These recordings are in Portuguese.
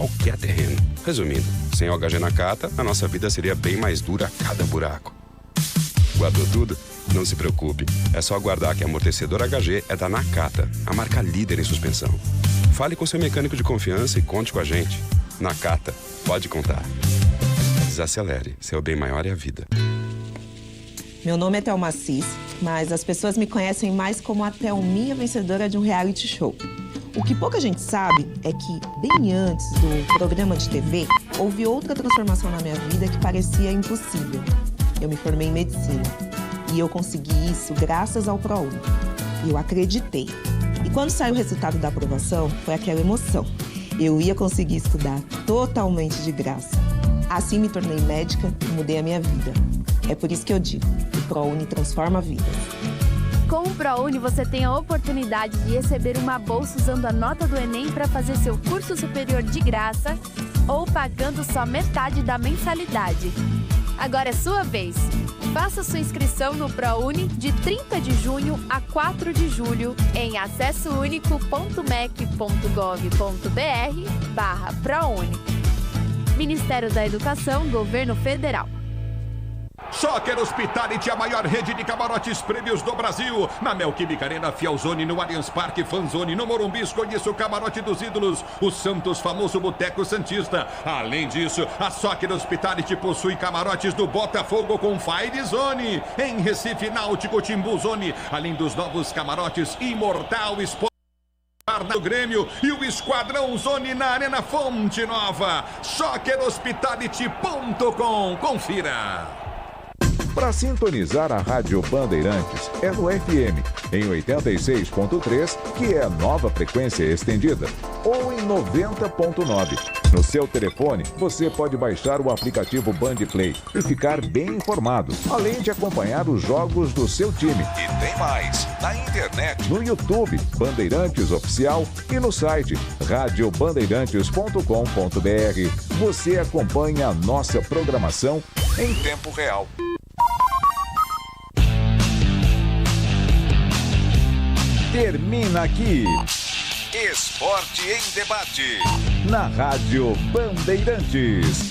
qualquer terreno. Resumindo, sem OHG Nakata, a nossa vida seria bem mais dura a cada buraco. Guardou tudo? Não se preocupe. É só aguardar que amortecedor HG é da Nakata, a marca líder em suspensão. Fale com seu mecânico de confiança e conte com a gente. Nakata, pode contar. Desacelere, seu bem maior é a vida. Meu nome é Thelma Cis, mas as pessoas me conhecem mais como a Thelminha vencedora de um reality show. O que pouca gente sabe é que, bem antes do programa de TV, houve outra transformação na minha vida que parecia impossível. Eu me formei em medicina e eu consegui isso graças ao ProUni. Eu acreditei. E quando saiu o resultado da aprovação, foi aquela emoção. Eu ia conseguir estudar totalmente de graça. Assim me tornei médica e mudei a minha vida. É por isso que eu digo, o ProUni transforma vidas. Com o ProUni, você tem a oportunidade de receber uma bolsa usando a nota do Enem para fazer seu curso superior de graça ou pagando só metade da mensalidade. Agora é sua vez. Faça sua inscrição no ProUni de 30 de junho a 4 de julho em acessounico.mec.gov.br/ProUni. Ministério da Educação, Governo Federal. Soccer Hospitality, a maior rede de camarotes prêmios do Brasil. Na Neoquímica Arena, Fielzone, no Allianz Parque, Fanzone, no Morumbi, conheça o camarote dos ídolos, o Santos, famoso Boteco Santista. Além disso, a Soccer Hospitality possui camarotes do Botafogo com Fire Zone. Em Recife, Náutico, Timbu Zone, além dos novos camarotes Imortal Sport do Grêmio e o Esquadrão Zone na Arena Fonte Nova. SoccerHospitality.com. Confira. Para sintonizar a Rádio Bandeirantes é no FM, em 86.3, que é a nova frequência estendida, ou em 90.9. No seu telefone, você pode baixar o aplicativo Bandplay e ficar bem informado, além de acompanhar os jogos do seu time. E tem mais, na internet, no YouTube, Bandeirantes Oficial, e no site radiobandeirantes.com.br. Você acompanha a nossa programação em tempo real. Termina aqui Esporte em Debate na Rádio Bandeirantes.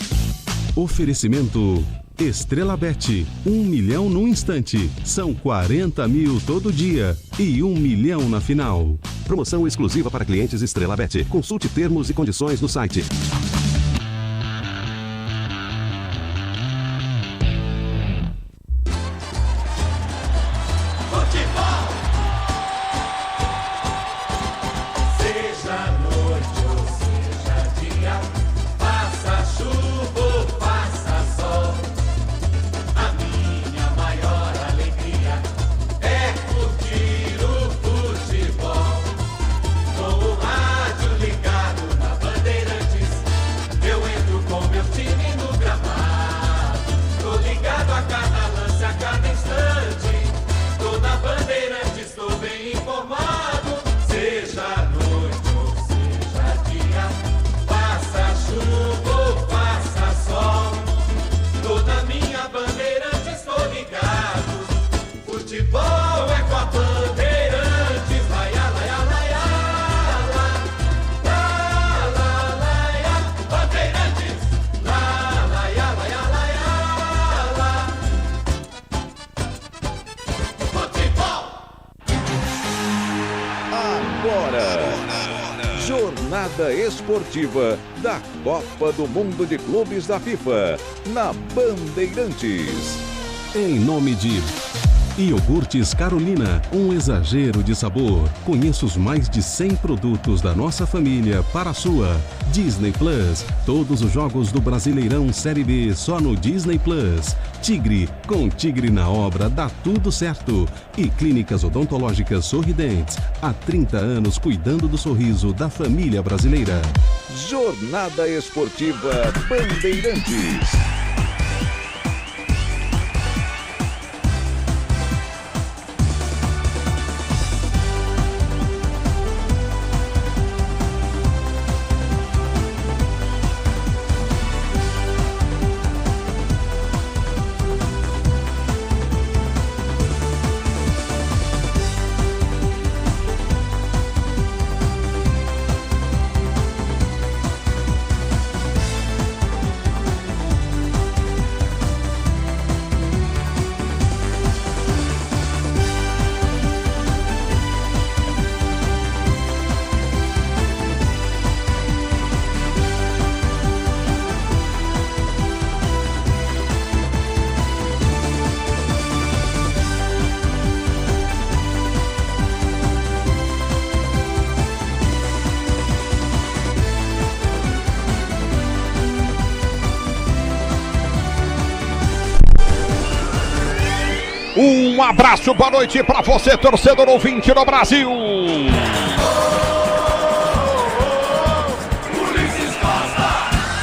Oferecimento Estrela Bet, 1 milhão num instante. São 40 mil todo dia e 1 milhão na final. Promoção exclusiva para clientes Estrela Bet. Consulte termos e condições no site. Jornada esportiva da Copa do Mundo de Clubes da FIFA, na Bandeirantes. Em nome de Iogurtes Carolina, um exagero de sabor. Conheça os mais de 100 produtos da nossa família para a sua. Disney Plus, todos os jogos do Brasileirão Série B só no Disney Plus. Tigre, com Tigre na obra dá tudo certo. E Clínicas Odontológicas Sorridentes, há 30 anos cuidando do sorriso da família brasileira. Jornada Esportiva Bandeirantes. Um abraço, boa noite para você, torcedor ouvinte do Brasil.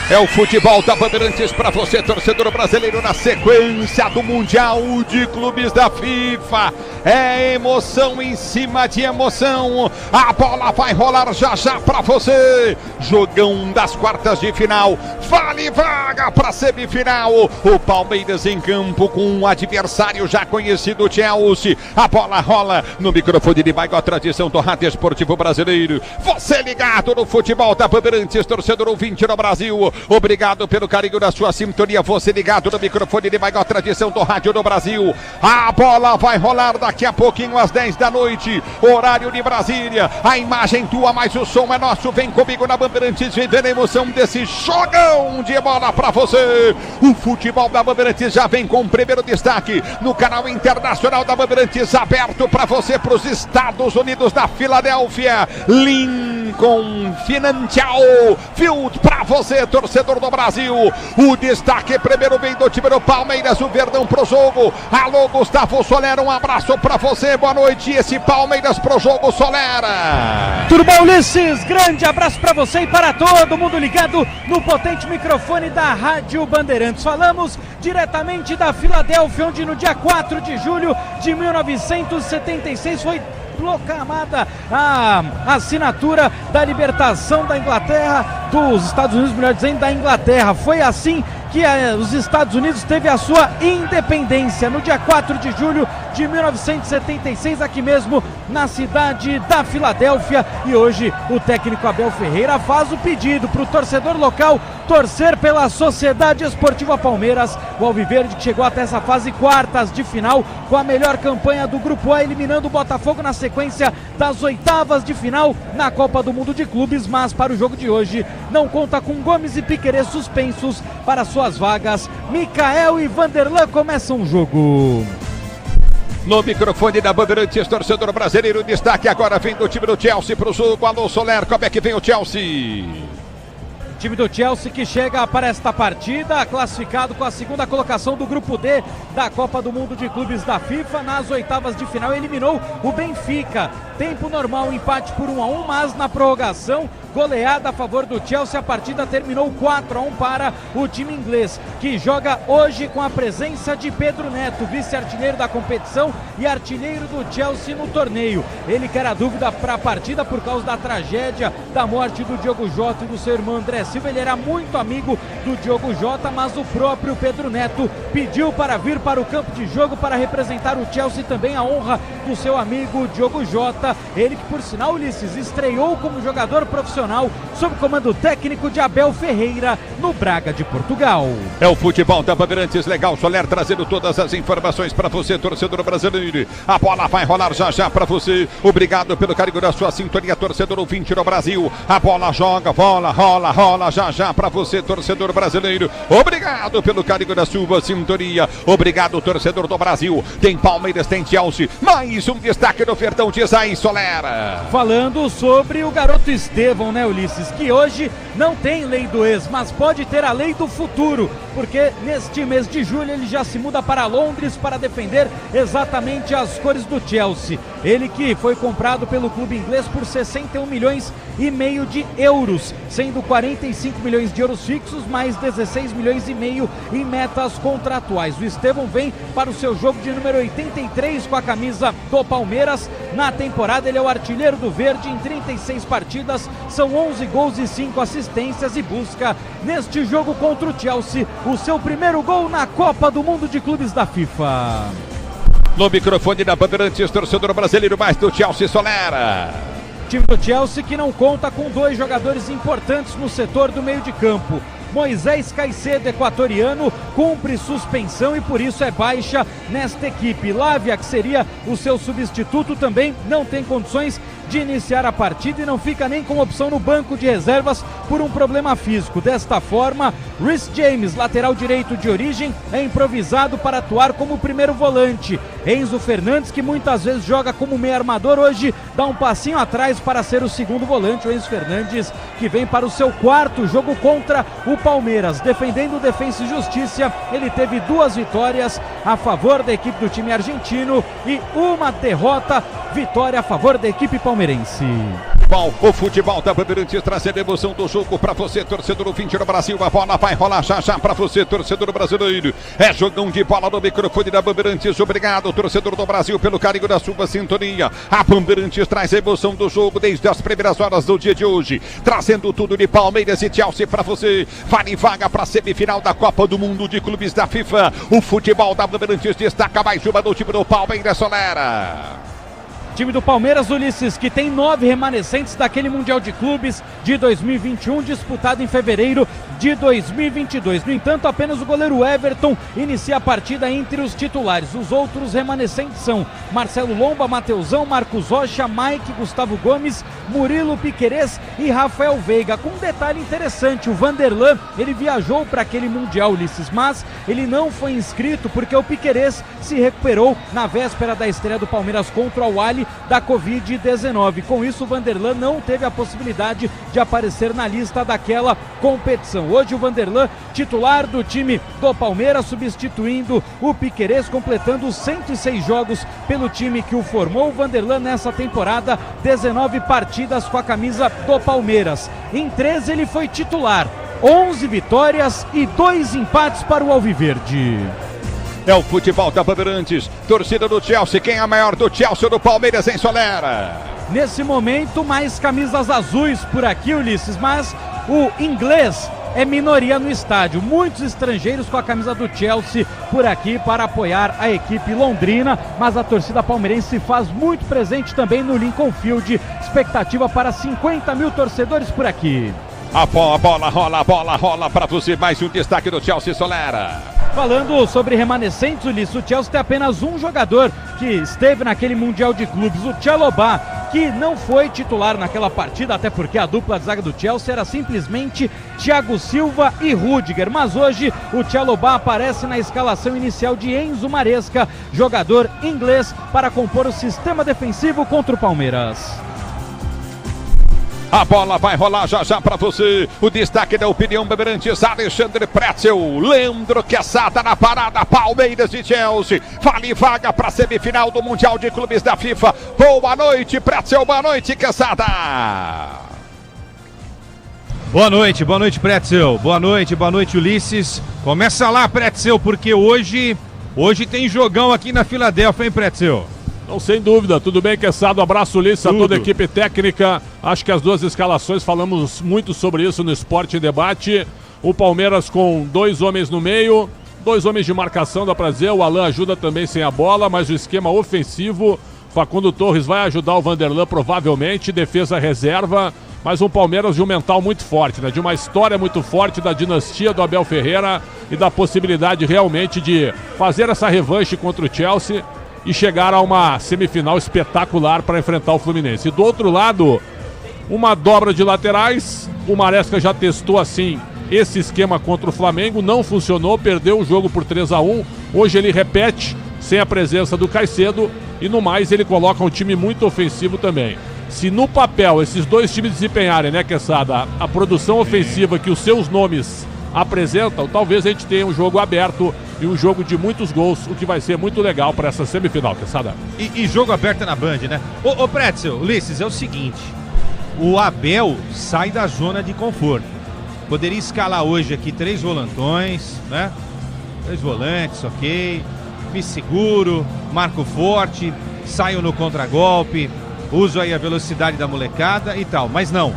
É o futebol da Bandeirantes para você, torcedor brasileiro, na sequência do Mundial de Clubes da FIFA. É emoção em cima de emoção. A bola vai rolar já já para você. Jogão das quartas de final. Vale vaga para semifinal. O Palmeiras em campo com um adversário já conhecido, Chelsea. A bola rola no microfone de Maior Tradição do Rádio Esportivo Brasileiro. Você ligado no futebol da Bandeirantes, torcedor ouvinte no Brasil. Obrigado pelo carinho da sua sintonia. Você ligado no microfone de Maior Tradição do Rádio do Brasil. A bola vai rolar daqui a pouquinho às 10 da noite, horário de Brasília. A imagem tua, mas o som é nosso. Vem comigo na Bandeirantes, vivendo a emoção desse jogão de bola pra você. O futebol da Bandeirantes já vem com o primeiro destaque no canal internacional da Bandeirantes, aberto pra você, pros Estados Unidos da Filadélfia. Lincoln Financial Field pra você, torcedor do Brasil. O destaque primeiro vem do time do Palmeiras, o Verdão pro jogo. Alô, Gustavo Solera, um abraço pra você, boa noite. Esse Palmeiras pro jogo, Solera. Tudo bom, Ulisses? Grande abraço pra você e para todo mundo ligado no potente microfone da Rádio Bandeirantes. Falamos diretamente da Filadélfia, onde no dia 4 de julho de 1976 foi proclamada a assinatura da libertação da Inglaterra, dos Estados Unidos, melhor dizendo, da Inglaterra. Foi assim que os Estados Unidos teve a sua independência, no dia 4 de julho de 1976, aqui mesmo na cidade da Filadélfia. E hoje o técnico Abel Ferreira faz o pedido para o torcedor local torcer pela Sociedade Esportiva Palmeiras, o alviverde que chegou até essa fase quartas de final com a melhor campanha do Grupo A, eliminando o Botafogo na sequência das oitavas de final na Copa do Mundo de Clubes, mas para o jogo de hoje não conta com Gomes e Piquerez suspensos para suas vagas. Mikael e Vanderlan começam o jogo. No microfone da Bandeirantes, torcedor brasileiro, destaque agora vem do time do Chelsea pro jogo. Alô, Soler, como é que vem o Chelsea? Time do Chelsea que chega para esta partida classificado com a segunda colocação do Grupo D da Copa do Mundo de Clubes da FIFA. Nas oitavas de final eliminou o Benfica. Tempo normal, empate por 1-1, mas na prorrogação, goleada a favor do Chelsea. A partida terminou 4-1 para o time inglês, que joga hoje com a presença de Pedro Neto, vice-artilheiro da competição e artilheiro do Chelsea no torneio. Ele que era dúvida para a partida por causa da tragédia da morte do Diogo Jota e do seu irmão André Silva. Ele era muito amigo do Diogo Jota, mas o próprio Pedro Neto pediu para vir para o campo de jogo para representar o Chelsea, também a honra do seu amigo Diogo Jota. Ele que, por sinal, Ulisses, estreou como jogador profissional sob comando técnico de Abel Ferreira no Braga de Portugal. É o futebol da Bandeirantes, legal, Soler trazendo todas as informações para você, torcedor brasileiro. A bola vai rolar já já para você. Obrigado pelo carinho da sua sintonia, torcedor ouvinte no Brasil. A bola joga, bola rola já já para você, torcedor brasileiro. Obrigado pelo carinho da sua sintonia. Obrigado, torcedor do Brasil. Tem Palmeiras, tem Chelsea. Mais um destaque do Verdão, diz aí, Solera. Falando sobre o garoto Estevão, né, Ulisses, que hoje não tem lei do ex, mas pode ter a lei do futuro, porque neste mês de julho ele já se muda para Londres para defender exatamente as cores do Chelsea. Ele que foi comprado pelo clube inglês por 61 milhões e meio de euros, sendo 45 milhões de euros fixos, mais 16 milhões e meio em metas contratuais. O Estevão vem para o seu jogo de número 83 com a camisa do Palmeiras. Na temporada ele é o artilheiro do verde em 36 partidas, são 11 gols e 5 assistências, e busca neste jogo contra o Chelsea o seu primeiro gol na Copa do Mundo de Clubes da FIFA. No microfone da Bandeirantes, torcedor brasileiro, mais do Chelsea, Solera. Time do Chelsea que não conta com dois jogadores importantes no setor do meio de campo. Moisés Caicedo, equatoriano, cumpre suspensão e por isso é baixa nesta equipe. Lavia, que seria o seu substituto, também não tem condições de iniciar a partida e não fica nem com opção no banco de reservas por um problema físico. Desta forma, Reece James, lateral direito de origem, é improvisado para atuar como primeiro volante. Enzo Fernandes, que muitas vezes joga como meio armador, hoje dá um passinho atrás para ser o segundo volante. O Enzo Fernandes, que vem para o seu quarto jogo contra o Palmeiras. Defendendo o Defensa e Justiça, ele teve 2 vitórias a favor da equipe do time argentino e uma derrota, vitória a favor da equipe palmeirense. Bom, o futebol da Bandeirantes trazendo a emoção do jogo para você, torcedor ouvinte do Brasil. A bola vai rolar já para você, torcedor brasileiro. É jogão de bola no microfone da Bandeirantes. Obrigado, torcedor do Brasil, pelo carinho da sua sintonia. A Bandeirantes traz a emoção do jogo desde as primeiras horas do dia de hoje, trazendo tudo de Palmeiras e Chelsea para você. Vale vaga para a semifinal da Copa do Mundo de Clubes da FIFA. O futebol da Bandeirantes destaca mais uma do time do Palmeiras, Solera. Time do Palmeiras, Ulisses, que tem 9 remanescentes daquele Mundial de Clubes de 2021, disputado em fevereiro de 2022. No entanto, apenas o goleiro Everton inicia a partida entre os titulares. Os outros remanescentes são Marcelo Lomba, Mateusão, Marcos Rocha, Mike, Gustavo Gomes, Murilo Piquerez e Rafael Veiga. Com um detalhe interessante, o Vanderlan, ele viajou para aquele Mundial, Ulisses, mas ele não foi inscrito porque o Piquerez se recuperou na véspera da estreia do Palmeiras contra o Al-Ahly da Covid-19. Com isso, o Vanderlan não teve a possibilidade de aparecer na lista daquela competição. Hoje o Vanderlan, titular do time do Palmeiras, substituindo o Piquerez, completando 106 jogos pelo time que o formou. O Vanderlan nessa temporada, 19 partidas com a camisa do Palmeiras. Em 13 ele foi titular, 11 vitórias e 2 empates para o Alviverde. É o futebol da Bandeirantes, torcida do Chelsea. Quem é a maior do Chelsea ou do Palmeiras, em Solera? Nesse momento, mais camisas azuis por aqui, Ulisses, mas o inglês é minoria no estádio. Muitos estrangeiros com a camisa do Chelsea por aqui para apoiar a equipe londrina, mas a torcida palmeirense se faz muito presente também no Lincoln Field. Expectativa para 50 mil torcedores por aqui. A bola rola para você. Mais um destaque do Chelsea, Solera. Falando sobre remanescentes, Ulisses, o Chelsea tem apenas um jogador que esteve naquele Mundial de Clubes, o Chalobah, que não foi titular naquela partida, até porque a dupla de zaga do Chelsea era simplesmente Thiago Silva e Rüdiger. Mas hoje o Chalobah aparece na escalação inicial de Enzo Maresca, jogador inglês, para compor o sistema defensivo contra o Palmeiras. A bola vai rolar já para você. O destaque da opinião Bandeirantes, Alexandre Pretzel, Leandro Quesada na parada, Palmeiras e Chelsea. Vale vaga para a semifinal do Mundial de Clubes da FIFA. Boa noite, Pretzel. Boa noite, Quesada. Boa noite, Pretzel. Boa noite, Ulisses. Começa lá, Pretzel, porque hoje tem jogão aqui na Filadélfia, hein, Pretzel? Não, sem dúvida. Tudo bem, Quesada? Abraço, Ulisses, a toda a equipe técnica. Acho que as duas escalações, falamos muito sobre isso no Esporte em Debate. O Palmeiras com 2 homens no meio, 2 homens de marcação, dá pra dizer. O Alan ajuda também sem a bola, mas o esquema ofensivo, Facundo Torres vai ajudar o Vanderlan provavelmente, defesa reserva, mas um Palmeiras de um mental muito forte, né? De uma história muito forte da dinastia do Abel Ferreira e da possibilidade realmente de fazer essa revanche contra o Chelsea e chegar a uma semifinal espetacular para enfrentar o Fluminense. E do outro lado, uma dobra de laterais. O Maresca já testou assim esse esquema contra o Flamengo, não funcionou, perdeu o jogo por 3-1. Hoje ele repete, sem a presença do Caicedo, e no mais ele coloca um time muito ofensivo também. Se no papel esses dois times desempenharem, né, Quesada, a produção ofensiva que os seus nomes apresentam, talvez a gente tenha um jogo aberto e um jogo de muitos gols, o que vai ser muito legal para essa semifinal, Quesada. E jogo aberto na Band, né? Ô Pretzel, Ulisses, é o seguinte, o Abel sai da zona de conforto. Poderia escalar hoje aqui 3 volantões, né? 3 volantes, ok. Me seguro, marco forte, saio no contragolpe, uso aí a velocidade da molecada e tal. Mas não,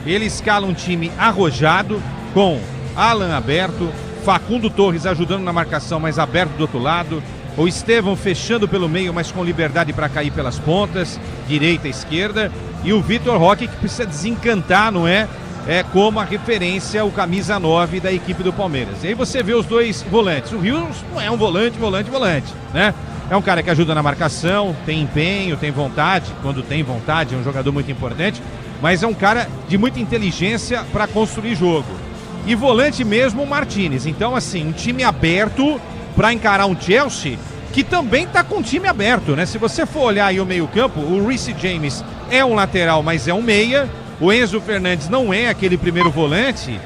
ele escala um time arrojado com Alan aberto, Facundo Torres ajudando na marcação, mas aberto do outro lado, o Estevão fechando pelo meio, mas com liberdade para cair pelas pontas, direita e esquerda, e o Vitor Roque, que precisa desencantar, não é? É como a referência, o camisa 9 da equipe do Palmeiras. E aí você vê os 2 volantes. O Rios não é um volante, né? É um cara que ajuda na marcação, tem empenho, tem vontade. Quando tem vontade, é um jogador muito importante. Mas é um cara de muita inteligência para construir jogo. E volante mesmo o Martinez. Então, assim, um time aberto para encarar um Chelsea que também tá com o time aberto, né? Se você for olhar aí o meio-campo, o Reece James é um lateral, mas é um meia. O Enzo Fernandes não é aquele primeiro volante.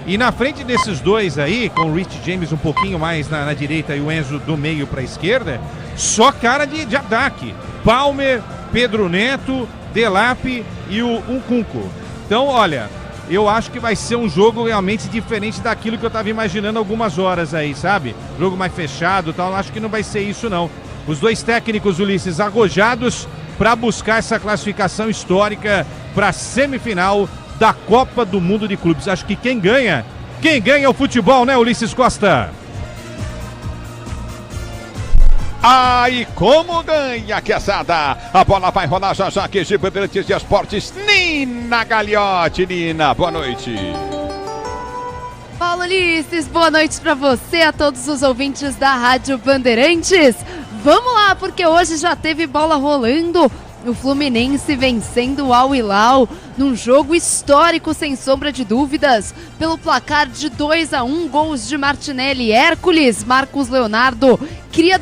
E na frente desses dois aí, com o Reece James um pouquinho mais na direita e o Enzo do meio para a esquerda, só cara de ataque. Palmer, Pedro Neto, Delap e o Nkunku. Então, olha, eu acho que vai ser um jogo realmente diferente daquilo que eu estava imaginando algumas horas aí, sabe? Jogo mais fechado e tal, acho que não vai ser isso não. Os dois técnicos, Ulisses, arrojados para buscar essa classificação histórica para a semifinal da Copa do Mundo de Clubes. Acho que quem ganha é o futebol, né, Ulisses Costa? Ai, como ganha, quesada! A bola vai rolar já já aqui de Bandeirantes de Esportes. Nina Gagliotti. Nina, boa noite. Paulo Ulisses, boa noite para você, a todos os ouvintes da Rádio Bandeirantes. Vamos lá, porque hoje já teve bola rolando. O Fluminense vencendo o Al Hilal num jogo histórico, sem sombra de dúvidas, pelo placar de 2-1, gols de Martinelli e Hércules. Marcos Leonardo, cria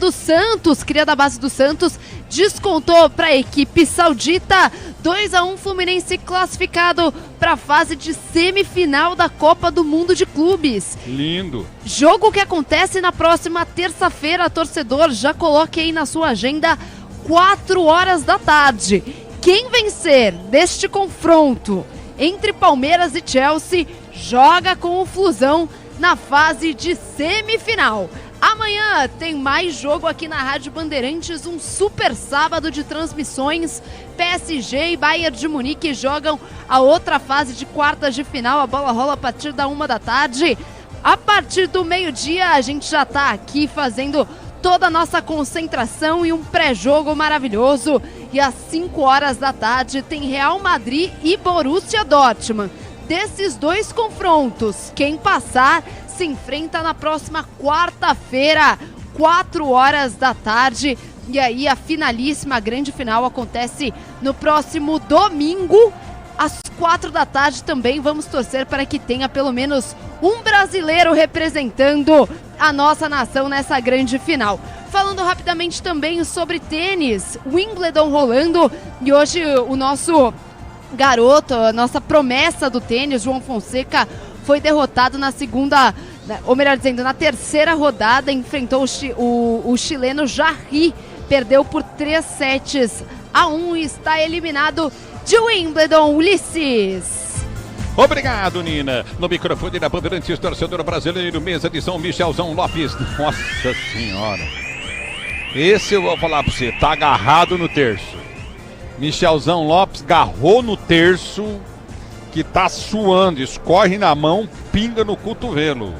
da base do Santos, descontou para a equipe saudita. 2-1, Fluminense classificado para a fase de semifinal da Copa do Mundo de Clubes. Lindo. Jogo que acontece na próxima terça-feira, torcedor, já coloque aí na sua agenda, 4 horas da tarde. Quem vencer deste confronto entre Palmeiras e Chelsea joga com o Flusão na fase de semifinal. Amanhã tem mais jogo aqui na Rádio Bandeirantes, um super sábado de transmissões. PSG e Bayern de Munique jogam a outra fase de quartas de final. A bola rola a partir da 1 da tarde. A partir do meio-dia a gente já está aqui fazendo toda a nossa concentração e um pré-jogo maravilhoso. E às 5 horas da tarde tem Real Madrid e Borussia Dortmund. Desses dois confrontos, quem passar se enfrenta na próxima quarta-feira, 4 horas da tarde. E aí a finalíssima, a grande final, acontece no próximo domingo, às 4 da tarde também. Vamos torcer para que tenha pelo menos um brasileiro representando a nossa nação nessa grande final. Falando rapidamente também sobre tênis, Wimbledon rolando, e hoje o nosso garoto, a nossa promessa do tênis, João Fonseca, foi derrotado na segunda, ou melhor dizendo, na terceira rodada. Enfrentou o chileno Jarry, perdeu por 3-1 e está eliminado de Wimbledon. Ulisses. Obrigado, Nina. No microfone da Bandeirantes, torcedor brasileiro, mesa de São Michelzão Lopes. Nossa Senhora. Esse eu vou falar pra você, tá agarrado no terço. Michelzão Lopes agarrou no terço, que tá suando, escorre na mão, pinga no cotovelo.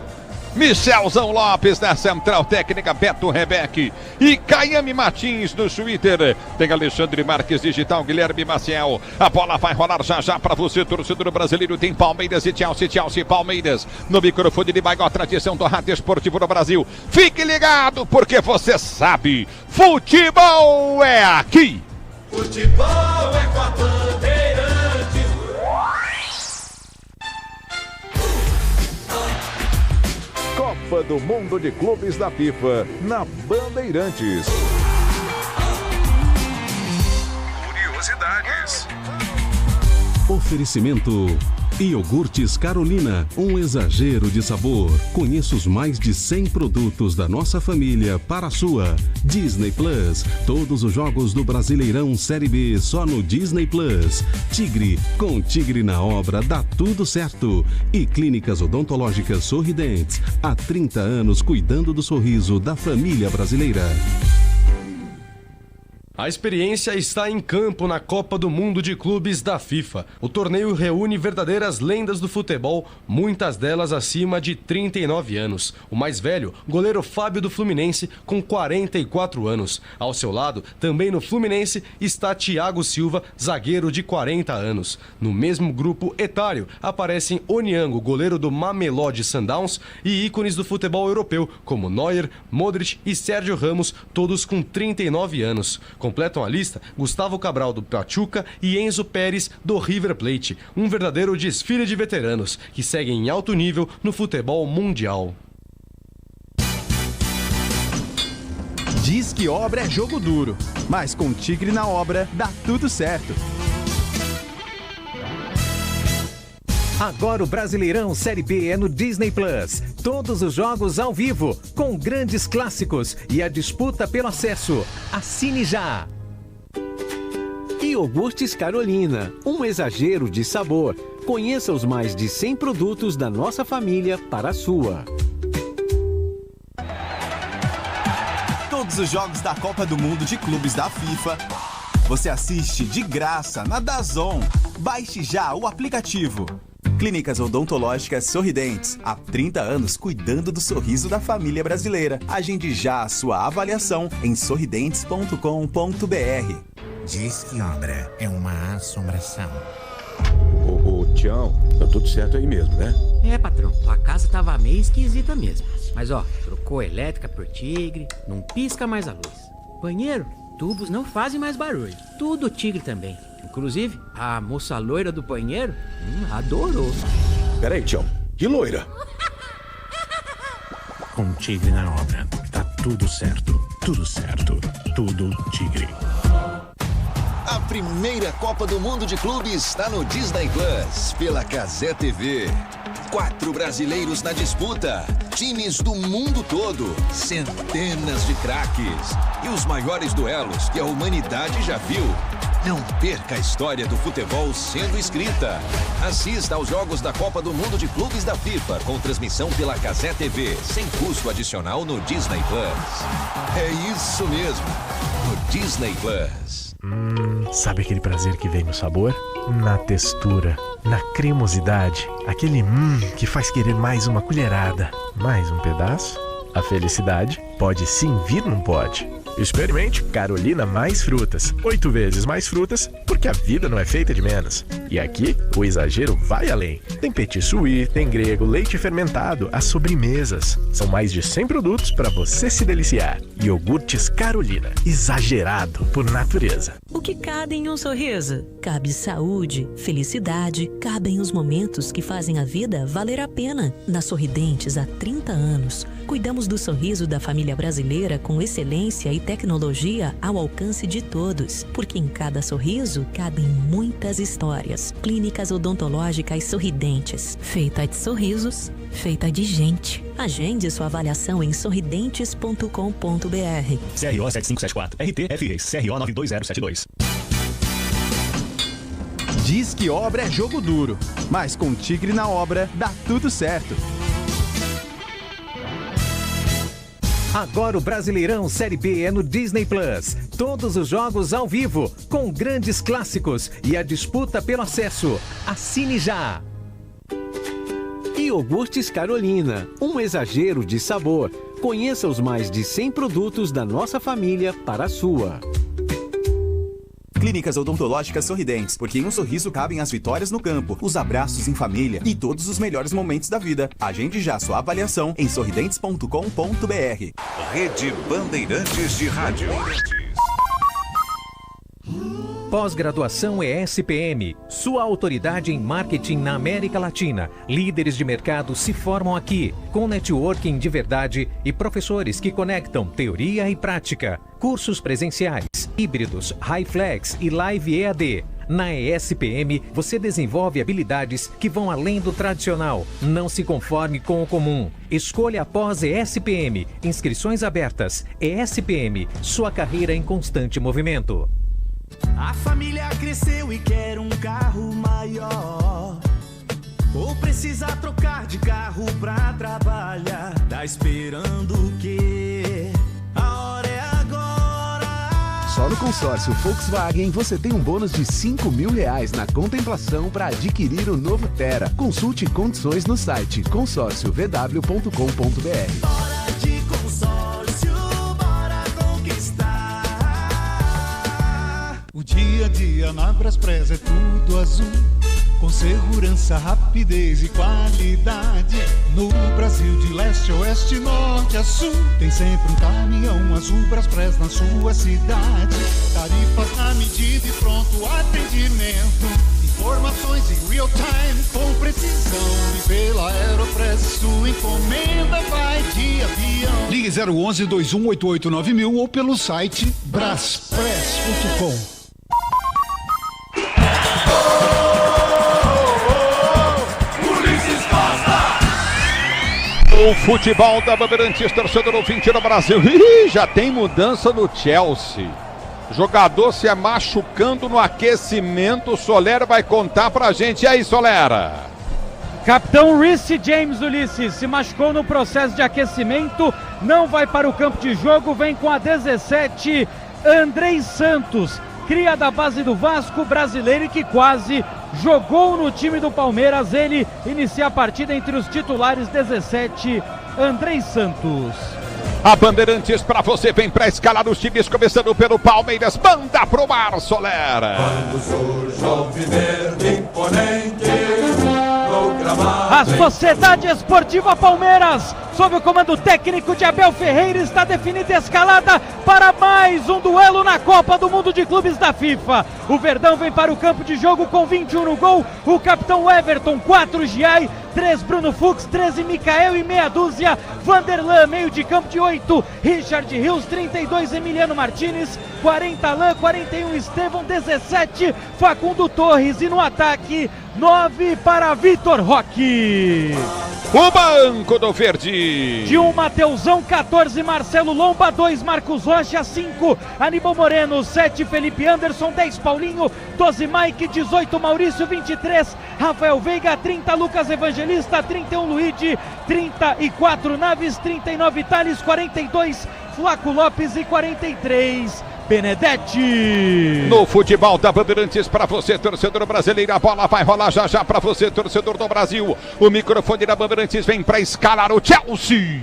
Michelzão Lopes na Central Técnica, Beto Rebeque e Caiame Martins no Twitter. Tem Alexandre Marques Digital, Guilherme Maciel. A bola vai rolar já já para você, torcedor brasileiro. Tem Palmeiras e Chelsea, Chelsea e Palmeiras. No microfone de maior tradição do rádio esportivo no Brasil. Fique ligado, porque você sabe, futebol é aqui. Futebol é com a Bandeirantes. Copa do Mundo de Clubes da FIFA na Bandeirantes. Curiosidades. Oferecimento Iogurtes Carolina, um exagero de sabor. Conheça os mais de 100 produtos da nossa família para a sua. Disney Plus, todos os jogos do Brasileirão Série B só no Disney Plus. Tigre, com Tigre na obra dá tudo certo. E Clínicas Odontológicas Sorridentes, há 30 anos cuidando do sorriso da família brasileira. A experiência está em campo na Copa do Mundo de Clubes da FIFA. O torneio reúne verdadeiras lendas do futebol, muitas delas acima de 39 anos. O mais velho, goleiro Fábio do Fluminense, com 44 anos. Ao seu lado, também no Fluminense, está Thiago Silva, zagueiro de 40 anos. No mesmo grupo etário, aparecem Oniango, goleiro do Mamelodi Sundowns, e ícones do futebol europeu, como Neuer, Modric e Sérgio Ramos, todos com 39 anos. Completam a lista Gustavo Cabral do Pachuca e Enzo Pérez do River Plate, um verdadeiro desfile de veteranos que seguem em alto nível no futebol mundial. Diz que obra é jogo duro, mas com Tigre na obra dá tudo certo. Agora o Brasileirão Série B é no Disney Plus. Todos os jogos ao vivo, com grandes clássicos e a disputa pelo acesso. Assine já! Iogurtes Carolina, um exagero de sabor. Conheça os mais de 100 produtos da nossa família para a sua. Todos os jogos da Copa do Mundo de Clubes da FIFA, você assiste de graça na DAZN. Baixe já o aplicativo. Clínicas Odontológicas Sorridentes. Há 30 anos cuidando do sorriso da família brasileira. Agende já a sua avaliação em sorridentes.com.br. Diz que obra é uma assombração. Ô, Tião, tá tudo certo aí mesmo, né? É, patrão, a casa tava meio esquisita mesmo. Mas ó, trocou a elétrica por Tigre, não pisca mais a luz. Banheiro, tubos não fazem mais barulho. Tudo Tigre também. Inclusive, a moça loira do banheiro adorou. Peraí, Tião, que loira? Com Tigre na obra, tá tudo certo, tudo Tigre. A primeira Copa do Mundo de Clubes está no Disney Plus, pela Cazé TV. 4 brasileiros na disputa, times do mundo todo, centenas de craques e os maiores duelos que a humanidade já viu. Não perca a história do futebol sendo escrita. Assista aos jogos da Copa do Mundo de Clubes da FIFA com transmissão pela Cazé TV, sem custo adicional no Disney Plus. É isso mesmo, no Disney Plus. Sabe aquele prazer que vem no sabor? Na textura, na cremosidade, aquele que faz querer mais uma colherada, mais um pedaço? A felicidade pode sim vir num pote. Experimente Carolina Mais Frutas. 8 vezes mais frutas, porque a vida não é feita de menos. E aqui, o exagero vai além. Tem petit suí, tem grego, leite fermentado, as sobremesas. São mais de 100 produtos para você se deliciar. Iogurtes Carolina. Exagerado por natureza. O que cabe em um sorriso? Cabe saúde, felicidade, cabem os momentos que fazem a vida valer a pena. Na Sorridentes, há 30 anos, cuidamos do sorriso da família brasileira com excelência e tecnologia ao alcance de todos, porque em cada sorriso cabem muitas histórias. Clínicas Odontológicas Sorridentes, feita de sorrisos, feita de gente. Agende sua avaliação em sorridentes.com.br. CRO 7574, RT-FRES, CRO 92072. Diz que obra é jogo duro, mas com Tigre na obra dá tudo certo. Agora o Brasileirão Série B é no Disney Plus. Todos os jogos ao vivo, com grandes clássicos e a disputa pelo acesso. Assine já! Iogurtes Carolina, um exagero de sabor. Conheça os mais de 100 produtos da nossa família para a sua. Clínicas Odontológicas Sorridentes, porque em um sorriso cabem as vitórias no campo, os abraços em família e todos os melhores momentos da vida. Agende já sua avaliação em sorridentes.com.br. Rede Bandeirantes de Rádio. Pós-graduação ESPM, sua autoridade em marketing na América Latina. Líderes de mercado se formam aqui, com networking de verdade e professores que conectam teoria e prática. Cursos presenciais, híbridos, HiFlex e Live EAD. Na ESPM, você desenvolve habilidades que vão além do tradicional. Não se conforme com o comum. Escolha após ESPM. Inscrições abertas. ESPM, sua carreira em constante movimento. A família cresceu e quer um carro maior, ou precisa trocar de carro pra trabalhar. Tá esperando o quê? A hora é agora. Só Só no consórcio Volkswagen você tem um bônus de R$5.000 na contemplação para adquirir o novo Tera. Consulte condições no site consórciovw.com.br. Bora de consórcio, bora conquistar. O dia a dia na Braspress é tudo azul, com segurança, rapidez e qualidade. No Brasil de leste a oeste, norte a sul, tem sempre um caminhão azul Braspress na sua cidade. Tarifas na medida e pronto atendimento, informações em real time com precisão. E pela Aeropress sua encomenda vai de avião. Ligue 011-2188-9000 ou pelo site braspress.com. O futebol da Bandeirantes, torcedor ouvinte no Brasil. Ih, já tem mudança no Chelsea. Jogador se machucando no aquecimento. O Solera vai contar pra gente. E aí, Solera? Capitão Reece James, Ulisses, se machucou no processo de aquecimento. Não vai para o campo de jogo. Vem com a 17, Andrei Santos. Cria da base do Vasco, brasileiro e que quase jogou no time do Palmeiras. Ele inicia a partida entre os titulares. 17, Andrei Santos. A Bandeirantes pra você vem pra escalar os times, começando pelo Palmeiras. Manda pro mar, Solera. Quando surge o alviverde imponente no gramado. A Sociedade Esportiva Palmeiras, sob o comando técnico de Abel Ferreira, está definida a escalada para mais um duelo na Copa do Mundo de Clubes da FIFA. O Verdão vem para o campo de jogo com 21 no gol, o capitão Everton, 4 Giai, 3 Bruno Fux, 13 Micael e meia dúzia Vanderlan, meio de campo de 8, Richard Rios, 32 Emiliano Martinez, 40 Alain, 41 Estevão, 17 Facundo Torres e no ataque 9 para Vitor Roque. O banco do Verde. De 1 Mateusão, 14 Marcelo Lomba, 2 Marcos Rocha, 5 Aníbal Moreno, 7 Felipe Anderson, 10 Paulinho, 12 Mike, 18 Maurício, 23 Rafael Veiga, 30 Lucas Evangelista, 31 Luigi, 34 Naves, 39 Thales, 42 Flaco Lopes e 43 Benedetti. No futebol da Bandeirantes para você, torcedor brasileiro, a bola vai rolar já já para você, torcedor do Brasil. O microfone da Bandeirantes vem para escalar o Chelsea.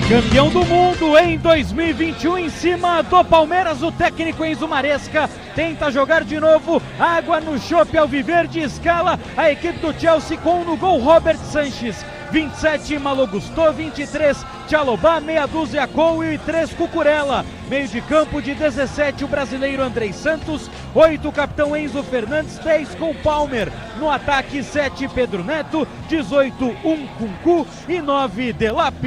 Campeão do mundo em 2021 em cima do Palmeiras, o técnico Enzo Maresca tenta jogar de novo, água no chope alviverde, escala a equipe do Chelsea com no gol Robert Sanches, 27 Malo Gusto, 23 Tchalobá, meia dúzia Cole e 3 Cucurella, meio de campo de 17 o brasileiro Andrei Santos, 8 o capitão Enzo Fernandes, 10 com Palmer, no ataque 7 Pedro Neto, 18 Kunku e 9 Delap.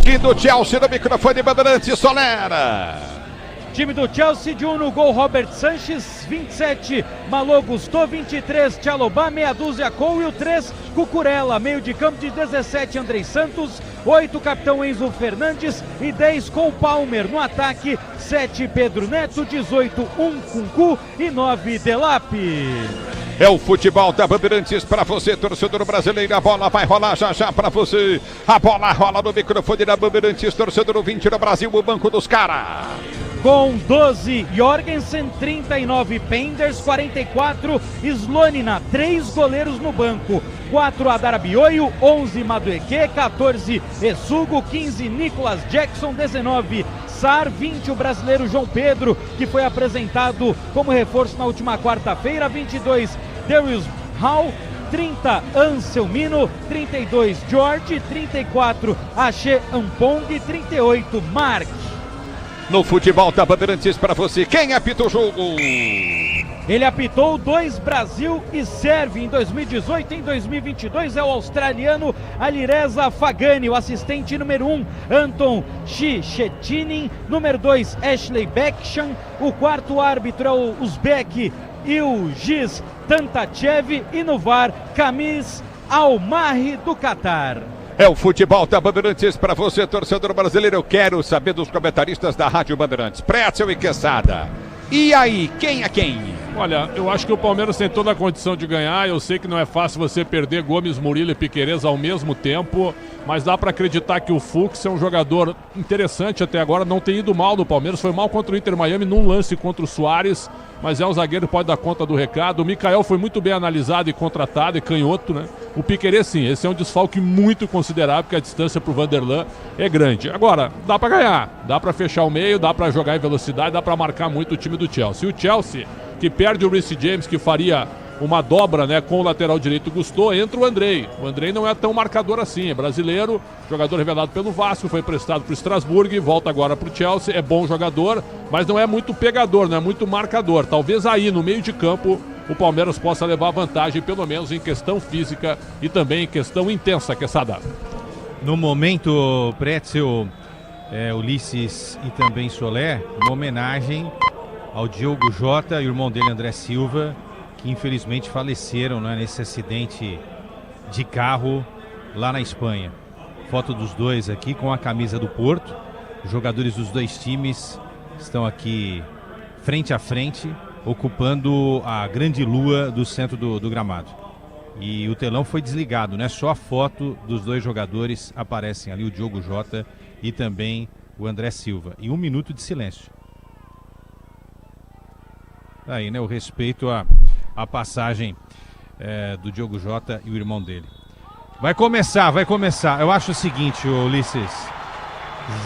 E do Chelsea no microfone Bandeirantes, Solera. Time do Chelsea, de 1 no gol Robert Sanches, 27 Malo Gusto, 23 Tchalobá, meia dúzia Cole e o 3 Cucurella, meio de campo de 17 Andrei Santos, 8 capitão Enzo Fernandes e 10 com Palmer, no ataque 7 Pedro Neto, 18 Kunku e 9 Delap. É o futebol da Bandeirantes para você, torcedor brasileiro. A bola vai rolar já já para você. A bola rola no microfone da Bandeirantes, torcedor ouvinte do Brasil, o banco dos caras. Com 12 Jorgensen, 39 Penders, 44 Slonina, 3 goleiros no banco, 4 Adarabioio, 11 Madueque, 14 Essugo, 15 Nicolas Jackson, 19 Sar, 20 o brasileiro João Pedro, que foi apresentado como reforço na última quarta-feira, 22 Darius Hall, 30 Anselmino, 32 George, 34 Ache Ampong, 38 Mark. No futebol da Bandeirantes para você, quem apita o jogo? Ele apitou 2 Brasil e Sérvia em 2018 e em 2022 é o australiano Alireza Fagani, o assistente número 1 Anton Shichetinin, número 2 Ashley Beksham, o quarto árbitro é o uzbek Ilgiz Tantachev e no VAR Kamis Almarri do Catar. É o futebol da Bandeirantes para você, torcedor brasileiro. Eu quero saber dos comentaristas da Rádio Bandeirantes, Pretzel e Quesada. E aí, quem é quem? Olha, eu acho que o Palmeiras tem toda a condição de ganhar. Eu sei que não é fácil você perder Gomes, Murilo e Piquerez ao mesmo tempo, mas dá para acreditar que o Fux é um jogador interessante até agora, não tem ido mal no Palmeiras, foi mal contra o Inter Miami num lance contra o Soares, mas é um zagueiro que pode dar conta do recado. O Mikael foi muito bem analisado e contratado, e canhoto, né? O Piquerez, sim, esse é um desfalque muito considerável, porque a distância pro Vanderlan é grande. Agora, dá para ganhar, dá para fechar o meio, dá para jogar em velocidade, dá para marcar muito o time do Chelsea. O Chelsea, que perde o Reece James, que faria uma dobra, né, com o lateral direito Gusto, entra o Andrei. O Andrei não é tão marcador assim, é brasileiro, jogador revelado pelo Vasco, foi emprestado para o Strasbourg, volta agora para o Chelsea, é bom jogador, mas não é muito pegador, não é muito marcador. Talvez aí, no meio de campo, o Palmeiras possa levar vantagem, pelo menos em questão física e também em questão intensa, que é essa data. No momento, Pretzel, Ulisses e também Solé, uma homenagem ao Diogo Jota e o irmão dele, André Silva, que infelizmente faleceram, né, nesse acidente de carro lá na Espanha. Foto dos dois aqui com a camisa do Porto. Os jogadores dos dois times estão aqui frente a frente, ocupando a grande lua do centro do gramado. E o telão foi desligado, né? Só a foto dos dois jogadores aparecem ali, o Diogo Jota e também o André Silva. E 1 minuto de silêncio. Aí, né, o respeito à passagem do Diogo Jota e o irmão dele. Vai começar. Eu acho o seguinte, Ulisses,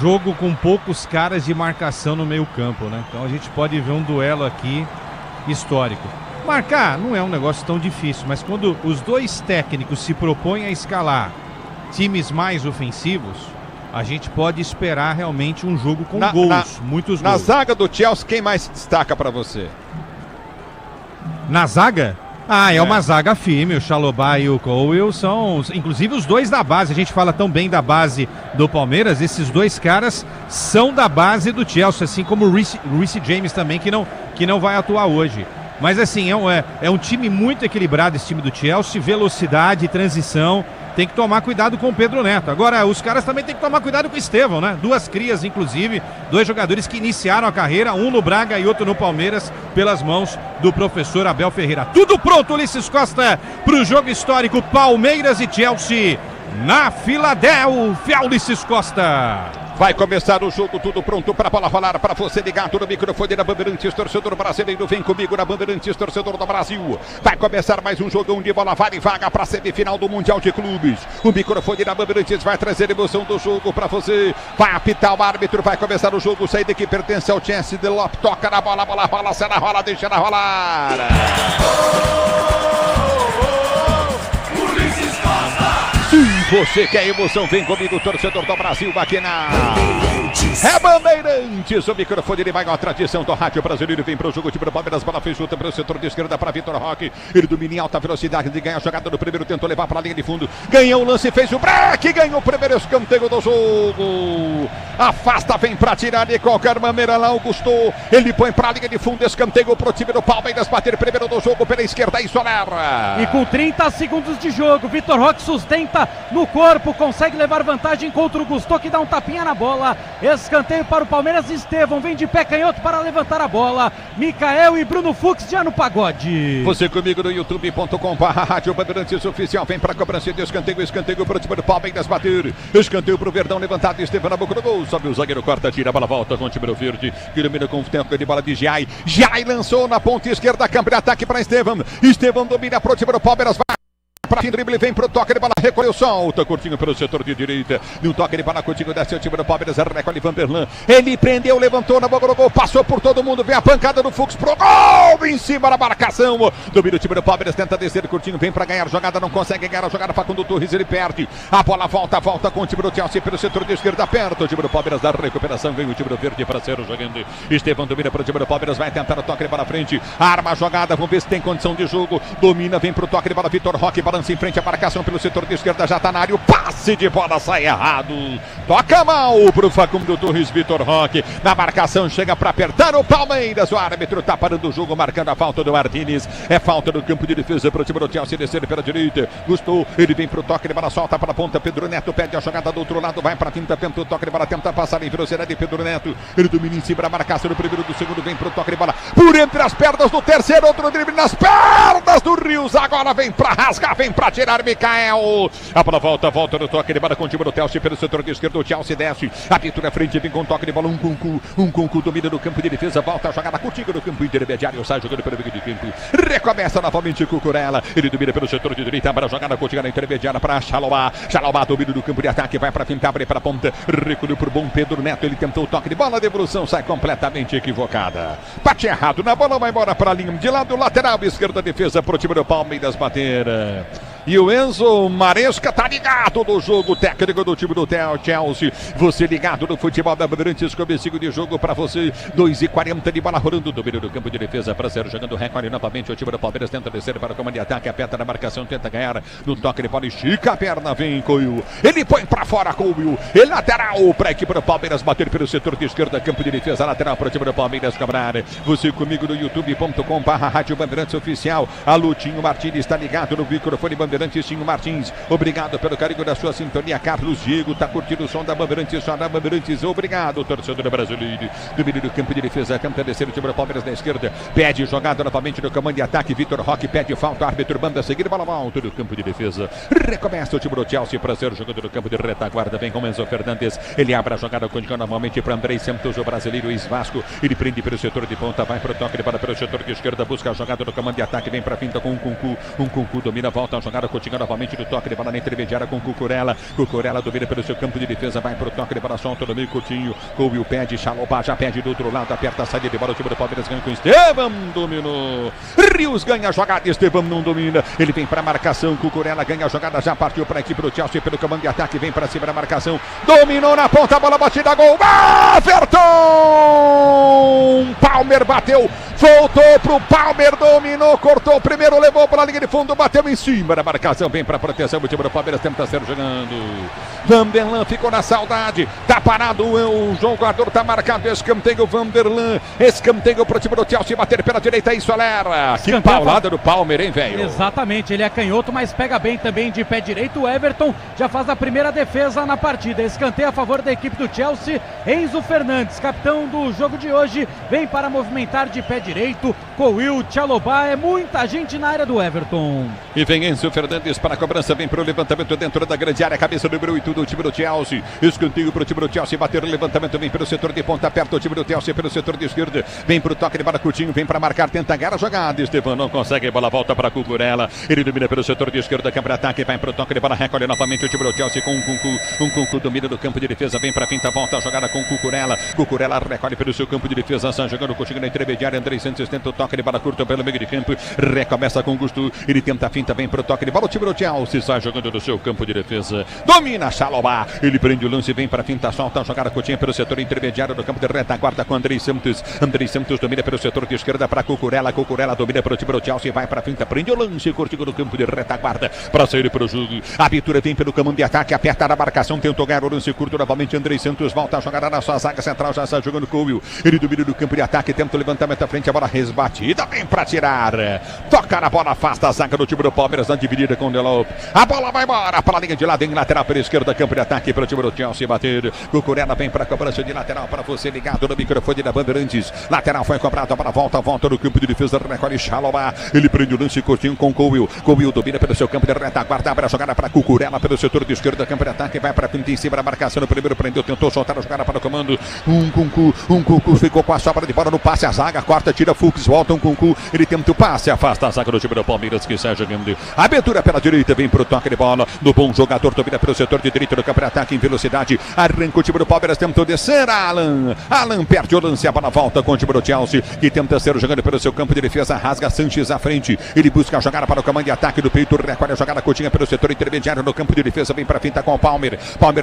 jogo com poucos caras de marcação no meio campo, né? Então a gente pode ver um duelo aqui histórico. Marcar não é um negócio tão difícil, mas quando os dois técnicos se propõem a escalar times mais ofensivos, a gente pode esperar realmente um jogo com muitos gols. Na zaga do Chelsea, quem mais destaca para você? Na zaga? É uma zaga firme. O Chalobah e o Cowell são, inclusive, os dois da base. A gente fala tão bem da base do Palmeiras. Esses dois caras são da base do Chelsea, assim como o Reece James também, que não vai atuar hoje. Mas assim, é um time muito equilibrado, esse time do Chelsea. Velocidade, transição. Tem que tomar cuidado com o Pedro Neto. Agora, os caras também tem que tomar cuidado com o Estevão, né? 2 crias, inclusive, 2 jogadores que iniciaram a carreira, um no Braga e outro no Palmeiras, pelas mãos do professor Abel Ferreira. Tudo pronto, Ulisses Costa, para o jogo histórico Palmeiras e Chelsea na Filadélfia, Ulisses Costa. Vai começar o jogo, tudo pronto para a bola rolar, para você ligado no microfone da Bandeirantes, torcedor brasileiro, vem comigo na Bandeirantes, torcedor do Brasil. Vai começar mais um jogão de bola, vale vaga para a semifinal do Mundial de Clubes. O microfone da Bandeirantes vai trazer emoção do jogo para você. Vai apitar o árbitro, vai começar o jogo, saída que pertence ao Chelsea, Delop toca na bola, bola rola, se ela rola, deixa ela rolar. Você quer emoção? Vem comigo, torcedor do Brasil, aqui na Bandeirantes. O microfone de maior tradição do rádio brasileiro. Vem para o jogo, time do Palmeiras, bola fez chuta para o setor de esquerda para Vitor Roque. Ele domina em alta velocidade, de ganhar a jogada no primeiro, tentou levar para a linha de fundo. Ganhou o lance, fez o break, ganhou o primeiro escanteio do jogo. Afasta, vem para tirar de qualquer maneira lá o Gusto. Ele põe para a linha de fundo, escanteio para o time do Palmeiras bater primeiro do jogo pela esquerda e Soler. E com 30 segundos de jogo, Vitor Roque sustenta no corpo, consegue levar vantagem contra o Gusto, que dá um tapinha na bola. Escanteio para o Palmeiras. Estevão vem de pé canhoto para levantar a bola. Mikael e Bruno Fux já no pagode. Você comigo no youtube.com/Rádio Bandeirantes Oficial. Vem para a cobrança de escanteio. Escanteio para o time do Palmeiras bater. Escanteio para o Verdão levantado. Estevão na boca do gol. Sobe o zagueiro, corta, tira a bola, volta com o time do Verde. Que domina com o tempo de bola de Jai. Jai lançou na ponta esquerda. Câmbio de ataque para Estevão. Estevão domina para o time do Palmeiras. Vai para fim, drible, vem pro toque de bola, recolheu, solta, curtinho pelo setor de direita, no toque de bola, curtinho, desce o time do Palmeiras, recolhe Vanderlan, ele prendeu, levantou na boca do gol, passou por todo mundo, vem a pancada do Fux pro gol, em cima da marcação, domina o time do Palmeiras, tenta descer, curtinho, vem para ganhar jogada, não consegue ganhar a jogada, Facundo Torres, ele perde, a bola volta com o time do Chelsea pelo setor de esquerda, perto, o time do Palmeiras da recuperação, vem o time do Verde para ser jogando, Estevão domina para o time do Palmeiras, vai tentar o toque de bola frente, arma a jogada, vamos ver se tem condição de jogo, domina, vem pro toque de bola, Vitor Roque, balança lança em frente à marcação pelo setor de esquerda, já tá na área, o passe de bola sai errado. Toca mal pro Facundo Torres, Vitor Roque. Na marcação chega para apertar o Palmeiras. O árbitro tá parando o jogo, marcando a falta do Martínez. É falta no campo de defesa para o time do Chelsea descer pela direita. Gostou, ele vem pro toque de bola, solta para a ponta. Pedro Neto pede a jogada do outro lado, vai para a finta, tenta o toque de bola, tenta passar em velocidade. Pedro Neto, ele domina em cima da marcação do primeiro, do segundo, vem pro toque de bola por entre as pernas do terceiro, outro drible nas pernas do Rios. Agora vem para rasgar, vem para tirar Mikael. A bola volta no toque de bola com o time do Chelsea pelo setor de esquerda. O Chelsea desce, a pintura à frente, vem com toque de bola. Um Kunku domina no campo de defesa, volta a jogada contigo no campo intermediário, sai jogando pelo meio de campo, recomeça novamente Cucurella, ele domina pelo setor de direita, para a jogada contigo na intermediária para Chalobah domina no campo de ataque, vai para fintar, abre para a ponta, recolheu por bom Pedro Neto, ele tentou o toque de bola, a devolução sai completamente equivocada, bate errado na bola, vai embora para a linha de lado, lateral esquerda, defesa para o time do Palmeiras bater. E o Enzo Maresca tá ligado no jogo, técnico do time do Chelsea. Você ligado no futebol da Bandeirantes, comecinho de jogo para você. 2h40 de bola rolando, domínio do campo de defesa para ser jogando recorde novamente. O time do Palmeiras tenta descer para o comando de ataque, aperta na marcação, tenta ganhar no toque de bola, estica a perna, vem Coelho. Ele põe para fora Coelho. Ele lateral para a equipe do Palmeiras bater pelo setor de esquerda, campo de defesa, lateral para o time do Palmeiras cobrar. Você comigo no youtube.com/Rádio Bandeirantes Oficial. A Lutinho Martins está ligado no microfone Bandeirantes. Tinho Martins, obrigado pelo carinho da sua sintonia. Carlos Diego tá curtindo o som da Bandeirantes, só da Bandeirantes. Obrigado, torcedor brasileiro. Domínio do campo de defesa, tenta descer o time do Palmeiras na esquerda, pede jogada novamente no comando de ataque. Vitor Roque pede falta, árbitro manda seguir, bola alta no campo de defesa. Recomeça o time do Chelsea para ser jogando no campo de retaguarda. Vem com Enzo Fernandes, ele abre a jogada continua novamente para Andrei Santos, o brasileiro ex-Vasco. Ele prende pelo setor de ponta, vai para o toque de bola pelo setor de esquerda, busca a jogada no comando de ataque, vem para a finta com um Kunku domina, volta a jogada continua novamente do toque de bola na intermediária com Cucurella. Cucurella domina pelo seu campo de defesa, vai pro toque de bola, solta no meio, Coutinho. Coutinho pede, Chalobah já pede do outro lado, aperta a saída de bola, o time do Palmeiras ganha com Estevam, dominou. Rios ganha a jogada, Estevam não domina. Ele vem para a marcação, Cucurella ganha a jogada, já partiu para a equipe do Chelsea pelo comando de ataque, vem para cima da marcação. Dominou na ponta, a bola batida, gol. Everton! Palmer bateu, voltou pro Palmer, dominou, cortou o primeiro, levou para a linha de fundo, bateu em cima da marcação, vem para a proteção, o time do Palmeiras tenta ser jogando. Vanderlan ficou na saudade, tá parado, o jogador tá marcado, escanteio Vanderlan, escanteio pro time do Chelsea, bater pela direita, isso Alera. Que paulada do Palmer, hein, velho? Exatamente, ele é canhoto, mas pega bem também de pé direito. O Everton já faz a primeira defesa na partida, escanteio a favor da equipe do Chelsea. Enzo Fernandes, capitão do jogo de hoje, vem para movimentar de pé direito. Coelho, Chalobah, é muita gente na área do Everton. E vem Enzo Fernandes para a cobrança, vem para o levantamento dentro da grande área, cabeça número 8 do time do Chelsea, escanteio para o time do Chelsea, bater o levantamento, vem pelo setor de ponta, aperta o time do Chelsea pelo setor de esquerda, vem para o toque de bola, Coutinho, vem para marcar, tenta ganhar a jogada, Estevam não consegue, bola volta para Cucurella, ele domina pelo setor de esquerda, câmara ataque, vai para o toque de bola, recolhe novamente o time do Chelsea com um Kunku domina do campo de defesa, vem para a finta, volta a jogada com Cucurella recolhe pelo seu campo de defesa, jogando contigo na intermediária, Andrei Santos tenta o toque de bola curta pelo meio de campo, recomeça com Gusto, ele tenta a finta, vem para o toque de bola, o time do Chelsea sai jogando no seu campo de defesa, domina Chalobah, ele prende o lance, vem para a finta, solta a jogada Coutinho pelo setor intermediário do campo de retaguarda com Andrei Santos domina pelo setor de esquerda para Cucurella domina para o time do Chelsea, vai para a finta, prende o lance, curtigo no campo de retaguarda para sair para o jogo, a pintura vem pelo comando de ataque, aperta a marcação, tentou ganhar o lance curto novamente, Andrei Santos volta a jogada na sua zaga central, já está jogando Coelho, ele domina no campo de ataque, tenta o levantamento à frente, a bola resbatida, vem para tirar, toca na bola, afasta a zaga do time do Palmeiras na dividida com o Delop, a bola vai embora para a linha de lado, em lateral pela esquerda, campo de ataque para o time do Chelsea bater, Cucurella vem para a cobrança de lateral para você ligado no microfone da Bandeirantes, lateral foi cobrado, a bola volta no campo de defesa, recolhe Chalobah, ele prende o lance curtinho com Coelho domina pelo seu campo de retaguarda, abre a jogada para Cucurella pelo setor de esquerda, campo de ataque, vai para a frente em cima da marcação, no primeiro prendeu, tentou soltar a jogada para o comando, um Kunku ficou com a sobra de bola no passe, a zaga corta, tira Fux, volta um Kunku, ele tenta o passe, afasta a zaga do time do Palmeiras que sai jogando, abertura pela direita, vem pro toque de bola, do bom jogador, domina pelo setor de direito do campo de ataque em velocidade, arranca o time do Palmeiras, tentou descer, Alan perde o lance, a bola volta com o time do Chelsea, que tenta ser jogando pelo seu campo de defesa, rasga Sanches à frente, ele busca a jogada para o comando de ataque do peito, recolhe a jogada Coutinho pelo setor intermediário no campo de defesa, vem para a finta com o Palmer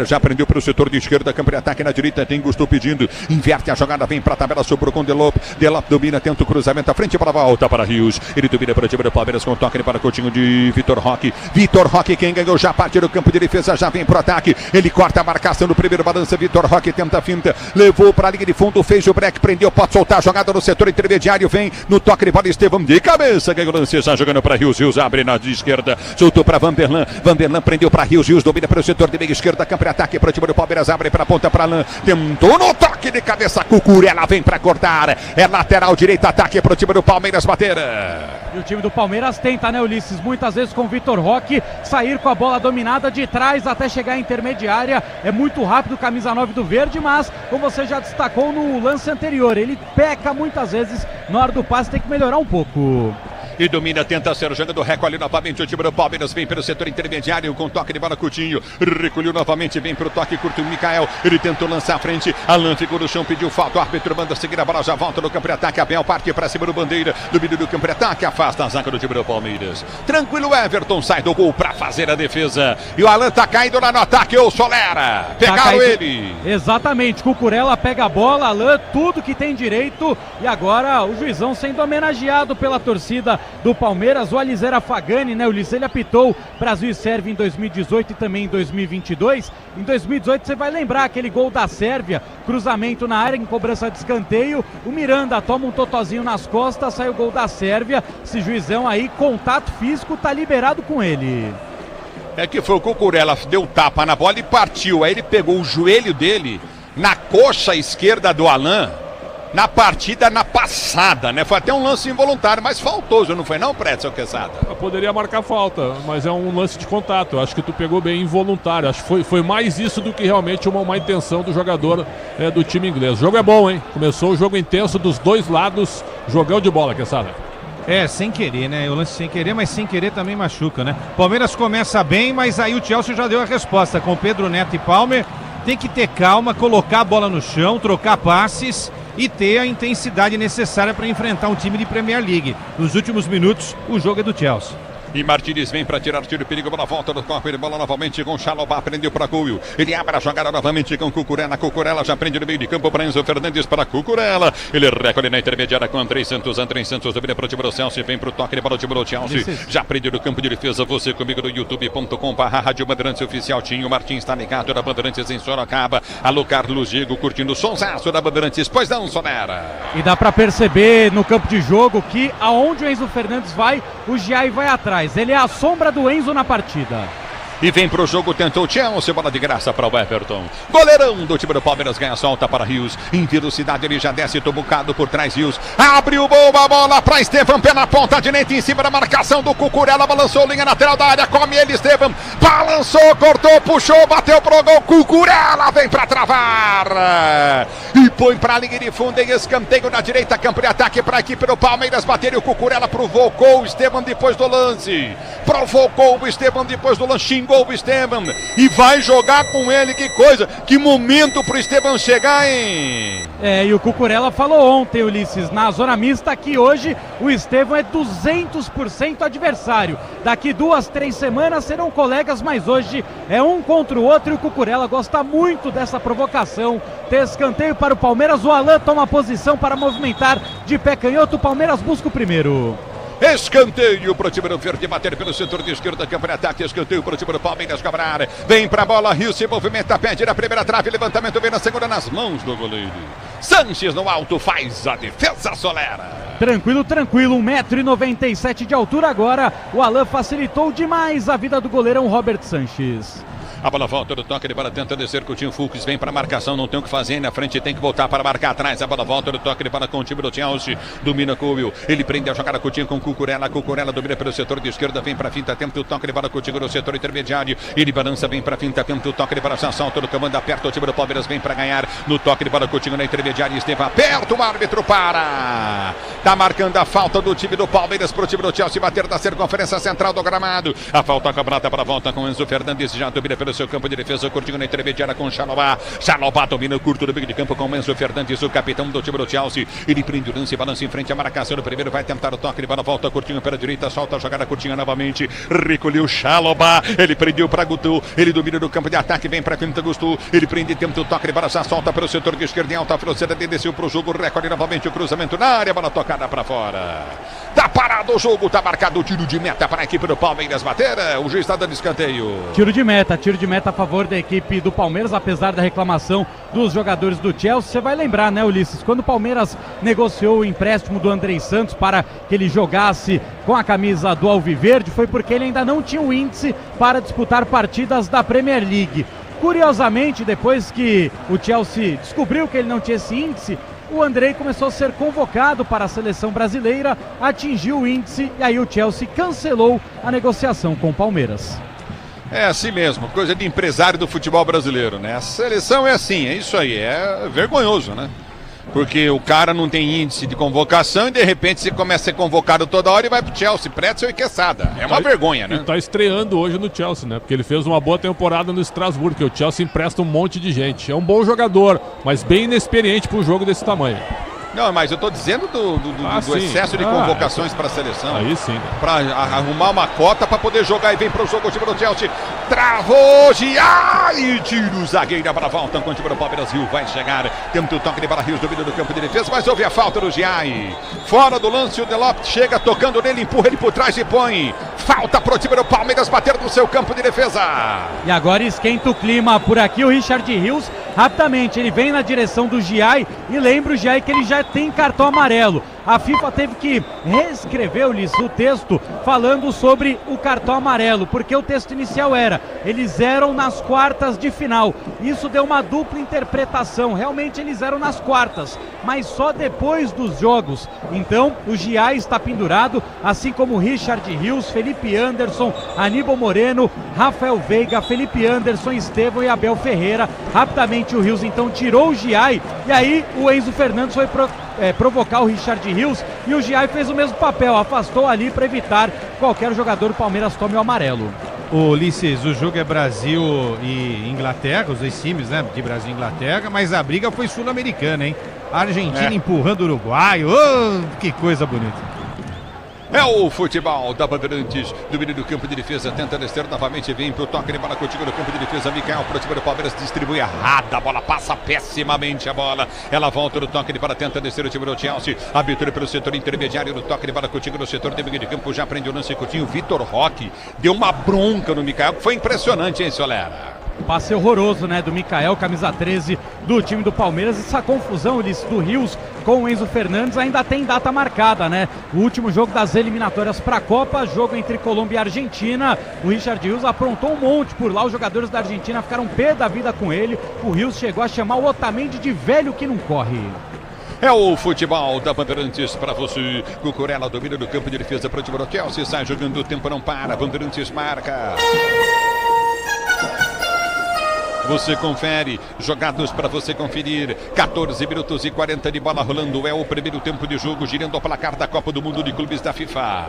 já prendeu pelo setor de esquerda, campo de ataque na direita, tem Gusto pedindo, inverte a jogada, vem para a tabela, sobrou com Delop, Delop domina, tenta o cruzamento à frente para a volta para Rios. Ele domina para o time do Palmeiras com o toque para Coutinho de Vitor Roque. Vitor Roque, quem ganhou já parte do campo de defesa, já vem pro ataque. Ele corta a marcação do primeiro balança. Vitor Roque tenta a finta, levou para a linha de fundo, fez o break, prendeu, pode soltar a jogada no setor intermediário. Vem no toque de bola, Estevão de cabeça, ganhou o lance, já jogando para Rios. Rios abre na esquerda, soltou para Vanderlan. Vanderlan prendeu para Rios. Rios domina para o setor de meia esquerda, campo de ataque para o time do Palmeiras, abre para a ponta para Alain. Tentou no toque de cabeça, Cucurella vem para cortar. É lateral direita, ataque para o time do Palmeiras bater. E o time do Palmeiras tenta, né, Ulisses? Muitas vezes com o Vitor Roque sair com a bola dominada de trás até chegar à intermediária. É muito rápido, camisa 9 do Verde, mas como você já destacou no lance anterior, ele peca muitas vezes na hora do passe, tem que melhorar um pouco. E domina, tenta ser jogando, recolhe novamente o time do Palmeiras, vem pelo setor intermediário com toque de bola, Coutinho, recolheu novamente, vem pro toque curto, Mikael, ele tentou lançar à frente, Alain ficou no chão, pediu falta, o árbitro manda seguir a bola, já volta no campo de ataque, Abel parte para cima do Bandeira, domínio do campo de ataque, afasta a zaga do time do Palmeiras. Tranquilo, Everton sai do gol para fazer a defesa, e o Alain tá caindo lá no ataque, ô Solera, pegaram ele. Exatamente, Cucurella pega a bola, Alain, tudo que tem direito, e agora o juizão sendo homenageado pela torcida do Palmeiras, o Alizera Fagani, né, Ulisses, ele apitou Brasil e Sérvia em 2018 e também em 2022. Em 2018 você vai lembrar aquele gol da Sérvia, cruzamento na área em cobrança de escanteio, o Miranda toma um totozinho nas costas, sai o gol da Sérvia. Esse juizão aí, contato físico, tá liberado com ele. É que foi o Cucurella, deu tapa na bola e partiu, aí ele pegou o joelho dele na coxa esquerda do Alain, na partida, na passada, né? Foi até um lance involuntário, mas faltoso, não foi não, Pretzel Quesada? Poderia marcar falta, mas é um lance de contato. Eu acho que tu pegou bem involuntário. Acho que foi mais isso do que realmente uma má intenção do jogador do time inglês. O jogo é bom, hein? Começou o jogo intenso dos dois lados, jogão de bola, Quesada. É, sem querer, né? O lance sem querer, mas sem querer também machuca, né? Palmeiras começa bem, mas aí o Chelsea já deu a resposta. Com Pedro Neto e Palmer, tem que ter calma, colocar a bola no chão, trocar passes e ter a intensidade necessária para enfrentar um time de Premier League. Nos últimos minutos, o jogo é do Chelsea. E Martínez vem para tirar tiro, perigo, bola volta do corpo, ele bola novamente com Chalobah, prendeu para Cuyo. Ele abre a jogada novamente com Cucurella. Cucurella já prende no meio de campo para Enzo Fernandes, para Cucurella. Ele recolhe na intermediária com Andrei Santos. Andrei Santos domina para o time do Chelsea, vem para o toque de bola do time do Chelsea. Já prende no campo de defesa, você comigo no youtube.com/Rádio Bandeirantes Oficial. Tinho Martins está ligado da Bandeirantes em Sorocaba. Alô, Carlos Diego curtindo o sonsaço da Bandeirantes, pois não, Sonera. E dá para perceber no campo de jogo que aonde o Enzo Fernandes vai, o Giai vai atrás. Ele é a sombra do Enzo na partida. E vem pro jogo, tentou o Chelsea, bola de graça para o Everton. Goleirão do time do Palmeiras ganha solta para Rios. Em velocidade ele já desce, tobucado por trás Rios. Abriu boa bola para Estevão, pé na ponta direita em cima da marcação do Cucurella. Balançou, linha lateral da área, come ele, Estevão. Balançou, cortou, puxou, bateu pro gol. Cucurella vem para travar. E põe para a linha de fundo em escanteio na direita, campo de ataque para a equipe do Palmeiras. Bater e o Cucurella provocou o Estevão depois do lance. Provocou o Estevão depois do lance. Gol o Estevão e vai jogar com ele, que coisa, que momento pro Estevão chegar, hein? E o Cucurella falou ontem, Ulisses, na zona mista, que hoje o Estevão é 200% adversário. Daqui 2, 3 semanas serão colegas, mas hoje é um contra o outro e o Cucurella gosta muito dessa provocação. Tem escanteio para o Palmeiras, o Alain toma posição para movimentar de pé canhoto, o Palmeiras busca o primeiro. Escanteio para o time do Verde, bater pelo setor de esquerda, campo de ataque, escanteio para o time do Palmeiras, cobrar, vem para a bola, Rio se movimenta, pede na primeira trave, levantamento, vem na segunda, nas mãos do goleiro. Sanches no alto, faz a defesa, Solera. Tranquilo, 1,97 m de altura agora, o Alain facilitou demais a vida do goleirão Robert Sanches. A bola volta do toque de bola, tenta descer, Coutinho Fux vem para a marcação, não tem o que fazer, na frente tem que voltar para marcar atrás, a bola volta do toque de bola com o time do Chelsea, domina Couil, ele prende a jogada Coutinho com Cucurella, Cucurella domina pelo setor de esquerda, vem para a finta, tenta o toque de bola Coutinho no setor intermediário, ele balança, vem para a finta, tenta o toque de bola, salta do comando, aperta o time do Palmeiras, vem para ganhar, no toque de bola Coutinho na intermediária, Estevão aperta, o árbitro para, tá marcando a falta do time do Palmeiras pro time do Chelsea, bater da circunferência central do gramado, a falta cobrada para a volta com Enzo Fernandes, já domina pelo seu campo de defesa, curtindo na intermediária com Chalobah. Chalobah domina o curto do meio de campo com o Enzo Fernandes, o capitão do time do Chelsea. Ele prende o lance, balança em frente à marcação. No primeiro vai tentar o toque, ele vai na volta, curtinho pela direita, solta a jogada curtinha novamente. Recolheu Chalobah, ele prendeu para Guto, ele domina no campo de ataque, vem para Quinta Gusto. Ele prende, tenta o toque, ele balança, solta para o setor de esquerda em alta velocidade, desceu para o jogo, recolhe novamente o cruzamento na área, bola tocada para fora. Tá parado o jogo, tá marcado o tiro de meta para a equipe do Palmeiras bater. O juiz está dando escanteio. Tiro de meta a favor da equipe do Palmeiras, apesar da reclamação dos jogadores do Chelsea. Você vai lembrar, né, Ulisses, quando o Palmeiras negociou o empréstimo do Andrei Santos para que ele jogasse com a camisa do Alviverde, foi porque ele ainda não tinha o índice para disputar partidas da Premier League. Curiosamente, depois que o Chelsea descobriu que ele não tinha esse índice, o Andrei começou a ser convocado para a seleção brasileira, atingiu o índice e aí o Chelsea cancelou a negociação com o Palmeiras. É assim mesmo, coisa de empresário do futebol brasileiro, né? A seleção é assim, é isso aí, é vergonhoso, né? Porque o cara não tem índice de convocação e de repente você começa a ser convocado toda hora e vai pro Chelsea, Pretzel e Quesada. É uma vergonha, né? Ele tá estreando hoje no Chelsea, né? Porque ele fez uma boa temporada no Estrasburgo, que o Chelsea empresta um monte de gente. É um bom jogador, mas bem inexperiente para um jogo desse tamanho. Não, mas eu tô dizendo do excesso de convocações para a seleção. Aí sim. Para arrumar uma cota para poder jogar e vem pro jogo o time do Chelsea. Travou, e tira o zagueiro para a volta com o time do Palmeiras. Rio vai chegar. Tenta o toque de Barra Rios, domínio do campo de defesa, mas houve a falta do Giai. Fora do lance, o Delop chega tocando nele, empurra ele por trás e põe. Falta pro time do Palmeiras bater no seu campo de defesa. E agora esquenta o clima por aqui o Richard Rios. Rapidamente, ele vem na direção do Giai e lembra o Giai que ele já tem cartão amarelo. A FIFA teve que reescrever-lhes o texto falando sobre o cartão amarelo, porque o texto inicial era: eles eram nas quartas de final. Isso deu uma dupla interpretação, realmente eles eram nas quartas, mas só depois dos jogos. Então o Giai está pendurado, assim como Richard Rios, Felipe Anderson, Aníbal Moreno, Rafael Veiga, Felipe Anderson, Estevão e Abel Ferreira. Rapidamente o Rios então tirou o Giai e aí o Enzo Fernandes foi provocar o Richard Rios e o Giai fez o mesmo papel, afastou ali para evitar qualquer jogador do Palmeiras tome o amarelo. Ulisses, o jogo é Brasil e Inglaterra, os dois times, né, de Brasil e Inglaterra, mas a briga foi sul-americana, hein? A Argentina empurrando o Uruguai, que coisa bonita. É o futebol da Bandeirantes, domínio do campo de defesa, tenta descer novamente, vem pro toque de bola contigo no campo de defesa, Mikael pro time do Palmeiras, distribui errada, a bola passa pessimamente a bola, ela volta no toque de bola, tenta descer o time do Chelsea, abertura pelo setor intermediário, no toque de bola contigo no setor de meio de campo, já prende o lance curtinho, Vitor Roque, deu uma bronca no Mikael, que foi impressionante, hein, Solera? Passe horroroso, né, do Mikael, camisa 13 do time do Palmeiras. Essa confusão, Ulisses, do Rios com o Enzo Fernandes ainda tem data marcada, né? O último jogo das eliminatórias para a Copa, jogo entre Colômbia e Argentina. O Richard Rios aprontou um monte por lá, os jogadores da Argentina ficaram pé da vida com ele. O Rios chegou a chamar o Otamendi de velho que não corre. É o futebol da Bandeirantes para você. Cucurella domina do campo de defesa para o time do Chelsea, sai jogando, o tempo não para, Bandeirantes marca. Você confere, jogados para você conferir, 14 minutos e 40 de bola rolando, é o primeiro tempo de jogo, girando o placar da Copa do Mundo de Clubes da FIFA.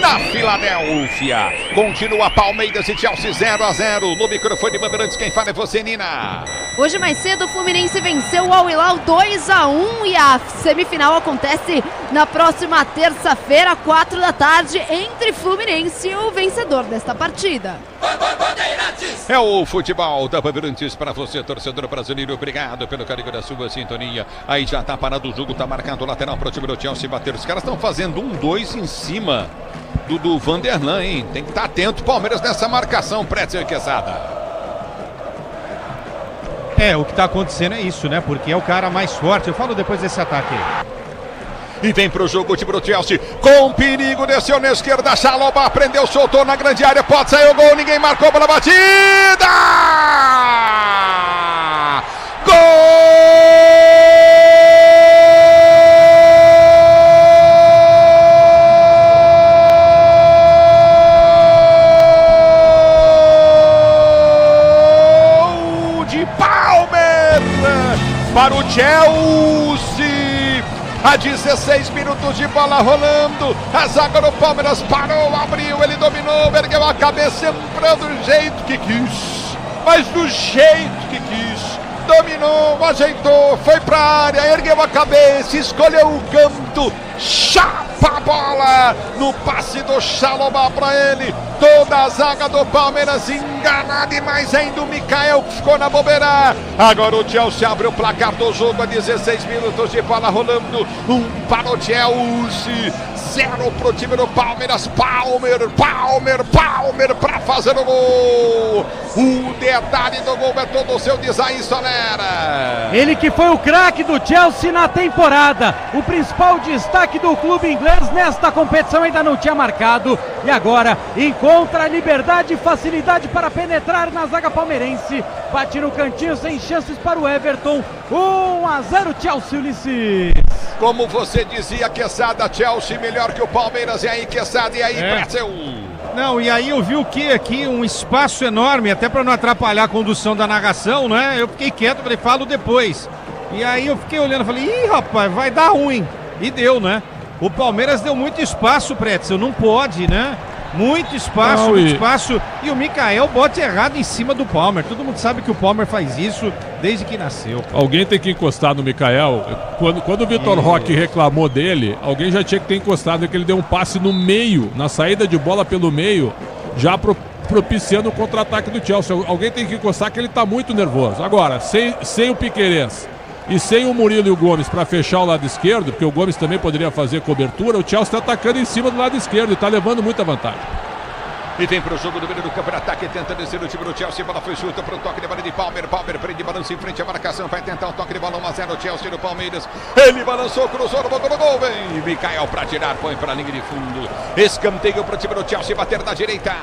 Na Filadélfia, continua Palmeiras e Chelsea 0-0, no microfone Bandeirantes, quem fala é você, Nina. Hoje mais cedo o Fluminense venceu o Al Hilal 2-1 e a semifinal acontece na próxima terça-feira, 4 da tarde, entre Fluminense e o vencedor desta partida. É o futebol da Bandeirantes para você, torcedor brasileiro. Obrigado pelo carinho da sua sintonia. Aí já tá parado o jogo, tá marcado o lateral pro time do Chelsea bater. Os caras estão fazendo 1-2 em cima do Vanderlan, hein? Tem que estar atento, Palmeiras, nessa marcação, Pretzel e Quesada. O que tá acontecendo é isso, né? Porque é o cara mais forte. Eu falo depois desse ataque aí. E vem pro jogo o time do Chelsea, com perigo, desceu na esquerda, Chalobah prendeu, soltou na grande área, pode sair o gol, ninguém marcou, bola batida! Gol de Palmeiras para o Chelsea! A 16 minutos de bola rolando. A zaga do Palmeiras parou, abriu, ele dominou, ergueu a cabeça, entrou do jeito que quis. Mas do jeito que quis. Dominou, ajeitou, foi pra área, ergueu a cabeça, escolheu o canto, chapa a bola no passe do Xalobá pra ele. Toda a zaga do Palmeiras enganada e mais ainda o Mikael que ficou na bobeira. Agora o Chelsea abre o placar do jogo a 16 minutos de bola rolando. 1 para o Chelsea, 0 pro time do Palmeiras. Palmer pra fazer o gol. O detalhe do gol é todo o seu design, Solera. Ele que foi o craque do Chelsea na temporada, o principal destaque do clube inglês nesta competição, ainda não tinha marcado e agora encontra liberdade e facilidade para penetrar na zaga palmeirense. Bate no cantinho sem chances para o Everton. 1-0 Chelsea, Ulisses. Como você dizia, Quesada, Chelsea melhor que o Palmeiras. E aí, Quesada, e aí, Pretzel? Não, e aí eu vi o que aqui? Um espaço enorme, até para não atrapalhar a condução da narração, né? Eu fiquei quieto, falei, falo depois. E aí eu fiquei olhando, falei, ih, rapaz, vai dar ruim. E deu, né? O Palmeiras deu muito espaço, Pretzel, não pode, né? Muito espaço, e o Mikael bote errado em cima do Palmer. Todo mundo sabe que o Palmer faz isso desde que nasceu. Alguém tem que encostar no Mikael. Quando o Vitor Roque reclamou dele, alguém já tinha que ter encostado, que ele deu um passe no meio, na saída de bola pelo meio, já propiciando o contra-ataque do Chelsea. Alguém tem que encostar, que ele tá muito nervoso. Agora, sem o Piquerez e sem o Murilo e o Gomes para fechar o lado esquerdo, porque o Gomes também poderia fazer cobertura, o Chelsea está atacando em cima do lado esquerdo e está levando muita vantagem. E vem pro jogo do meio do campo de ataque, tenta descer o time do Chelsea, bola foi chuta pro toque de bola de Palmer prende balança em frente à marcação, vai tentar o toque de bola 1-0 o Chelsea do Palmeiras, ele balançou, cruzou no banco do gol, vem Mikael pra tirar, põe pra linha de fundo, escanteio pro time do Chelsea, bater da direita.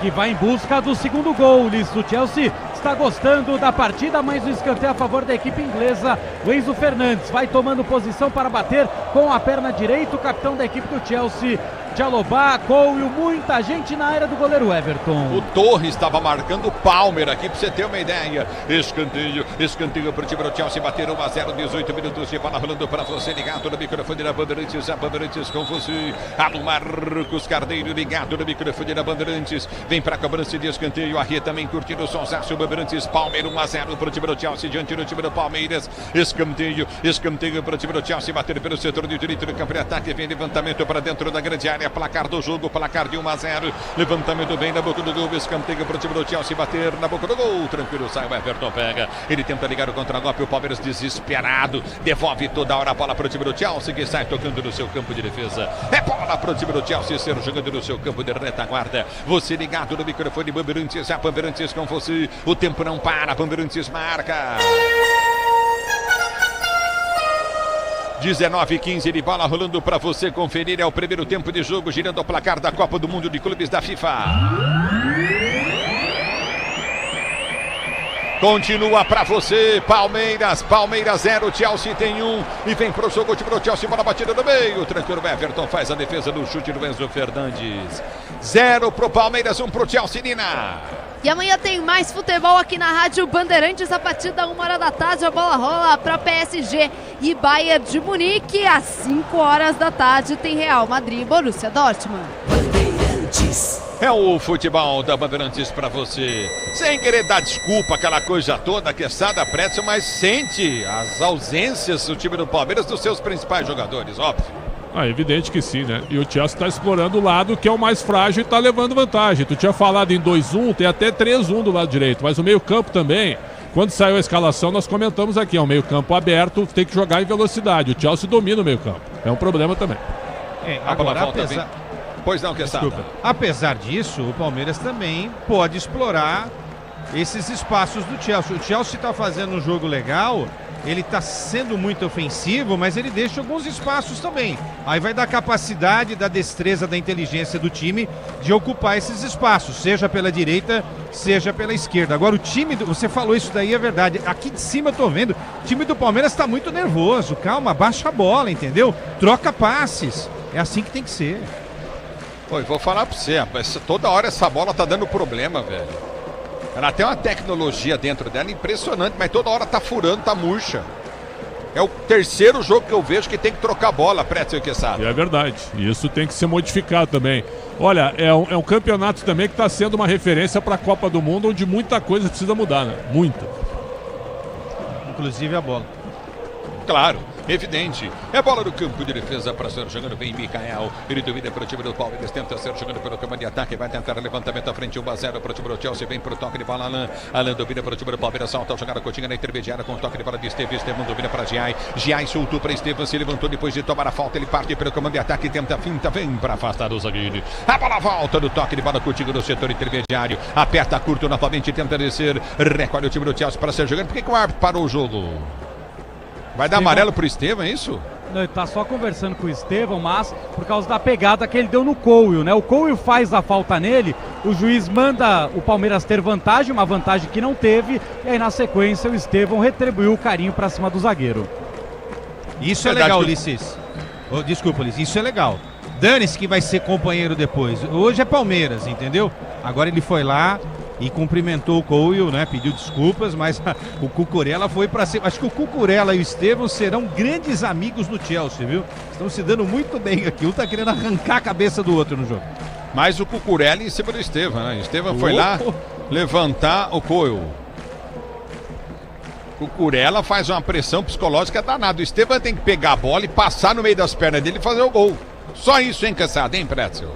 Que vai em busca do segundo gol, Ulisses. O Chelsea está gostando da partida, mas o escanteio a favor da equipe inglesa. O Enzo Fernandes vai tomando posição para bater com a perna direita, o capitão da equipe do Chelsea. Xalobá, Cole, muita gente na área do goleiro Everton. O Torres estava marcando o Palmer aqui, pra você ter uma ideia. Escanteio pro time do Chelsea, bater 1-0, 18 minutos de bola rolando para você, ligado no microfone da Bandeirantes, a Bandeirantes com você. Alô, Marcos Carneiro, ligado no microfone da Bandeirantes, vem pra cobrança de escanteio, a Rê também curtindo o sonsaço, Bandeirantes, Palmer 1-0 pro time do Chelsea, diante do time do Palmeiras. Escanteio pro time do Chelsea, bater pelo setor de direito do campo de ataque, vem levantamento para dentro da grande área. Placar do jogo, placar de 1-0. Levantamento bem na boca do gol. Escanteio para o time do Chelsea bater na boca do gol. Tranquilo, sai o Everton, pega. Ele tenta ligar o contragolpe. O Palmeiras desesperado. Devolve toda hora a bola para o time do Chelsea, que sai tocando no seu campo de defesa. É bola para o time do Chelsea ser jogando no seu campo de retaguarda. Você ligado no microfone Bandeirantes. A Bandeirantes com você. O tempo não para. Bandeirantes marca. 19:15 de bola rolando para você conferir. É o primeiro tempo de jogo, girando o placar da Copa do Mundo de Clubes da FIFA. Continua para você, Palmeiras 0, Chelsea tem 1. E vem pro jogo, o time do Chelsea, bola batida no meio. Tranquilo, Everton faz a defesa do chute do Enzo Fernandes. 0 pro Palmeiras, 1 pro Chelsea, Nina. E amanhã tem mais futebol aqui na Rádio Bandeirantes. A partir da 1h da tarde, a bola rola para PSG e Bayern de Munique. Às 5h da tarde tem Real Madrid e Borussia Dortmund. Bandeirantes. É o futebol da Bandeirantes para você. Sem querer dar desculpa, aquela coisa toda, Quesada, Pretzel, mas sente as ausências do time do Palmeiras dos seus principais jogadores, óbvio. É evidente que sim, né? E o Chelsea está explorando o lado que é o mais frágil e está levando vantagem. Tu tinha falado em 2-1, tem até 3-1 do lado direito, mas o meio-campo também. Quando saiu a escalação, nós comentamos aqui, é um meio-campo aberto, tem que jogar em velocidade. O Chelsea domina o meio-campo. É um problema também. Agora, apesar... Pois não, Quesada. Apesar disso, o Palmeiras também pode explorar esses espaços do Chelsea. O Chelsea está fazendo um jogo legal, ele está sendo muito ofensivo, mas ele deixa alguns espaços também. Aí vai dar capacidade, da destreza, da inteligência do time de ocupar esses espaços, seja pela direita, seja pela esquerda. Agora o time, você falou isso daí, é verdade. Aqui de cima eu tô vendo, o time do Palmeiras está muito nervoso. Calma, baixa a bola, entendeu? Troca passes. É assim que tem que ser. Pô, eu vou falar pra você, rapaz, toda hora essa bola tá dando problema, velho. Ela tem uma tecnologia dentro dela impressionante, mas toda hora tá furando, tá murcha. É o terceiro jogo que eu vejo que tem que trocar bola, Pretzel e Quesada. É verdade. Isso tem que ser modificado também. Olha, é um campeonato também que está sendo uma referência para a Copa do Mundo, onde muita coisa precisa mudar, né? Muita. Inclusive a bola. Claro, evidente. É bola no campo de defesa para ser jogando bem Mikael. Ele domina para o time do Palmeiras, tenta ser jogando pelo campo de ataque, vai tentar levantamento à frente, 1-0 para o time do Chelsea, vem para o toque de bola Alan. Alan domina para o time do Palmeiras, salta a jogada Coutinho na intermediária com o toque de bola de Estevam. Estevam domina para Giai. Giai soltou para Estevam, se levantou depois de tomar a falta, ele parte pelo comando de ataque, tenta a finta, vem para afastar o zagueiro. A bola volta do toque de bola Coutinho no setor intermediário, aperta curto novamente, tenta descer, recolhe o time do Chelsea para ser jogando. Por que o árbitro parou o jogo? Vai dar amarelo pro Estevam, é isso? Não, ele tá só conversando com o Estevam, mas por causa da pegada que ele deu no Couil, né? O Couil faz a falta nele, o juiz manda o Palmeiras ter vantagem, uma vantagem que não teve, e aí na sequência o Estevam retribuiu o carinho pra cima do zagueiro. Isso é legal, Ulisses. Oh, desculpa, Ulisses, isso é legal. Dane-se que vai ser companheiro depois. Hoje é Palmeiras, entendeu? Agora ele foi lá e cumprimentou o Couil, né? Pediu desculpas, mas o Cucurella foi pra cima. Acho que o Cucurella e o Estevam serão grandes amigos no Chelsea, viu? Estão se dando muito bem aqui. Um tá querendo arrancar a cabeça do outro no jogo. Mas o Cucurella em cima do Estevam, né? Estevam foi lá levantar o Couil. Cucurella faz uma pressão psicológica danada. O Estevam tem que pegar a bola e passar no meio das pernas dele e fazer o gol. Só isso, hein, Cansado, hein, Pretzel?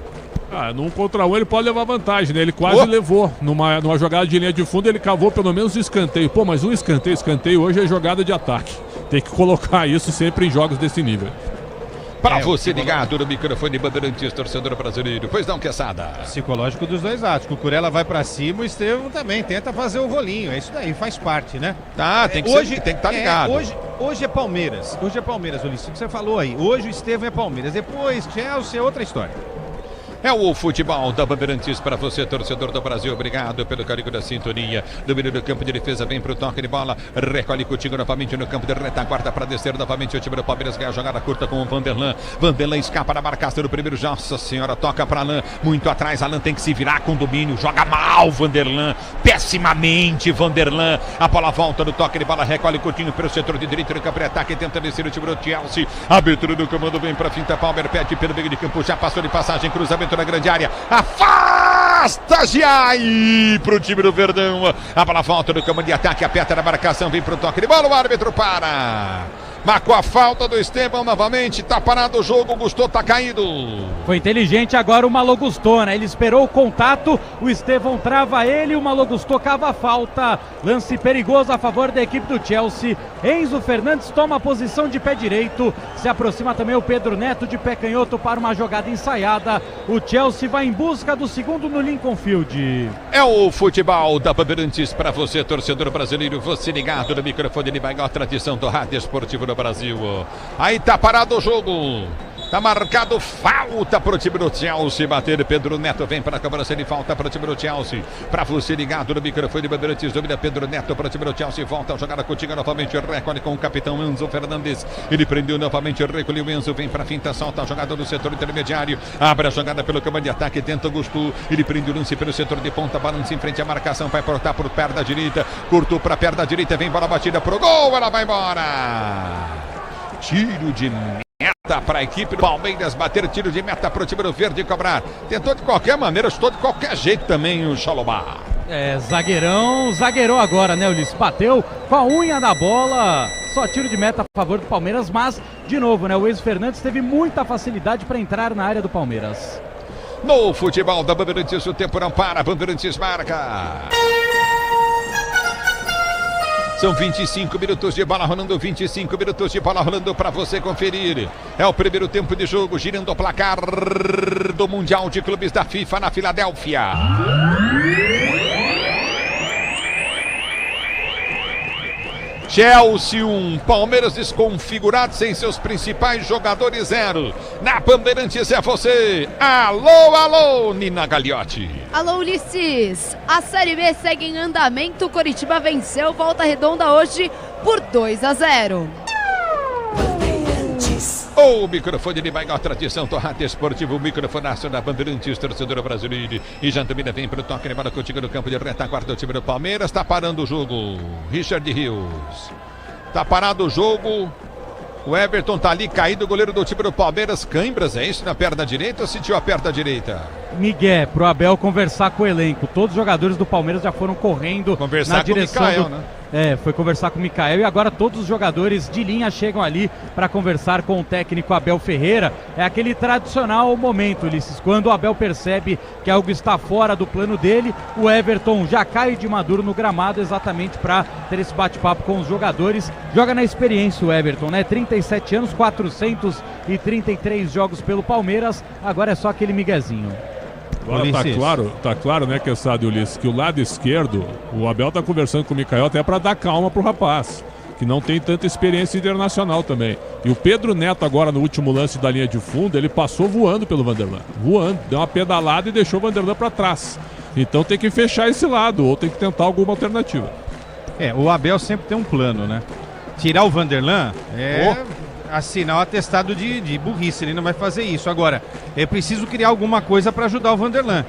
Num contra um ele pode levar vantagem, né? Ele quase levou. Numa jogada de linha de fundo, ele cavou pelo menos um escanteio. Pô, mas um escanteio hoje é jogada de ataque. Tem que colocar isso sempre em jogos desse nível. Para você ligado no microfone Bandeirantes, torcedor brasileiro. Pois não, Quesada? Psicológico dos dois lados. Cucurella vai pra cima, o Estevam também tenta fazer o rolinho. É isso daí, faz parte, né? Tá, tem que estar ligado. Hoje é Palmeiras. Hoje é Palmeiras, Ulisses. O que você falou aí. Hoje o Estevam é Palmeiras. Depois Chelsea é outra história. É o futebol da Bandeirantes para você, torcedor do Brasil. Obrigado pelo carinho da sintonia. Domínio do campo de defesa, vem para o toque de bola. Recolhe Coutinho novamente no campo de retaguarda para descer novamente. O time do Palmeiras ganha a jogada curta com o Vanderlan. Vanderlan escapa da marcação do primeiro. Nossa senhora, toca para Alan. Muito atrás, Alan tem que se virar com domínio. Joga mal, Vanderlan. Pessimamente, Vanderlan. A bola volta no toque de bola. Recolhe Coutinho pelo setor de direito no campo de ataque. Tenta descer o time do Chelsea. Abertura do comando, vem para a finta. Palmer pede pelo meio de campo. Já passou de passagem, cruzamento na grande área, afasta Giai pro time do Verdão. A bola volta no campo de ataque, aperta na marcação, vem pro toque de bola, o árbitro para. Marcou a falta do Estevam novamente, tá parado o jogo, o Gusto tá caído. Foi inteligente agora o Malo Gusto, né? Ele esperou o contato, o Estevam trava ele, o Malo Gusto cava a falta. Lance perigoso a favor da equipe do Chelsea. Enzo Fernandes toma a posição de pé direito, se aproxima também o Pedro Neto de pé canhoto para uma jogada ensaiada. O Chelsea vai em busca do segundo no Lincoln Field. É o futebol da Bandeirantes para você, torcedor brasileiro, você ligado no microfone de maior tradição do rádio esportivo no Brasil. Aí tá parado o jogo. Tá marcado falta pro time do Chelsea. Bater Pedro Neto vem para a cobrança de falta para o time do Chelsea. Para você ligado no microfone de Bandeirantes, domina Pedro Neto para o time do Chelsea. Volta a jogada contigo novamente. Recolhe com o capitão Enzo Fernandes. Ele prendeu novamente, recolheu o Enzo. Vem para a finta, solta a jogada no setor intermediário. Abre a jogada pelo campo de ataque. Tenta o Gusto. Ele prende o lance pelo setor de ponta. Balança em frente à marcação. Vai portar por perna da direita. Curtou para a perna da direita. Vem bola batida pro gol. Ela vai embora. Tiro de meta para a equipe do Palmeiras, bater tiro de meta para o time do Verde cobrar. Tentou de qualquer maneira, estou de qualquer jeito também o Xalobá. Zagueirou agora, né, Ulisses? Bateu com a unha da bola, só tiro de meta a favor do Palmeiras, mas, de novo, né, o Enzo Fernandes teve muita facilidade para entrar na área do Palmeiras. No futebol da Bandeirantes, o tempo não para, Bandeirantes marca. São 25 minutos de bola rolando, 25 minutos de bola rolando para você conferir. É o primeiro tempo de jogo, girando o placar do Mundial de Clubes da FIFA na Filadélfia. Chelsea 1, Palmeiras desconfigurado sem seus principais jogadores 0. Na Bandeirantes é você. Alô, alô, Nina Gagliotti. Alô, Ulisses. A Série B segue em andamento. Coritiba venceu Volta Redonda hoje por 2-0. O microfone de maior tradição do rádio esportivo, o microfonaço da Bandeirantes, torcedor brasileiro. E já também vem para o toque de bola contigo no campo de retaguarda do time do Palmeiras. Está parando o jogo. Richard Rios. Tá parado o jogo. O Everton tá ali caído, o goleiro do time do Palmeiras, cãibras, é isso? Na perna direita ou sentiu a perna direita? Miguel, pro Abel conversar com o elenco. Todos os jogadores do Palmeiras já foram correndo na direção com o Mikael, né? Foi conversar com o Mikael e agora todos os jogadores de linha chegam ali para conversar com o técnico Abel Ferreira. É aquele tradicional momento, Ulisses, quando o Abel percebe que algo está fora do plano dele, o Everton já cai de maduro no gramado exatamente para ter esse bate-papo com os jogadores. Joga na experiência o Everton, né? 37 anos, 433 jogos pelo Palmeiras, agora é só aquele miguezinho. Agora tá claro, né, Quesada e Ulisses, que o lado esquerdo, o Abel tá conversando com o Mikael até para dar calma pro rapaz, que não tem tanta experiência internacional também. E o Pedro Neto agora no último lance da linha de fundo, ele passou voando pelo Vanderlan, deu uma pedalada e deixou o Vanderlan para trás. Então tem que fechar esse lado ou tem que tentar alguma alternativa. O Abel sempre tem um plano, né? Tirar o Vanderlan assinar o atestado de burrice, ele não vai fazer isso. Agora, é preciso criar alguma coisa para ajudar o Vanderlan.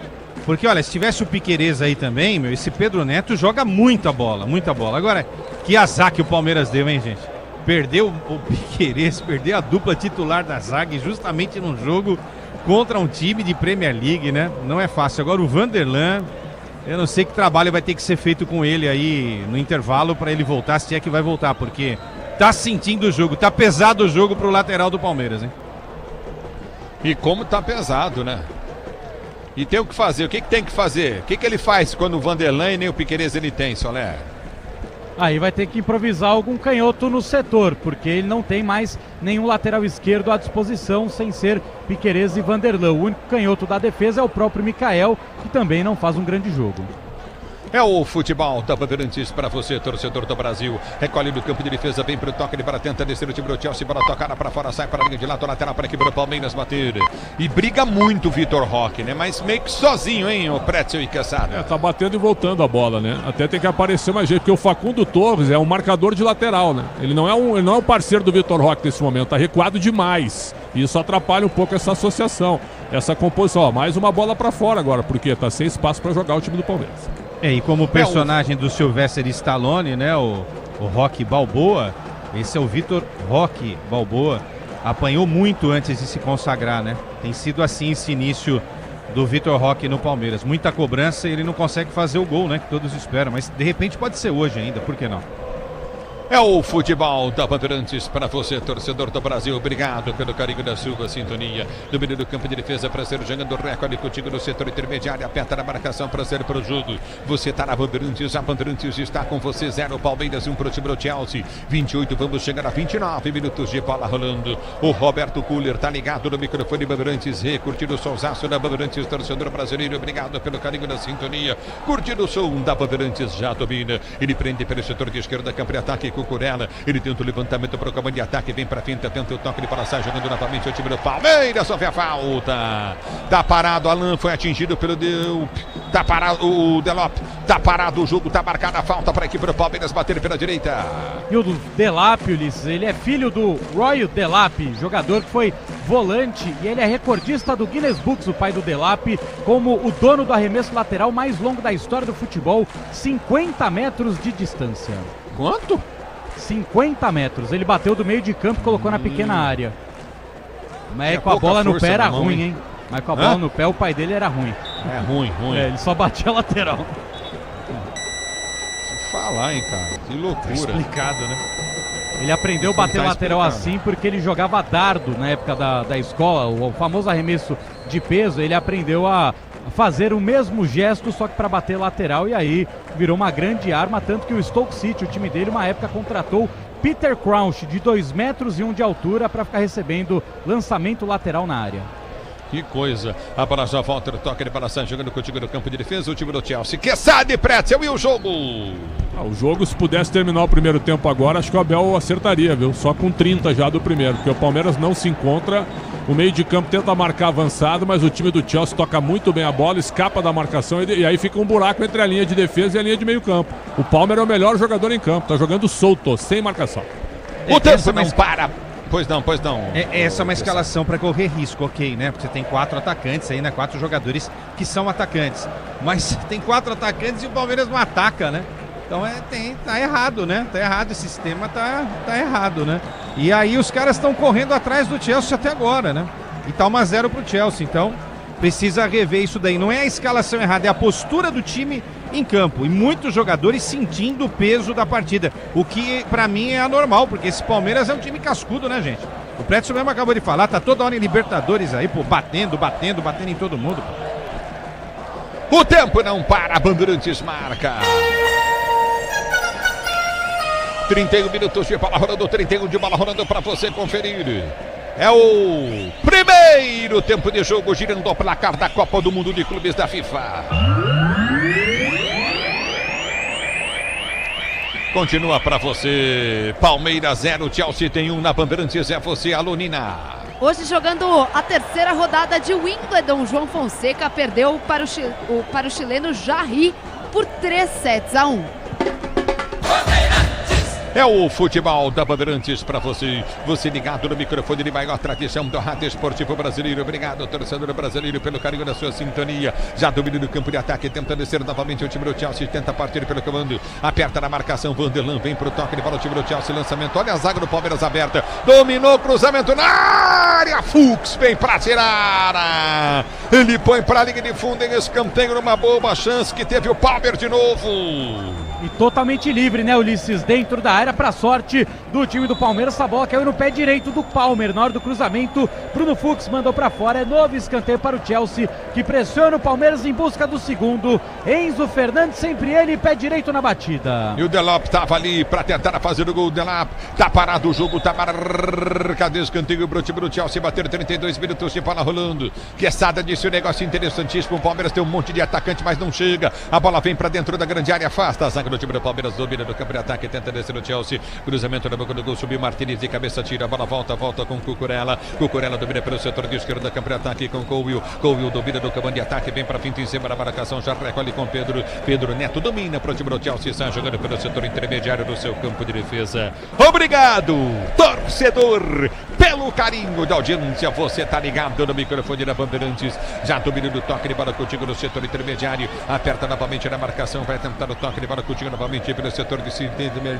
Porque, olha, se tivesse o Piquerez aí também, esse Pedro Neto joga muita bola, muita bola. Agora, que azar que o Palmeiras deu, hein, gente? Perdeu o Piquerez, perdeu a dupla titular da zaga justamente num jogo contra um time de Premier League, né? Não é fácil. Agora o Vanderlan, eu não sei que trabalho vai ter que ser feito com ele aí no intervalo para ele voltar, se é que vai voltar, porque tá sentindo o jogo, tá pesado o jogo pro lateral do Palmeiras, hein? E como tá pesado, né? E tem o que fazer, o que tem que fazer? O que ele faz quando o Vanderlan e nem o Piquerez ele tem, Soler? Aí vai ter que improvisar algum canhoto no setor, porque ele não tem mais nenhum lateral esquerdo à disposição, sem ser Piquerez e Vanderlan. O único canhoto da defesa é o próprio Mikael, que também não faz um grande jogo. É o futebol da Bandeirantes para você, torcedor do Brasil. Recolhe no campo de defesa, vem pro toque, ele para tentar descer o time do Chelsea, bola tocada para fora, sai para a linha de lado, lateral para a equipe do Palmeiras bater. E briga muito o Vitor Roque, né? Mas meio que sozinho, hein, o Pretzel e Quesada. Tá batendo e voltando a bola, né? Até tem que aparecer mais jeito, porque o Facundo Torres é um marcador de lateral, né? Ele não é um parceiro do Vitor Roque nesse momento, tá recuado demais. E isso atrapalha um pouco essa associação, essa composição. Ó, mais uma bola para fora agora, porque tá sem espaço para jogar o time do Palmeiras. E como personagem do Sylvester Stallone, né, o Rocky Balboa, esse é o Vitor Roque Balboa, apanhou muito antes de se consagrar, né? Tem sido assim esse início do Vitor Roque no Palmeiras. Muita cobrança e ele não consegue fazer o gol, né, que todos esperam, mas de repente pode ser hoje ainda, por que não? É o futebol da Bandeirantes para você, torcedor do Brasil. Obrigado pelo carinho da sua sintonia. Domínio do campo de defesa para ser jogando recorde contigo no setor intermediário. Aperta na marcação para ser pro jogo. Você está na Bandeirantes, a Bandeirantes está com você. 0 Palmeiras, 1 pro time do Chelsea. 28, vamos chegar a 29 minutos de bola rolando. O Roberto Kuller tá ligado no microfone Bandeirantes. Curtindo o solzaço da Bandeirantes, torcedor brasileiro. Obrigado pelo carinho da sintonia. Curtindo o som da Bandeirantes, já domina. Ele prende pelo setor de esquerda, campo de ataque com Cucurella, ele tenta o levantamento para o comando de ataque, vem para a finta, tenta o toque de passagem, jogando novamente o time do Palmeiras, sofre a falta. Tá parado, Alan foi atingido pelo tá parado o Delop, tá parado o jogo, tá marcada a falta para a equipe do Palmeiras bater pela direita. E o Delap, Ulisses, ele é filho do Roy Delap, jogador que foi volante e ele é recordista do Guinness Books, o pai do Delap, como o dono do arremesso lateral mais longo da história do futebol, 50 metros de distância. Quanto? 50 metros, ele bateu do meio de campo e colocou na pequena área. Mas com a bola no pé era ruim, hein? Mas com a bola no pé o pai dele era ruim. É ruim. Ele só batia a lateral. Se falar, hein, cara, que loucura. Tá explicado, né? Ele aprendeu a bater lateral assim porque ele jogava dardo na época da escola, o famoso arremesso de peso. Ele aprendeu a fazer o mesmo gesto, só que para bater lateral, e aí virou uma grande arma, tanto que o Stoke City, o time dele, uma época contratou Peter Crouch, de 2,1 metros de altura, para ficar recebendo lançamento lateral na área. Que coisa. A bola já volta, o toque de balação, jogando contigo no campo de defesa, o time do Chelsea. Quesada, Pretzel, e o jogo? O jogo, se pudesse terminar o primeiro tempo agora, acho que o Abel acertaria, viu? Só com 30 já do primeiro, porque o Palmeiras não se encontra. O meio de campo tenta marcar avançado, mas o time do Chelsea toca muito bem a bola, escapa da marcação e aí fica um buraco entre a linha de defesa e a linha de meio campo. O Palmeiras é o melhor jogador em campo, tá jogando solto, sem marcação. O tempo não para. Pois não. Essa é uma escalação para correr risco, ok, né? Porque você tem 4 atacantes aí, né? 4 jogadores que são atacantes. Mas tem 4 atacantes e o Palmeiras não ataca, né? Então tá errado, né? Tá errado, esse sistema tá errado, né? E aí os caras estão correndo atrás do Chelsea até agora, né? E tá 1-0 pro Chelsea, então precisa rever isso daí. Não é a escalação errada, é a postura do time em campo. E muitos jogadores sentindo o peso da partida. O que pra mim é anormal, porque esse Palmeiras é um time cascudo, né, gente? O Prédio mesmo acabou de falar, tá toda hora em Libertadores aí, pô, batendo em todo mundo, pô. O tempo não para, Bandeirantes marca. 31 minutos de bola rolando, 31 de bola rolando para você conferir. É o primeiro tempo de jogo girando o placar da Copa do Mundo de Clubes da FIFA. Continua para você. Palmeiras 0, Chelsea tem 1 na Bandeirantes. É você, Alunina. Hoje jogando a terceira rodada de Wimbledon, João Fonseca perdeu para o chileno Jarry por 3-1. É o futebol da Bandeirantes para você. Você ligado no microfone de maior tradição do rádio esportivo brasileiro. Obrigado, torcedor brasileiro, pelo carinho da sua sintonia. Já domina no campo de ataque, tenta descer novamente o time do Chelsea. Tenta partir pelo comando. Aperta na marcação. Vanderlan vem pro toque de bola. O time do Chelsea. Lançamento. Olha a zaga do Palmeiras aberta. Dominou, cruzamento na área. Fux vem pra tirar. Ele põe pra linha de fundo em escanteio. Numa boa chance que teve o Palmeiras de novo. E totalmente livre, né, Ulisses? Dentro da área, pra sorte do time do Palmeiras. Essa bola caiu no pé direito do Palmer. Na hora do cruzamento, Bruno Fux mandou pra fora. É novo escanteio para o Chelsea, que pressiona o Palmeiras em busca do segundo. Enzo Fernandes, sempre ele, pé direito na batida. E o Delap tava ali pra tentar fazer o gol. O Delap tá parado o jogo, tá marcado escanteio pro time do Chelsea. Bater 32 minutos de bola rolando. Quesada disse um negócio interessantíssimo. O Palmeiras tem um monte de atacante, mas não chega. A bola vem pra dentro da grande área, afasta a zaga do time do Palmeiras, domina do campo de ataque, tenta descer o Chelsea, cruzamento na boca do gol, subiu Martinez de cabeça, tira, a bola volta com Cucurella domina pelo setor de esquerda, campo de ataque com Cowell domina do campo de ataque, vem pra finta em cima da marcação, já recolhe com Pedro Neto, domina pro time do Chelsea, está jogando pelo setor intermediário do seu campo de defesa. Obrigado, torcedor, pelo carinho da audiência, você tá ligado no microfone da Bandeirantes, já domina do toque de bola contigo no setor intermediário, aperta novamente na marcação, vai tentar o toque de bola contigo novamente pelo setor de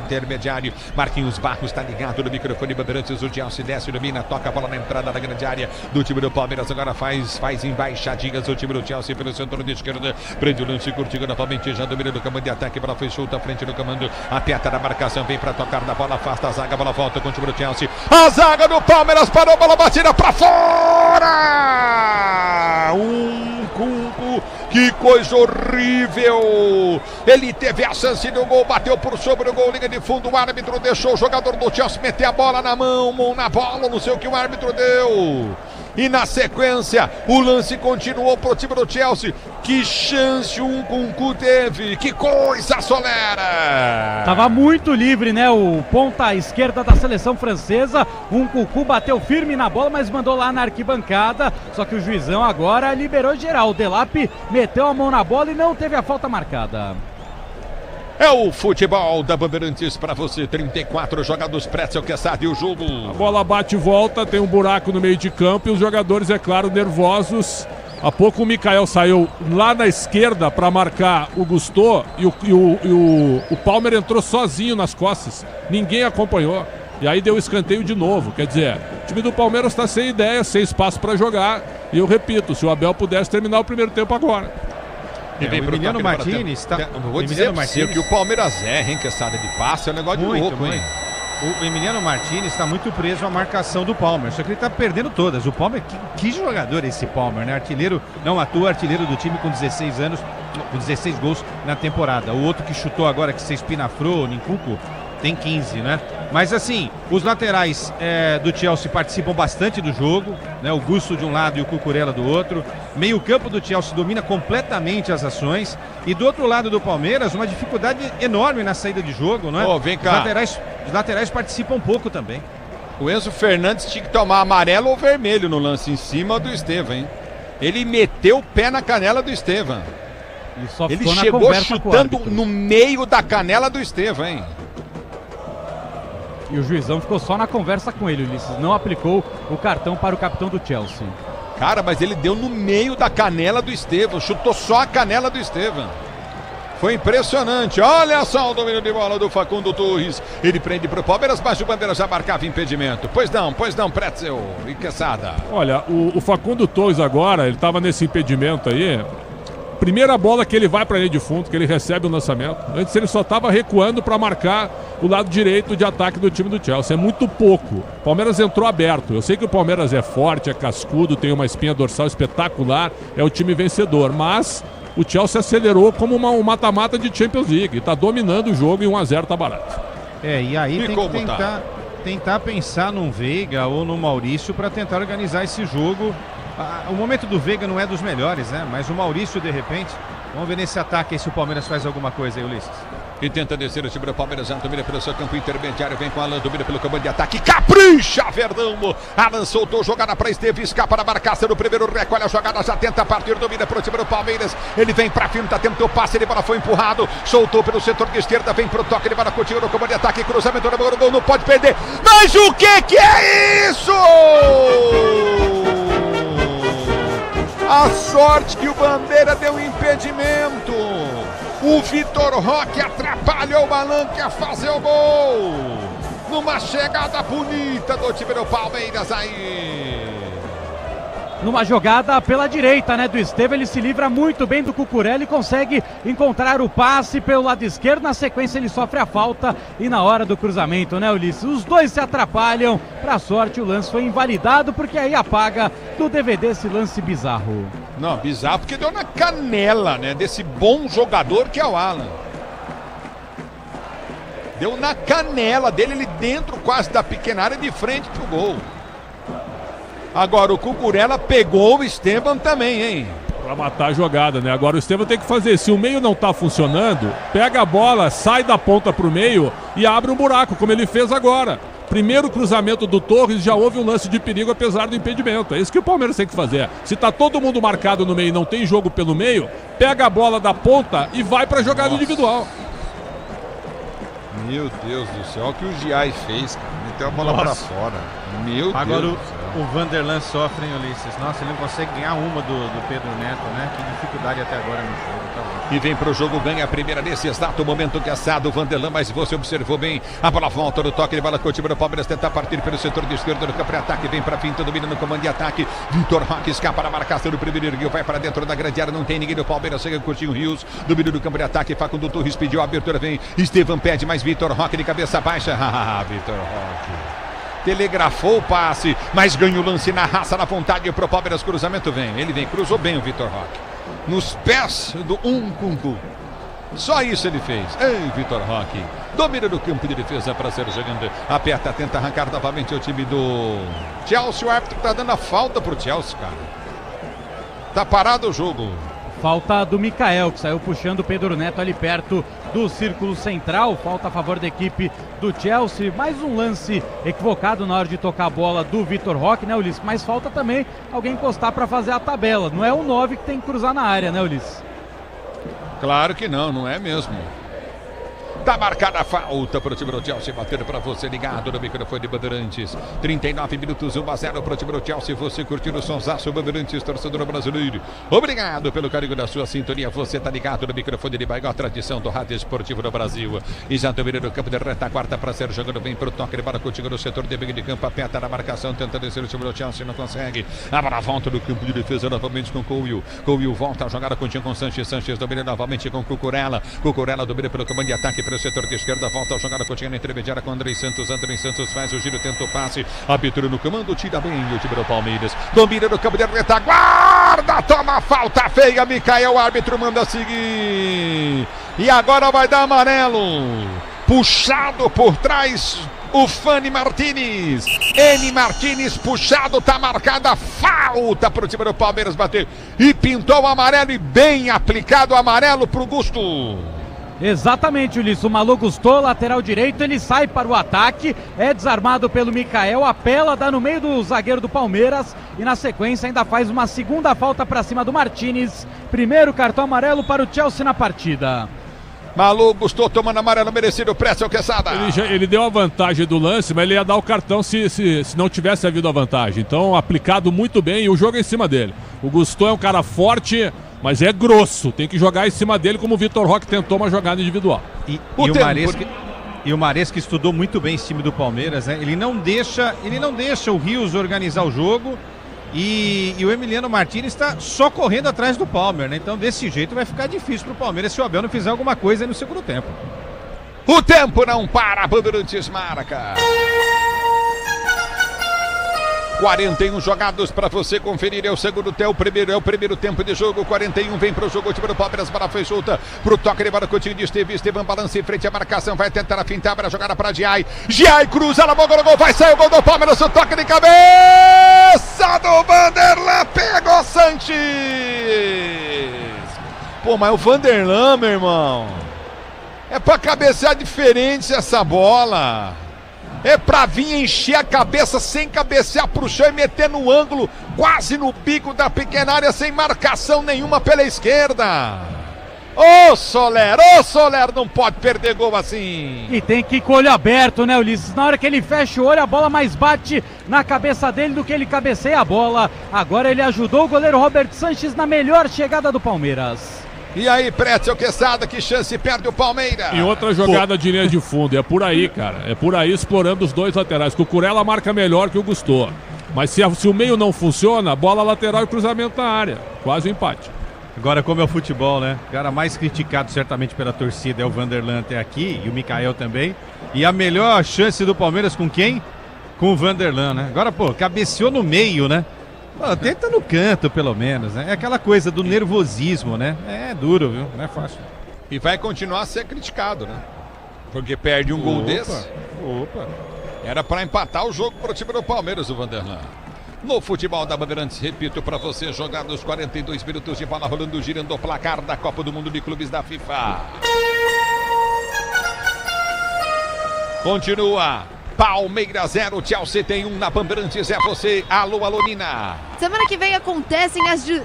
intermediário. Marquinhos Barros está ligado no microfone Bandeirantes. O Chelsea desce, domina, toca a bola na entrada da grande área do time do Palmeiras. Agora faz embaixadinhas o time do Chelsea pelo setor de esquerda. Prende o lance, curtindo novamente. Já domina do comando de ataque. Bola foi solta à frente do comando. Aperta na marcação, vem para tocar na bola. Afasta a zaga, a bola volta com o time do Chelsea. A zaga do Palmeiras parou, bola batida para fora. Que coisa horrível! Ele teve a chance do gol, bateu por sobre o gol, linha de fundo, o árbitro deixou o jogador do Chelsea meter a bola na mão na bola, não sei o que o árbitro deu. E na sequência, o lance continuou pro time do Chelsea. Que chance o Nkunku teve, que coisa, Solera! Tava muito livre, né, o ponta esquerda da seleção francesa. O Nkunku bateu firme na bola, mas mandou lá na arquibancada. Só que o juizão agora liberou geral. O Delap meteu a mão na bola e não teve a falta marcada. É o futebol da Bandeirantes para você, 34 jogados, Pretzel, Quesada e o jogo. A bola bate e volta, tem um buraco no meio de campo e os jogadores, é claro, nervosos. Há pouco o Mikael saiu lá na esquerda para marcar o Gusto e o Palmer entrou sozinho nas costas. Ninguém acompanhou. E aí deu escanteio de novo. Quer dizer, o time do Palmeiras está sem ideia, sem espaço para jogar. E eu repito, se o Abel pudesse terminar o primeiro tempo agora. O Emiliano Martinez está... Vou dizer que o Palmeiras erra, hein, Quesada de passe, é um negócio de louco, hein? O Emiliano Martinez está muito preso à marcação do Palmer, só que ele está perdendo todas. O Palmer, que jogador é esse Palmer, né? Artilheiro, não à toa, artilheiro do time com 16 anos, com 16 gols na temporada. O outro que chutou agora, que se espinafrou, o Nkunku, tem 15, né? Mas assim, os laterais do Chelsea participam bastante do jogo, né? O Gusto de um lado e o Cucurella do outro. Meio campo do Chelsea domina completamente as ações. E do outro lado do Palmeiras, uma dificuldade enorme na saída de jogo, né? Vem cá. Os laterais participam pouco também. O Enzo Fernandes tinha que tomar amarelo ou vermelho no lance em cima do Estevam, hein? Ele meteu o pé na canela do Estevam. Ele chegou chutando no meio da canela do Estevam, hein? E o juizão ficou só na conversa com ele, Ulisses. Não aplicou o cartão para o capitão do Chelsea. Cara, mas ele deu no meio da canela do Estevam. Chutou só a canela do Estevam. Foi impressionante. Olha só o domínio de bola do Facundo Torres. Ele prende pro Palmeiras, mas o Bandeira já marcava impedimento. Pois não, Pretzel e Quesada. Olha, o Facundo Torres agora, ele tava nesse impedimento aí. Primeira bola que ele vai pra linha de fundo, que ele recebe o lançamento. Antes ele só tava recuando para marcar o lado direito de ataque do time do Chelsea. É muito pouco. O Palmeiras entrou aberto. Eu sei que o Palmeiras é forte, é cascudo, tem uma espinha dorsal espetacular, é o time vencedor, mas o Chelsea acelerou como um mata-mata de Champions League. Tá dominando o jogo e 1-0 tá barato. E aí tem que tentar pensar num Veiga ou no Maurício para tentar organizar esse jogo. O momento do Veiga não é dos melhores, né? Mas o Maurício, de repente, vamos ver nesse ataque aí se o Palmeiras faz alguma coisa aí, Ulisses. E tenta descer o time do Palmeiras, já domina pelo seu campo intermediário, vem com Alan, domina pelo comando de ataque, capricha, Verdão. Alan soltou, jogada para Esteves, escapa na marcação do primeiro, recolhe a jogada, já tenta partir, domina pro time do Palmeiras, ele vem pra firme, tentou o passe, ele bola foi empurrado, soltou pelo setor de esquerda, vem pro toque, ele bola continua no comando de ataque, cruzamento no gol, não pode perder, mas o que é isso? A sorte que o Bandeira deu impedimento. O Vitor Roque atrapalhou o Alan que ia fazer o gol. Numa chegada bonita do time do Palmeiras aí. Numa jogada pela direita, né, do Estevão, ele se livra muito bem do Cucurella e consegue encontrar o passe pelo lado esquerdo. Na sequência ele sofre a falta e na hora do cruzamento, né, Ulisses? Os dois se atrapalham. Pra sorte o lance foi invalidado, porque aí apaga do DVD esse lance bizarro. Não, bizarro porque deu na canela, né, desse bom jogador que é o Alan. Deu na canela dele, ele dentro quase da pequena área, de frente pro gol. Agora o Cucurella pegou o Estevam também, hein? Pra matar a jogada, né? Agora o Estevam tem que fazer, se o meio não tá funcionando, pega a bola, sai da ponta pro meio e abre um buraco, como ele fez agora. Primeiro cruzamento do Torres, já houve um lance de perigo apesar do impedimento. É isso que o Palmeiras tem que fazer. Se tá todo mundo marcado no meio e não tem jogo pelo meio, pega a bola da ponta e vai pra jogada individual. Meu Deus do céu, olha o que o Giai fez, cara. Meteu a bola pra fora. Meu Agora Deus do céu. O Vanderlan sofre, hein, Ulisses? Nossa, ele não consegue ganhar uma do Pedro Neto, né? Que dificuldade até agora no jogo. Tá bom. E vem pro jogo, ganha a primeira nesse exato momento que assado o Vanderlan, mas você observou bem, a bola volta no toque, ele bola com o time do Palmeiras, tenta partir pelo setor de esquerda do campo de ataque, vem pra finta, domina no comando de ataque, Vitor Roque escapa na marcação do primeiro, ergueu, vai para dentro da grande área, não tem ninguém do Palmeiras, chega com o Coutinho Rios, domina no campo de ataque, Facundo Torres pediu a abertura, vem, Estevam pede, mais Vitor Roque de cabeça baixa, Vitor Roque. Telegrafou o passe, mas ganha o lance na raça, na vontade pro Palmeiras, cruzamento vem, ele vem, cruzou bem o Vitor Roque, nos pés do Nkunku, só isso ele fez. Ei, Vitor Roque, domina no campo de defesa para ser jogando, aperta, tenta arrancar novamente o time do Chelsea, o árbitro tá dando a falta pro Chelsea, cara, tá parado o jogo. Falta do Mikael, que saiu puxando o Pedro Neto ali perto do círculo central. Falta a favor da equipe do Chelsea. Mais um lance equivocado na hora de tocar a bola do Vitor Roque, né, Ulisses? Mas falta também alguém encostar para fazer a tabela. Não é o 9 que tem que cruzar na área, né, Ulisses? Claro que não, não é mesmo. Tá marcada a falta pro time do Chelsea, batendo pra você ligado no microfone de Bandeirantes. 39 minutos, 1-0 pro time do Chelsea. Você curtindo o sonsaço Bandeirantes, torcedor brasileiro. Obrigado pelo carinho da sua sintonia. Você tá ligado no microfone de Baigó, tradição do rádio esportivo do Brasil. E já domina no campo de retaguarda pra ser jogando bem pro toque. Ele bola contigo no setor de meio de campo, aperta na marcação, tenta descer o time do Chelsea, não consegue. A bola volta no campo de defesa novamente com Couil. Couil volta a jogada contigo com Sanches. Sanches domina novamente com Cucurella. Cucurella domina pelo comando de ataque o setor de esquerda, volta a jogada continha na intermediária com Andrei Santos. Andrei Santos faz o giro, tenta o passe, abertura no comando, tira bem o time do Palmeiras, domina no campo de retaguarda, toma falta feia, Mikael, o árbitro manda seguir, e agora vai dar amarelo, puxado por trás o Fanny Martínez, N Martínez puxado, tá marcada a falta pro time do Palmeiras bater, e pintou o amarelo, e bem aplicado o amarelo pro Gusto. Exatamente, Ulisses. O Malu gostou, lateral direito, ele sai para o ataque, é desarmado pelo Mikael, apela, dá no meio do zagueiro do Palmeiras e na sequência ainda faz uma segunda falta para cima do Martínez. Primeiro cartão amarelo para o Chelsea na partida. Malu gostou, tomando amarelo merecido, Pretzel Quesada. Ele deu a vantagem do lance, mas ele ia dar o cartão se não tivesse havido a vantagem. Então, aplicado muito bem e o jogo é em cima dele. O Gusto é um cara forte, Mas é grosso, tem que jogar em cima dele como o Vitor Roque tentou uma jogada individual. E o Maresca estudou muito bem esse time do Palmeiras, né? Ele não deixa o Rios organizar o jogo e o Emiliano Martínez está só correndo atrás do Palmer, né? Então desse jeito vai ficar difícil pro Palmeiras se o Abel não fizer alguma coisa aí no segundo tempo. O tempo não para, Bandeirantes marca. 41 jogados para você conferir, é o segundo tempo, é o primeiro tempo de jogo, 41, vem pro jogo, o time do Palmeiras, bola foi solta pro toque de bola, Coutinho de Estevam balança em frente à marcação, vai tentar a finta, abre a jogada para Giai cruza na boca do gol, vai sair o gol do Palmeiras, o toque de cabeça do Vanderlan, pegou Sanches. Pô, mas o Vanderlan, meu irmão, é pra cabecear diferente essa bola. É pra vir encher a cabeça sem cabecear pro chão e meter no ângulo, quase no bico da pequena área, sem marcação nenhuma pela esquerda. Ô Soler, não pode perder gol assim. E tem que ir com o olho aberto, né, Ulisses? Na hora que ele fecha o olho, a bola mais bate na cabeça dele do que ele cabeceia a bola. Agora ele ajudou o goleiro Robert Sanches na melhor chegada do Palmeiras. E aí, Pretzel Quesada, que chance perde o Palmeiras. E outra jogada de linha de fundo, é por aí, cara. É por aí, explorando os dois laterais. Que o Curella marca melhor que o Gusto. Mas se o meio não funciona, bola lateral e cruzamento na área. Quase um empate. Agora, como é o futebol, né? O cara mais criticado certamente pela torcida é o Vanderlan até aqui, e o Mikael também. E a melhor chance do Palmeiras com quem? Com o Vanderlan, né? Agora, pô, cabeceou no meio, né? Pô, tenta no canto, pelo menos, né? É aquela coisa do nervosismo, né? É duro, viu? Não é fácil. E vai continuar a ser criticado, né? Porque perde um gol desse. Era pra empatar o jogo pro time do Palmeiras, o Vanderlan. No futebol da Bandeirantes, repito pra você, jogados 42 minutos de bola rolando, girando o placar da Copa do Mundo de Clubes da FIFA. Continua. Palmeiras 0, Chelsea tem 1 na Bandeirantes, é você. Alô, Nina. Semana que vem acontecem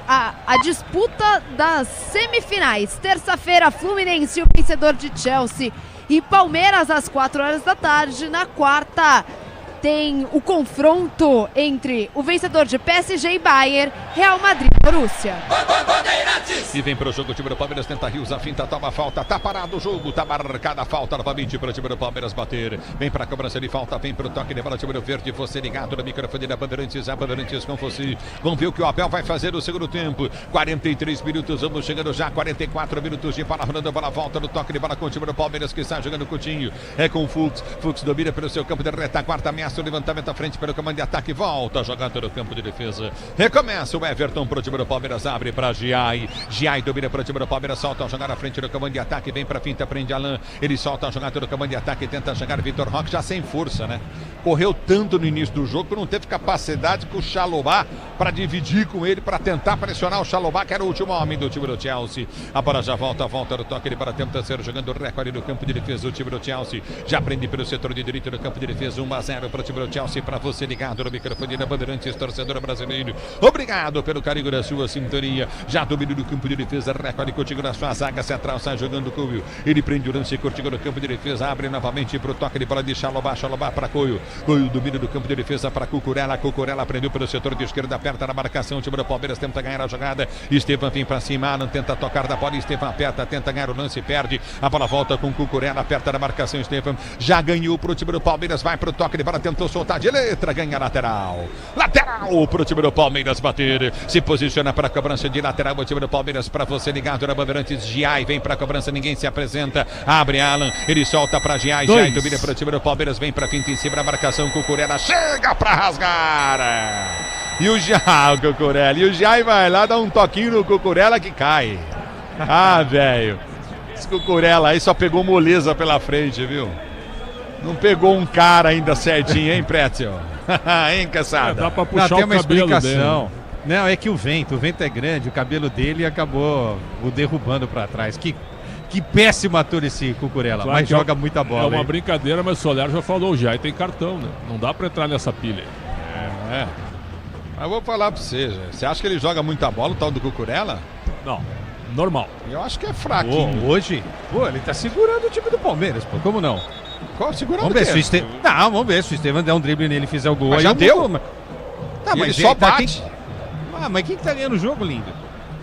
a disputa das semifinais. Terça-feira, Fluminense, o vencedor de Chelsea, e Palmeiras às 4 horas da tarde. Na quarta, tem o confronto entre o vencedor de PSG e Bayern, Real Madrid e Borussia. E vem pro jogo, o time do Palmeiras tenta Rios, a finta, toma falta, tá parado o jogo, tá marcada a falta novamente pro time do Palmeiras bater. Vem pra cobrança de falta, vem pro toque de bola, time do verde, você ligado no microfone da Bandeirantes, a Bandeirantes com você. Vamos ver o que o Abel vai fazer no segundo tempo. 43 minutos, vamos chegando já, 44 minutos de bola rolando, a bola volta no toque de bola com o time do Palmeiras que está jogando Coutinho. É com o Fux domina pelo seu campo de retaguarda, ameaça o levantamento à frente pelo comando de ataque, volta jogando no campo de defesa. Recomeça o Everton pro time do Palmeiras, abre pra Giai domina pro time do Palmeiras, solta a jogada à frente do comando de ataque, vem pra finta, prende Alain, ele solta a jogada do comando de ataque, tenta chegar Vitor Roque, já sem força, né? Correu tanto no início do jogo que não teve capacidade com o Chalobah para dividir com ele, para tentar pressionar o Chalobah, que era o último homem do time do Chelsea. A bola já volta no toque, ele para tenta ser jogando o recorde no campo de defesa, o time do Chelsea já prende pelo setor de direito do campo de defesa, 1-0 para o time do Chelsea, para você ligado no microfone da Bandeirantes, torcedor brasileiro, obrigado pelo carinho da sua sintonia, já domina no campo de defesa, recorde contigo na sua zaga central, sai jogando com o ele prende o lance, contigo no campo de defesa, abre novamente para o toque de bola de Chalobah para Coio domina do campo de defesa para Cucurella prendeu pelo setor de esquerda, aperta na marcação, o time do Palmeiras tenta ganhar a jogada, Estevam vem para cima, Alan tenta tocar da bola, Estevam aperta, tenta ganhar o lance, perde, a bola volta com Cucurella, aperta na marcação, Estevam já ganhou pro time do Palmeiras, vai pro toque de bola, tentou soltar de letra, ganha lateral pro time do Palmeiras bater, se posiciona para a cobrança de lateral, o time do Palmeiras para você ligado na Bandeirantes, Giai vem para a cobrança, ninguém se apresenta, abre Alan, ele solta para Giai domina pro time do Palmeiras, vem para finta em cima da marcação, Cucurella chega para rasgar, e o Giai vai lá dar um toquinho no Cucurella que cai. Velho, esse Cucurella aí só pegou moleza pela frente, viu? Não pegou um cara ainda certinho, hein, Pretzel? Hein, caçada? Dá pra puxar tem o uma cabelo explicação. dele. Não, é que o vento é grande, o cabelo dele acabou o derrubando pra trás. Que péssimo ator esse Cucurella, Claro mas que joga muita bola. É uma hein? brincadeira, mas o Soler já falou, já e tem cartão, né? Não dá pra entrar nessa pilha. Mas eu vou falar pra você, você acha que ele joga muita bola, o tal do Cucurella? Não, normal. Eu acho que é fraquinho. Hoje, ele tá segurando o time do Palmeiras, pô, como não? Qual segurando Vamos ver o se quê? o Estevam... Não, vamos ver se o Estevam der um drible nele e fizer o gol. Mas aí já eu deu? vou... Tá, E mas ele só tá, bate. mas quem que tá ganhando o jogo, lindo?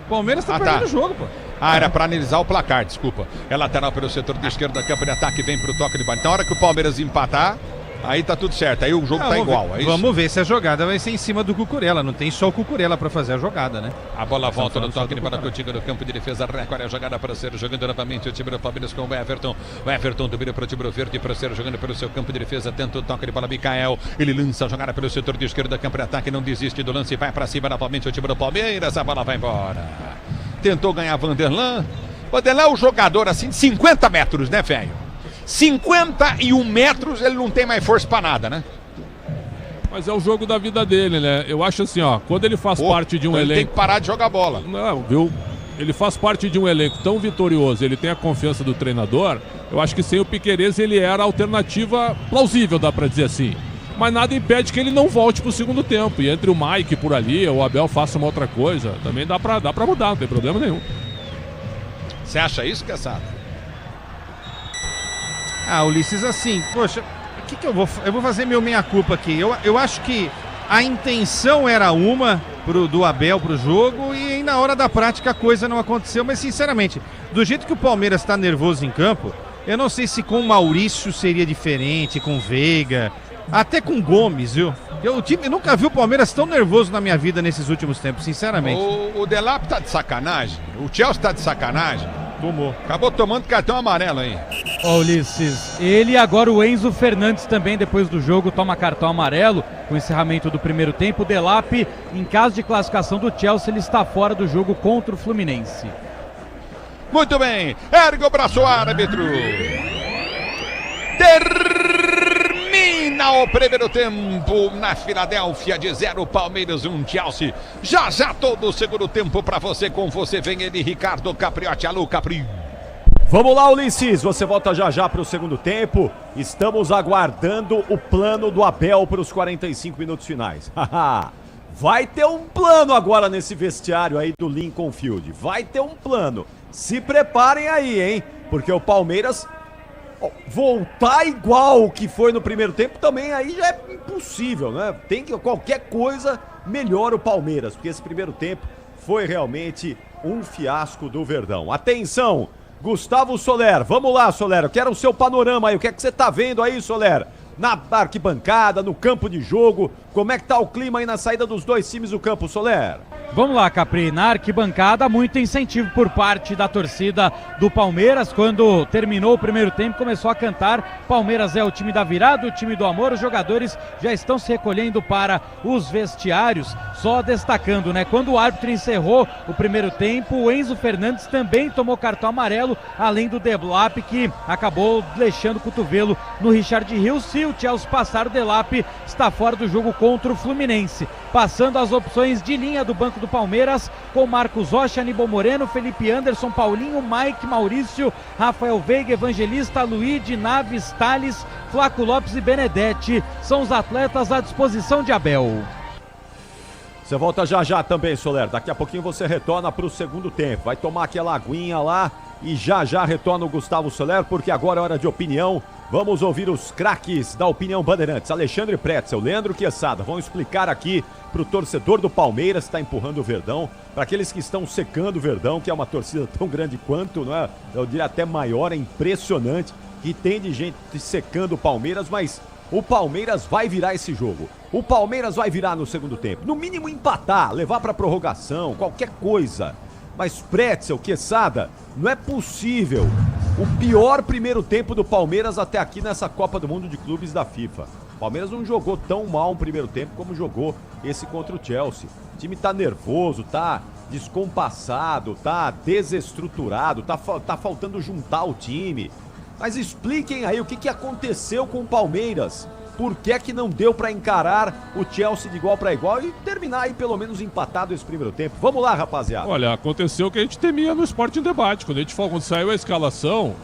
O Palmeiras tá perdendo o jogo, pô. Era pra analisar o placar, desculpa. É lateral pelo setor de esquerda, campo de ataque, vem pro toque de bola. Então, na hora que o Palmeiras empatar, aí tá tudo certo. Aí o jogo tá igual. É isso? Vamos ver se a jogada vai ser em cima do Cucurella. Não tem só o Cucurella pra fazer a jogada, né? A bola volta no toque de bola contigo no campo de defesa. Record é a jogada para ser jogando novamente o time do Palmeiras com o Everton. O Everton domina para o time do Verde para ser jogando pelo seu campo de defesa. Tenta o toque de bola, Micael. Ele lança a jogada pelo setor de esquerda, campo de ataque. Não desiste do lance, vai para cima novamente o time do Palmeiras. A bola vai embora. Tentou ganhar Vanderlan. Vanderlan é um jogador assim de 50 metros, né, velho? 51 metros, ele não tem mais força pra nada, né? Mas é o jogo da vida dele, né? Eu acho assim, ó, quando ele faz parte de um elenco... Ele tem que parar de jogar bola. Não, viu? Ele faz parte de um elenco tão vitorioso, ele tem a confiança do treinador, eu acho que sem o Piquerez ele era a alternativa plausível, dá pra dizer assim. Mas nada impede que ele não volte pro segundo tempo. E entre o Mike por ali, o Abel faça uma outra coisa, também dá pra mudar, não tem problema nenhum. Você acha isso, Caçada? Ulisses, assim, poxa, o que eu vou fazer meu meia-culpa aqui. Eu acho que a intenção era uma do Abel pro jogo e na hora da prática a coisa não aconteceu, mas sinceramente, do jeito que o Palmeiras está nervoso em campo, eu não sei se com o Maurício seria diferente, com o Veiga, até com o Gomes, viu? Eu nunca vi o Palmeiras tão nervoso na minha vida nesses últimos tempos, sinceramente. O Delap tá de sacanagem, o Chelsea tá de sacanagem. Tomou. Acabou tomando cartão amarelo aí. Ulisses, ele e agora o Enzo Fernandes também depois do jogo toma cartão amarelo com o encerramento do primeiro tempo. O Delap, em caso de classificação do Chelsea, ele está fora do jogo contra o Fluminense. Muito bem, ergue o braço, árbitro. Termina o primeiro tempo na Filadélfia de 0, Palmeiras 1, Chelsea. Já todo o segundo tempo para você, com você vem ele, Ricardo Capriotti. Alô, Capri. Vamos lá, Ulisses, você volta já para o segundo tempo. Estamos aguardando o plano do Abel para os 45 minutos finais. Vai ter um plano agora nesse vestiário aí do Lincoln Field. Vai ter um plano. Se preparem aí, hein? Porque o Palmeiras voltar igual o que foi no primeiro tempo também aí já é impossível, né? Tem que qualquer coisa melhora o Palmeiras, porque esse primeiro tempo foi realmente um fiasco do Verdão. Atenção, Gustavo Soler, vamos lá, Soler, eu quero o seu panorama aí, o que é que você tá vendo aí, Soler? Na arquibancada, no campo de jogo, como é que tá o clima aí na saída dos dois times do campo, Soler? Vamos lá, Capri, na arquibancada, muito incentivo por parte da torcida do Palmeiras. Quando terminou o primeiro tempo, começou a cantar: Palmeiras é o time da virada, o time do amor. Os jogadores já estão se recolhendo para os vestiários. Só destacando, né, quando o árbitro encerrou o primeiro tempo, o Enzo Fernandes também tomou cartão amarelo, além do Delap, que acabou deixando o cotovelo no Richard Rios. Se o Chelsea passar, o Delap está fora do jogo contra o Fluminense. Passando as opções de linha do banco do Palmeiras, com Marcos Rocha, Aníbal Moreno, Felipe Anderson, Paulinho, Mike, Maurício, Rafael Veiga, Evangelista, Luigi, Naves, Thales, Flaco Lopes e Benedetti. São os atletas à disposição de Abel. Você volta já também, Soler. Daqui a pouquinho você retorna para o segundo tempo. Vai tomar aquela aguinha lá e já retorna o Gustavo Soler, porque agora é hora de opinião. Vamos ouvir os craques da Opinião Bandeirantes. Alexandre Pretzel, Leandro Quesada vão explicar aqui para o torcedor do Palmeiras que está empurrando o Verdão, para aqueles que estão secando o Verdão, que é uma torcida tão grande quanto, não é? Eu diria até maior, é impressionante que tem de gente secando o Palmeiras, mas o Palmeiras vai virar esse jogo. O Palmeiras vai virar no segundo tempo. No mínimo empatar, levar para prorrogação, qualquer coisa. Mas Pretzel, Quesada, não é possível o pior primeiro tempo do Palmeiras até aqui nessa Copa do Mundo de Clubes da FIFA. O Palmeiras não jogou tão mal um primeiro tempo como jogou esse contra o Chelsea. O time tá nervoso, tá descompassado, tá desestruturado, tá faltando juntar o time. Mas expliquem aí o que aconteceu com o Palmeiras. Por que é que não deu para encarar o Chelsea de igual para igual e terminar aí pelo menos empatado esse primeiro tempo? Vamos lá, rapaziada. Olha, aconteceu o que a gente temia no Esporte em Debate. Quando saiu a escalação,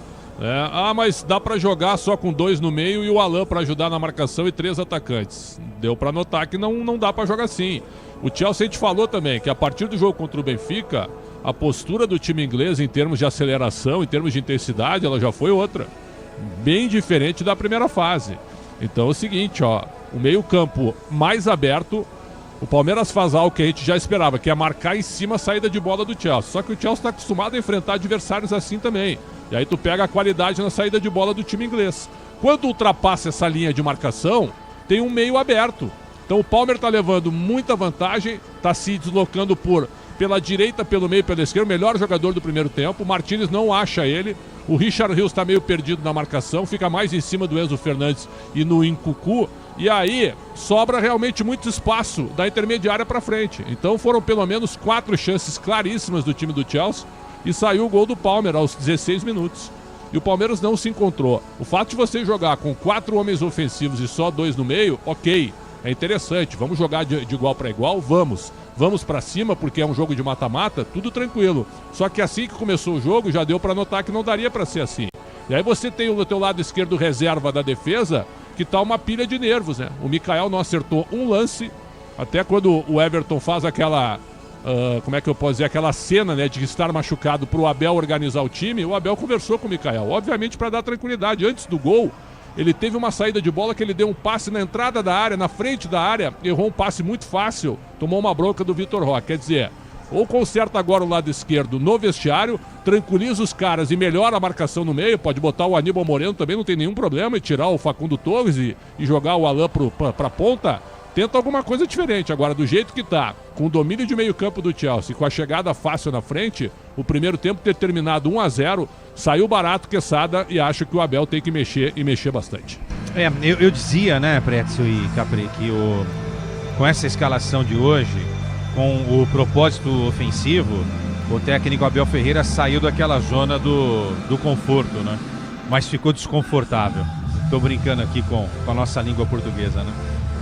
mas dá para jogar só com 2 no meio e o Alan para ajudar na marcação e 3 atacantes. Deu para notar que não dá para jogar assim. O Chelsea, a gente falou também que a partir do jogo contra o Benfica, a postura do time inglês em termos de aceleração, em termos de intensidade, ela já foi outra. Bem diferente da primeira fase. Então é o seguinte, o meio-campo mais aberto, O Palmeiras faz algo que a gente já esperava, que é marcar em cima a saída de bola do Chelsea. Só que o Chelsea está acostumado a enfrentar adversários assim também. E aí tu pega a qualidade na saída de bola do time inglês. Quando ultrapassa essa linha de marcação, tem um meio aberto. Então o Palmeiras está levando muita vantagem, está se deslocando pela direita, pelo meio, pela esquerda, o melhor jogador do primeiro tempo. O Martínez não acha ele. O Richard Rios está meio perdido na marcação, fica mais em cima do Enzo Fernandes e no Nkunku. E aí sobra realmente muito espaço da intermediária para frente. Então foram pelo menos 4 chances claríssimas do time do Chelsea e saiu o gol do Palmeiras aos 16 minutos. E o Palmeiras não se encontrou. O fato de você jogar com 4 homens ofensivos e só 2 no meio, ok, é interessante. Vamos jogar de igual para igual? Vamos para cima porque é um jogo de mata-mata, tudo tranquilo. Só que assim que começou o jogo já deu para notar que não daria para ser assim. E aí você tem o teu lado esquerdo reserva da defesa, que tá uma pilha de nervos, né? O Mikael não acertou um lance, até quando o Everton faz aquela, como é que eu posso dizer, aquela cena, né, de estar machucado pro Abel organizar o time, o Abel conversou com o Mikael, obviamente para dar tranquilidade. Antes do gol, ele teve uma saída de bola que ele deu um passe na entrada da área, na frente da área, errou um passe muito fácil, tomou uma bronca do Vitor Roque. Quer dizer, ou conserta agora o lado esquerdo no vestiário, tranquiliza os caras e melhora a marcação no meio, pode botar o Aníbal Moreno também, não tem nenhum problema, e tirar o Facundo Torres e jogar o Alain pra ponta, tenta alguma coisa diferente. Agora, do jeito que tá, com o domínio de meio campo do Chelsea, com a chegada fácil na frente, o primeiro tempo ter terminado 1-0, saiu barato Quesada e acho que o Abel tem que mexer e mexer bastante. Eu dizia, né, Pretzel e Capri, que com essa escalação de hoje, com o propósito ofensivo, o técnico Abel Ferreira saiu daquela zona do conforto, né? Mas ficou desconfortável. Estou brincando aqui com a nossa língua portuguesa, né?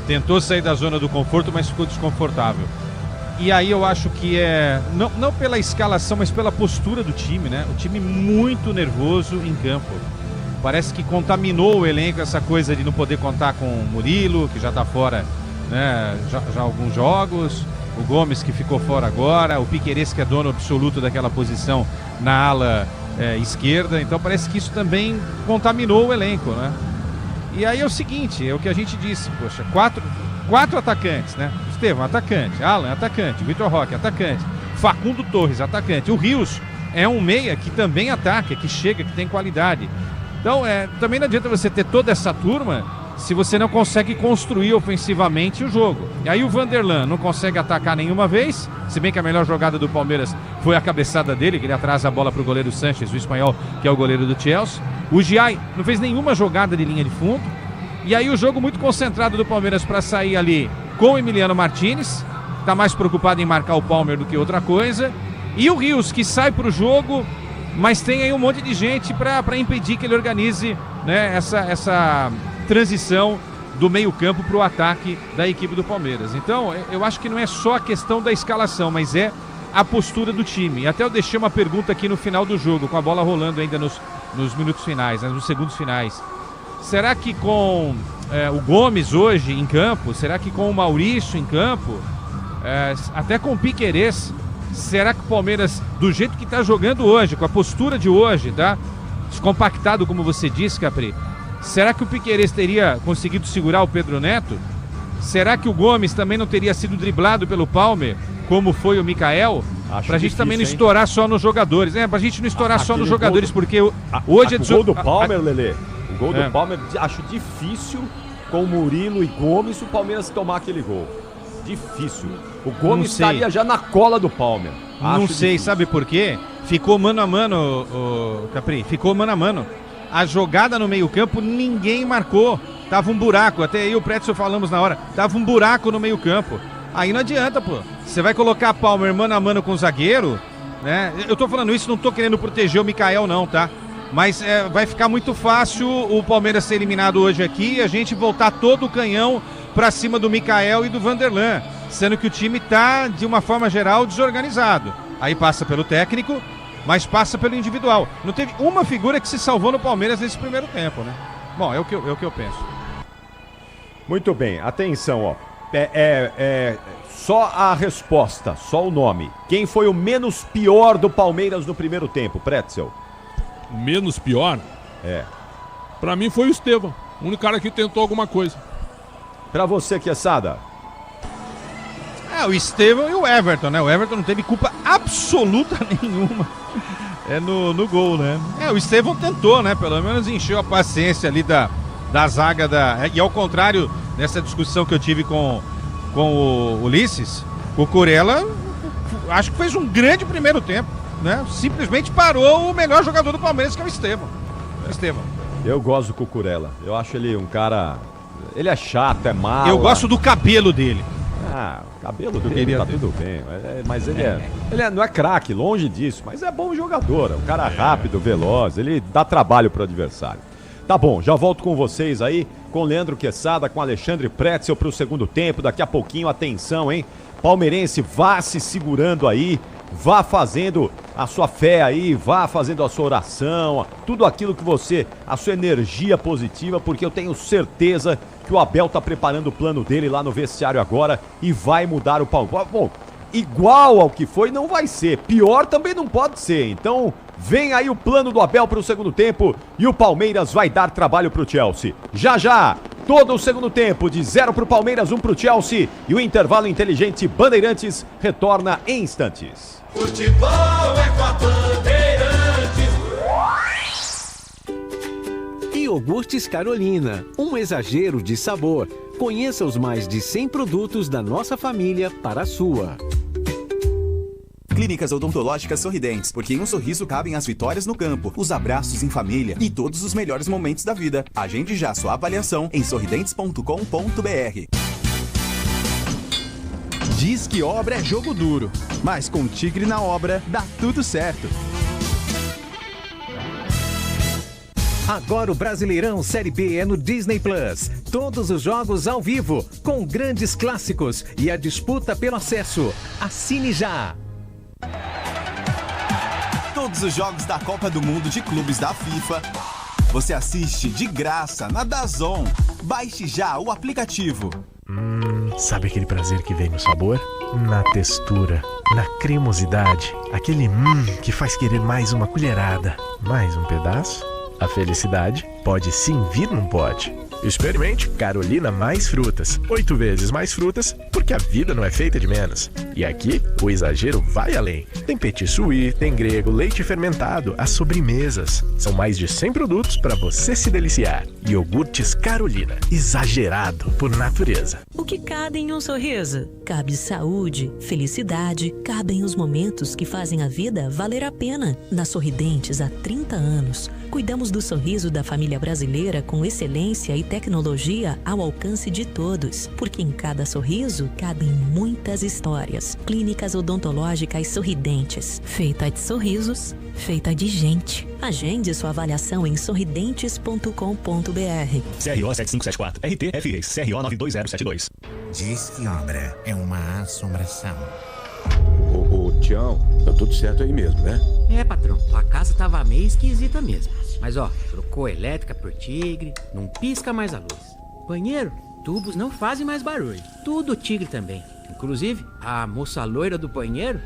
Tentou sair da zona do conforto, mas ficou desconfortável. E aí eu acho que não pela escalação, mas pela postura do time, né? O time muito nervoso em campo. Parece que contaminou o elenco essa coisa de não poder contar com o Murilo, que já está fora, né? Já alguns jogos. O Gomes, que ficou fora agora, o Piquerez, que é dono absoluto daquela posição na ala esquerda. Então parece que isso também contaminou o elenco, né? E aí é o seguinte, é o que a gente disse, poxa, quatro atacantes, né? Estevão, atacante, Alan, atacante, Vitor Roque, atacante, Facundo Torres, atacante. O Rios é um meia que também ataca, que chega, que tem qualidade. Então, também não adianta você ter toda essa turma se você não consegue construir ofensivamente o jogo. E aí o Vanderlan não consegue atacar nenhuma vez, se bem que a melhor jogada do Palmeiras foi a cabeçada dele, que ele atrasa a bola para o goleiro Sanches, o espanhol, que é o goleiro do Chelsea. O Giai não fez nenhuma jogada de linha de fundo. E aí o jogo muito concentrado do Palmeiras para sair ali com o Emiliano Martínez, está mais preocupado em marcar o Palmeiras do que outra coisa. E o Rios, que sai para o jogo, mas tem aí um monte de gente para impedir que ele organize, né, essa transição do meio campo para o ataque da equipe do Palmeiras. Então, eu acho que não é só a questão da escalação, mas é a postura do time. E até eu deixei uma pergunta aqui no final do jogo, com a bola rolando ainda nos minutos finais, né, nos segundos finais. Será que com o Gomes hoje em campo, será que com o Maurício em campo, até com o Piquerez, será que o Palmeiras, do jeito que está jogando hoje, com a postura de hoje, tá? Descompactado, como você disse, Capri, será que o Piquerez teria conseguido segurar o Pedro Neto? Será que o Gomes também não teria sido driblado pelo Palmer, como foi o Mikael? Pra gente também não estourar só nos jogadores. Pra gente não estourar só nos jogadores, porque hoje o gol do Palmer, Lelê, o gol do Palmer, acho difícil com o Murilo e Gomes o Palmeiras tomar aquele gol. Difícil. O Gomes estaria já na cola do Palmer. Não sei, difícil. Sabe por quê? Ficou mano a mano, Capri, ficou mano a mano. A jogada no meio-campo ninguém marcou. Tava um buraco, até aí o Pretzel falamos na hora. Tava um buraco no meio-campo. Aí não adianta, pô. Você vai colocar Palmer mano a mano com o zagueiro, né? Eu tô falando isso, não tô querendo proteger o Mikael, não, tá? Mas vai ficar muito fácil o Palmeiras ser eliminado hoje aqui e a gente voltar todo o canhão pra cima do Mikael e do Vanderlan. Sendo que o time tá, de uma forma geral, desorganizado. Aí passa pelo técnico, mas passa pelo individual. Não teve uma figura que se salvou no Palmeiras nesse primeiro tempo, né? Bom, é o que eu penso. Muito bem, atenção, ó. Só a resposta, só o nome. Quem foi o menos pior do Palmeiras no primeiro tempo, Pretzel? Menos pior? Pra mim foi o Estevão, o único cara que tentou alguma coisa. Pra você, Quesada? O Estevão e o Everton, né? O Everton não teve culpa absoluta nenhuma no gol, né? O Estevão tentou, né? Pelo menos encheu a paciência ali da zaga E ao contrário dessa discussão que eu tive com o Ulisses, o Cucurella acho que fez um grande primeiro tempo, né? Simplesmente parou o melhor jogador do Palmeiras, que é o Estevão. Eu gosto do Cucurella. Eu acho ele um cara... Ele é chato, é mau. Eu gosto do cabelo dele. O cabelo dele tá tudo bem. Mas ele não é craque, longe disso. Mas é bom jogador. É um cara rápido, veloz. Ele dá trabalho pro adversário. Tá bom, já volto com vocês aí. Com Leandro Quesada, com Alexandre Pretzel pro segundo tempo. Daqui a pouquinho, atenção, hein? Palmeirense, vá se segurando aí. Vá fazendo a sua fé aí, vá fazendo a sua oração, tudo aquilo que a sua energia positiva, porque eu tenho certeza que o Abel tá preparando o plano dele lá no vestiário agora e vai mudar o Palmeiras. Bom, igual ao que foi não vai ser, pior também não pode ser, então vem aí o plano do Abel para o segundo tempo e o Palmeiras vai dar trabalho pro Chelsea. Já! Todo o segundo tempo, de 0 pro Palmeiras, 1 pro Chelsea. E o intervalo inteligente Bandeirantes retorna em instantes. Futebol é com a Bandeirantes. Iogurtes Carolina, um exagero de sabor. Conheça os mais de 100 produtos da nossa família para a sua. Clínicas Odontológicas Sorridentes, porque em um sorriso cabem as vitórias no campo, os abraços em família e todos os melhores momentos da vida. Agende já sua avaliação em sorridentes.com.br. Diz que obra é jogo duro, mas com Tigre na obra dá tudo certo. Agora o Brasileirão Série B é no Disney Plus. Todos os jogos ao vivo, com grandes clássicos e a disputa pelo acesso. Assine já! Todos os jogos da Copa do Mundo de Clubes da FIFA, você assiste de graça na DAZN. Baixe já o aplicativo. Sabe aquele prazer que vem no sabor? Na textura, na cremosidade, aquele que faz querer mais uma colherada. Mais um pedaço? A felicidade pode sim vir num pote. Experimente Carolina Mais Frutas. 8 vezes mais frutas, porque a vida não é feita de menos. E aqui, o exagero vai além. Tem petit suí, tem grego, leite fermentado, as sobremesas. São mais de 100 produtos para você se deliciar. Iogurtes Carolina. Exagerado por natureza. O que cabe em um sorriso? Cabe saúde, felicidade, cabem os momentos que fazem a vida valer a pena. Na Sorridentes, há 30 anos, cuidamos do sorriso da família brasileira com excelência e tecnologia ao alcance de todos, porque em cada sorriso cabem muitas histórias. Clínicas Odontológicas Sorridentes, feita de sorrisos, feita de gente. Agende sua avaliação em sorridentes.com.br. CRO 7574, RT-FRES, CRO 92072. Diz que obra é uma assombração. Ô, Tião, tá tudo certo aí mesmo, né? Patrão, a casa tava meio esquisita mesmo. Mas ó, trocou elétrica por Tigre, não pisca mais a luz. Banheiro, tubos não fazem mais barulho. Tudo Tigre também. Inclusive, a moça loira do banheiro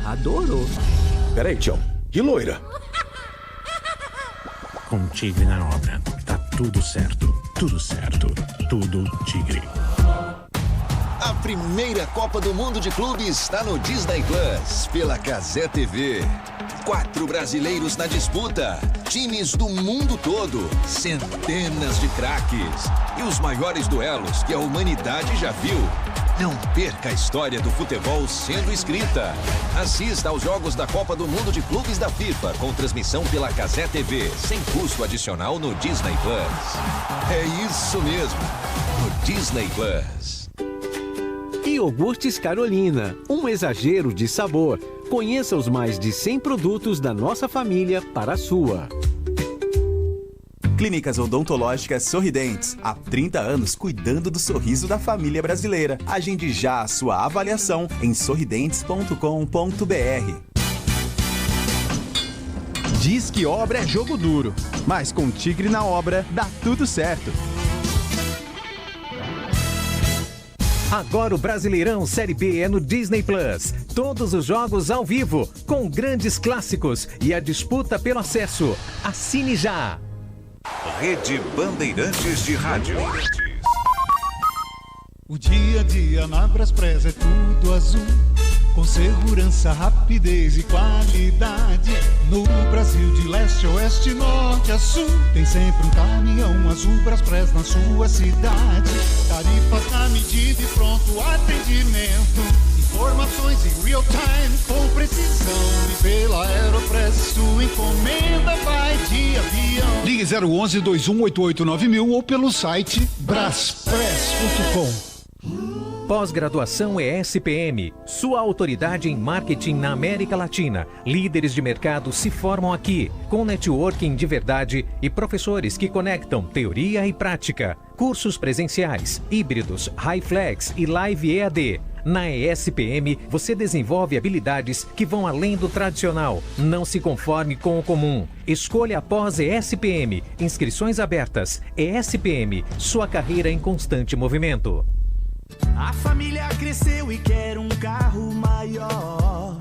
adorou. Peraí, Tião, que loira? Com Tigre na obra, tá tudo certo, tudo Tigre. A primeira Copa do Mundo de Clubes está no Disney Plus, pela Cazé TV. 4 brasileiros na disputa, times do mundo todo, centenas de craques e os maiores duelos que a humanidade já viu. Não perca a história do futebol sendo escrita. Assista aos jogos da Copa do Mundo de Clubes da FIFA, com transmissão pela Cazé TV, sem custo adicional no Disney Plus. É isso mesmo, no Disney Plus. Iogurtes Carolina, um exagero de sabor. Conheça os mais de 100 produtos da nossa família para a sua. Clínicas Odontológicas Sorridentes. Há 30 anos cuidando do sorriso da família brasileira. Agende já a sua avaliação em sorridentes.com.br. Diz que obra é jogo duro, mas com Tigre na obra dá tudo certo. Agora o Brasileirão Série B é no Disney Plus. Todos os jogos ao vivo, com grandes clássicos e a disputa pelo acesso. Assine já! Rede Bandeirantes de Rádio. O dia a dia na Braspress é tudo azul, com segurança, rapidez e qualidade. No Brasil de leste a oeste, norte a sul, tem sempre um caminhão azul Braspress na sua cidade. Tarifas na medida e pronto atendimento, informações em real time com precisão. E pela Aeropress sua encomenda vai de avião. Ligue 011 21889000 ou pelo site braspress.com. Pós-graduação ESPM, sua autoridade em marketing na América Latina. Líderes de mercado se formam aqui, com networking de verdade e professores que conectam teoria e prática. Cursos presenciais, híbridos, High Flex e Live EAD. Na ESPM, você desenvolve habilidades que vão além do tradicional. Não se conforme com o comum. Escolha após ESPM. Inscrições abertas. ESPM, sua carreira em constante movimento. A família cresceu e quer um carro maior,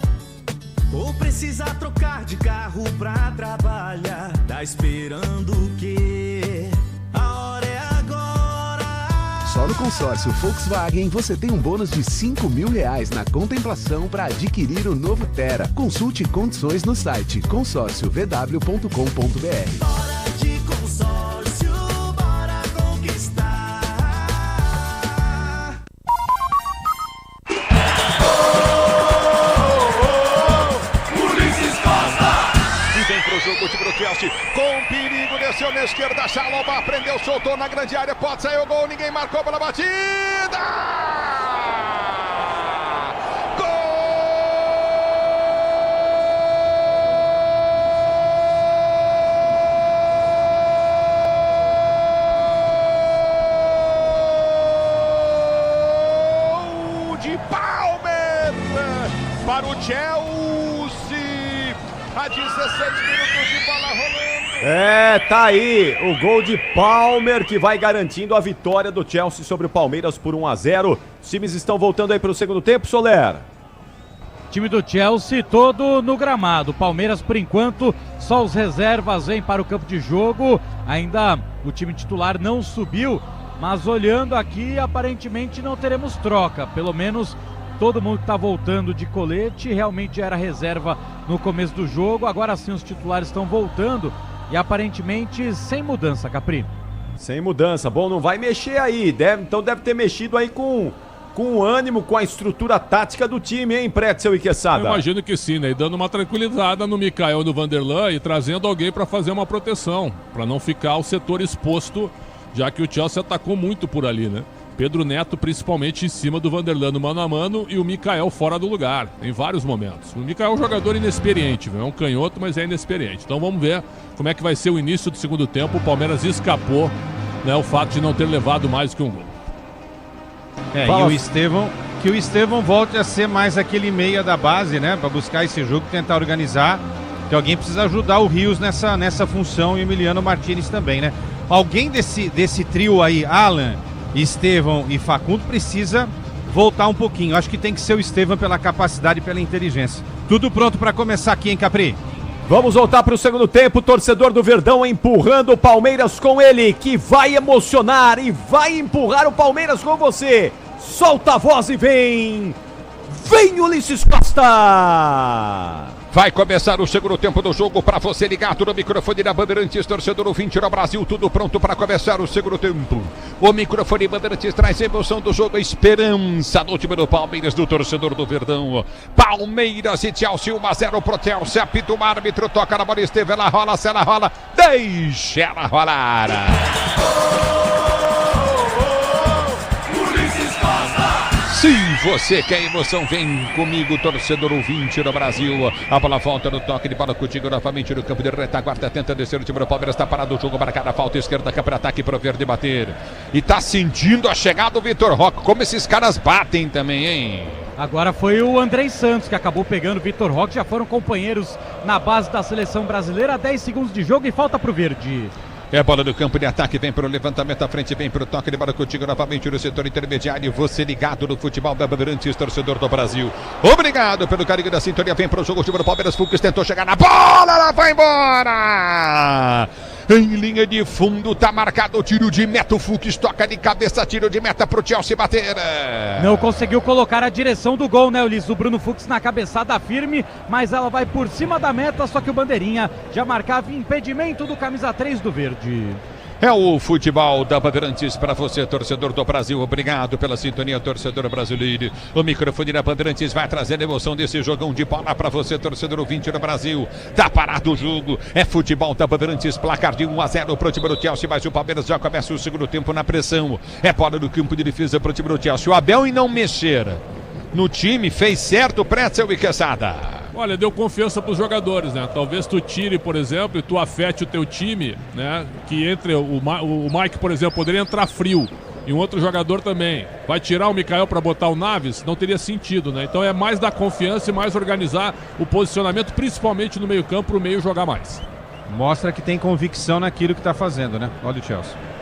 ou precisa trocar de carro pra trabalhar. Tá esperando o quê? A hora é agora. Só no consórcio Volkswagen você tem um bônus de R$5.000 na contemplação para adquirir o novo Tera. Consulte condições no site consórciovw.com.br. Hora de consórcio, bora conquistar. Jogo de Chelsea, com perigo, desceu na esquerda, Chalobah prendeu, soltou na grande área, pode sair o gol, ninguém marcou pela batida! Gol de Palmer para o Chelsea! A 16 minutos de bola rolando. Tá aí o gol de Palmer que vai garantindo a vitória do Chelsea sobre o Palmeiras por 1-0. Os times estão voltando aí para o segundo tempo, Soler. Time do Chelsea todo no gramado. Palmeiras, por enquanto, só os reservas vêm para o campo de jogo. Ainda o time titular não subiu, mas olhando aqui, aparentemente não teremos troca. Pelo menos todo mundo que está voltando de colete realmente era reserva no começo do jogo. Agora sim os titulares estão voltando e aparentemente sem mudança, Capri. Sem mudança. Bom, não vai mexer aí. Então deve ter mexido aí com o ânimo, com a estrutura tática do time, hein, Pretzel e Quesada? Eu imagino que sim, né? E dando uma tranquilizada no Mikael e no Vanderlan e trazendo alguém para fazer uma proteção, para não ficar o setor exposto, já que o Chelsea atacou muito por ali, né? Pedro Neto principalmente em cima do Vanderlan no mano a mano e o Mikael fora do lugar, em vários momentos. O Mikael é um jogador inexperiente, viu? É um canhoto, mas é inexperiente. Então vamos ver como é que vai ser o início do segundo tempo. O Palmeiras escapou, né, o fato de não ter levado mais que um gol. E o Estevão volte a ser mais aquele meia da base, né? Para buscar esse jogo, tentar organizar. Que alguém precisa ajudar o Rios nessa função e o Emiliano Martínez também, né? Alguém desse trio aí, Alan, Estevão e Facundo, precisa voltar um pouquinho. Acho que tem que ser o Estevão pela capacidade e pela inteligência. Tudo pronto para começar aqui, hein, Capri? Vamos voltar para o segundo tempo. Torcedor do Verdão empurrando o Palmeiras com ele, que vai emocionar e vai empurrar o Palmeiras com você. Solta a voz e vem Ulisses Costa! Vai começar o segundo tempo do jogo para você ligado no microfone da Bandeirantes, torcedor ouvinte no Brasil, tudo pronto para começar o segundo tempo. O microfone Bandeirantes traz a emoção do jogo, a esperança do time do Palmeiras, do torcedor do Verdão. Palmeiras e Chelsea, 1-0 pro Chelsea, apita o árbitro, toca na bola, Esteve, ela rola, se ela rola, deixa ela rolar. Se você quer emoção, vem comigo, torcedor ouvinte no Brasil. A bola volta no toque de bola contigo novamente no campo de retaguarda. Tenta descer o time do Palmeiras, está parado o jogo, marcada a falta esquerda, cá para ataque para o Verde bater. E tá sentindo a chegada do Vitor Roque. Como esses caras batem também, hein? Agora foi o Andrei Santos que acabou pegando o Vitor Roque. Já foram companheiros na base da seleção brasileira. 10 segundos de jogo e falta pro Verde. É bola do campo de ataque, vem para o levantamento à frente, vem para o toque de bola contigo novamente no setor intermediário. Você ligado no futebol da Bandeirantes, torcedor do Brasil. Obrigado pelo carinho da sintonia, vem para o jogo, o time do Palmeiras. Fux tentou chegar na bola, ela vai embora! em linha de fundo, tá marcado o tiro de meta, o Fux toca de cabeça, tiro de meta pro Chelsea bater. Não conseguiu colocar a direção do gol, né, Ulisses? O Bruno Fux na cabeçada firme, mas ela vai por cima da meta, só que o bandeirinha já marcava impedimento do camisa 3 do verde. É o futebol da Bandeirantes para você, torcedor do Brasil. Obrigado pela sintonia, torcedor brasileiro. O microfone da Bandeirantes vai trazer a emoção desse jogão de bola para você, torcedor ouvinte do Brasil. Tá parado o jogo. É futebol da Bandeirantes, placar de 1-0 pro time do Chelsea, mas o Palmeiras já começa o segundo tempo na pressão. É bola no campo de defesa pro time do Chelsea. O Abel, em não mexer no time, fez certo o Pretzel e Quesada. Olha, deu confiança para os jogadores, né? Talvez tu tire, por exemplo, e tu afete o teu time, né? Que entre o Mike, por exemplo, poderia entrar frio. E um outro jogador também. Vai tirar o Mikael para botar o Naves? Não teria sentido, né? Então é mais dar confiança e mais organizar o posicionamento, principalmente no meio-campo, para o meio jogar mais. Mostra que tem convicção naquilo que está fazendo, né? Olha o Chelsea.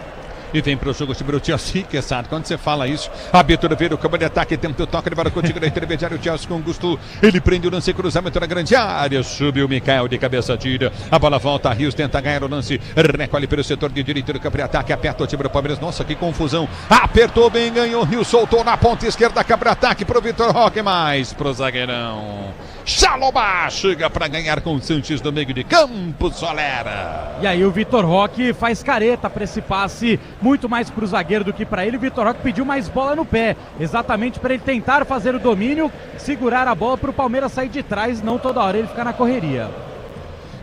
E vem pro jogo sobre o Chelsea, que sabe, quando você fala isso, a abertura vira o campo de ataque, tenta o toque, ele vai contigo na intermediária, o Chelsea com gosto, ele prende o lance, cruzamento na grande área, subiu o Mikael de cabeça, tira, a bola volta, a Rios tenta ganhar o lance, recolhe pelo setor de direito do campo de ataque, aperta o time do Palmeiras, nossa, que confusão, apertou bem, ganhou, Rios soltou na ponta esquerda, campo de ataque pro Vitor Roque, mais pro zagueirão. Xalobá chega para ganhar com o Sanches no meio de campo, Solera. E aí o Vitor Roque faz careta para esse passe, muito mais para o zagueiro do que para ele. O Vitor Roque pediu mais bola no pé, exatamente para ele tentar fazer o domínio, segurar a bola para o Palmeiras sair de trás, não toda hora ele ficar na correria.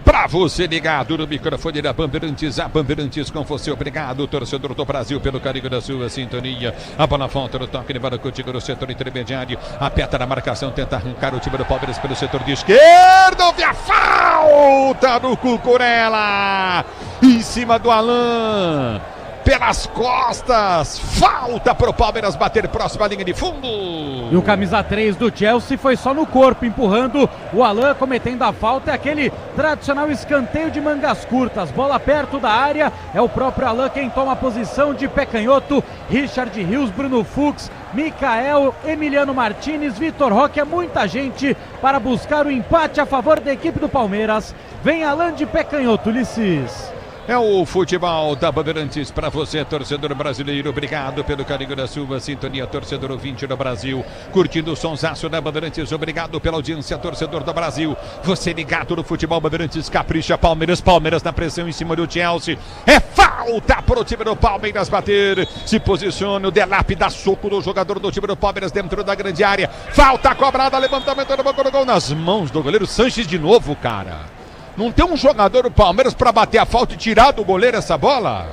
Pra você ligado no microfone da Bandeirantes, a Bandeirantes com você, obrigado, torcedor do Brasil, pelo carinho da sua sintonia. A bola volta no toque, ele vai contigo no setor intermediário, aperta na marcação, tenta arrancar o time do Palmeiras pelo setor de esquerda, houve a falta do Cucurella, em cima do Alain. Pelas costas, falta pro Palmeiras bater próxima linha de fundo. E o camisa 3 do Chelsea foi só no corpo, empurrando o Alain, cometendo a falta. É aquele tradicional escanteio de mangas curtas, bola perto da área, é o próprio Alain quem toma a posição de pé canhoto. Richard Rios, Bruno Fux, Mikael, Emiliano Martinez, Vitor Roque, é muita gente para buscar o empate a favor da equipe do Palmeiras. Vem Alain de pé canhoto, Ulisses. É o futebol da Bandeirantes para você, torcedor brasileiro. Obrigado pelo carinho da sua sintonia, torcedor ouvinte do Brasil. Curtindo o sonsaço da Bandeirantes. Obrigado pela audiência, torcedor do Brasil. Você ligado no futebol Bandeirantes, capricha Palmeiras. Palmeiras na pressão em cima do Chelsea. É falta pro time do Palmeiras bater. Se posiciona, o Delap dá soco do jogador do time do Palmeiras dentro da grande área. Falta cobrada, levantamento do banco do gol nas mãos do goleiro Sanches de novo, cara. Não tem um jogador do Palmeiras para bater a falta e tirar do goleiro essa bola?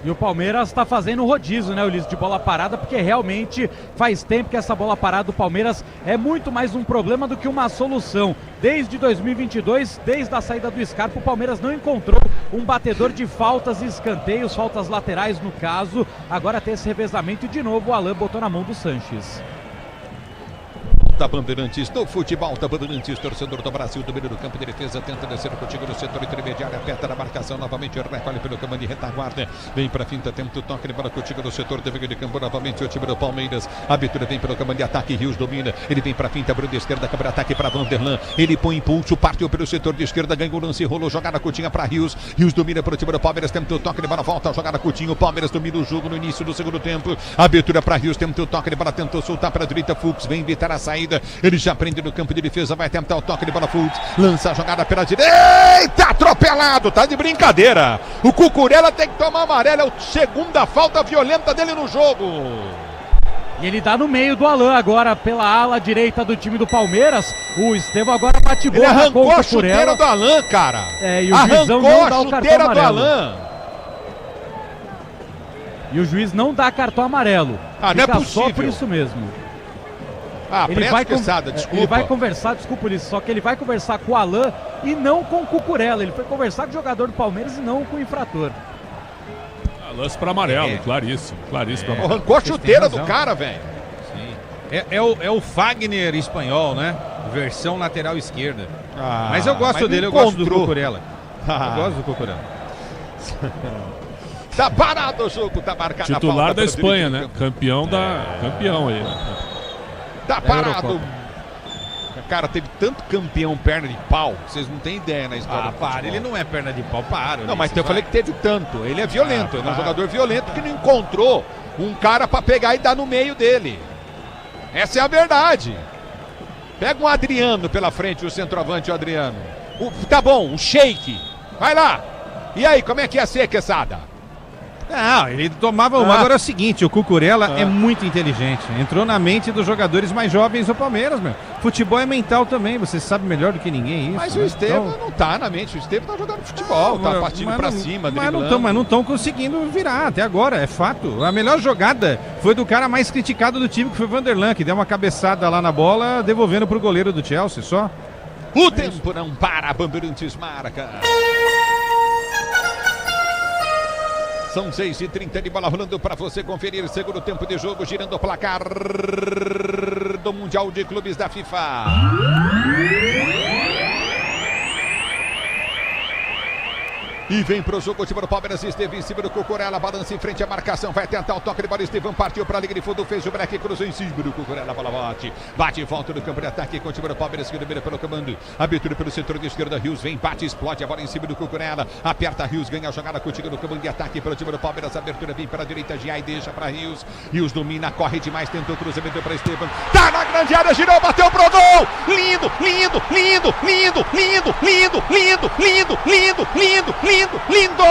E o Palmeiras está fazendo um rodízio, né, Ulisses, de bola parada, porque realmente faz tempo que essa bola parada do Palmeiras é muito mais um problema do que uma solução. Desde 2022, desde a saída do Scarpa, o Palmeiras não encontrou um batedor de faltas e escanteios, faltas laterais no caso. Agora tem esse revezamento e de novo o Alain botou na mão do Sanches. Da Bandeirantes, do futebol da Bandeirantes, torcedor do Brasil, domínio do campo de defesa, tenta descer contigo no setor intermediário, aperta na marcação, novamente recolhe pelo comando de retaguarda, vem pra finta, tenta o toque, ele bola contigo no setor de meio de campo, novamente o time do Palmeiras, a abertura vem pelo comando de ataque, Rios domina, ele vem pra finta, abriu de esquerda, câmara de ataque pra Vanderlan, ele põe impulso, partiu pelo setor de esquerda, ganhou o lance, rolou, jogada Coutinho pra Rios, Rios domina pro time do Palmeiras, tenta o toque, ele bola volta, jogada Coutinho, o Palmeiras domina o jogo no início do segundo tempo, abertura pra Rios, tenta o toque, ele bola tentou soltar pra direita, Fux vem evitar a saída, ele já prende no campo de defesa, vai tentar o toque de bola, Fux, lança a jogada pela direita, atropelado, tá de brincadeira, o Cucurella tem que tomar amarelo, é a segunda falta violenta dele no jogo. E ele dá no meio do Alain agora pela ala direita do time do Palmeiras. O Estevão agora bate bola. Ele arrancou a chuteira do Alain, cara. É, e o juizão não dá o cartão amarelo. E o juiz não dá cartão amarelo. Ah, não é possível. Só por isso mesmo. Ah, ele vai conversar, desculpa Ulisses, só que ele vai conversar com o Alain e não com o Cucurella. Ele foi conversar com o jogador do Palmeiras e não com o infrator. Lance para amarelo, claríssimo. Arrancou a chuteira do cara, velho. É o Fagner espanhol, né? Versão lateral esquerda. Mas eu gosto dele, eu gosto do Cucurella. Eu gosto do Cucurella. Tá parado o jogo, tá marcado. Titular da Espanha, né? Campeão aí. Tá parado. Cara, teve tanto campeão perna de pau, vocês não têm ideia na história do futebol. Para, ele não é perna de pau, para. Não, mas eu falei que teve tanto. Ele é violento, ele é um jogador violento que não encontrou um cara pra pegar e dar no meio dele. Essa é a verdade. Pega um Adriano pela frente, o centroavante, o Adriano. Tá bom, o Sheik. Vai lá. E aí, como é que ia ser, Quesada? Não, ele tomava uma. Agora é o seguinte, o Cucurella é muito inteligente. Entrou na mente dos jogadores mais jovens do Palmeiras, meu. Futebol é mental também, você sabe melhor do que ninguém isso. Mas o Estevam não tá na mente, o Estevam tá jogando futebol, tá partindo pra cima, driblando. Mas não estão conseguindo virar até agora, é fato. A melhor jogada foi do cara mais criticado do time, que foi o Vanderlan, que deu uma cabeçada lá na bola, devolvendo pro goleiro do Chelsea, só. O tempo não para, Bandeirantes marca. São 6h30 de bola rolando para você conferir. Segundo tempo de jogo, girando o placar do Mundial de Clubes da FIFA. E vem pro jogo o time do Palmeiras. Esteve em cima do Cucurella, balança em frente à marcação, vai tentar o toque de bola. Estevam partiu para a linha de fundo, fez o break, cruzou em cima do Cucurella, bola bate e volta no campo de ataque com o time do Palmeiras, que domina pelo comando. Abertura pelo setor de esquerda, Rios vem, bate, explode a bola em cima do Cucurella, aperta Rios, ganha a jogada contigo no comando de ataque pelo time do Palmeiras. Abertura vem para a direita, Gia e deixa para Rios. Rios domina, corre demais, tentou o cruzamento para Estevam, tá na grande área, girou, bateu pro gol. Lindo, lindo, lindo, lindo, lindo, lindo, lindo, lindo, lindo, lindo, lindo, lindo!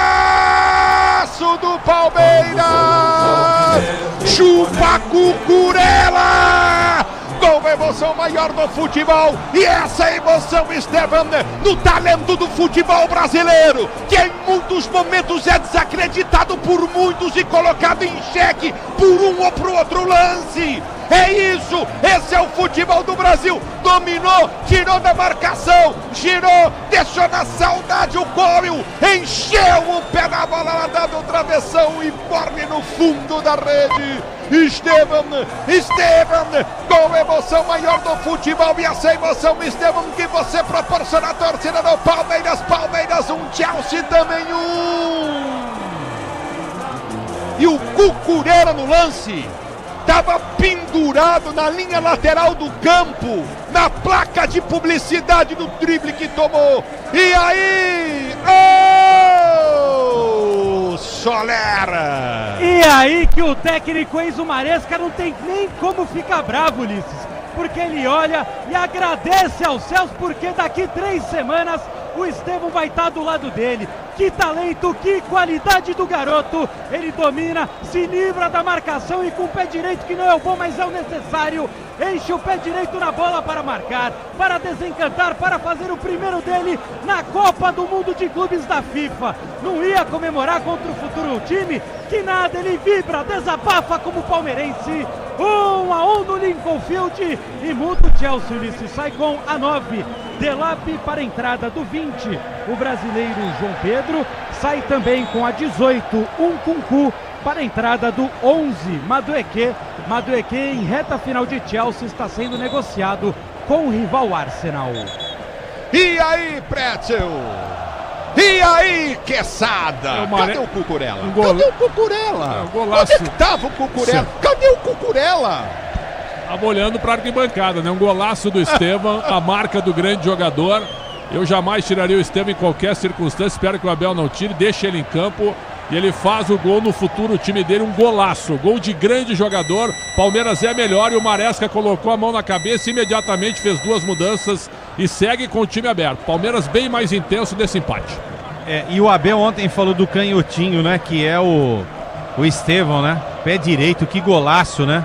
Golaço do Palmeiras! Chupa Cucurella! Gol, emoção maior do futebol, e essa emoção, Estevam, no talento do futebol brasileiro, que em muitos momentos é desacreditado por muitos e colocado em xeque por um ou por outro lance. É isso, esse é o futebol do Brasil. Dominou, tirou da marcação, girou, deixou na saudade o Coelho, encheu o pé na bola lá dando travessão e borne no fundo da rede. Estevam, gol, emoção maior do futebol, e essa emoção, Estevam, que você proporciona à torcida do Palmeiras. Palmeiras 1, Chelsea também 1. E o Cucurella no lance estava pendurado na linha lateral do campo, na placa de publicidade do drible que tomou. E aí, Soler! E aí que o técnico Enzo Maresca não tem nem como ficar bravo, Ulisses, porque ele olha e agradece aos céus, porque daqui 3 semanas o Estevam vai estar do lado dele. Que talento, que qualidade do garoto. Ele domina, se livra da marcação e com o pé direito, que não é o bom, mas é o necessário, enche o pé direito na bola para marcar, para desencantar, para fazer o primeiro dele na Copa do Mundo de Clubes da FIFA. Não ia comemorar contra o futuro time? Que nada, ele vibra, desabafa como palmeirense. 1-1 no Lincoln Field, e muda o Chelsea, Ulisses, sai com a 9. Delap para a entrada do 20, o brasileiro João Pedro. Sai também com a 18, Nkunku, para a entrada do 11, Madueke. Madueke, em reta final de Chelsea, está sendo negociado com o rival Arsenal. E aí, Pretzel? E aí, Quesada? Cadê o Cucurella? Cadê o Cucurella? Onde é que tava o Cucurella? Cadê o Cucurella? Tava olhando para a arquibancada, né? Um golaço do Estevam, a marca do grande jogador. Eu jamais tiraria o Estevam em qualquer circunstância. Espero que o Abel não tire, deixe ele em campo. E ele faz o gol no futuro, o time dele, um golaço. Gol de grande jogador. Palmeiras é melhor e o Maresca colocou a mão na cabeça e imediatamente fez 2 mudanças e segue com o time aberto. Palmeiras bem mais intenso nesse empate. E o Abel ontem falou do canhotinho, né? Que é o Estevam, né? Pé direito, que golaço, né?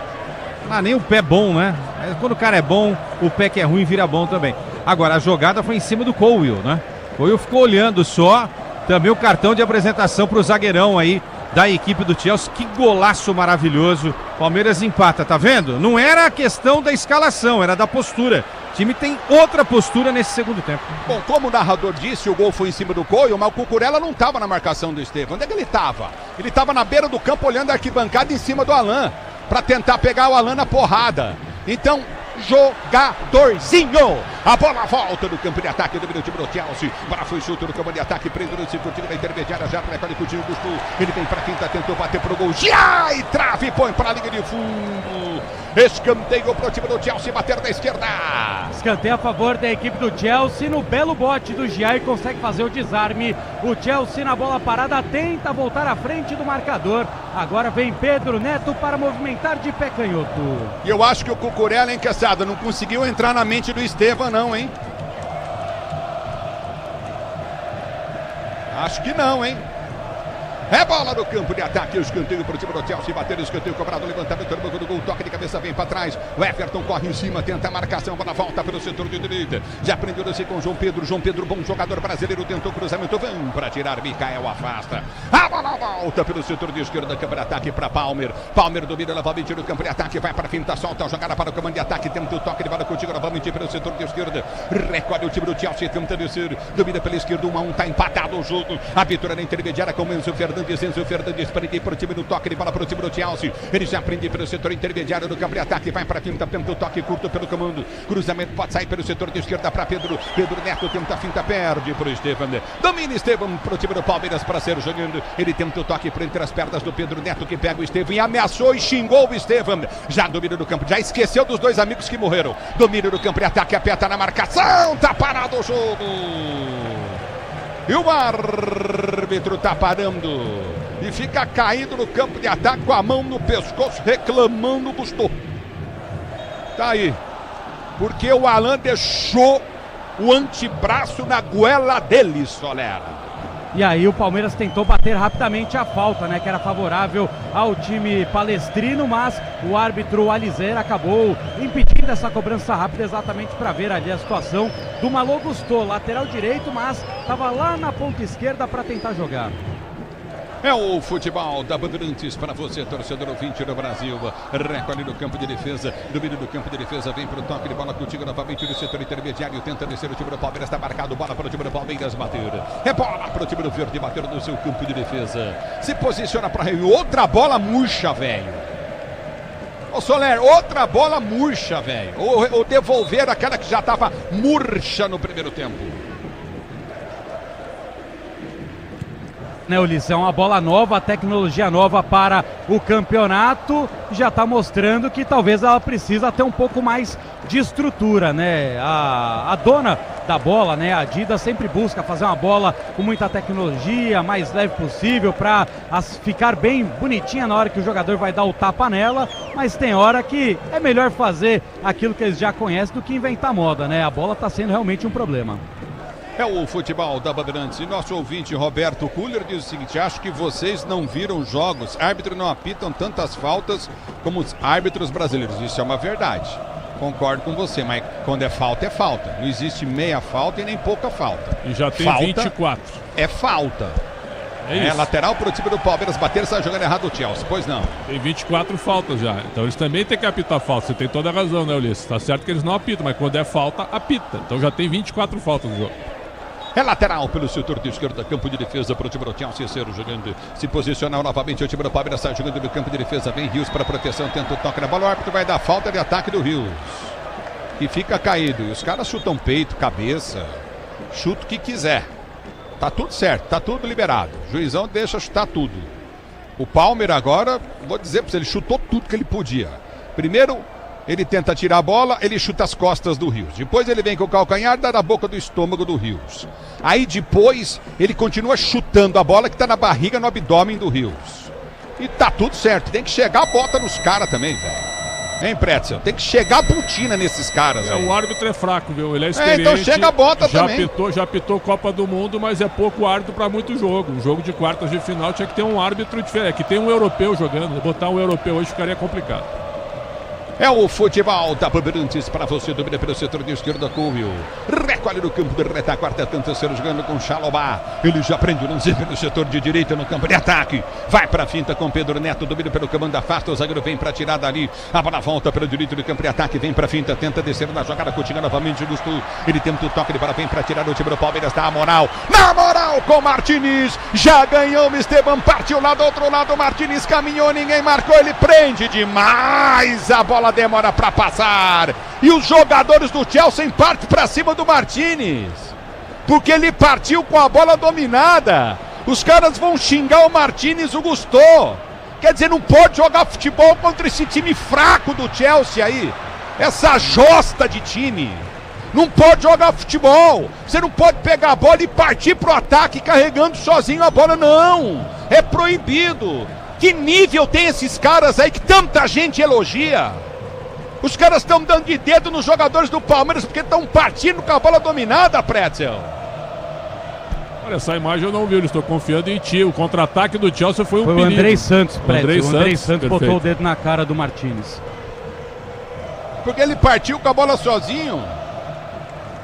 Ah, nem o pé bom, né? Quando o cara é bom, o pé que é ruim vira bom também. Agora, a jogada foi em cima do Coelho, né? Coelho ficou olhando só. Também o cartão de apresentação para o zagueirão aí da equipe do Chelsea. Que golaço maravilhoso. Palmeiras empata, tá vendo? Não era a questão da escalação, era da postura. O time tem outra postura nesse segundo tempo. Bom, como o narrador disse, o gol foi em cima do Coelho, mas o Cucurella não estava na marcação do Estevam. Onde é que ele estava? Ele estava na beira do campo olhando a arquibancada em cima do Alain. para tentar pegar o Alan na porrada. Então, jogadorzinho. A bola volta no campo de ataque do time do Chelsea. Bola foi chute no campo de ataque, preso no circuito da intermediária, já recolhe com o time Gusto. Ele vem para quinta, tentou bater pro gol. Já e trave, põe para a linha de fundo. Escanteio pro time do Chelsea, bater da esquerda. Escanteio a favor da equipe do Chelsea. No belo bote do Giai, consegue fazer o desarme. O Chelsea na bola parada tenta voltar à frente do marcador. Agora vem Pedro Neto para movimentar de pé canhoto. E eu acho que o Cucurella, hein, Caçada, não conseguiu entrar na mente do Estevam não, hein? Acho que não, hein? É bola no campo de ataque, o escanteio para o time do Chelsea, bater o escanteio, cobrado, levantamento no banco do gol, toque de cabeça, vem para trás, o Everton corre em cima, tenta a marcação, bola volta pelo setor de direita, já aprendeu a com João Pedro, bom jogador brasileiro, tentou cruzamento, vem para tirar, Mikael afasta, a bola volta pelo setor de esquerda, campo de ataque para Palmer domina novamente no campo de ataque, vai para a finta, solta a jogada para o comando de ataque, tenta o toque de bola contigo novamente pelo setor de esquerda, recolhe o time do Chelsea, tenta descer, domina pela esquerda, 1-1, tá empatado o jogo, a vitória na intermediária com o Enzo Fernandes prende para o time no toque de bola para o time do Chelsea. Ele já prende pelo setor intermediário do campo de ataque, vai para a finta, tenta o toque curto pelo comando. Cruzamento pode sair pelo setor de esquerda para Pedro Neto, tenta a finta, perde para o Estevam. Domina Estevam para o time do Palmeiras para ser jogando. Ele tenta o toque por entre as pernas do Pedro Neto, que pega o Estevam e ameaçou e xingou o Estevam. Já domina no campo, já esqueceu dos dois amigos que morreram. Domina no campo de ataque, aperta na marcação, tá parado o jogo. E o árbitro tá parando. E fica caído no campo de ataque com a mão no pescoço, reclamando o Gusto. Tá aí. Porque o Alan deixou o antebraço na goela dele, Soler. E aí o Palmeiras tentou bater rapidamente a falta, né, que era favorável ao time palestrino, mas o árbitro Alizeira acabou impedindo essa cobrança rápida exatamente para ver ali a situação do Malo Gusto, lateral direito, mas estava lá na ponta esquerda para tentar jogar. É o futebol da Bandeirantes para você, torcedor ouvinte do Brasil. Recolhe no campo de defesa, domínio do campo de defesa, vem para o toque de bola contigo novamente no setor intermediário, tenta descer o time do Palmeiras, está marcado, bola para o time do Palmeiras bater. É bola para o time do Verde bater no seu campo de defesa. Se posiciona para outra bola murcha, velho. Ô Soler, outra bola murcha, velho. Ou devolver aquela que já estava murcha no primeiro tempo. Né, Ulisses, é uma bola nova, tecnologia nova para o campeonato, já está mostrando que talvez ela precisa ter um pouco mais de estrutura, né? A dona da bola, né, a Adidas sempre busca fazer uma bola com muita tecnologia, mais leve possível, para ficar bem bonitinha na hora que o jogador vai dar o tapa nela, mas tem hora que é melhor fazer aquilo que eles já conhecem do que inventar moda, né? A bola está sendo realmente um problema. É o futebol da Bandeirantes. E nosso ouvinte Roberto Kuller diz o seguinte: acho que vocês não viram jogos, árbitros não apitam tantas faltas como os árbitros brasileiros. Isso é uma verdade. Concordo com você, mas quando é falta, é falta. Não existe meia falta e nem pouca falta. E já tem falta 24. É falta. É lateral para o time do Palmeiras bater, sai jogando errado o Chelsea, pois não. Tem 24 faltas já, então eles também têm que apitar falta. Você tem toda a razão, né, Ulisses? Tá certo que eles não apitam, mas quando é falta, apita. Então já tem 24 faltas no jogo. É lateral pelo setor de esquerda, campo de defesa para o time do Chelsea, ser jogando, se posicionar novamente, o time do Palmeiras sai jogando no campo de defesa, vem Rios para proteção, tenta o toque na bola, o árbitro vai dar falta de ataque do Rios, e fica caído, e os caras chutam peito, cabeça, chuta o que quiser, tá tudo certo, tá tudo liberado, o juizão deixa chutar tudo. O Palmeiras agora, vou dizer para você, ele chutou tudo que ele podia. Primeiro, ele tenta tirar a bola, ele chuta as costas do Rios. Depois ele vem com o calcanhar, dá na boca do estômago do Rios. Aí depois ele continua chutando a bola que está na barriga, no abdômen do Rios. E tá tudo certo, tem que chegar a bota nos caras também, velho. Hein, Pretzel? Tem que chegar a putina nesses caras. O árbitro é fraco, viu? Ele é experiente. Então chega a bota também. Já apitou Copa do Mundo, mas é pouco árbitro para muito jogo. Um jogo de quartas de final tinha que ter um árbitro diferente. Que tem um europeu jogando. Botar um europeu hoje ficaria complicado. É o futebol da Bandeirantes para você, domina pelo setor de esquerda, Cúbio. Recolhe no campo de retaguarda, tenta ser jogando com Xalobá. Ele já prende o lance pelo setor de direita no campo de ataque. Vai para a finta com Pedro Neto, domina pelo comando, afasta. O zagueiro vem para tirar dali. A bola volta pelo direito do campo de ataque, vem para a finta, tenta descer na jogada, continua novamente o Gusto. Ele tenta o toque de bola, vem para tirar o time do Palmeiras. Tá a moral, na moral com Martinez. Já ganhou o Esteban, partiu lá do outro lado. Martinez caminhou, ninguém marcou. Ele prende demais a bola. Demora para passar e os jogadores do Chelsea partem para cima do Martinez porque ele partiu com a bola dominada. Os caras vão xingar o Martinez, o Gusto. Quer dizer, não pode jogar futebol contra esse time fraco do Chelsea aí, essa josta de time. Não pode jogar futebol. Você não pode pegar a bola e partir pro ataque carregando sozinho a bola, não. É proibido. Que nível tem esses caras aí que tanta gente elogia? Os caras estão dando de dedo nos jogadores do Palmeiras porque estão partindo com a bola dominada, Pretzel. Olha, essa imagem eu não vi, eu estou confiando em ti. O contra-ataque do Chelsea foi um perigo. Foi o Andrei Santos, Pretzel. O Andrei Santos perfeito. botou o dedo na cara do Martinez. Porque ele partiu com a bola sozinho.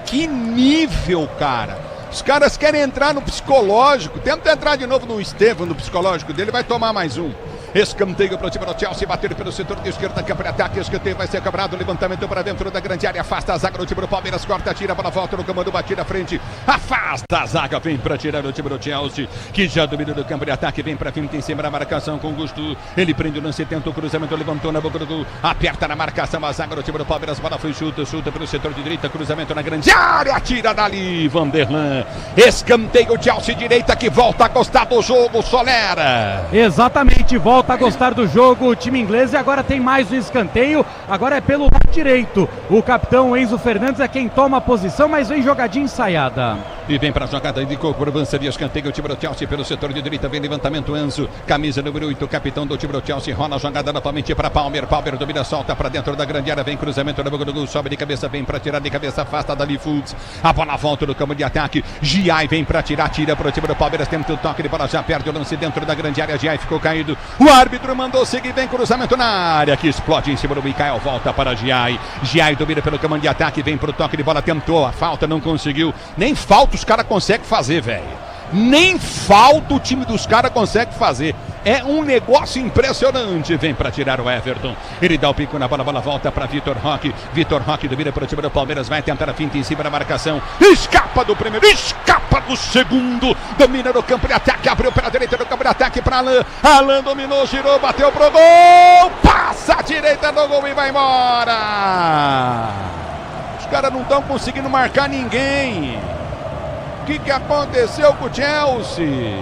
Que nível, cara. Os caras querem entrar no psicológico. Tenta entrar de novo no Estevam, no psicológico dele, vai tomar mais um. Escanteio para o time do Chelsea, bater pelo setor de esquerda, campo de ataque, escanteio vai ser cobrado, levantamento para dentro da grande área, afasta a zaga do time do Palmeiras, corta, tira a bola, volta no comando, batida à frente, afasta a zaga, vem para tirar o time do Chelsea, que já domina do campo de ataque, vem para frente em cima da marcação com Gusto, ele prende o lance, tenta o cruzamento, levantou na boca do gol, aperta na marcação a zaga do time do Palmeiras, bola foi chuta pelo setor de direita, cruzamento na grande área, tira dali, Vanderlan, escanteio, Chelsea direita que volta a gostar do jogo, Solera. Exatamente, volta a gostar do jogo o time inglês e agora tem mais um escanteio, agora é pelo lado direito. O capitão Enzo Fernandes é quem toma a posição, mas vem jogadinha ensaiada. E vem para a jogada de cobrança de escanteio, o time do Chelsea pelo setor de direita, vem levantamento Enzo, camisa número 8, capitão do time do Chelsea, rola a jogada novamente para Palmer domina, solta para dentro da grande área, vem cruzamento na boca do gol, sobe de cabeça, vem para tirar de cabeça, afasta dali Fultz, a bola volta no campo de ataque, Giai vem para tirar, tira para o time do Palmeiras, tenta o toque de bola, já perde o lance dentro da grande área, Giai ficou caído, o árbitro mandou seguir, vem cruzamento na área, que explode em cima do Mikael, volta para Giai, Giai domina pelo comando de ataque, vem para o toque de bola, tentou a falta, não conseguiu, nem falta os caras conseguem fazer, velho. Nem falta o time dos caras consegue fazer. É um negócio impressionante. Vem para tirar o Everton. Ele dá o pico na bola, a bola volta para Vitor Roque. Vitor Roque domina para o time do Palmeiras. Vai tentar a finta em cima da marcação. Escapa do primeiro, escapa do segundo. Domina no campo de ataque. Abriu pela direita do campo de ataque para Alan. Alan dominou, girou, bateu pro gol. Passa a direita do gol e vai embora. Os caras não estão conseguindo marcar ninguém. O que aconteceu com o Chelsea?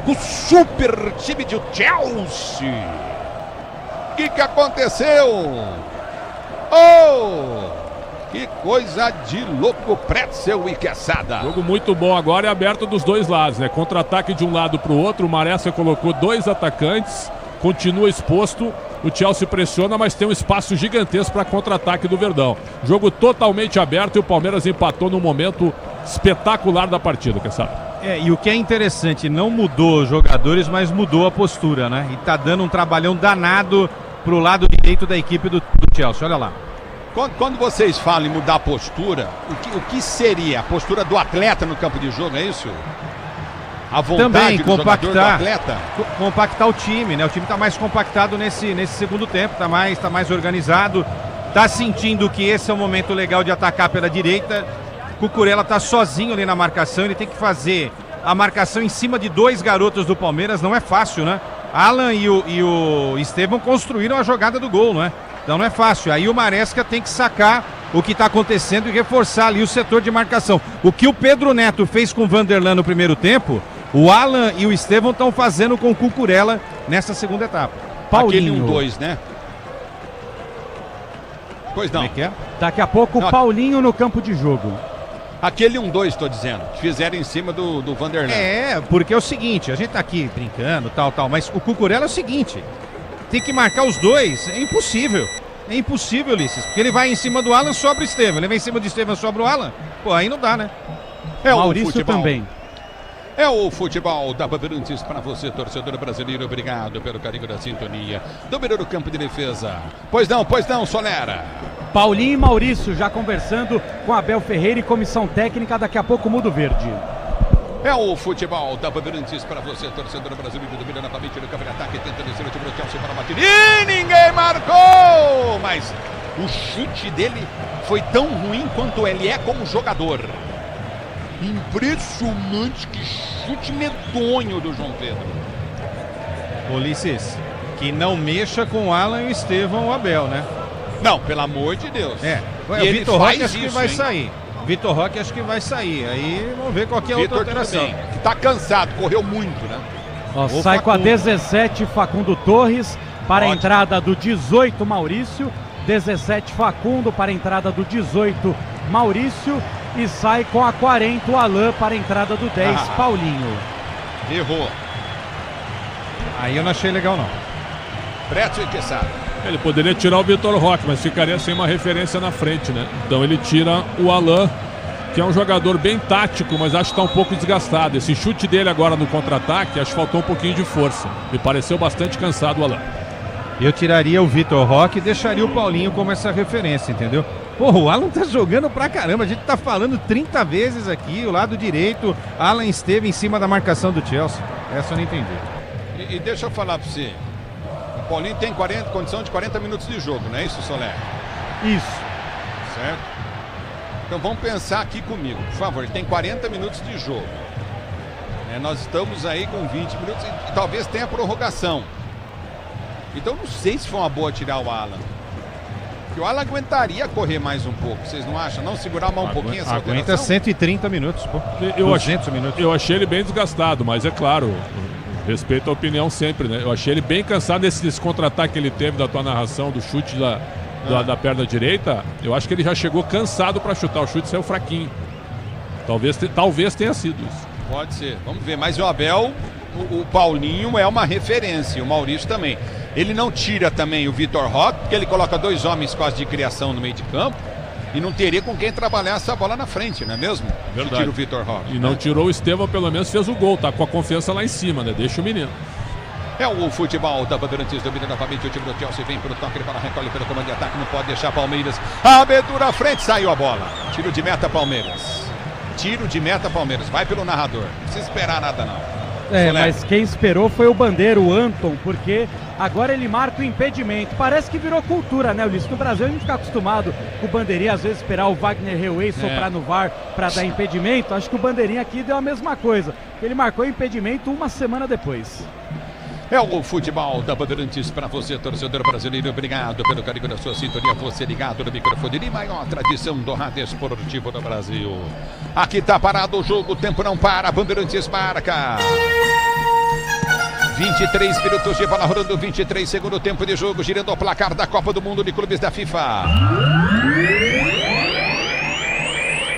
O super time de Chelsea. O que aconteceu? Oh! Que coisa de louco, Pretzel e Quesada. Jogo muito bom agora, é aberto dos dois lados, né? Contra-ataque de um lado para o outro. O Maressa colocou dois atacantes, continua exposto. O Chelsea pressiona, mas tem um espaço gigantesco para contra-ataque do Verdão. Jogo totalmente aberto e o Palmeiras empatou no momento espetacular da partida, quem sabe? E o que é interessante, não mudou os jogadores, mas mudou a postura, né? E tá dando um trabalhão danado pro lado direito da equipe do Chelsea, olha lá. Quando vocês falam em mudar a postura, o que seria? A postura do atleta no campo de jogo, é isso? A vontade também do compactar, jogador, do atleta? Compactar o time, né? O time tá mais compactado nesse segundo tempo, tá mais organizado, tá sentindo que esse é o momento legal de atacar pela direita. Cucurella tá sozinho ali na marcação, ele tem que fazer a marcação em cima de dois garotos do Palmeiras, não é fácil, né? Alan e o Esteban construíram a jogada do gol, não é? Então não é fácil. Aí o Maresca tem que sacar o que está acontecendo e reforçar ali o setor de marcação. O que o Pedro Neto fez com o Vanderlan no primeiro tempo, o Alan e o Estevam estão fazendo com o Cucurella nessa segunda etapa. Paulinho. Aquele 1-2, né? Pois não. Como é que é? Daqui a pouco o Paulinho no campo de jogo. Aquele 1-2, estou dizendo, que fizeram em cima do Vanderlan. Porque é o seguinte, a gente tá aqui brincando, tal, mas o Cucurella é o seguinte, tem que marcar os dois, é impossível. É impossível, Ulisses, porque ele vai em cima do Alan, sobra o Estevam. Ele vai em cima do Estevam, sobra o Alan. Pô, aí não dá, né? Maurício também. É o futebol da Bandeirantes para você, torcedor brasileiro. Obrigado pelo carinho da sintonia. Número do campo de defesa. Pois não, Solera. Paulinho e Maurício já conversando com Abel Ferreira e comissão técnica. Daqui a pouco muda o verde. É o futebol da Bandeirantes para você, torcedor brasileiro. Domina novamente no campo de ataque, tenta descer o time do Chelsea para bater. E ninguém marcou! Mas o chute dele foi tão ruim quanto ele é como jogador. Impressionante, que chute medonho do João Pedro. Ulisses, que não mexa com o Alan e o Estevão o Abel, né? Não, pelo amor de Deus. O Vitor Roque acho que vai sair. Vitor Roque acho que vai sair. Aí vamos ver qual que é a outra alteração. Que tá cansado, correu muito, né? Sai com a 17 Facundo Torres para a entrada do 18 Maurício. 17 Facundo para a entrada do 18 Maurício. E sai com a 40 o Alain para a entrada do 10 Paulinho. Errou. Aí eu não achei legal não. Preto e Quesada. Ele poderia tirar o Vitor Roque, mas ficaria sem uma referência na frente, né? Então ele tira o Alain, que é um jogador bem tático, mas acho que está um pouco desgastado. Esse chute dele agora no contra-ataque, acho que faltou um pouquinho de força. Me pareceu bastante cansado o Alain. Eu tiraria o Vitor Roque e deixaria o Paulinho como essa referência, entendeu? Porra, o Alan tá jogando pra caramba. A gente tá falando 30 vezes aqui, o lado direito, Alan esteve em cima da marcação do Chelsea. Essa eu não entendi. E deixa eu falar pra você. O Paulinho tem condição de 40 minutos de jogo, não é isso, Soler? Isso. Certo? Então vamos pensar aqui comigo, por favor. Ele tem 40 minutos de jogo. Nós estamos aí com 20 minutos e talvez tenha prorrogação. Então não sei se foi uma boa tirar o Alan. Porque o Alan aguentaria correr mais um pouco, vocês não acham? Não segurar mais um pouquinho essa alteração? Aguenta 130 minutos, pô. Eu achei ele bem desgastado, mas é claro, respeito a opinião sempre, né? Eu achei ele bem cansado desse contra-ataque que ele teve da tua narração, do chute da perna direita. Eu acho que ele já chegou cansado para chutar, o chute saiu fraquinho. Talvez tenha sido isso. Pode ser, vamos ver. Mas o Abel, o Paulinho é uma referência, o Maurício também. Ele não tira também o Vitor Roque, porque ele coloca 2 homens quase de criação no meio de campo e não teria com quem trabalhar essa bola na frente, não é mesmo? Verdade. Tira o Vitor Roque. E não tirou o Estevão, pelo menos fez o gol, tá com a confiança lá em cima, né? Deixa o menino. É o futebol da Bandeirantes, domina novamente o time do Chelsea, vem pro toque, ele para recolhe pelo comando de ataque, não pode deixar Palmeiras. Abertura à frente, saiu a bola. Tiro de meta Palmeiras. Tiro de meta Palmeiras, vai pelo narrador. Não precisa esperar nada não. Mas quem esperou foi o bandeiro, o Anton, porque agora ele marca o impedimento. Parece que virou cultura, né, Ulisses? No Brasil a gente fica acostumado com o bandeirinha, às vezes esperar o Wagner Reuei soprar no VAR para dar impedimento. Acho que o bandeirinha aqui deu a mesma coisa. Ele marcou o impedimento uma semana depois. É o futebol da Bandeirantes para você, torcedor brasileiro. Obrigado pelo carinho da sua sintonia. Você ligado no microfone de maior tradição do rádio esportivo do Brasil. Aqui tá parado o jogo, o tempo não para. Bandeirantes marca. 23 minutos de bola rolando, 23 segundo tempo de jogo, girando o placar da Copa do Mundo de Clubes da FIFA.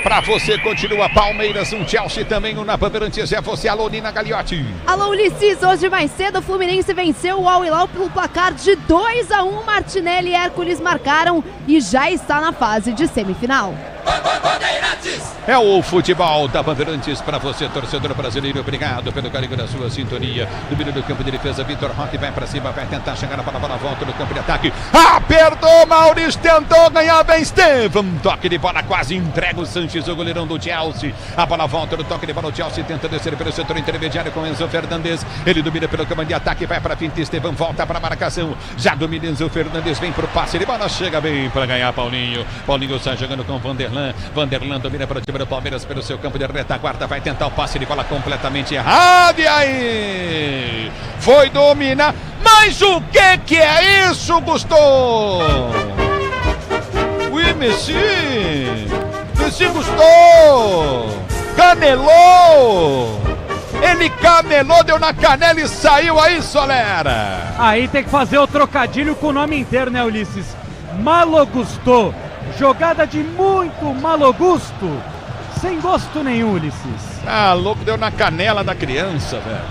Pra você continua Palmeiras, Chelsea também, na Bandeirantes é você, alô Nina Gagliotti. Alô Ulisses, hoje mais cedo o Fluminense venceu o Al Hilal pelo placar de 2-1, Martinelli e Hércules marcaram e já está na fase de semifinal. É o futebol da Bandeirantes para você, torcedor brasileiro. Obrigado pelo carinho da sua sintonia. Domínio do campo de defesa, Vitor Roque vai para cima, vai tentar chegar na bola, volta no campo de ataque. Apertou, Maurício tentou ganhar, bem Estevão. Toque de bola, quase entrega o Sanches, o goleirão do Chelsea. A bola volta no toque de bola, o Chelsea tenta descer pelo setor intermediário com Enzo Fernandes. Ele domina pelo campo de ataque, vai para a finta, Estevão volta para a marcação. Já domina Enzo Fernandes, vem para o passe de bola, chega bem para ganhar Paulinho. Paulinho sai jogando com Vanderlan. Vanderlan domina para o time do Palmeiras pelo seu campo de retaguarda, vai tentar o passe de bola completamente errado, e aí foi dominar, mas o que é isso, Gustavo? Oui, Messi gostou, canelou, ele camelou, deu na canela e saiu aí, Solera. Aí tem que fazer o trocadilho com o nome inteiro, né, Ulisses? Malogustou. Jogada de muito malo gosto, sem gosto nenhum, Ulisses. Ah, louco, deu na canela da criança, velho.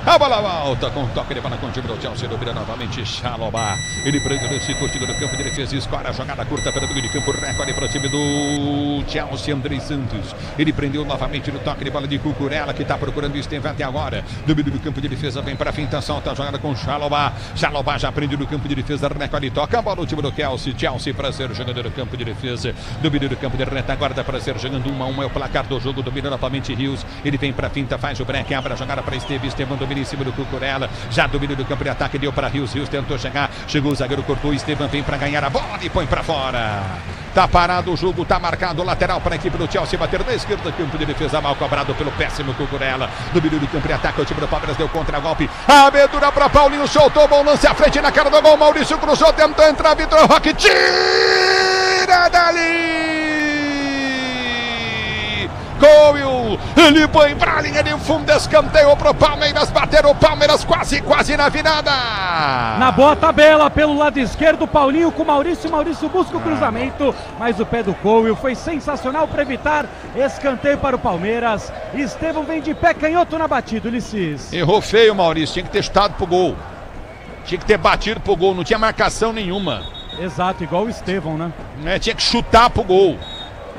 A bola volta com toque de bola com o time do Chelsea. Domina novamente Chalobah. Ele prende nesse curtido do campo de defesa. Escora a jogada curta pelo meio de campo. Recorde para o time do Chelsea. Andrei Santos. Ele prendeu novamente no toque de bola de Cucurella, que está procurando o Estevam até agora. Domínio do campo de defesa. Vem para a finta. Solta a jogada com Chalobah. Chalobah já prende no campo de defesa. Recorde toca a bola no time do Chelsea. Chelsea para ser jogador do campo de defesa. Domínio do campo de retaguarda para ser jogando 1-1. É o placar do jogo. Domina novamente Rios. Ele vem para a finta. Faz o break. Abre a jogada para Estevam. Estevam domina em cima do Cucurella, já domina do campo de ataque, deu para Rios, Rios tentou chegar, chegou o zagueiro, cortou, Estevam vem para ganhar a bola e põe para fora. Tá parado o jogo, tá marcado, lateral para a equipe do Chelsea, bater na esquerda, campo de defesa, mal cobrado pelo péssimo Cucurella, domínio do campo de ataque, o time do Palmeiras deu contra-golpe, abertura para Paulinho, soltou, bom lance à frente na cara do gol, Maurício cruzou, tentou entrar, Vitor Roque, tira dali! Gol, ele põe pra linha de fundo, escanteio pro Palmeiras, bater o Palmeiras quase na virada. Na boa tabela, pelo lado esquerdo, Paulinho com Maurício busca o cruzamento, mas o pé do Cole foi sensacional para evitar escanteio para o Palmeiras. Estevam vem de pé canhoto na batida, Ulisses. Errou feio, Maurício, tinha que ter chutado pro gol, tinha que ter batido pro gol, não tinha marcação nenhuma. Exato, igual o Estevam, né? Tinha que chutar pro gol,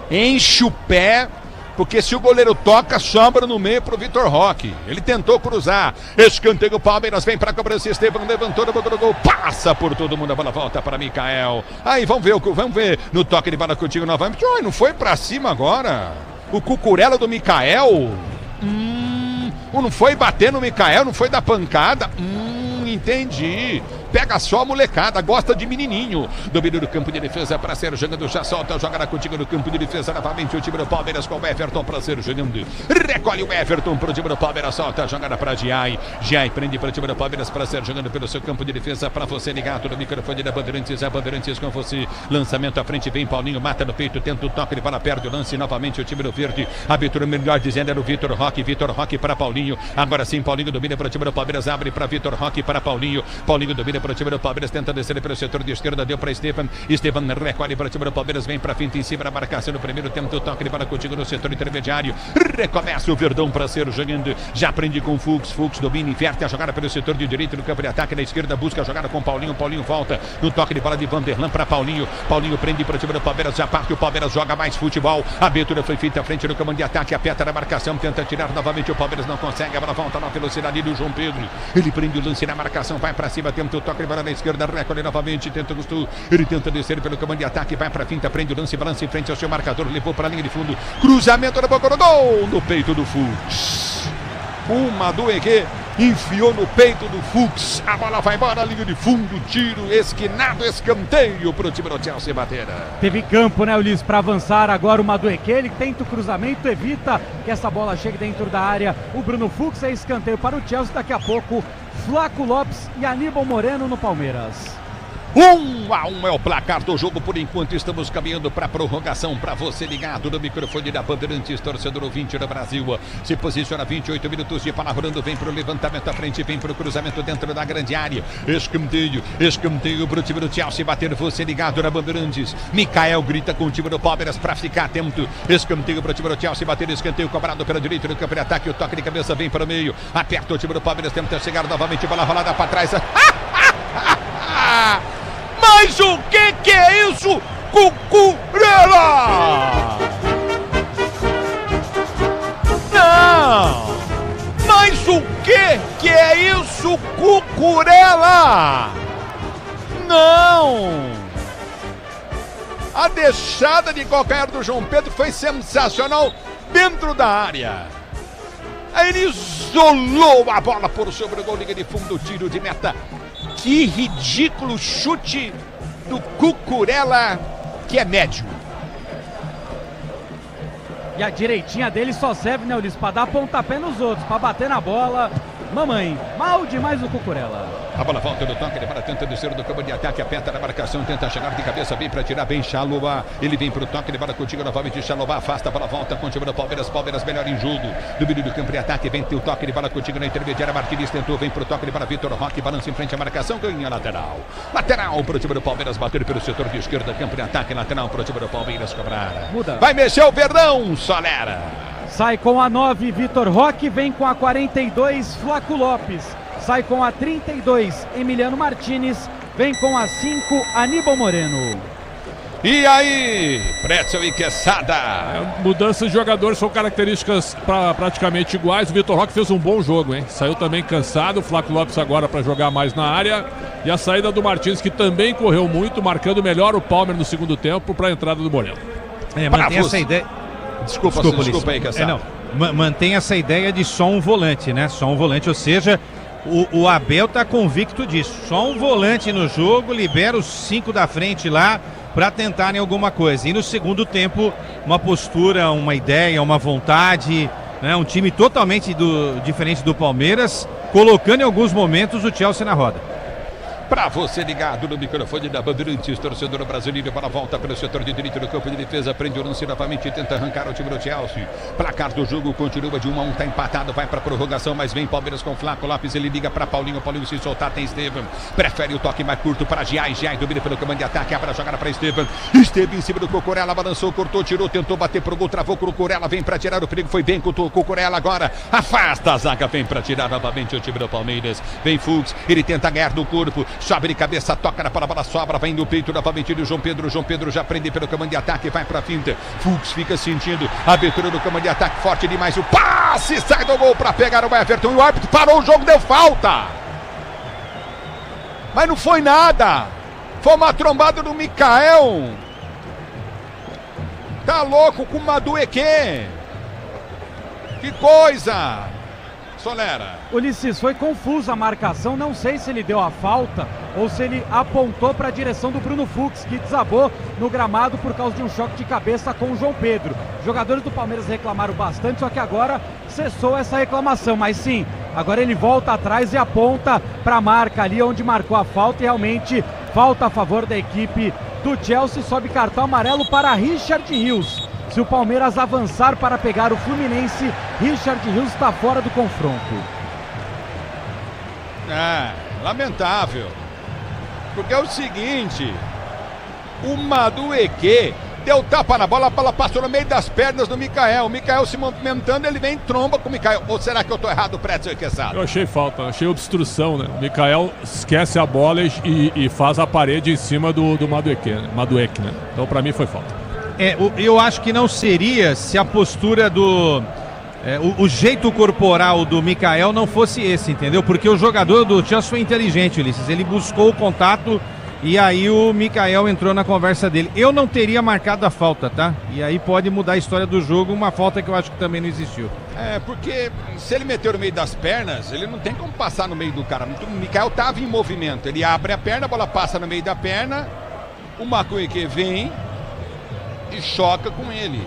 enche o pé. Porque se o goleiro toca, sobra no meio pro Vitor Roque. Ele tentou cruzar. Escanteio, o Palmeiras vem pra cobrança. Estevam levantou no gol. Passa por todo mundo. A bola volta para Micael. Aí vamos ver no toque de bola contigo novamente. Não foi pra cima agora? O Cucurella do Micael? Não foi bater no Micael? Não foi dar pancada? Entendi. Pega só a molecada, gosta de menininho. Domínio do campo de defesa para ser jogando, já solta, joga contigo no campo de defesa novamente o time do Palmeiras com o Everton para ser jogando. Recolhe o Everton para o time do Palmeiras, solta a jogada para Giai. Giai prende para o time do Palmeiras para ser jogando pelo seu campo de defesa para você ligado no microfone da Bandeirantes. A Bandeirantes com você. Lançamento à frente, vem Paulinho, mata no peito, tenta o toque de bola, perde o lance novamente o time do Verde. Abertura melhor dizendo era o Vitor Roque para Paulinho. Agora sim, Paulinho domina para o time do Palmeiras, abre para Vitor Roque para Paulinho. Paulinho domina para o time do Palmeiras, tenta descer pelo setor de esquerda, deu para Estevam. Estevam recolhe para o time do Palmeiras, vem para finta em cima da marcação no primeiro tempo, o toque de bola contigo no setor intermediário. Recomeça o Verdão para ser jogando, já prende com Fux domina, inverte a jogada pelo setor de direito no campo de ataque, na esquerda busca a jogada com Paulinho volta no toque de bola de Vanderlan para Paulinho prende para o time do Palmeiras, já parte o Palmeiras, joga mais futebol, a abertura foi feita à frente no comando de ataque, aperta na marcação, tenta tirar novamente o Palmeiras, não consegue, a bola volta na velocidade do João Pedro, ele prende o lance na marcação, vai para cima, tenta o toque de bola na esquerda, recolhe novamente, tenta Gusto, ele tenta descer pelo comando de ataque, vai para finta, prende o lance, balança em frente ao seu marcador, levou para a linha de fundo, cruzamento da boca do gol, no peito do Fux. Uma do EG, enfiou no peito do Fux, a bola vai embora, linha de fundo, tiro, esquinado, escanteio para o time do Chelsea bater. Teve campo, né, Ulisses, para avançar agora o Madueque, ele tenta o cruzamento, evita que essa bola chegue dentro da área, o Bruno Fux é escanteio para o Chelsea, daqui a pouco Flaco Lopes e Aníbal Moreno no Palmeiras. 1-1 é o placar do jogo, por enquanto estamos caminhando para a prorrogação, para você ligado no microfone da Bandeirantes, torcedor ouvinte do Brasil, se posiciona 28 minutos de bola rolando, vem para o levantamento à frente, vem para o cruzamento dentro da grande área, escanteio para o time do Chelsea bater, você ligado na Bandeirantes, Micael grita com o time do Palmeiras para ficar atento, escanteio para o time do Chelsea bater, escanteio cobrado pela direita no campo de ataque, o toque de cabeça vem para o meio, aperta o time do Palmeiras, tenta chegar novamente, bola rolada para trás. Mas o que é isso, Cucurella? Não! Mas o que é isso, Cucurella? Não! A deixada de calcanhar do João Pedro foi sensacional dentro da área. Aí ele isolou a bola por sobre o gol, liga de fundo, tiro de meta. Que ridículo chute do Cucurella, que é médio. E a direitinha dele só serve, né, Ulisses, para dar pontapé nos outros, para bater na bola. Mamãe, mal demais o Cucurella. A bola volta no toque, ele tenta descer do campo de ataque, aperta na marcação, tenta chegar de cabeça, vem para tirar bem Chalobah. Ele vem para o toque, ele bola contigo novamente, Chalobah afasta, a bola volta com o time do Palmeiras, Palmeiras melhor em jogo. No meio do campo de ataque, vem o toque, ele bola contigo na intermediária, Martins tentou, vem para o toque, ele para Vitor Roque, balança em frente à marcação, ganha lateral. Lateral para o time do Palmeiras, bater pelo setor de esquerda, campo de ataque, lateral para o time do Palmeiras cobrar. Muda. Vai mexer o Verdão, Solera. Sai com a 9, Vitor Roque. Vem com a 42, Flaco Lopes. Sai com a 32, Emiliano Martinez. Vem com a 5, Aníbal Moreno. E aí, Pretzel e Quesada. Mudanças de jogadores são características praticamente iguais. O Vitor Roque fez um bom jogo, hein? Saiu também cansado. O Flaco Lopes agora para jogar mais na área. E a saída do Martins, que também correu muito, marcando melhor o Palmer no segundo tempo para a entrada do Moreno. Mantém essa ideia. Desculpa aí, Quesada. Mantém essa ideia de só um volante, né? Só um volante, ou seja, o Abel tá convicto disso. Só um volante no jogo, libera os 5 da frente lá para tentarem alguma coisa. E no segundo tempo, uma postura, uma ideia, uma vontade, né? Um time totalmente diferente do Palmeiras, colocando em alguns momentos o Chelsea na roda. Para você ligado no microfone da Bandeirantes, torcedor brasileiro, para a volta pelo setor de direito do campo de defesa, prende o lance novamente e tenta arrancar o time do Chelsea. Placar do jogo continua de 1-1, tá empatado, vai para prorrogação, mas vem Palmeiras com Flaco Lopes, ele liga para Paulinho se soltar tem Esteban, prefere o toque mais curto para Giai domina pelo comando de ataque, abre a jogada para Esteban em cima do Cucurella, balançou, cortou, tirou, tentou bater pro gol, travou com o Cucurella, vem para tirar o perigo, foi bem com o Cucurella agora, afasta a zaga, vem para tirar novamente o time do Palmeiras, vem Fuchs, ele tenta ganhar do corpo, sobe de cabeça, toca na bola, sobra, vai no peito novamente do João Pedro já prende pelo comando de ataque, vai pra finta, Fuchs fica sentindo a abertura do comando de ataque, forte demais, o passe, sai do gol pra pegar o Everton, e o árbitro parou o jogo, deu falta, mas não foi nada, foi uma trombada do Mikael, tá louco com o Madueque, que coisa, Solera. Ulisses, foi confusa a marcação, não sei se ele deu a falta ou se ele apontou para a direção do Bruno Fuchs, que desabou no gramado por causa de um choque de cabeça com o João Pedro. Os jogadores do Palmeiras reclamaram bastante, só que agora cessou essa reclamação, mas sim, agora ele volta atrás e aponta para a marca ali onde marcou a falta e realmente falta a favor da equipe do Chelsea, sobe cartão amarelo para Richard Rios. Se o Palmeiras avançar para pegar o Fluminense, Richard Rios está fora do confronto. Lamentável. Porque é o seguinte, o Madueque deu tapa na bola, a bola passou no meio das pernas do Mikael. O Mikael se movimentando, ele vem em tromba com o Mikael. Ou será que eu tô errado, Pretzel e Quesada? Eu achei falta, achei obstrução, né? O Mikael esquece a bola e faz a parede em cima do Madueque, né? Então pra mim foi falta. Eu acho que não seria se a postura o jeito corporal do Mikael não fosse esse, entendeu? Porque o jogador do Chelsea foi inteligente, Ulisses. Ele buscou o contato e aí o Mikael entrou na conversa dele. Eu não teria marcado a falta, tá? E aí pode mudar a história do jogo, uma falta que eu acho que também não existiu. Porque se ele meteu no meio das pernas, ele não tem como passar no meio do cara. O Mikael tava em movimento, ele abre a perna, a bola passa no meio da perna, o Madueque vem e choca com ele.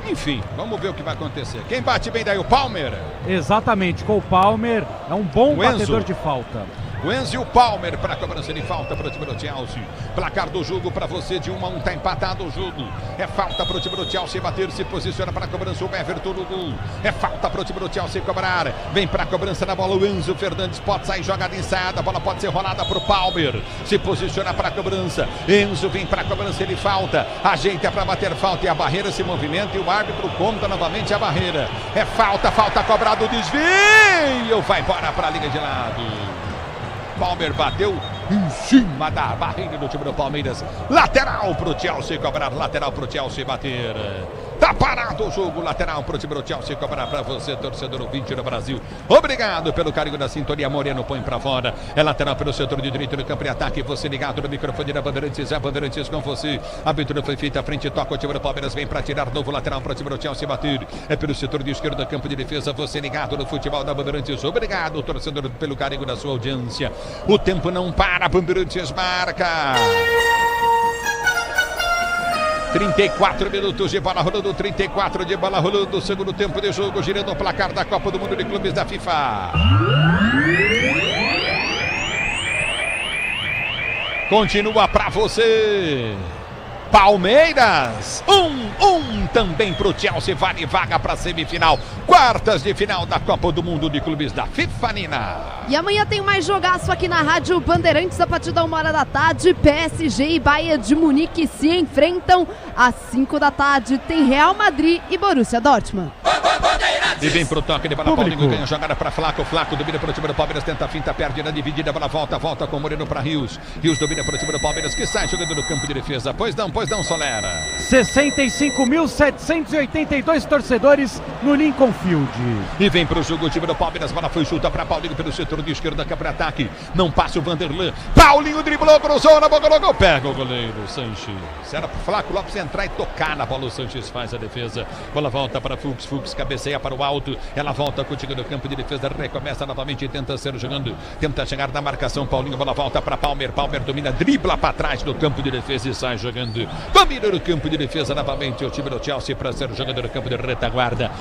Enfim, vamos ver o que vai acontecer. Quem bate bem daí? O Palmer? Exatamente, com o Palmer, é um bom batedor de falta. O Enzo e o Palmer para a cobrança de falta para o time do Chelsea. Placar do jogo para você de 1-1, tá empatado o jogo. É falta para o time do Chelsea bater, se posiciona para a cobrança o Everton do gol. É falta para o time do Chelsea cobrar. Vem para a cobrança na bola o Enzo Fernandes, pode sair jogada ensaiada, a bola pode ser rolada para o Palmer. Se posiciona para a cobrança. Enzo vem para a cobrança, ele falta. Ajeita para bater falta e a barreira se movimenta e o árbitro conta novamente a barreira. É falta cobrado, desvio. Vai embora para a linha de lado. Palmer bateu em cima da barreira do time do Palmeiras. Lateral pro Chelsea cobrar, lateral pro Chelsea bater. Tá parado o jogo, lateral pro time do Chelsea cobrar para você, torcedor ouvinte do Brasil. Obrigado pelo carinho da sintonia. Moreno põe para fora. É lateral pelo setor de direito do campo de ataque. Você ligado no microfone da Bandeirantes. É Bandeirantes com você. A abertura foi feita à frente, toca o time do Palmeiras. Vem para tirar novo lateral pro time do Chelsea bater. É pelo setor de esquerda do campo de defesa. Você ligado no futebol da Bandeirantes. Obrigado, torcedor, pelo carinho da sua audiência. O tempo não para. Bandeirantes marca. 34 minutos de bola rolando, 34 de bola rolando, segundo tempo de jogo, girando o placar da Copa do Mundo de Clubes da FIFA. Continua pra você. Palmeiras, 1-1 também pro Chelsea, vale vaga pra semifinal, quartas de final da Copa do Mundo de Clubes da FIFA, Nina. E amanhã tem mais jogaço aqui na Rádio Bandeirantes, a partir da 1h da tarde, PSG e Bayern de Munique se enfrentam, às 5 da tarde tem Real Madrid e Borussia Dortmund. E vem pro toque de bola, Paulinho ganha jogada pra Flaco. Flaco domina pro time do Palmeiras, tenta a finta, perde na dividida, bola volta com o Moreno pra Rios. Rios domina pro time do Palmeiras, que sai jogando no campo de defesa. Pois não, Solera. 65.782 torcedores no Lincoln Field. E vem pro jogo o time do Palmeiras, bola foi chuta pra Paulinho pelo setor de esquerda, que é pra ataque. Não passa o Vanderlan. Paulinho driblou, cruzou na boca, colocou, pega o goleiro Sanches. Era pro Flaco Lopes entrar e tocar na bola, o Sanches faz a defesa. Bola volta para Fux, cabeceia para o alto. Ela volta contigo no campo de defesa, recomeça novamente e tenta chegar na marcação. Paulinho, bola volta para Palmer domina, dribla para trás no campo de defesa e sai jogando. Domina no campo de defesa novamente o time do Chelsea para ser jogador no campo de retaguarda.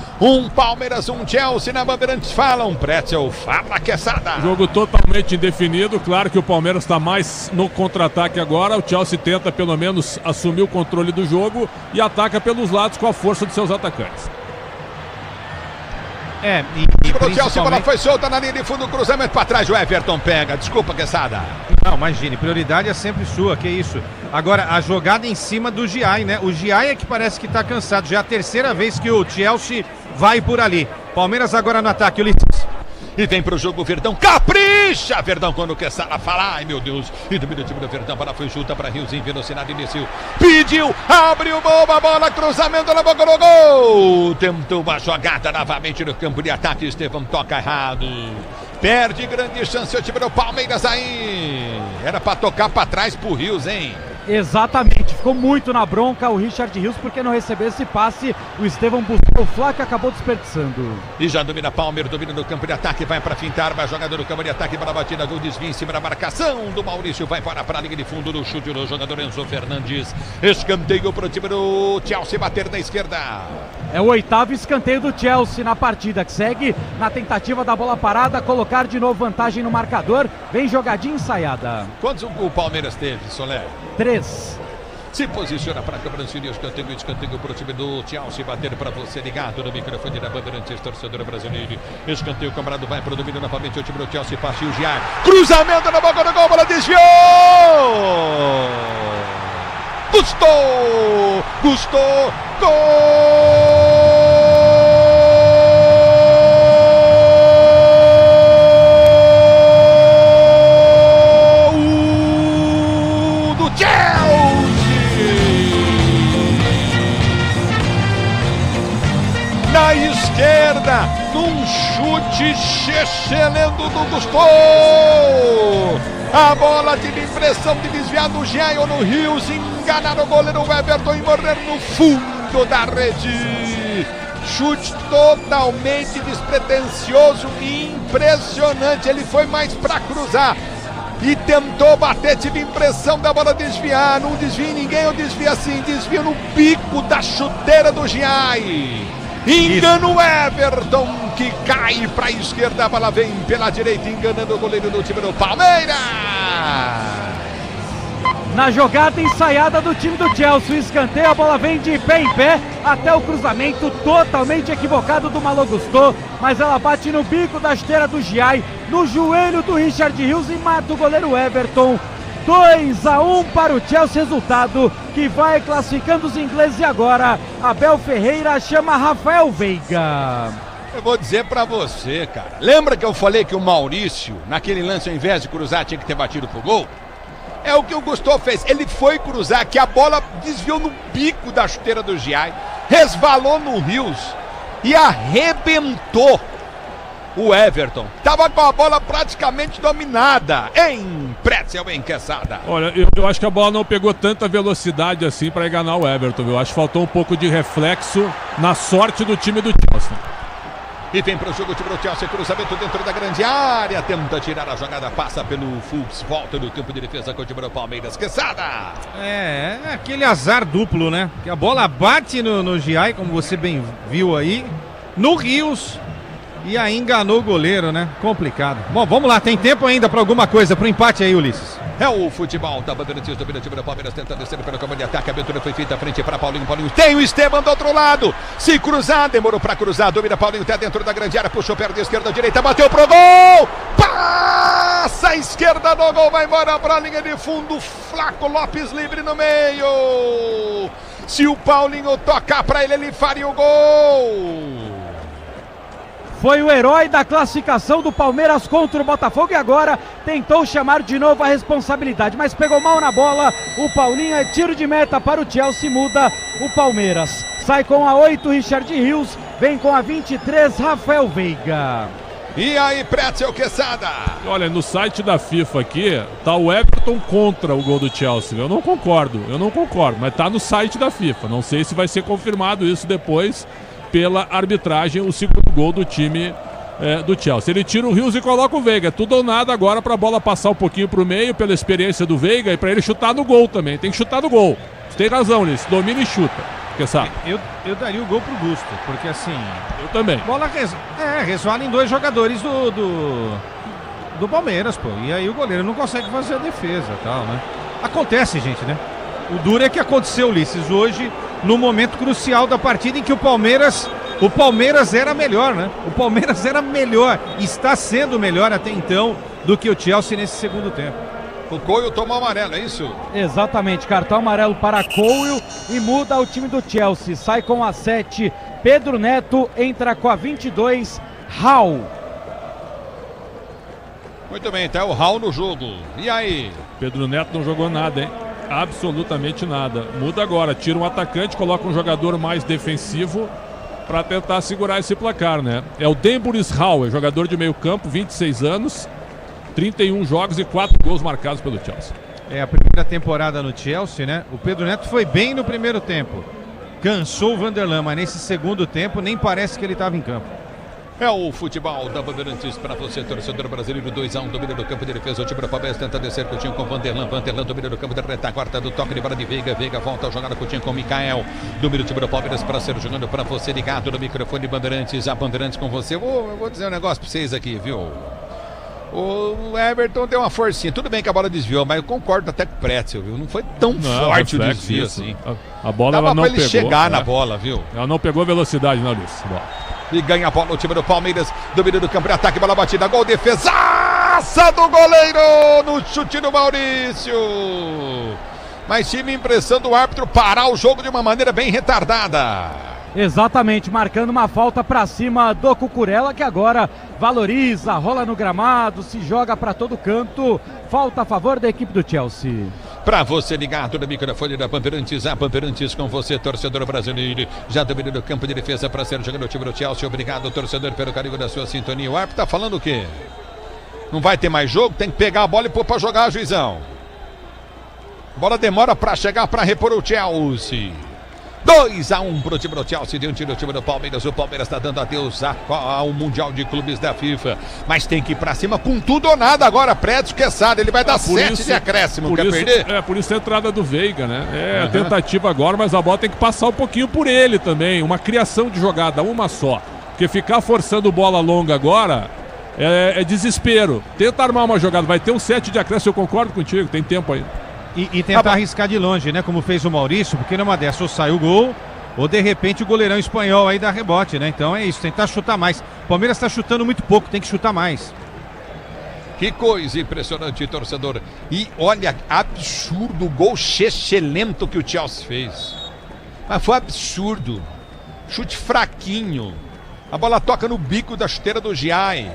Palmeiras, Chelsea na Bandeirantes. Fala Pretzel, fala Quesada. Jogo totalmente indefinido, claro que o Palmeiras está mais no contra-ataque agora. O Chelsea tenta pelo menos assumir o controle do jogo e ataca pelos lados com a força de seus atacantes. Pro Chelsea, a bola foi solta na linha de fundo, cruzamento para trás, o Everton pega. Desculpa, Quesada. Não, imagine, prioridade é sempre sua, que isso. Agora, a jogada em cima do Giai, né? O Giai é que parece que tá cansado. Já é a terceira vez que o Chelsea vai por ali. Palmeiras agora no ataque, Ulisses. E vem pro jogo o Verdão, capricha! Verdão quando quer Sala fala, ai meu Deus. E domina o time do Verdão, bola foi junta para Riozinho, velocidade imbecil. Pediu, abriu bomba, bola, cruzamento na boca do gol. Tentou uma jogada novamente no campo de ataque, Estevão toca errado. Perde grande chance o time do Palmeiras aí. Era para tocar para trás pro Rios, hein? Exatamente, ficou muito na bronca o Richard Rios porque não recebeu esse passe. O Estevão buscou o Flaco e acabou desperdiçando. E já domina Palmer, domina no campo de ataque, vai para fintar, vai jogador no campo de ataque, para a batida, gol, desvio em cima da marcação do Maurício, vai para a linha de fundo do chute do jogador Enzo Fernandes. Escanteio para o time do Chelsea bater na esquerda. É o 8º escanteio do Chelsea na partida, que segue na tentativa da bola parada, colocar de novo vantagem no marcador. Vem jogadinha ensaiada. Quantos o Palmeiras teve, Soler? 3. Se posiciona para a cobrança e escanteio para o time do Chelsea, bater para você ligado no microfone da Bandeirantes, torcedor brasileiro. Escanteio, camarada, vai para o domínio novamente o time do Chelsea, partiu Giai. Cruzamento na boca do gol, bola desviou! Gustou! Gol! Na esquerda, num chute excelente do Gustavo. A bola tive impressão de desviar do Jean ou no Rios, enganar o goleiro Everton e morrer no fundo da rede. Chute totalmente despretensioso e impressionante. Ele foi mais para cruzar e tentou bater, tive impressão da bola desviar. Não desvia em ninguém, eu desvio assim, desvio no bico da chuteira do Giai. Engana o Everton, que cai para a esquerda, a bola vem pela direita, enganando o goleiro do time do Palmeiras. Na jogada ensaiada do time do Chelsea, o escanteio, a bola vem de pé em pé até o cruzamento totalmente equivocado do Malo Gusto, mas ela bate no bico da esteira do Giai, no joelho do Richard Rios e mata o goleiro Everton. 2-1 para o Chelsea, resultado que vai classificando os ingleses. E agora Abel Ferreira chama Rafael Veiga. Eu vou dizer pra você, cara, lembra que eu falei que o Maurício, naquele lance, ao invés de cruzar, tinha que ter batido pro gol? É o que o Gustavo fez, ele foi cruzar, que a bola desviou no bico da chuteira do Giai, resvalou no Rios e arrebentou o Everton. Tava com a bola praticamente dominada. Em Pretzel, em Quesada. Olha, eu acho que a bola não pegou tanta velocidade assim para enganar o Everton, viu? Acho que faltou um pouco de reflexo na sorte do time do Chelsea. E vem para o jogo o time do Chelsea, cruzamento dentro da grande área, tenta tirar a jogada, passa pelo Fux, volta no campo de defesa com o time do Palmeiras. Quesada! É aquele azar duplo, né? Que a bola bate no Giai, como você bem viu aí, no Rios, e aí enganou o goleiro, né? Complicado. Bom, vamos lá, tem tempo ainda para alguma coisa, para o empate aí, Ulisses. É o futebol da Bandeirantes, domina o time do Palmeiras, tentando descer pelo campo de ataque. A abertura foi feita frente para Paulinho. Paulinho tem o Esteban do outro lado. Se cruzar, demorou para cruzar. Domina Paulinho até dentro da grande área. Puxou perto da esquerda, direita, bateu pro gol. Passa a esquerda do gol, vai embora para a linha de fundo. Flaco Lopes livre no meio. Se o Paulinho tocar para ele, ele faria o gol. Foi o herói da classificação do Palmeiras contra o Botafogo e agora tentou chamar de novo a responsabilidade, mas pegou mal na bola. O Paulinho é tiro de meta para o Chelsea, muda o Palmeiras. Sai com a 8, Richard Rios, vem com a 23, Rafael Veiga. E aí, Pretzel Quesada? Olha, no site da FIFA aqui, tá o Everton contra o gol do Chelsea. Eu não concordo, mas tá no site da FIFA. Não sei se vai ser confirmado isso depois pela arbitragem, o segundo gol do time do Chelsea. Ele tira o Rios e coloca o Veiga. Tudo ou nada agora pra bola passar um pouquinho pro meio, pela experiência do Veiga, e pra ele chutar no gol também. Tem que chutar no gol. Você tem razão, Liz. Domina e chuta. Sabe? Eu daria o gol pro Gusto, porque assim... Eu também. Bola resvala em 2 jogadores do Palmeiras, pô. E aí o goleiro não consegue fazer a defesa e tal, né? Acontece, gente, né? O duro é que aconteceu, Ulisses, hoje, no momento crucial da partida em que o Palmeiras era melhor, né? O Palmeiras era melhor, está sendo melhor até então do que o Chelsea nesse segundo tempo. O Coelho tomou amarelo, é isso? Exatamente, cartão amarelo para Coelho e muda o time do Chelsea. Sai com a 7, Pedro Neto, entra com a 22, Raul. Muito bem, tá o Raul no jogo. E aí? Pedro Neto não jogou nada, hein? Absolutamente nada. Muda agora, tira um atacante, coloca um jogador mais defensivo para tentar segurar esse placar, né? É o Demboris Raul, é jogador de meio campo, 26 anos. 31 jogos e 4 gols marcados pelo Chelsea. É a primeira temporada no Chelsea, né? O Pedro Neto foi bem no primeiro tempo. Cansou o Vanderlan, mas nesse segundo tempo nem parece que ele estava em campo. É o futebol da Bandeirantes para você, torcedor brasileiro. 2-1, domínio do campo de defesa. O time do Palmeiras tenta descer Coutinho com Vanderlan. Vanderlan domina do campo de retaguarda do toque de bola de Veiga. Veiga volta a jogar Coutinho com Mikael. Domina o time do Palmeiras para ser jogando para você, ligado no microfone Bandeirantes. A Bandeirantes com você. Eu vou dizer um negócio para vocês aqui, viu? O Everton deu uma forcinha. Tudo bem que a bola desviou, mas eu concordo até com o Pretzel, viu? Não foi tão forte o desvio assim. A bola ela não pegou. Ele chegar na bola, viu? Ela não pegou velocidade, não, Luiz. E ganha a bola o time do Palmeiras. Domínio do campo de ataque, bola batida, gol, defesaça do goleiro no chute do Maurício. Mas tive a impressão do árbitro parar o jogo de uma maneira bem retardada. Exatamente, marcando uma falta para cima do Cucurella, que agora valoriza, rola no gramado, se joga para todo canto. Falta a favor da equipe do Chelsea. Para você ligado no microfone da Bandeirantes, a Bandeirantes com você, torcedor brasileiro. Já dominou o campo de defesa para ser jogando o time do Chelsea. Obrigado, torcedor, pelo carinho da sua sintonia. O árbitro tá falando o quê? Não vai ter mais jogo? Tem que pegar a bola e pôr para jogar, juizão. A bola demora para chegar para repor o Chelsea. 2-1 pro time do Chelsea, diante do time do Palmeiras. O Palmeiras está dando adeus ao Mundial de Clubes da FIFA, mas tem que ir pra cima com tudo ou nada agora. Prédio Quesada, ele vai dar 7 de acréscimo, quer perder? Por isso a entrada do Veiga, né? A tentativa agora, mas a bola tem que passar um pouquinho por ele também. Uma criação de jogada, uma só. Porque ficar forçando bola longa agora é desespero. Tenta armar uma jogada, vai ter um 7 de acréscimo, eu concordo contigo, tem tempo aí. E tentar arriscar de longe, né? Como fez o Maurício, porque numa dessa ou sai o gol, ou de repente o goleirão espanhol aí dá rebote, né? Então é isso, tentar chutar mais. O Palmeiras está chutando muito pouco, tem que chutar mais. Que coisa impressionante, torcedor. E olha, absurdo o gol excelente que o Chelsea fez. Mas foi absurdo. Chute fraquinho. A bola toca no bico da chuteira do Giai.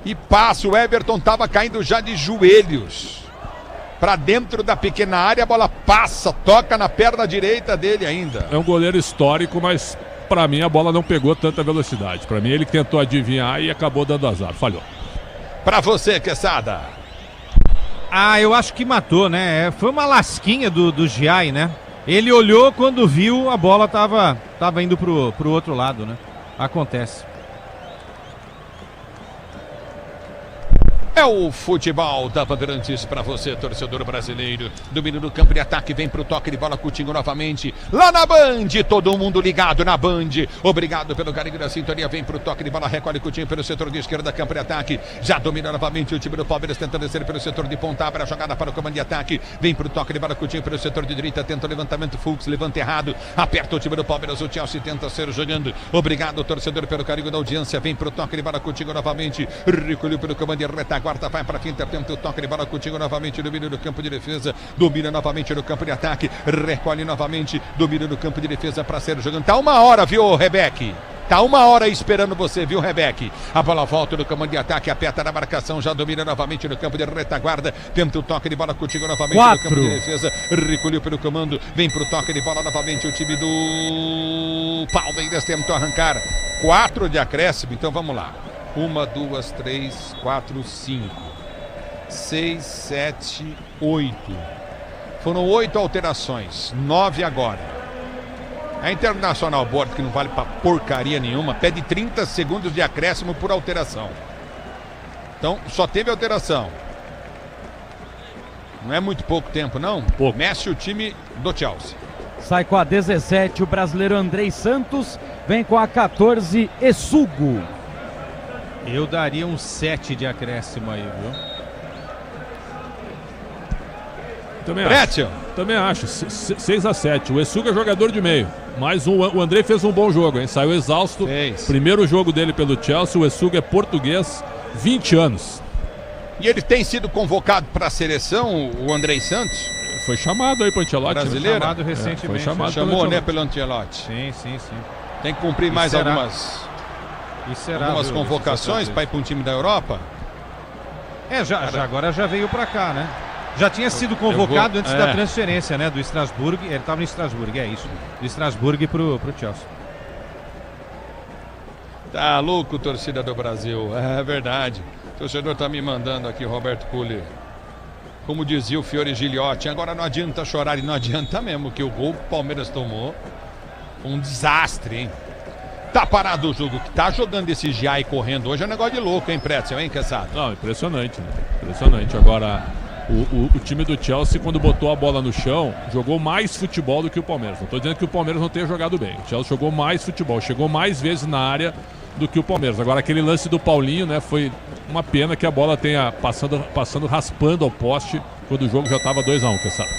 E passa, o Everton estava caindo já de joelhos. Para dentro da pequena área, a bola passa, toca na perna direita dele ainda. É um goleiro histórico, mas para mim a bola não pegou tanta velocidade. Para mim ele tentou adivinhar e acabou dando azar, falhou. Para você, Quesada. Eu acho que matou, né? Foi uma lasquinha do Giai, né? Ele olhou, quando viu, a bola tava indo pro outro lado, né? Acontece. É o futebol da Bandeirantes para você, torcedor brasileiro. Domínio do campo de ataque, vem pro toque de bola, Coutinho novamente. Lá na Band, todo mundo ligado na Band. Obrigado pelo carinho da sintonia, vem pro toque de bola, recolhe Coutinho pelo setor de esquerda, campo de ataque. Já domina novamente o time do Palmeiras, tentando descer pelo setor de ponta, abre a jogada para o comando de ataque. Vem pro toque de bola, Coutinho pelo setor de direita, tenta o levantamento, Fux levanta errado. Aperta o time do Palmeiras, o Chelsea tenta ser jogando. Obrigado, torcedor, pelo carinho da audiência. Vem pro toque de bola, Coutinho novamente. Recolheu pelo comando de retaguarda. Vai para quinta, tenta o toque de bola, Coutinho novamente, domina no campo de defesa, domina novamente no campo de ataque, recolhe novamente, domina no campo de defesa para ser jogando. Tá uma hora, viu, Rebeque? Tá 1 hora aí esperando você, viu, Rebeck? A bola volta no comando de ataque, aperta na marcação, já domina novamente no campo de retaguarda. Tenta o toque de bola contigo novamente no campo de defesa. Recolheu pelo comando, vem pro toque de bola novamente o time do Palmeiras. Tentou arrancar 4 de acréscimo, então vamos lá. 1, 2, 3, 4, 5, 6, 7, 8. Foram 8 alterações, 9 agora. A Internacional Board, que não vale pra porcaria nenhuma, pede 30 segundos de acréscimo por alteração. Então, só teve alteração. Não é muito pouco tempo, não? Mexe o time do Chelsea. Sai com a 17 o brasileiro Andrei Santos, vem com a 14 Essugo. Eu daria um 7 de acréscimo aí, viu? Também acho. 6-7. O Essugo é jogador de meio. Mas o Andrei fez um bom jogo, hein? Saiu exausto. Primeiro jogo dele pelo Chelsea. O Essugo é português, 20 anos. E ele tem sido convocado para a seleção, o Andrei Santos? Foi chamado aí para o Ancelotti. Brasileiro? Foi chamado recentemente. Foi chamado chamou, né, pelo Ancelotti. Sim. Tem que cumprir mais algumas convocações para ir para um time da Europa? Agora já veio para cá, né? Já tinha sido convocado antes da transferência, né? Do Estrasburgo. Ele estava no Estrasburgo, é isso. Do Estrasburgo pro Chelsea. Tá louco, torcida do Brasil. É verdade. O torcedor tá me mandando aqui, Roberto Pulli. Como dizia o Fiore Gigliotti, agora não adianta chorar, e não adianta mesmo, que o gol que o Palmeiras tomou um desastre, hein? Tá parado o jogo, que tá jogando esse Giai correndo hoje é um negócio de louco, hein, Pretzel, hein, Cassado? Não, impressionante, né? Impressionante. Agora, o time do Chelsea, quando botou a bola no chão, jogou mais futebol do que o Palmeiras. Não tô dizendo que o Palmeiras não tenha jogado bem. O Chelsea jogou mais futebol, chegou mais vezes na área do que o Palmeiras. Agora, aquele lance do Paulinho, né, foi uma pena que a bola tenha passando raspando ao poste, quando o jogo já estava 2-1, Cassado.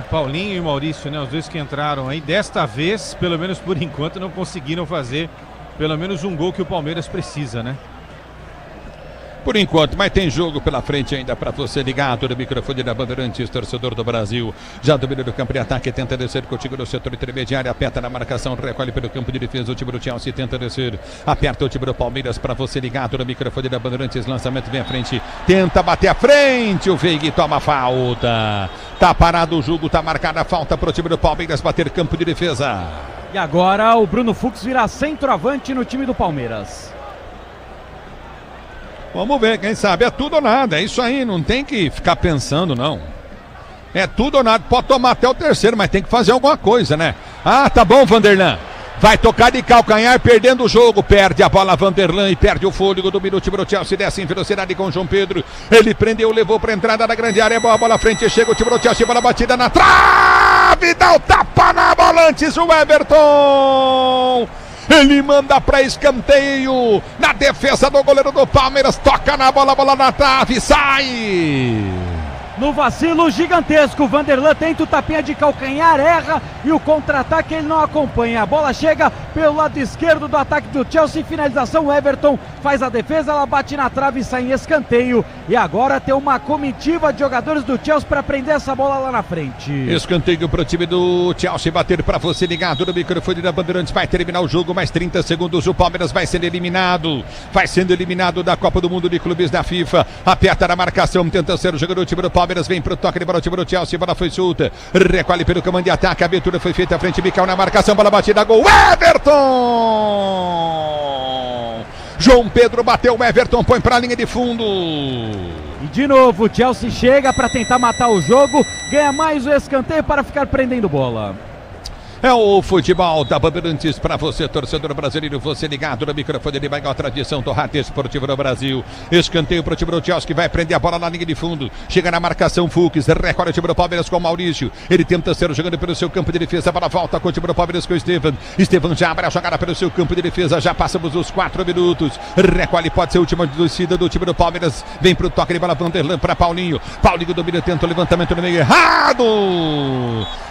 Paulinho e Maurício, né? Os dois que entraram aí. Desta vez, pelo menos por enquanto, não conseguiram fazer pelo menos um gol que o Palmeiras precisa, né? Por enquanto, mas tem jogo pela frente ainda para você ligado no microfone da Bandeirantes, torcedor do Brasil. Já domina do campo de ataque, tenta descer contigo no setor intermediário, aperta na marcação, recolhe pelo campo de defesa, o time do Chelsea tenta descer, aperta o time do Palmeiras para você ligado no microfone da Bandeirantes, lançamento vem à frente, tenta bater à frente, o Veig toma falta. Tá parado o jogo, tá marcada a falta para o time do Palmeiras bater campo de defesa. E agora o Bruno Fux virá centroavante no time do Palmeiras. Vamos ver, quem sabe é tudo ou nada, é isso aí, não tem que ficar pensando não. É tudo ou nada, pode tomar até o terceiro, mas tem que fazer alguma coisa, né? Ah, tá bom, Vanderlan. Vai tocar de calcanhar, perdendo o jogo, perde a bola Vanderlan e perde o fôlego do time do Chelsea, desce em velocidade com o João Pedro, ele prendeu, levou para entrada da grande área, boa bola à frente, chega o time do Chelsea, bola batida na trave, dá o tapa na bola antes o Everton. Ele manda para escanteio na defesa do goleiro do Palmeiras, toca na bola, bola na trave, sai! No vacilo gigantesco, Vanderlan tenta o tapinha de calcanhar, erra e o contra-ataque ele não acompanha. A bola chega pelo lado esquerdo do ataque do Chelsea, finalização, Everton faz a defesa, ela bate na trave e sai em escanteio. E agora tem uma comitiva de jogadores do Chelsea para prender essa bola lá na frente. Escanteio para o time do Chelsea bater para você ligado no microfone da Bandeirantes. Vai terminar o jogo, mais 30 segundos, o Palmeiras vai sendo eliminado. Vai sendo eliminado da Copa do Mundo de Clubes da FIFA. Aperta na marcação, tenta ser o jogador do time do Palmeiras. Vem pro toque de bola, o time do Chelsea, bola foi solta, recolhe pelo comando de ataque, a abertura foi feita à frente, Mical na marcação, bola batida, gol, Everton! João Pedro bateu, o Everton põe pra linha de fundo. E de novo, o Chelsea chega para tentar matar o jogo, ganha mais o escanteio para ficar prendendo bola. É o futebol da Bandeirantes para você, torcedor brasileiro, você ligado no microfone de maior tradição do rádio esportivo no Brasil. Escanteio para o time do Chelsea que vai prender a bola na linha de fundo. Chega na marcação, Fux, recolhe o time do Palmeiras com o Maurício. Ele tenta ser jogando pelo seu campo de defesa, a bola volta com o time do Palmeiras com o Estevam. Estevam já abre a jogada pelo seu campo de defesa, já passamos os 4 minutos. Recolhe, pode ser a última descida do time do Palmeiras. Vem para o toque de bola, Vanderlan para Paulinho. Paulinho domina, tenta o levantamento no meio errado.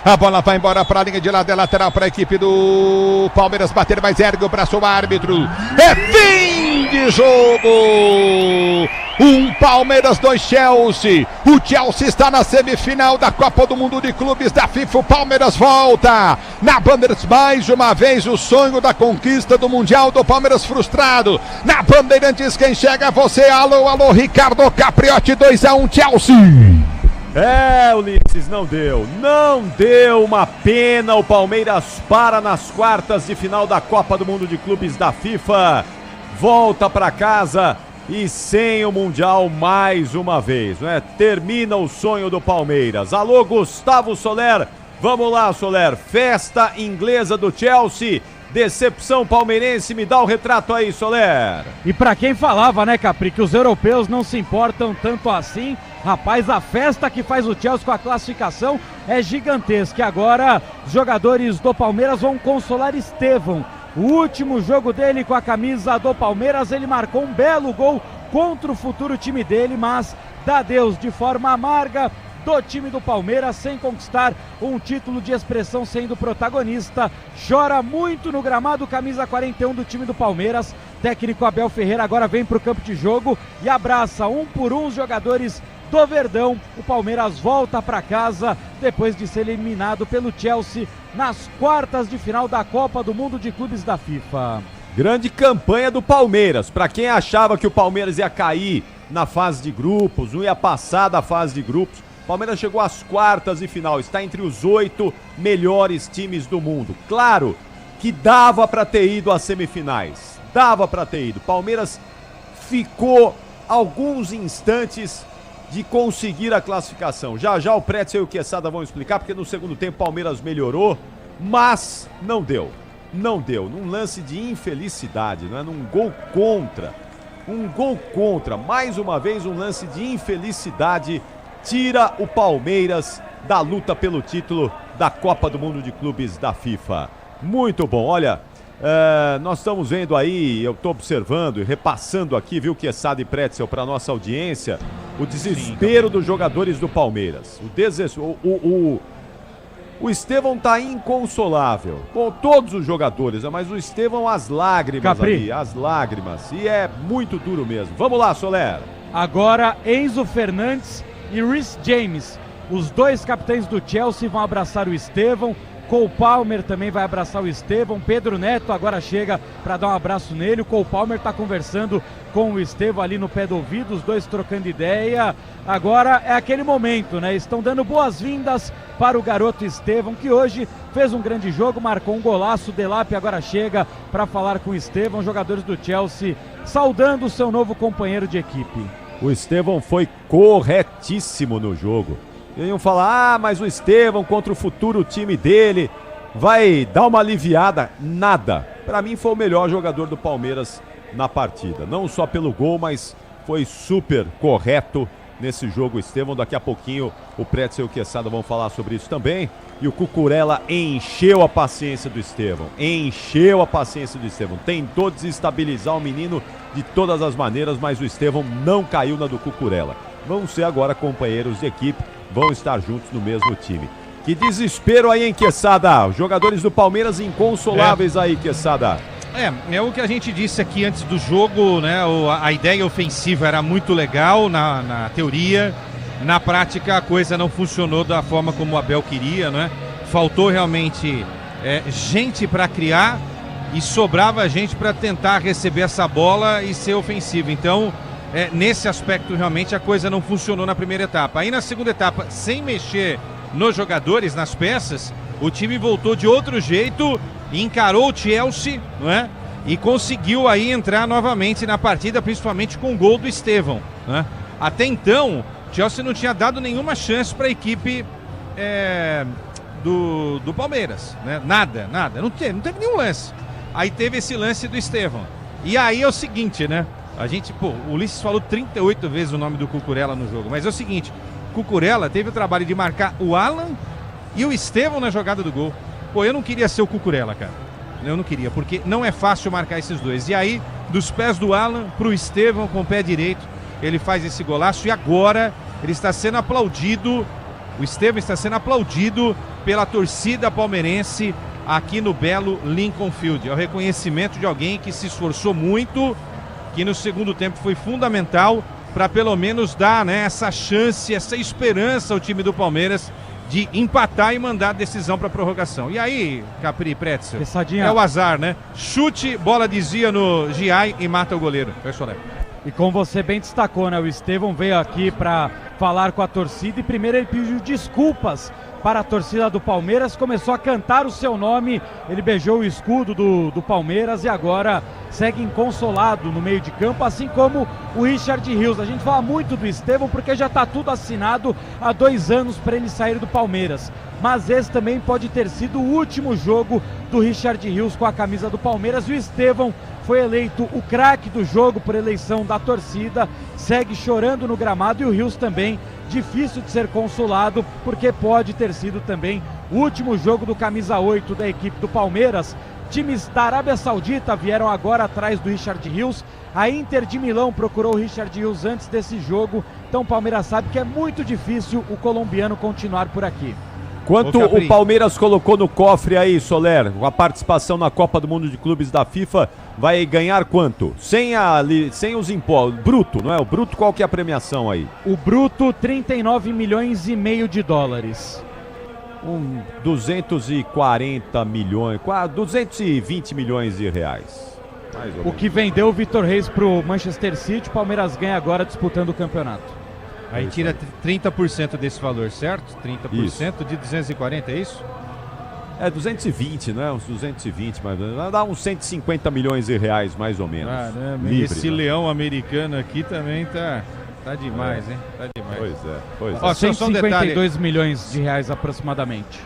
A bola vai embora para a linha de lado, lateral para a equipe do Palmeiras bater, mas ergue o braço o árbitro. É fim de jogo. Palmeiras 2 Chelsea. O Chelsea está na semifinal da Copa do Mundo de Clubes da FIFA. O Palmeiras volta na Bandeirantes, mais uma vez o sonho da conquista do Mundial do Palmeiras frustrado. Na Bandeirantes, quem chega é você. Alô, alô, Ricardo Capriotti. 2-1 Chelsea. Ulisses, não deu uma pena. O Palmeiras para nas quartas de final da Copa do Mundo de Clubes da FIFA, volta para casa e sem o Mundial mais uma vez, né? Termina o sonho do Palmeiras. Alô, Gustavo Soler, vamos lá, Soler, festa inglesa do Chelsea, decepção palmeirense, me dá o retrato aí, Soler. E pra quem falava, né, Capri, que os europeus não se importam tanto assim, rapaz, a festa que faz o Chelsea com a classificação é gigantesca. E agora os jogadores do Palmeiras vão consolar Estevão. O último jogo dele com a camisa do Palmeiras, ele marcou um belo gol contra o futuro time dele, mas dá adeus de forma amarga do time do Palmeiras, sem conquistar um título de expressão, sendo protagonista. Chora muito no gramado, camisa 41 do time do Palmeiras. Técnico Abel Ferreira agora vem para o campo de jogo e abraça um por um os jogadores do Verdão. O Palmeiras volta para casa depois de ser eliminado pelo Chelsea nas quartas de final da Copa do Mundo de Clubes da FIFA. Grande campanha do Palmeiras. Para quem achava que o Palmeiras ia cair na fase de grupos, não ia passar da fase de grupos, o Palmeiras chegou às quartas de final, está entre os 8 melhores times do mundo. Claro que dava para ter ido às semifinais, dava para ter ido. Palmeiras ficou alguns instantes de conseguir a classificação. Já o Pretzel e o Quesada vão explicar, porque no segundo tempo o Palmeiras melhorou, mas não deu. Num lance de infelicidade, não é? Num gol contra. Mais uma vez um lance de infelicidade tira o Palmeiras da luta pelo título da Copa do Mundo de Clubes da FIFA. Muito bom, olha, nós estamos vendo aí, eu estou observando e repassando aqui, viu, Quesada e Pretzel, para nossa audiência, o desespero dos jogadores do Palmeiras. O Estevão tá inconsolável, com todos os jogadores, mas o Estevão, as lágrimas, Capri. ali, as lágrimas, e é muito duro mesmo. Vamos lá, Soler. Agora Enzo Fernandes e Reece James, os dois capitães do Chelsea, vão abraçar o Estevão. Cole Palmer também vai abraçar o Estevão. Pedro Neto agora chega para dar um abraço nele. O Cole Palmer está conversando com o Estevão ali no pé do ouvido, os dois trocando ideia. Agora é aquele momento, né? Estão dando boas-vindas para o garoto Estevão, que hoje fez um grande jogo, marcou um golaço. O Delap agora chega para falar com o Estevão. Jogadores do Chelsea saudando o seu novo companheiro de equipe. O Estevão foi corretíssimo no jogo. Iam falar, mas o Estevão contra o futuro time dele vai dar uma aliviada. Nada. Para mim foi o melhor jogador do Palmeiras na partida. Não só pelo gol, mas foi super correto nesse jogo, Estevão. Daqui a pouquinho o Pretzel e o Quesada vão falar sobre isso também. E o Cucurella encheu a paciência do Estevão. Tentou desestabilizar o menino de todas as maneiras, mas o Estevão não caiu na do Cucurella. Vão ser agora companheiros de equipe, vão estar juntos no mesmo time. Que desespero aí, hein, Quesada? Os jogadores do Palmeiras inconsoláveis aí, Quesada. É o que a gente disse aqui antes do jogo, né? A ideia ofensiva era muito legal na teoria. Na prática a coisa não funcionou da forma como o Abel queria, né? Faltou realmente gente para criar e sobrava gente para tentar receber essa bola e ser ofensivo. Então, nesse aspecto realmente a coisa não funcionou na primeira etapa. Aí na segunda etapa, sem mexer nos jogadores, nas peças, o time voltou de outro jeito, encarou o Chelsea, não é? E conseguiu aí entrar novamente na partida, principalmente com o gol do Estevão, né? Até então, o Chelsea não tinha dado nenhuma chance para a equipe do Palmeiras, né? Nada, não teve nenhum lance. Aí teve esse lance do Estevão. E aí é o seguinte, né? O Ulisses falou 38 vezes o nome do Cucurella no jogo, mas é o seguinte, Cucurella teve o trabalho de marcar o Alan e o Estevão na jogada do gol. Pô, eu não queria ser o Cucurella, cara. Eu não queria, porque não é fácil marcar esses dois. E aí, dos pés do Alan pro Estevão com o pé direito, ele faz esse golaço e agora ele está sendo aplaudido, o Estevão está sendo aplaudido pela torcida palmeirense aqui no belo Lincoln Field. É o reconhecimento de alguém que se esforçou muito que no segundo tempo foi fundamental para pelo menos dar, né, essa chance, essa esperança ao time do Palmeiras de empatar e mandar a decisão para prorrogação. E aí, Capri, Pretzel, Pesadinha. é o azar, né? Chute, bola desvia no Giai e mata o goleiro. E como você bem destacou, né? O Estevão veio aqui para falar com a torcida e primeiro ele pediu desculpas para a torcida do Palmeiras, começou a cantar o seu nome, ele beijou o escudo do Palmeiras e agora segue inconsolado no meio de campo, assim como o Richard Rios. A gente fala muito do Estevão porque já está tudo assinado há 2 anos para ele sair do Palmeiras, mas esse também pode ter sido o último jogo do Richard Rios com a camisa do Palmeiras. E o Estevão foi eleito o craque do jogo por eleição da torcida, segue chorando no gramado, e o Rios também, difícil de ser consolado, porque pode ter sido também o último jogo do camisa 8 da equipe do Palmeiras. Times da Arábia Saudita vieram agora atrás do Richard Rios, a Inter de Milão procurou o Richard Rios antes desse jogo, então o Palmeiras sabe que é muito difícil o colombiano continuar por aqui. Quanto o Palmeiras colocou no cofre aí, Soler, com a participação na Copa do Mundo de Clubes da FIFA, vai ganhar quanto? Sem os impostos, bruto, não é? O bruto, qual que é a premiação aí? O bruto, 39 milhões e meio de dólares. 240 milhões, 220 milhões de reais. O que vendeu o Vitor Reis pro Manchester City, o Palmeiras ganha agora disputando o campeonato. Aí tira 30% desse valor, certo? 30% isso. De 240, é isso? É 220, né? Uns 220, mas vai dar uns 150 milhões de reais, mais ou menos. Caramba, livre, esse né? leão americano aqui também tá demais, hein? Tá demais. Pois é. Ó, 152 milhões de reais aproximadamente.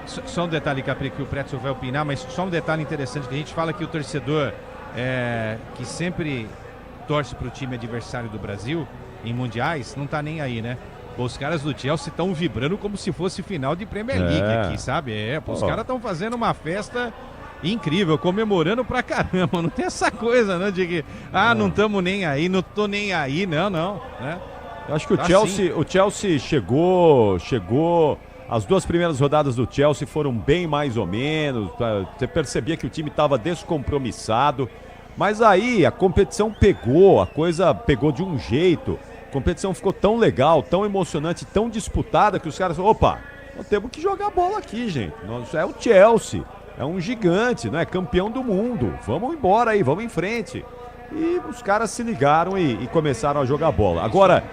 Só um detalhe, Capri, que o Pretzel vai opinar, mas só um detalhe interessante, que a gente fala que o torcedor que sempre torce pro time adversário do Brasil em mundiais, não tá nem aí, né? Os caras do Chelsea estão vibrando como se fosse final de Premier League aqui, sabe? Os caras estão fazendo uma festa incrível, comemorando pra caramba. Não tem essa coisa, né? De que, não estamos nem aí, não tô nem aí, não, né? Eu acho que o Chelsea chegou. As 2 primeiras rodadas do Chelsea foram bem mais ou menos. Você percebia que o time estava descompromissado. Mas aí a competição pegou, a coisa pegou de um jeito. A competição ficou tão legal, tão emocionante, tão disputada que os caras falaram, opa, nós temos que jogar bola aqui, gente. É o Chelsea, é um gigante, né? Campeão do mundo. Vamos embora aí, vamos em frente. E os caras se ligaram e começaram a jogar bola. Agora,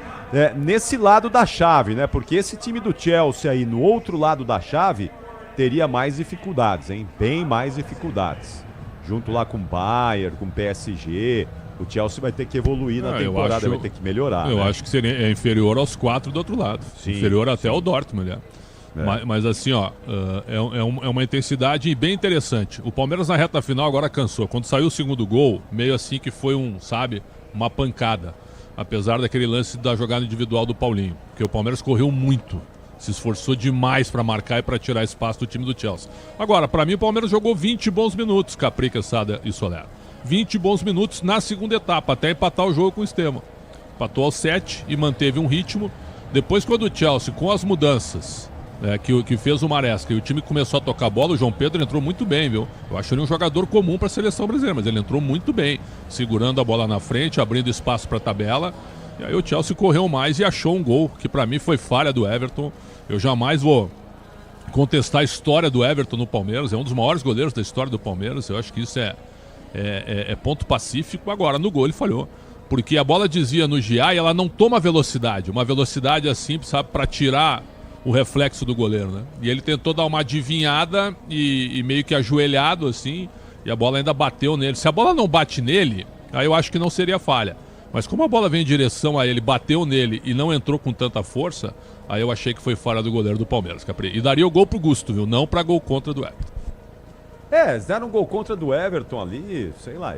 nesse lado da chave, né? Porque esse time do Chelsea aí, no outro lado da chave, teria mais dificuldades, hein? Bem mais dificuldades. Junto lá com o Bayern, com o PSG, o Chelsea vai ter que evoluir na temporada, vai ter que melhorar. Eu acho que seria inferior aos 4 do outro lado. Sim, inferior até ao Dortmund, né? Mas assim, ó, é uma intensidade bem interessante. O Palmeiras na reta final agora cansou. Quando saiu o segundo gol, meio assim que foi uma pancada. Apesar daquele lance da jogada individual do Paulinho. Porque o Palmeiras correu muito. Se esforçou demais para marcar e para tirar espaço do time do Chelsea. Agora, para mim, o Palmeiras jogou 20 bons minutos, Capri, Quesada e Soler. 20 bons minutos na segunda etapa, até empatar o jogo com o Estevão. Empatou aos 7 e manteve um ritmo. Depois, quando o Chelsea, com as mudanças que fez o Maresca e o time começou a tocar bola, o João Pedro entrou muito bem, viu? Eu acho ele um jogador comum para a seleção brasileira, mas ele entrou muito bem, segurando a bola na frente, abrindo espaço para a tabela. E aí o Chelsea correu mais e achou um gol, que para mim foi falha do Everton. Eu jamais vou contestar a história do Everton no Palmeiras, é um dos maiores goleiros da história do Palmeiras. Eu acho que isso é ponto pacífico. Agora, no gol ele falhou, porque a bola desvia no Giai, ela não toma velocidade, uma velocidade assim, sabe, para tirar o reflexo do goleiro, né? E ele tentou dar uma adivinhada e meio que ajoelhado assim, e a bola ainda bateu nele. Se a bola não bate nele, aí eu acho que não seria falha. Mas como a bola vem em direção a ele, bateu nele e não entrou com tanta força, aí eu achei que foi falha do goleiro do Palmeiras, Capri. E daria o gol pro Gusto, viu? Não pra gol contra do Everton. Deram um gol contra do Everton ali, sei lá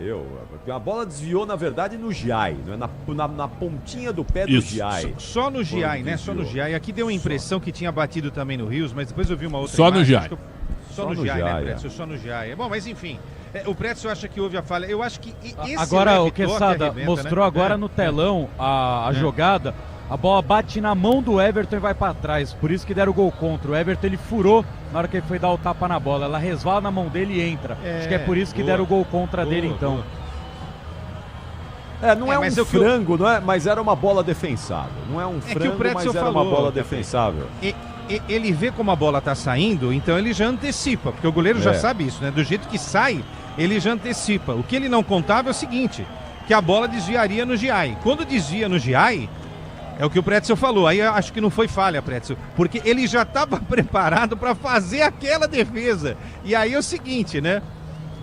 a bola desviou, na verdade, no Giai, não é? Na pontinha do pé do Giai. Só no Giai, né? Só no Giai. Aqui deu a impressão que tinha batido também no Rios, mas depois eu vi uma outra Só imagem. No Giai. Só no Giai, né, Pretzel? Só no Giai. Bom, mas enfim, o Pretzel acha que houve a falha. Eu acho que esse agora o Quesada mostrou, né? Agora no telão a jogada. A bola bate na mão do Everton e vai para trás. Por isso que deram o gol contra. O Everton ele furou na hora que ele foi dar o tapa na bola. Ela resvala na mão dele e entra. Acho que é por isso que deram o gol contra dele, então. Não é um frango, não é? Mas era uma bola defensável. Não é um frango, mas era uma bola defensável. Ele vê como a bola tá saindo, então ele já antecipa, porque o goleiro já sabe isso, né? Do jeito que sai, ele já antecipa. O que ele não contava é o seguinte, que a bola desviaria no Giai. Quando desvia no Giai, é o que o Pretzel falou, aí eu acho que não foi falha, Pretzel, porque ele já estava preparado para fazer aquela defesa. E aí é o seguinte, né?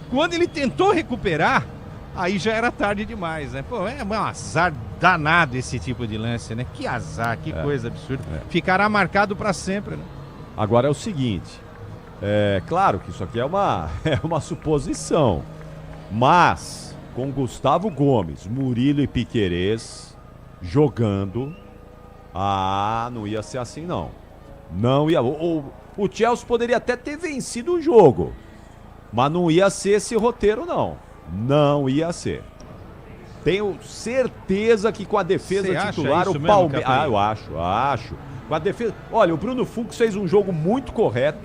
Quando ele tentou recuperar, aí já era tarde demais, né? Pô, é um azar danado esse tipo de lance, né? Que azar, que coisa absurda. Ficará marcado para sempre, né? Agora é o seguinte, claro que isso aqui é uma suposição, mas com Gustavo Gomes, Murilo e Piquerez jogando, não ia ser assim não. Não ia. O Chelsea poderia até ter vencido o jogo, mas não ia ser esse roteiro não. Não ia ser. Tenho certeza que com a defesa titular o Palmeiras... eu acho. Com a defesa... Olha, o Bruno Fux fez um jogo muito correto.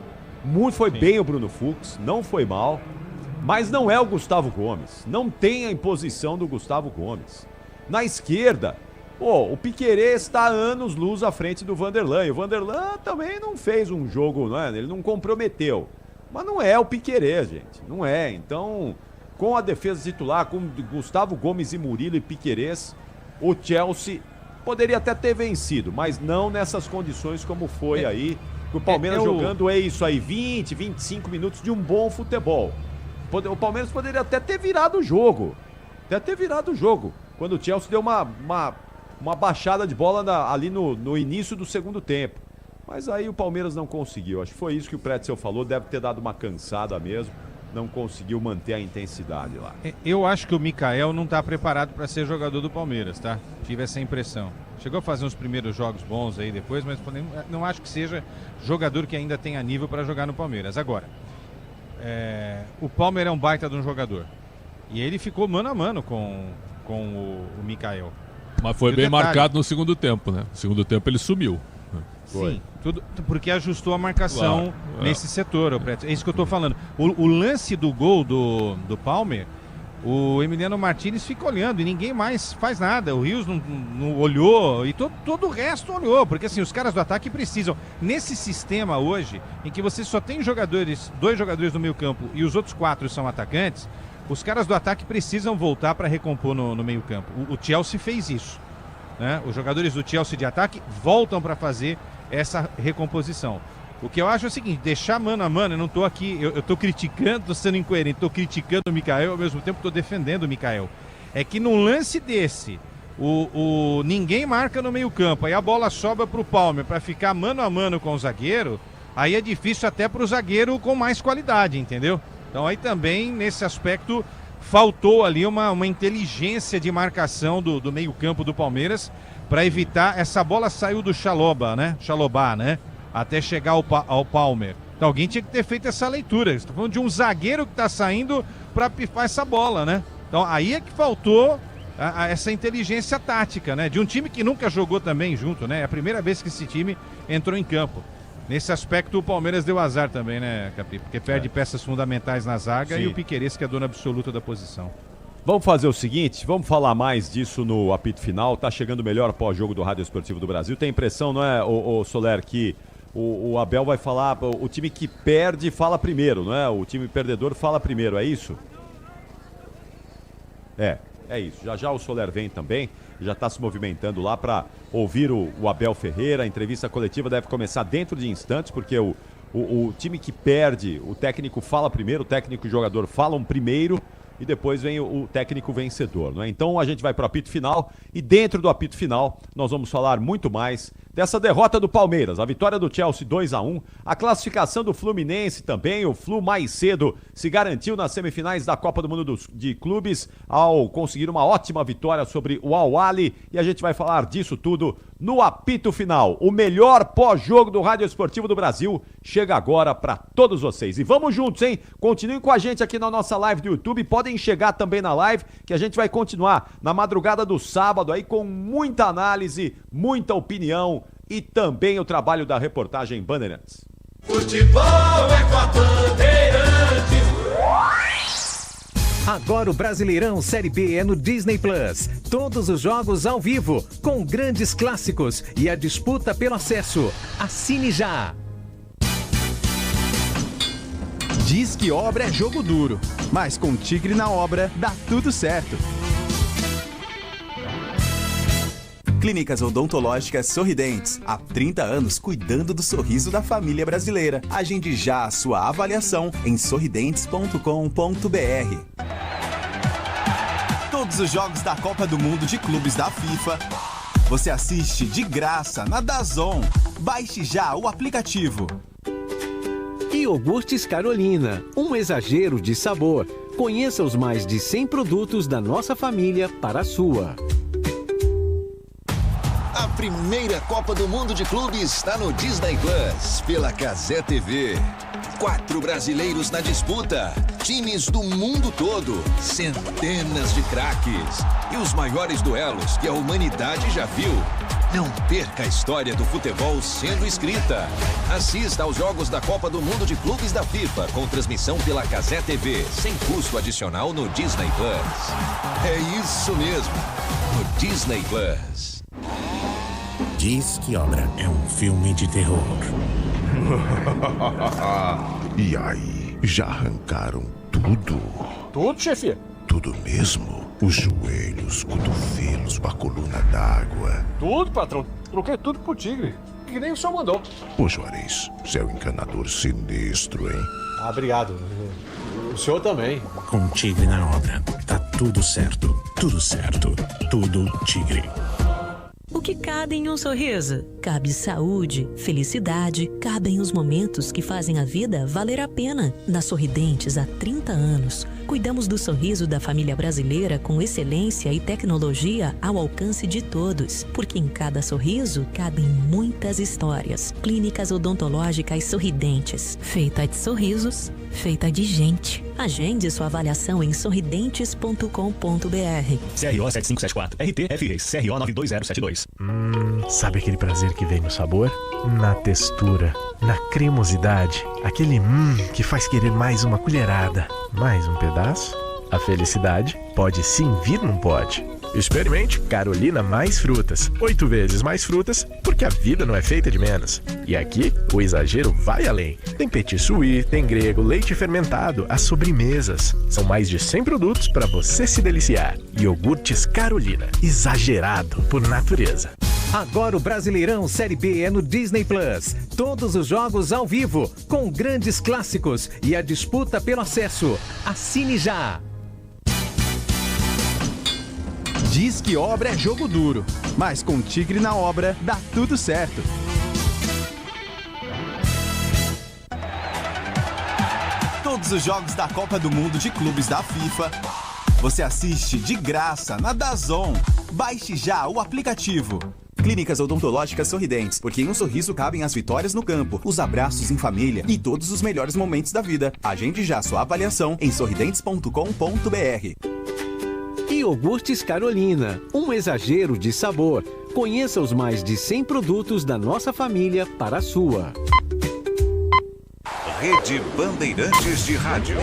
Foi bem o Bruno Fux, não foi mal. Mas não é o Gustavo Gomes. Não tem a imposição do Gustavo Gomes. Na esquerda, o Piquerez está anos-luz à frente do Vanderlan. O Vanderlan também não fez um jogo, né? Ele não comprometeu. Mas não é o Piquerez, gente. Não é. Então... Com a defesa titular, com Gustavo Gomes e Murilo e Piquerez, o Chelsea poderia até ter vencido, mas não nessas condições como foi aí. O Palmeiras jogando 20, 25 minutos de um bom futebol. O Palmeiras poderia até ter virado o jogo. Quando o Chelsea deu uma baixada de bola ali no início do segundo tempo. Mas aí o Palmeiras não conseguiu. Acho que foi isso que o Pretzel falou, deve ter dado uma cansada mesmo. Não conseguiu manter a intensidade lá. Eu acho que o Mikael não está preparado para ser jogador do Palmeiras, tá? Tive essa impressão. Chegou a fazer uns primeiros jogos bons aí depois, mas não acho que seja jogador que ainda tenha nível para jogar no Palmeiras. Agora, o Palmer é um baita de um jogador. E ele ficou mano a mano com o Mikael. Mas foi bem marcado no segundo tempo, né? No segundo tempo ele sumiu. Sim, tudo porque ajustou a marcação nesse setor, é isso que eu tô falando. O lance do gol do Palmer, o Emiliano Martinez fica olhando e ninguém mais faz nada. O Rios não olhou e todo o resto olhou, porque assim, os caras do ataque precisam. Nesse sistema hoje, em que você só tem dois jogadores no meio campo e os outros 4 são atacantes, os caras do ataque precisam voltar para recompor no meio campo. O Chelsea fez isso, né? Os jogadores do Chelsea de ataque voltam para fazer essa recomposição. O que eu acho é o seguinte, deixar mano a mano, eu não tô aqui, eu tô criticando, tô sendo incoerente, tô criticando o Mikael, ao mesmo tempo tô defendendo o Mikael. É que num lance desse, ninguém marca no meio campo, aí a bola sobra pro Palmer para ficar mano a mano com o zagueiro, aí é difícil até pro zagueiro com mais qualidade, entendeu? Então aí também, nesse aspecto, faltou ali uma inteligência de marcação do meio campo do Palmeiras, para evitar, essa bola saiu do Chalobah, né? Até chegar ao Palmer. Então alguém tinha que ter feito essa leitura. Estou falando de um zagueiro que está saindo para pifar essa bola, né? Então aí é que faltou essa inteligência tática, né? De um time que nunca jogou também junto, né? É a primeira vez que esse time entrou em campo. Nesse aspecto o Palmeiras deu azar também, né, Capi? Porque perde peças fundamentais na zaga. Sim. E o Piquerez que é dono absoluto da posição. Vamos fazer o seguinte, vamos falar mais disso no apito final. Tá chegando o melhor pós-jogo do Rádio Esportivo do Brasil. Tem impressão, não é, o Soler, que o Abel vai falar, o time que perde fala primeiro, não é? O time perdedor fala primeiro, é isso? É isso. Já o Soler vem também, já está se movimentando lá para ouvir o Abel Ferreira. A entrevista coletiva deve começar dentro de instantes, porque o time que perde, o técnico fala primeiro, o técnico e o jogador falam primeiro, e depois vem o técnico vencedor, não é? Então a gente vai para o apito final e dentro do apito final nós vamos falar muito mais dessa derrota do Palmeiras, a vitória do Chelsea 2-1, a classificação do Fluminense também, o Flu mais cedo se garantiu nas semifinais da Copa do Mundo de Clubes ao conseguir uma ótima vitória sobre o Al-Ahly, e a gente vai falar disso tudo no apito final. O melhor pós-jogo do Rádio Esportivo do Brasil chega agora para todos vocês. E vamos juntos, hein? Continuem com a gente aqui na nossa live do YouTube, podem chegar também na live, que a gente vai continuar na madrugada do sábado aí com muita análise, muita opinião e também o trabalho da reportagem Bandeirantes. Futebol é com a Bandeirantes. Agora o Brasileirão Série B é no Disney Plus. Todos os jogos ao vivo, com grandes clássicos e a disputa pelo acesso. Assine já! Diz que obra é jogo duro, mas com Tigre na obra dá tudo certo. Clínicas Odontológicas Sorridentes. Há 30 anos cuidando do sorriso da família brasileira. Agende já a sua avaliação em sorridentes.com.br. Todos os jogos da Copa do Mundo de Clubes da FIFA você assiste de graça na DAZN. Baixe já o aplicativo. Iogurtes Carolina, um exagero de sabor. Conheça os mais de 100 produtos da nossa família para a sua. A primeira Copa do Mundo de Clubes está no Disney Plus, pela Cazé TV. 4 brasileiros na disputa, times do mundo todo, centenas de craques e os maiores duelos que a humanidade já viu. Não perca a história do futebol sendo escrita. Assista aos jogos da Copa do Mundo de Clubes da FIFA, com transmissão pela Cazé TV, sem custo adicional no Disney Plus. É isso mesmo, no Disney Plus. Diz que Obra é um filme de terror. E aí, já arrancaram tudo? Tudo, chefe? Tudo mesmo? Os joelhos, cotovelos, a coluna d'água. Tudo, patrão. Troquei tudo pro Tigre. Que nem o senhor mandou. Ô, Juarez, você é um encanador sinistro, hein? Ah, obrigado. O senhor também. Com Tigre na obra, tá tudo certo. Tudo certo. Tudo Tigre. O que cabe em um sorriso? Cabe saúde, felicidade, cabem os momentos que fazem a vida valer a pena. Na Sorridentes, há 30 anos, cuidamos do sorriso da família brasileira com excelência e tecnologia ao alcance de todos. Porque em cada sorriso cabem muitas histórias. Clínicas Odontológicas Sorridentes. Feita de sorrisos, feita de gente. Agende sua avaliação em sorridentes.com.br. CRO 7574, RT-FRES, CRO 92072. Sabe aquele prazer que vem no sabor? Na textura, na cremosidade, aquele que faz querer mais uma colherada. Mais um pedaço? A felicidade pode sim vir num pote. Experimente Carolina mais frutas. 8 vezes mais frutas, porque a vida não é feita de menos. E aqui, o exagero vai além. Tem petit suí, tem grego, leite fermentado, as sobremesas. São mais de 100 produtos para você se deliciar. Iogurtes Carolina, exagerado por natureza. Agora o Brasileirão Série B é no Disney Plus. Todos os jogos ao vivo, com grandes clássicos e a disputa pelo acesso. Assine já! Diz que obra é jogo duro, mas com Tigre na obra dá tudo certo. Todos os jogos da Copa do Mundo de Clubes da FIFA você assiste de graça na DAZN. Baixe já o aplicativo. Clínicas Odontológicas Sorridentes, porque em um sorriso cabem as vitórias no campo, os abraços em família e todos os melhores momentos da vida. Agende já sua avaliação em sorridentes.com.br. Iogurtes Carolina, um exagero de sabor. Conheça os mais de 100 produtos da nossa família para a sua. Rede Bandeirantes de Rádio.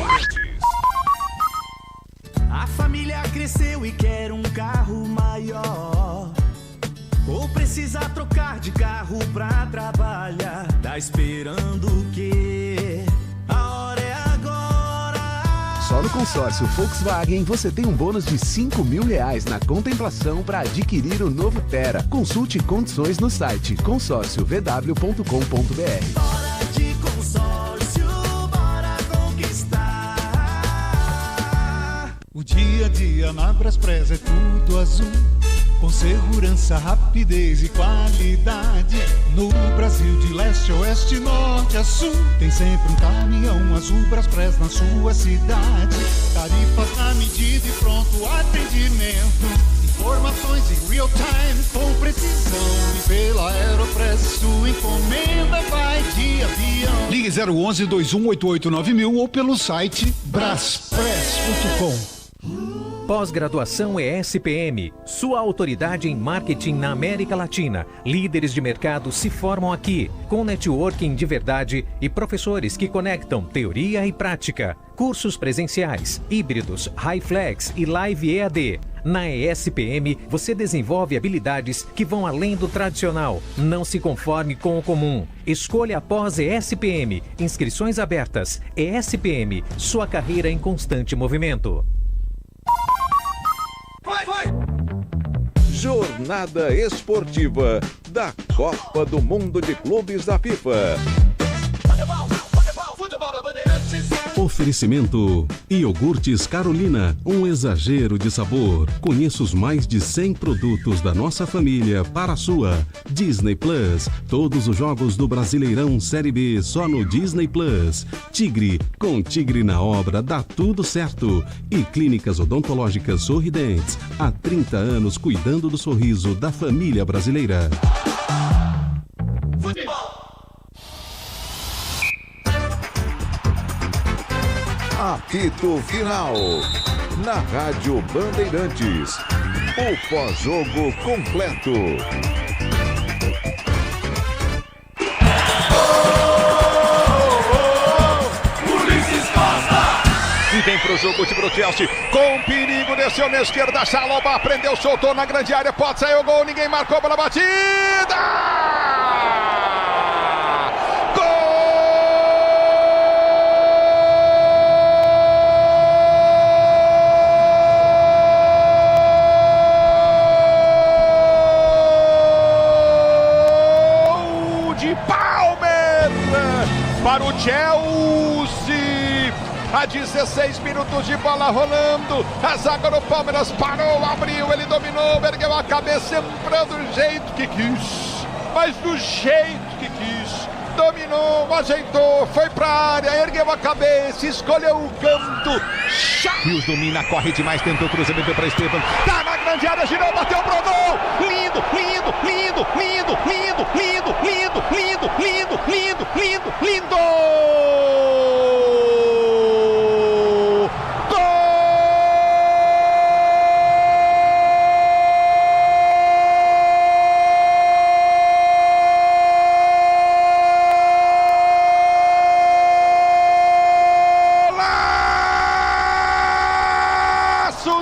A família cresceu e quer um carro maior. Ou precisa trocar de carro pra trabalhar. Tá esperando o quê? A hora é agora. Só no consórcio Volkswagen você tem um bônus de R$5.000 na contemplação para adquirir o novo Tera. Consulte condições no site consórciovw.com.br. Bora de consórcio, bora conquistar. O dia a dia na Braspress é tudo azul. Com segurança, rapidez e qualidade. No Brasil de leste a oeste, norte a sul, tem sempre um caminhão azul Braspress na sua cidade. Tarifas na medida e pronto atendimento. Informações em real time com precisão. E pela Aeropress sua encomenda vai de avião. Ligue 011-2188-9000 ou pelo site braspress.com. Pós-graduação ESPM, sua autoridade em marketing na América Latina. Líderes de mercado se formam aqui, com networking de verdade e professores que conectam teoria e prática. Cursos presenciais, híbridos, HiFlex e Live EAD. Na ESPM, você desenvolve habilidades que vão além do tradicional. Não se conforme com o comum. Escolha após ESPM. Inscrições abertas. ESPM, sua carreira em constante movimento. Jornada Esportiva da Copa do Mundo de Clubes da FIFA. Oferecimento: Iogurtes Carolina, um exagero de sabor. Conheça os mais de 100 produtos da nossa família para a sua. Disney Plus, todos os jogos do Brasileirão Série B só no Disney Plus. Tigre, com Tigre na obra dá tudo certo. E Clínicas Odontológicas Sorridentes, há 30 anos cuidando do sorriso da família brasileira. Apito Final, na Rádio Bandeirantes, o pós-jogo completo. Ulisses Costa! Vem pro jogo de Chelsea, com perigo, desceu na esquerda, Chalobah prendeu, soltou na grande área, pode sair o gol, ninguém marcou pela batida! Para o Chelsea, a 16 minutos de bola rolando, a zaga do Palmeiras parou, abriu, ele dominou, ergueu a cabeça, entrou do jeito que quis, mas do jeito que quis, dominou, ajeitou, foi pra área, ergueu a cabeça, escolheu o canto, Rios domina, corre demais, tentou cruzamento para Esteban, tá na grande área, girou, bateu pro gol, lindo, lindo, lindo, lindo, lindo, lindo, lindo, lindo, lindo, lindo, lindo, lindo!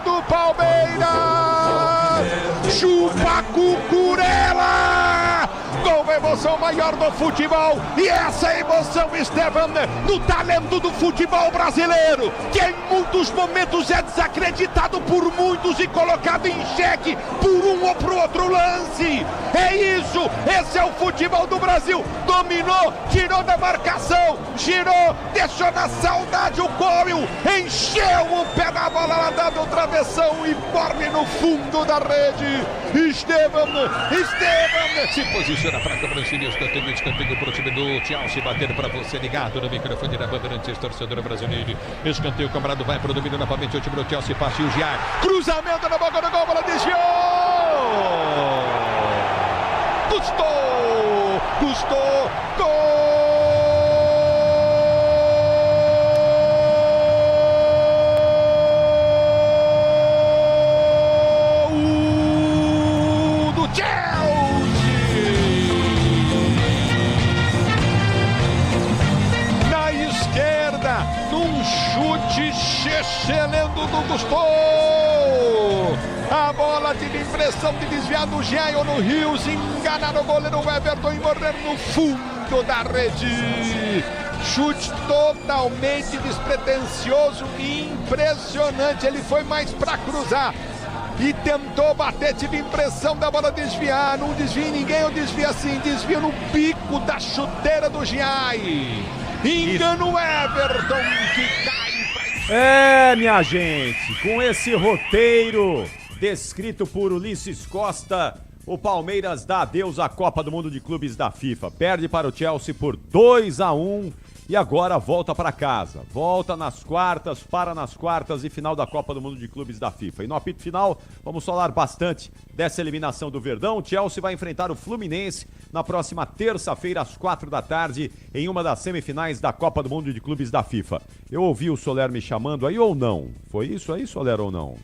Do Palmeiras, chupa Cucurella, com a emoção maior do futebol, e essa emoção, Esteban, no talento do futebol brasileiro, que em muitos momentos é desacreditado por muitos e colocado em xeque por um ou por outro lance. É isso, esse é o futebol do Brasil, dominou, tirou da marcação, girou, deixou na saudade o Coelho, encheu o pé na bola, lá dando o travessão e borne no fundo da rede. Esteban se posiciona para a cobrança de escanteio para o time do Chelsea, bater para você ligado no microfone da Bandeirantes, torcedor brasileiro. Escanteio, o camarada vai para o domínio novamente, o time do Chelsea, passe o Giar, cruzamento na boca do gol, bola desviou! Custou, do Chelsea! Na esquerda, num chute excelente do Custou! A bola tive impressão de desviar do Jean no Rios, enganar o goleiro Everton e morrer no fundo da rede. Chute totalmente despretensioso e impressionante. Ele foi mais para cruzar e tentou bater. Tive impressão da bola desviar. Não desvia em ninguém, eu desvio assim. Desvio no bico da chuteira do Jean. Engana o Everton que cai. Minha gente, com esse roteiro descrito por Ulisses Costa, o Palmeiras dá adeus à Copa do Mundo de Clubes da FIFA. Perde para o Chelsea por 2-1 e agora volta para casa. Volta nas quartas, para nas quartas e final da Copa do Mundo de Clubes da FIFA. E no apito final, vamos falar bastante dessa eliminação do Verdão. O Chelsea vai enfrentar o Fluminense na próxima terça-feira, às 4 da tarde, em uma das semifinais da Copa do Mundo de Clubes da FIFA. Eu ouvi o Soler me chamando aí ou não? Foi isso aí, Soler, ou não?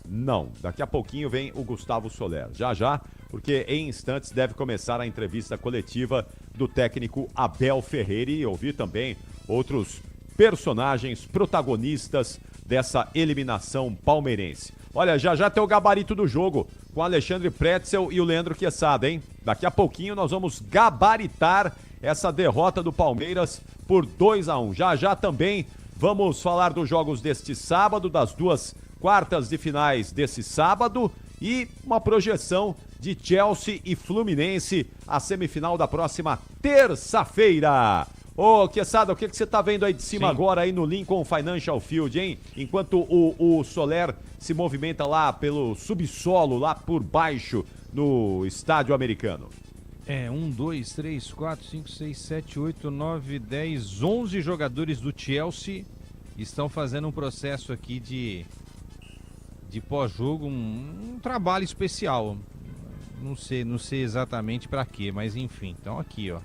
Não. Daqui a pouquinho vem o Gustavo Soler. Já, porque em instantes deve começar a entrevista coletiva do técnico Abel Ferreira e ouvir também outros personagens protagonistas dessa eliminação palmeirense. Olha, já tem o gabarito do jogo com o Alexandre Pretzel e o Leandro Quesada, hein? Daqui a pouquinho nós vamos gabaritar essa derrota do Palmeiras por 2-1. Já também vamos falar dos jogos deste sábado, das 2 quartas de finais desse sábado e uma projeção de Chelsea e Fluminense, a semifinal da próxima terça-feira. Ô, Quesada, o que você tá vendo aí de cima agora aí no Lincoln Financial Field, hein? Enquanto o Soler se movimenta lá pelo subsolo, lá por baixo no estádio americano. 1, 2, 3, 4, 5, 6, 7, 8, 9, 10, 11 jogadores do Chelsea estão fazendo um processo aqui de pós-jogo, um trabalho especial. Não sei exatamente pra quê, mas enfim, então aqui, ó.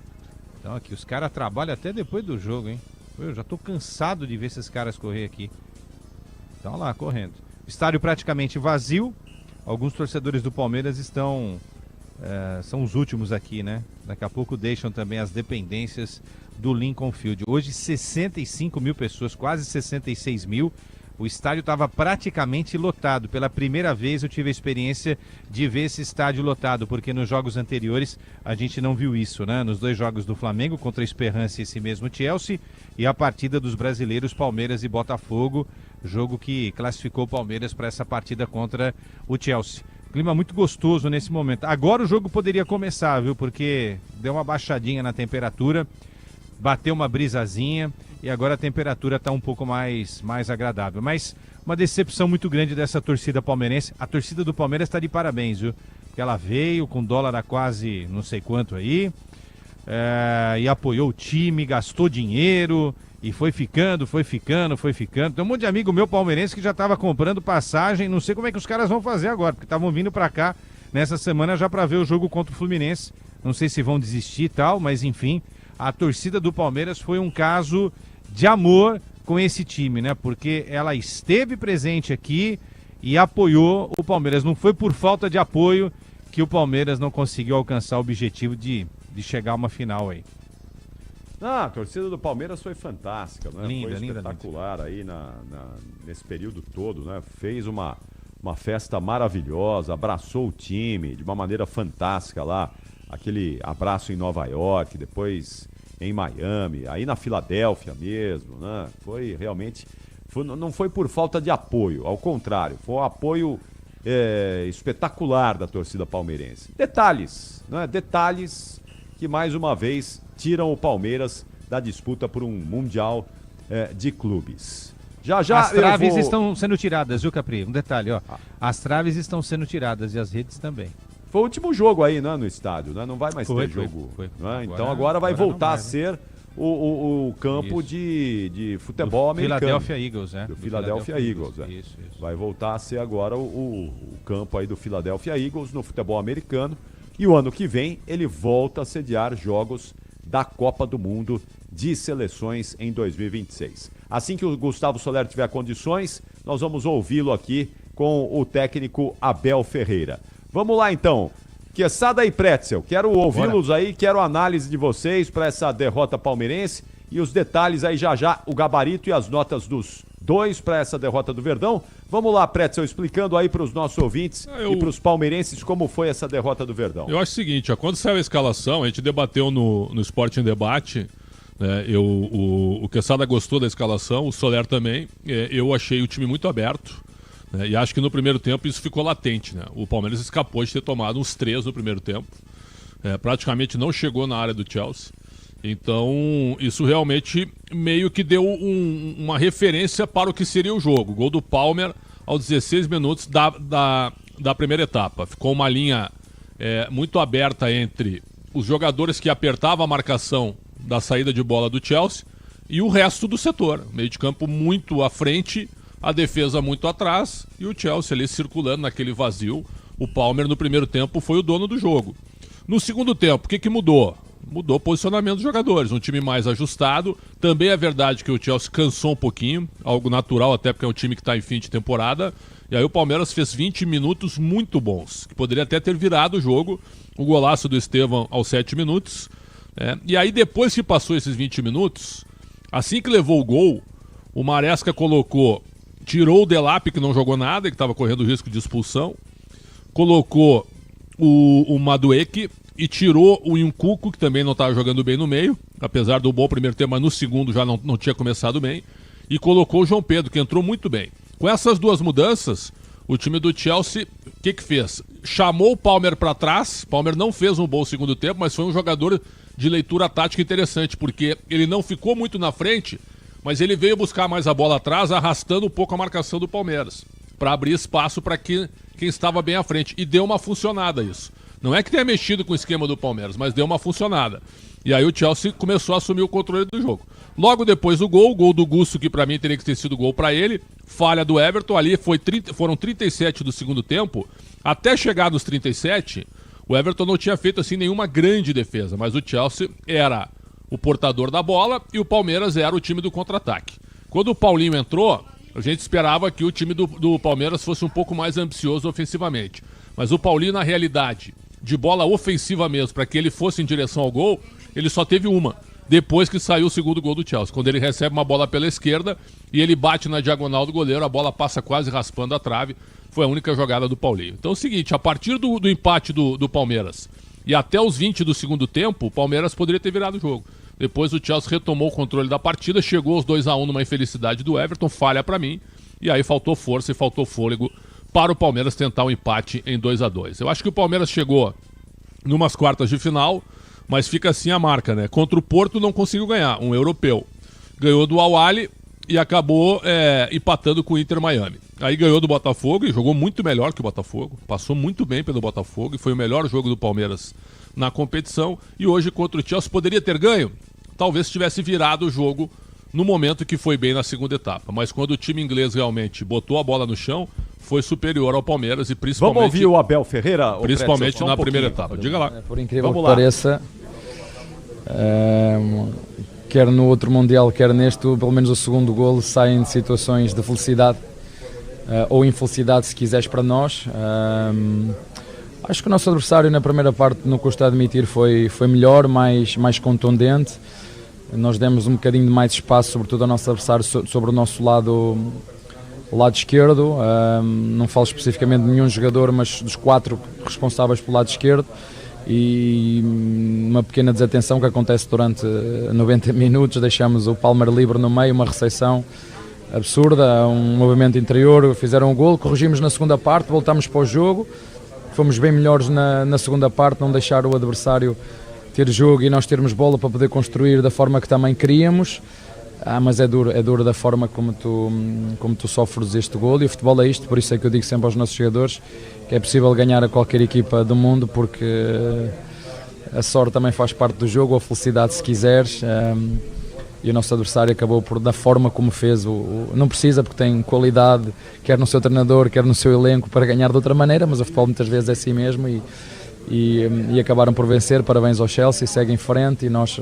Então aqui, os caras trabalham até depois do jogo, hein? Eu já tô cansado de ver esses caras correr aqui. Estão lá, correndo. Estádio praticamente vazio. Alguns torcedores do Palmeiras estão... são os últimos aqui, né? Daqui a pouco deixam também as dependências do Lincoln Field. Hoje 65 mil pessoas, quase 66 mil. O estádio estava praticamente lotado. Pela primeira vez eu tive a experiência de ver esse estádio lotado, porque nos jogos anteriores a gente não viu isso, né? Nos 2 jogos do Flamengo contra a Esperança e esse mesmo Chelsea, e a partida dos brasileiros Palmeiras e Botafogo, jogo que classificou o Palmeiras para essa partida contra o Chelsea. Clima muito gostoso nesse momento. Agora o jogo poderia começar, viu? Porque deu uma baixadinha na temperatura, bateu uma brisazinha e agora a temperatura está um pouco mais agradável. Mas uma decepção muito grande dessa torcida palmeirense. A torcida do Palmeiras está de parabéns, viu? Porque ela veio com dólar a quase não sei quanto aí, e apoiou o time, gastou dinheiro e foi ficando. Tem um monte de amigo meu palmeirense que já estava comprando passagem. Não sei como é que os caras vão fazer agora, porque estavam vindo para cá nessa semana já para ver o jogo contra o Fluminense. Não sei se vão desistir e tal, mas enfim, a torcida do Palmeiras foi um caso de amor com esse time, né? Porque ela esteve presente aqui e apoiou o Palmeiras. Não foi por falta de apoio que o Palmeiras não conseguiu alcançar o objetivo de chegar a uma final aí. A torcida do Palmeiras foi fantástica, né? Linda, foi espetacular aí nesse período todo, né? Fez uma festa maravilhosa, abraçou o time de uma maneira fantástica lá. Aquele abraço em Nova York, depois em Miami, aí na Filadélfia mesmo, né? Foi realmente... não foi por falta de apoio, ao contrário, foi um apoio espetacular da torcida palmeirense. Detalhes, né? Detalhes que mais uma vez tiram o Palmeiras da disputa por um Mundial de Clubes. Já as traves estão sendo tiradas, viu, Capri? Um detalhe, ó. As traves estão sendo tiradas e as redes também. Foi o último jogo aí, né, no estádio, né? Não vai mais ter jogo. Foi. Né? Então agora vai voltar a ser o campo de futebol americano. Philadelphia Eagles, né? Do Philadelphia Eagles, Isso. Vai voltar a ser agora o campo aí do Philadelphia Eagles no futebol americano. E o ano que vem ele volta a sediar jogos da Copa do Mundo de Seleções em 2026. Assim que o Gustavo Soler tiver condições, nós vamos ouvi-lo aqui com o técnico Abel Ferreira. Vamos lá então, Quesada e Pretzel, quero ouvi-los aí, quero a análise de vocês para essa derrota palmeirense e os detalhes aí já, o gabarito e as notas dos 2 para essa derrota do Verdão. Vamos lá, Pretzel, explicando aí para os nossos ouvintes e para os palmeirenses como foi essa derrota do Verdão. Eu acho o seguinte, quando saiu a escalação, a gente debateu no Esporte em Debate, né, o Quesada gostou da escalação, o Soler também, eu achei o time muito aberto. E acho que no primeiro tempo isso ficou latente, né? O Palmeiras escapou de ter tomado uns 3 no primeiro tempo. Praticamente não chegou na área do Chelsea. Então, isso realmente meio que deu uma referência para o que seria o jogo. Gol do Palmer aos 16 minutos da primeira etapa. Ficou uma linha muito aberta entre os jogadores que apertavam a marcação da saída de bola do Chelsea e o resto do setor. Meio de campo muito à frente, a defesa muito atrás e o Chelsea ali circulando naquele vazio. O Palmer no primeiro tempo foi o dono do jogo. No segundo tempo, o que mudou? Mudou o posicionamento dos jogadores, um time mais ajustado. Também é verdade que o Chelsea cansou um pouquinho, algo natural até porque é um time que está em fim de temporada. E aí o Palmeiras fez 20 minutos muito bons, que poderia até ter virado o jogo. O golaço do Estevão aos 7 minutos. E aí depois que passou esses 20 minutos, assim que levou o gol, o Maresca tirou o Delap, que não jogou nada, que estava correndo risco de expulsão, colocou o Madueke e tirou o Nkunku, que também não estava jogando bem no meio, apesar do bom primeiro tempo, mas no segundo já não tinha começado bem, e colocou o João Pedro, que entrou muito bem. Com essas duas mudanças, o time do Chelsea, o que fez? Chamou o Palmer para trás. Palmer não fez um bom segundo tempo, mas foi um jogador de leitura tática interessante, porque ele não ficou muito na frente, mas ele veio buscar mais a bola atrás, arrastando um pouco a marcação do Palmeiras, para abrir espaço para quem estava bem à frente. E deu uma funcionada isso. Não é que tenha mexido com o esquema do Palmeiras, mas deu uma funcionada. E aí o Chelsea começou a assumir o controle do jogo. Logo depois o gol do Gusto, que para mim teria que ter sido gol para ele, falha do Everton, ali foram 37 do segundo tempo. Até chegar nos 37, o Everton não tinha feito assim nenhuma grande defesa, mas o Chelsea era o portador da bola e o Palmeiras era o time do contra-ataque. Quando o Paulinho entrou, a gente esperava que o time do Palmeiras fosse um pouco mais ambicioso ofensivamente. Mas o Paulinho, na realidade, de bola ofensiva mesmo, para que ele fosse em direção ao gol, ele só teve uma, depois que saiu o segundo gol do Chelsea. Quando ele recebe uma bola pela esquerda e ele bate na diagonal do goleiro, a bola passa quase raspando a trave. Foi a única jogada do Paulinho. Então é o seguinte, a partir do empate do Palmeiras e até os 20 do segundo tempo, o Palmeiras poderia ter virado o jogo. Depois o Chelsea retomou o controle da partida, chegou aos 2-1 numa infelicidade do Everton, falha para mim, e aí faltou força e faltou fôlego para o Palmeiras tentar um empate em 2-2. Eu acho que o Palmeiras chegou numas quartas de final, mas fica assim a marca, né? Contra o Porto não conseguiu ganhar, um europeu. Ganhou do Al-Ahly e acabou empatando com o Inter Miami. Aí ganhou do Botafogo e jogou muito melhor que o Botafogo, passou muito bem pelo Botafogo e foi o melhor jogo do Palmeiras na competição. E hoje contra o Chelsea poderia ter ganho, talvez tivesse virado o jogo no momento que foi bem na segunda etapa. Mas quando o time inglês realmente botou a bola no chão, foi superior ao Palmeiras e principalmente... Vamos ouvir o Abel Ferreira? Principalmente na primeira etapa. Diga lá. Por incrível que pareça, quer no outro Mundial, quer neste, pelo menos o segundo golo saem de situações de felicidade ou infelicidade, se quiseres, para nós. Acho que o nosso adversário na primeira parte, não custa admitir, foi melhor, mais contundente. Nós demos um bocadinho de mais espaço, sobretudo ao nosso adversário, sobre o nosso lado esquerdo. Não falo especificamente de nenhum jogador, mas dos 4 responsáveis pelo lado esquerdo. E uma pequena desatenção que acontece durante 90 minutos, deixamos o Palmer livre no meio, uma recepção absurda, um movimento interior, fizeram um golo, corrigimos na segunda parte, voltamos para o jogo, fomos bem melhores na segunda parte, não deixar o adversário ter jogo e nós termos bola para poder construir da forma que também queríamos. Mas é duro da forma como tu sofres este golo, e o futebol é isto, por isso é que eu digo sempre aos nossos jogadores que é possível ganhar a qualquer equipa do mundo, porque a sorte também faz parte do jogo, ou a felicidade, se quiseres, e o nosso adversário acabou por, da forma como fez, não precisa, porque tem qualidade, quer no seu treinador, quer no seu elenco, para ganhar de outra maneira, mas o futebol muitas vezes é assim mesmo, e acabaram por vencer. Parabéns ao Chelsea, segue em frente, e nós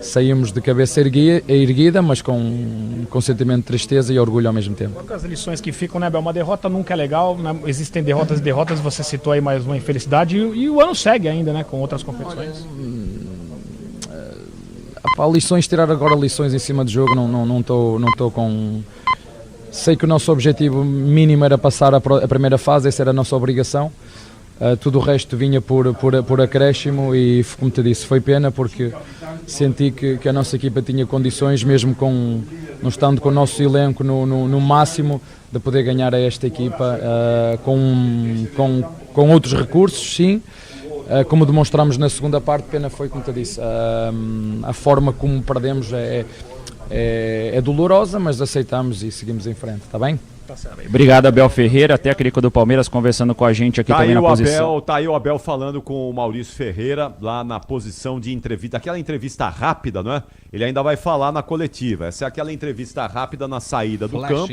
saímos de cabeça erguida, mas com sentimento de tristeza e orgulho ao mesmo tempo. As lições que ficam, né, Bel? Uma derrota nunca é legal, né? Existem derrotas e derrotas, você citou aí mais uma infelicidade, e o ano segue ainda, né, com outras competições. Tirar agora lições em cima do jogo, não estou com... Sei que o nosso objetivo mínimo era passar a primeira fase, essa era a nossa obrigação. Tudo o resto vinha por acréscimo e, como te disse, foi pena, porque senti que a nossa equipa tinha condições, mesmo não estando com o nosso elenco no máximo, de poder ganhar a esta equipa com outros recursos, sim, como demonstramos na segunda parte. Pena foi, como te disse, a forma como perdemos é dolorosa, mas aceitamos e seguimos em frente, está bem? Obrigado, Abel Ferreira, técnico do Palmeiras, conversando com a gente aqui também na posição. Tá aí o Abel falando com o Maurício Ferreira, lá na posição de entrevista, aquela entrevista rápida, não é? Ele ainda vai falar na coletiva. Essa é aquela entrevista rápida na saída do campo.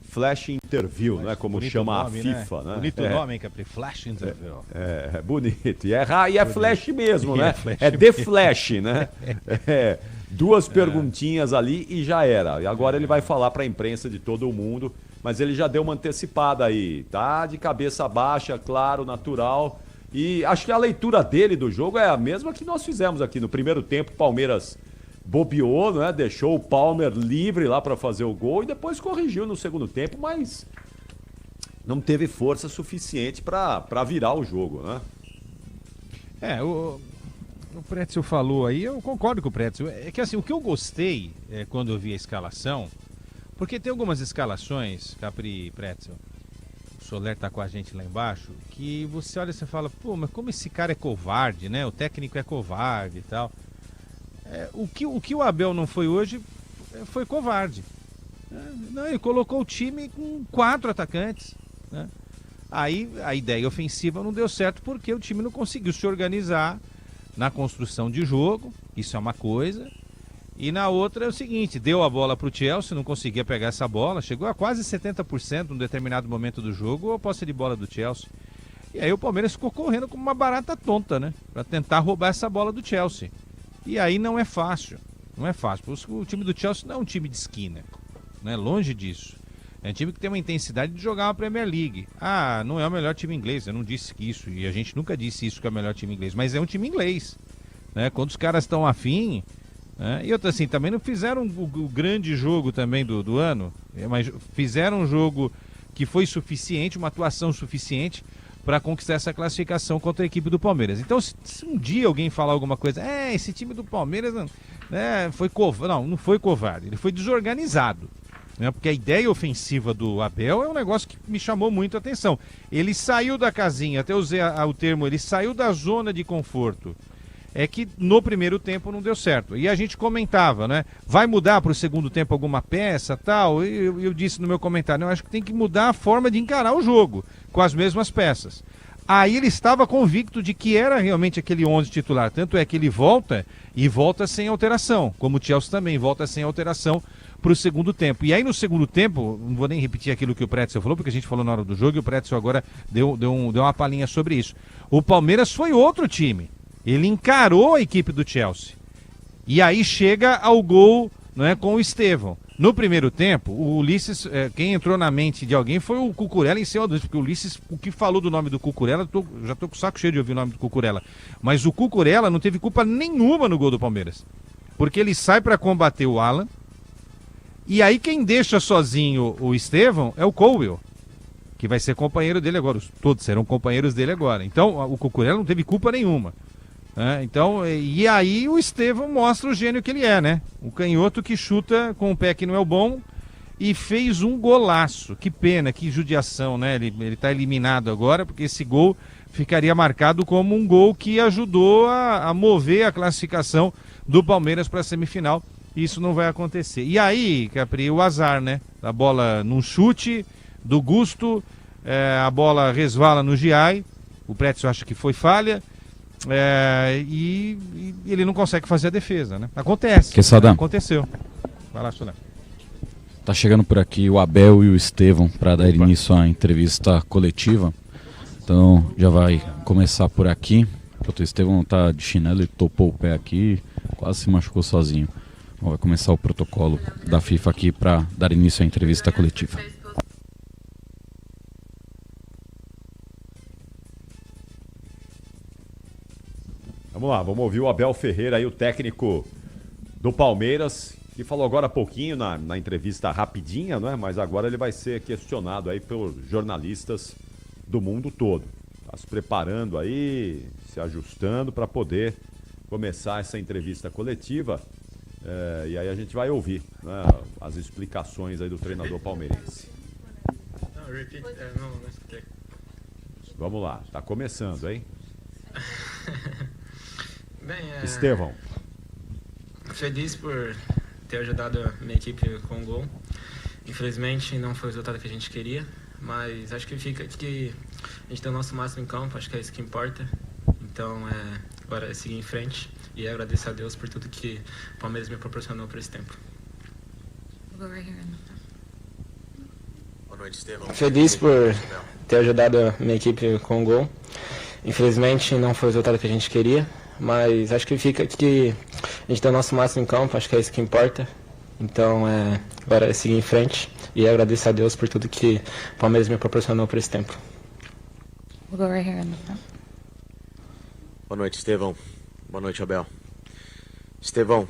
Flash Interview, né? Como chama nome, a FIFA, né? Bonito nome, Capri, Flash Interview. É bonito. E é flash mesmo, né? É The Flash, né? Duas perguntinhas ali e já era. E agora ele vai falar para a imprensa de todo o mundo mas ele já deu uma antecipada aí, tá? De cabeça baixa, claro, natural. E acho que a leitura dele do jogo é a mesma que nós fizemos aqui no primeiro tempo. O Palmeiras bobeou, né? Deixou o Palmer livre lá para fazer o gol e depois corrigiu no segundo tempo, mas não teve força suficiente para virar o jogo, né? O Pretzel falou aí, eu concordo com o Pretzel. É que assim, o que eu gostei quando eu vi a escalação, porque tem algumas escalações, Capri e Pretzel, o Soler tá com a gente lá embaixo, que você olha e você fala, pô, mas como esse cara é covarde, né? O técnico é covarde e tal. O que o Abel não foi hoje foi covarde. Não, ele colocou o time com 4 atacantes, né? Aí a ideia ofensiva não deu certo porque o time não conseguiu se organizar na construção de jogo, isso é uma coisa. E na outra é o seguinte, deu a bola para o Chelsea, não conseguia pegar essa bola, chegou a quase 70% num determinado momento do jogo, a posse de bola do Chelsea. E aí o Palmeiras ficou correndo como uma barata tonta, né? Para tentar roubar essa bola do Chelsea. E aí não é fácil, não é fácil. O time do Chelsea não é um time de esquina, né? Longe disso. É um time que tem uma intensidade de jogar uma Premier League. Ah, não é o melhor time inglês, eu não disse isso, e a gente nunca disse isso que é o melhor time inglês, mas é um time inglês, né? Quando os caras estão afim... E outra assim, também não fizeram o grande jogo também do ano, mas fizeram um jogo que foi suficiente, uma atuação suficiente para conquistar essa classificação contra a equipe do Palmeiras. Então, se um dia alguém falar alguma coisa, esse time do Palmeiras foi covarde. Não foi covarde, ele foi desorganizado, né? Porque a ideia ofensiva do Abel é um negócio que me chamou muito a atenção. Ele saiu da casinha, até usei o termo, ele saiu da zona de conforto. É que no primeiro tempo não deu certo. E a gente comentava, né? Vai mudar para o segundo tempo alguma peça, tal? Eu disse no meu comentário, eu acho que tem que mudar a forma de encarar o jogo com as mesmas peças. Aí ele estava convicto de que era realmente aquele 11 titular. Tanto é que ele volta e volta sem alteração, como o Chelsea também volta sem alteração para o segundo tempo. E aí no segundo tempo, não vou nem repetir aquilo que o Pretzel falou, porque a gente falou na hora do jogo e o Pretzel agora deu uma palhinha sobre isso. O Palmeiras foi outro time. Ele encarou a equipe do Chelsea. E aí chega ao gol, não é, com o Estevão. No primeiro tempo, o Ulisses, quem entrou na mente de alguém foi o Cucurella em cima do porque o Ulisses, o que falou do nome do Cucurella, já tô com o saco cheio de ouvir o nome do Cucurella. Mas o Cucurella não teve culpa nenhuma no gol do Palmeiras. Porque ele sai para combater o Alan. E aí quem deixa sozinho o Estevão é o Colwell, que vai ser companheiro dele agora. Todos serão companheiros dele agora. Então o Cucurella não teve culpa nenhuma. Então, e aí o Estevão mostra o gênio que ele é, né? O canhoto que chuta com o pé que não é o bom e fez um golaço. Que pena, que judiação, né? Ele tá eliminado agora, porque esse gol ficaria marcado como um gol que ajudou a mover a classificação do Palmeiras para a semifinal. Isso não vai acontecer. E aí, Capri, o azar, né? A bola num chute do Gusto, a bola resvala no Giai, o Pretzel acha que foi falha. E ele não consegue fazer a defesa, né? Acontece. Aconteceu. Vai lá, Soler. Tá chegando por aqui o Abel e o Estevão para dar início à entrevista coletiva. Então já vai começar por aqui. O Estevão tá de chinelo e topou o pé aqui, quase se machucou sozinho. Bom, vai começar o protocolo da FIFA aqui para dar início à entrevista coletiva. Vamos lá, vamos ouvir o Abel Ferreira aí, o técnico do Palmeiras, que falou agora há pouquinho na entrevista rapidinha, né? Mas agora ele vai ser questionado aí pelos jornalistas do mundo todo. Está se preparando aí, se ajustando para poder começar essa entrevista coletiva. E aí a gente vai ouvir, né, as explicações aí do treinador palmeirense. Vamos lá, tá começando, hein? Bem, Estevão. Feliz por ter ajudado a minha equipe com o gol. Infelizmente não foi o resultado que a gente queria, mas acho que fica que a gente deu o nosso máximo em campo, acho que é isso que importa. Então agora é seguir em frente e agradecer a Deus por tudo que o Palmeiras me proporcionou por esse tempo. Boa noite, Estevão. Feliz por ter ajudado a minha equipe com o gol. Infelizmente não foi o resultado que a gente queria, mas acho que fica que a gente deu o nosso máximo em campo, acho que é isso que importa. Então, agora é seguir em frente e agradecer a Deus por tudo que o Palmeiras me proporcionou por esse tempo. We'll go right here in the front. Boa noite, Estevão. Boa noite, Abel. Estevão,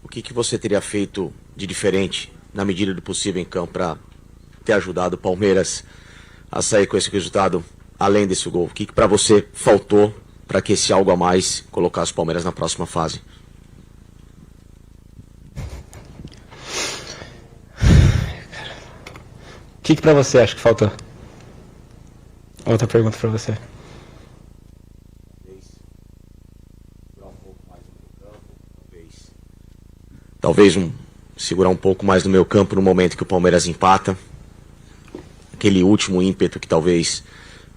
o que você teria feito de diferente, na medida do possível em campo, para ter ajudado o Palmeiras a sair com esse resultado, além desse gol? O que para você faltou para que esse algo a mais colocasse o Palmeiras na próxima fase? O que para você acha que faltou? Outra pergunta para você. Talvez segurar um pouco mais no meu campo no momento que o Palmeiras empata. Aquele último ímpeto que talvez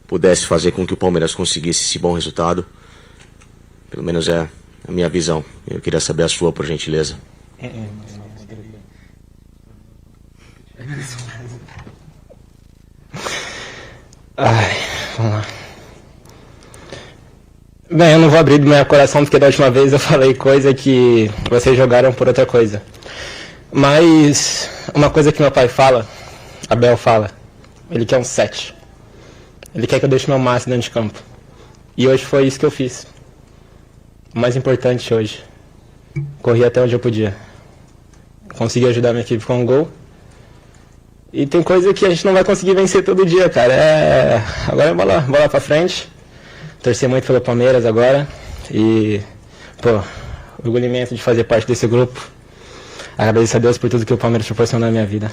pudesse fazer com que o Palmeiras conseguisse esse bom resultado. Pelo menos é a minha visão. Eu queria saber a sua, por gentileza. Vamos lá. Bem, eu não vou abrir do meu coração porque da última vez eu falei coisa que vocês jogaram por outra coisa. Mas uma coisa que meu pai fala, Abel fala, ele quer um 7. Ele quer que eu deixe meu máximo dentro de campo. E hoje foi isso que eu fiz. O mais importante hoje. Corri até onde eu podia. Consegui ajudar minha equipe com um gol. E tem coisa que a gente não vai conseguir vencer todo dia, cara. Agora é bola pra frente. Torcer muito pelo Palmeiras agora. E, orgulho imenso de fazer parte desse grupo. Agradeço a Deus por tudo que o Palmeiras proporcionou na minha vida.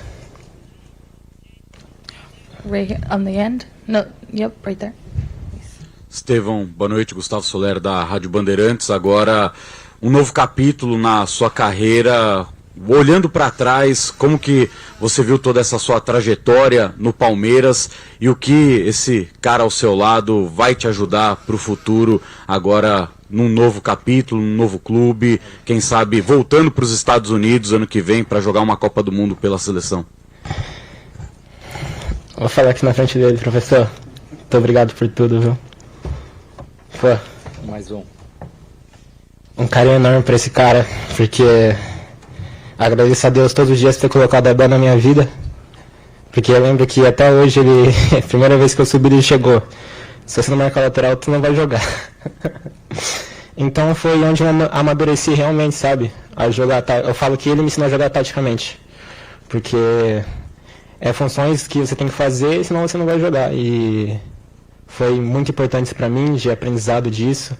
Right here on the end? No, yep, right there. Estevão, boa noite. Gustavo Soler da Rádio Bandeirantes. Agora, um novo capítulo na sua carreira. Olhando para trás, como que você viu toda essa sua trajetória no Palmeiras e o que esse cara ao seu lado vai te ajudar para o futuro agora num novo capítulo, num novo clube, quem sabe voltando para os Estados Unidos ano que vem para jogar uma Copa do Mundo pela seleção? Vou falar aqui na frente dele, professor. Muito obrigado por tudo, viu? Mais um. Um carinho enorme para esse cara, porque agradeço a Deus todos os dias por ter colocado a Abel na minha vida. Porque eu lembro que até hoje a primeira vez que eu subi ele chegou. Se você não marcar lateral, tu não vai jogar. Então foi onde eu amadureci realmente, sabe? A jogar. Eu falo que ele me ensinou a jogar taticamente. Porque funções que você tem que fazer, senão você não vai jogar. E foi muito importante para mim, de aprendizado disso.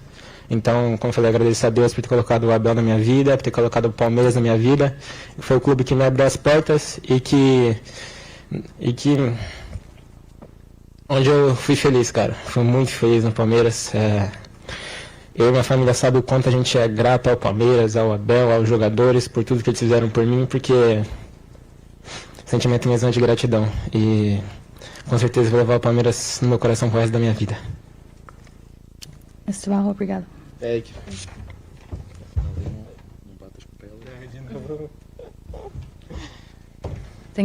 Então, como eu falei, agradeço a Deus por ter colocado o Abel na minha vida, por ter colocado o Palmeiras na minha vida. Foi o clube que me abriu as portas e que onde eu fui feliz, cara. Fui muito feliz no Palmeiras. Eu e minha família sabe o quanto a gente é grato ao Palmeiras, ao Abel, aos jogadores, por tudo que eles fizeram por mim, porque sentimento mesmo de gratidão. E com certeza vou levar o Palmeiras no meu coração pro resto da minha vida. Estevão, obrigado. Thank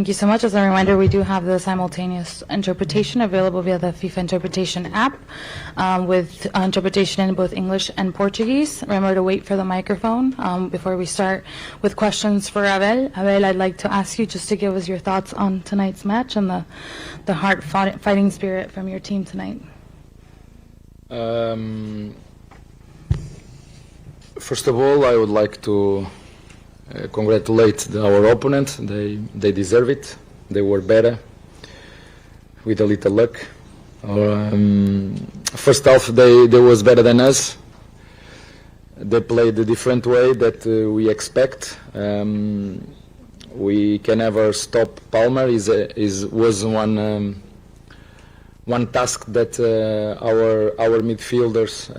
you so much. As a reminder, we do have the simultaneous interpretation available via the FIFA Interpretation app with interpretation in both English and Portuguese. Remember to wait for the microphone before we start with questions for Abel. Abel, I'd like to ask you just to give us your thoughts on tonight's match and the fighting spirit from your team tonight. First of all, I would like to congratulate our opponent. They deserve it. They were better with a little luck. First half they was better than us. They played a different way that we expect. We can never stop Palmer. Was one task that our midfielders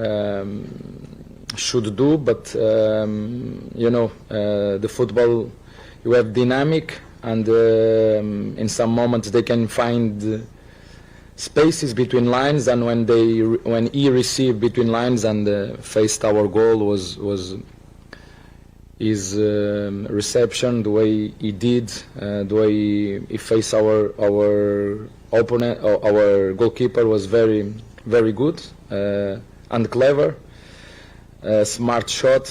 should do, but the football, you have dynamic, and in some moments they can find spaces between lines, and when he received between lines and faced our goal was his reception, the way he did, the way he faced our opponent, our goalkeeper was very, very good and clever. Smart shot,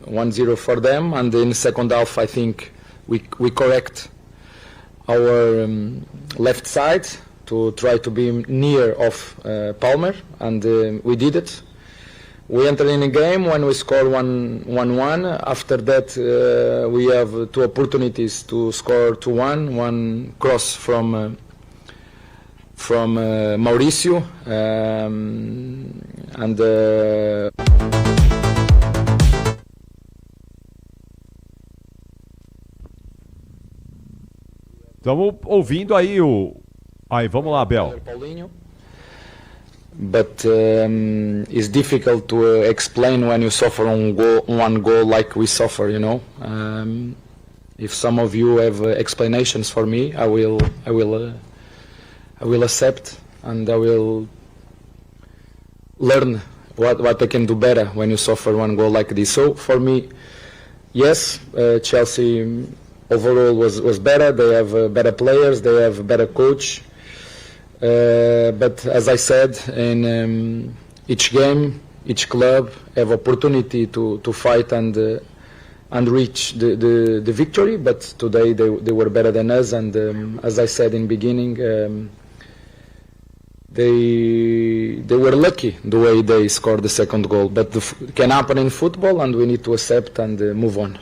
1-0 for them, and in the second half I think we correct our left side to try to be near of Palmer, and we did it. We entered in a game when we scored 1-1. After that, we have 2 opportunities to score 2-1. One cross from Mauricio, and Estamos ouvindo aí o... Aí, vamos lá, Abel. But it's difficult to explain when you suffer one goal like we suffer, you know. If some of you have explanations for me, I will accept, and I will learn what I can do better when you suffer one goal like this. So for me, yes, Chelsea overall was better. They have better players. They have a better coach. But as I said, in each game, each club have opportunity to fight and reach the victory. But today they were better than us, and as I said in the beginning, they were lucky the way they scored the second goal. But it can happen in football, and we need to accept and move on.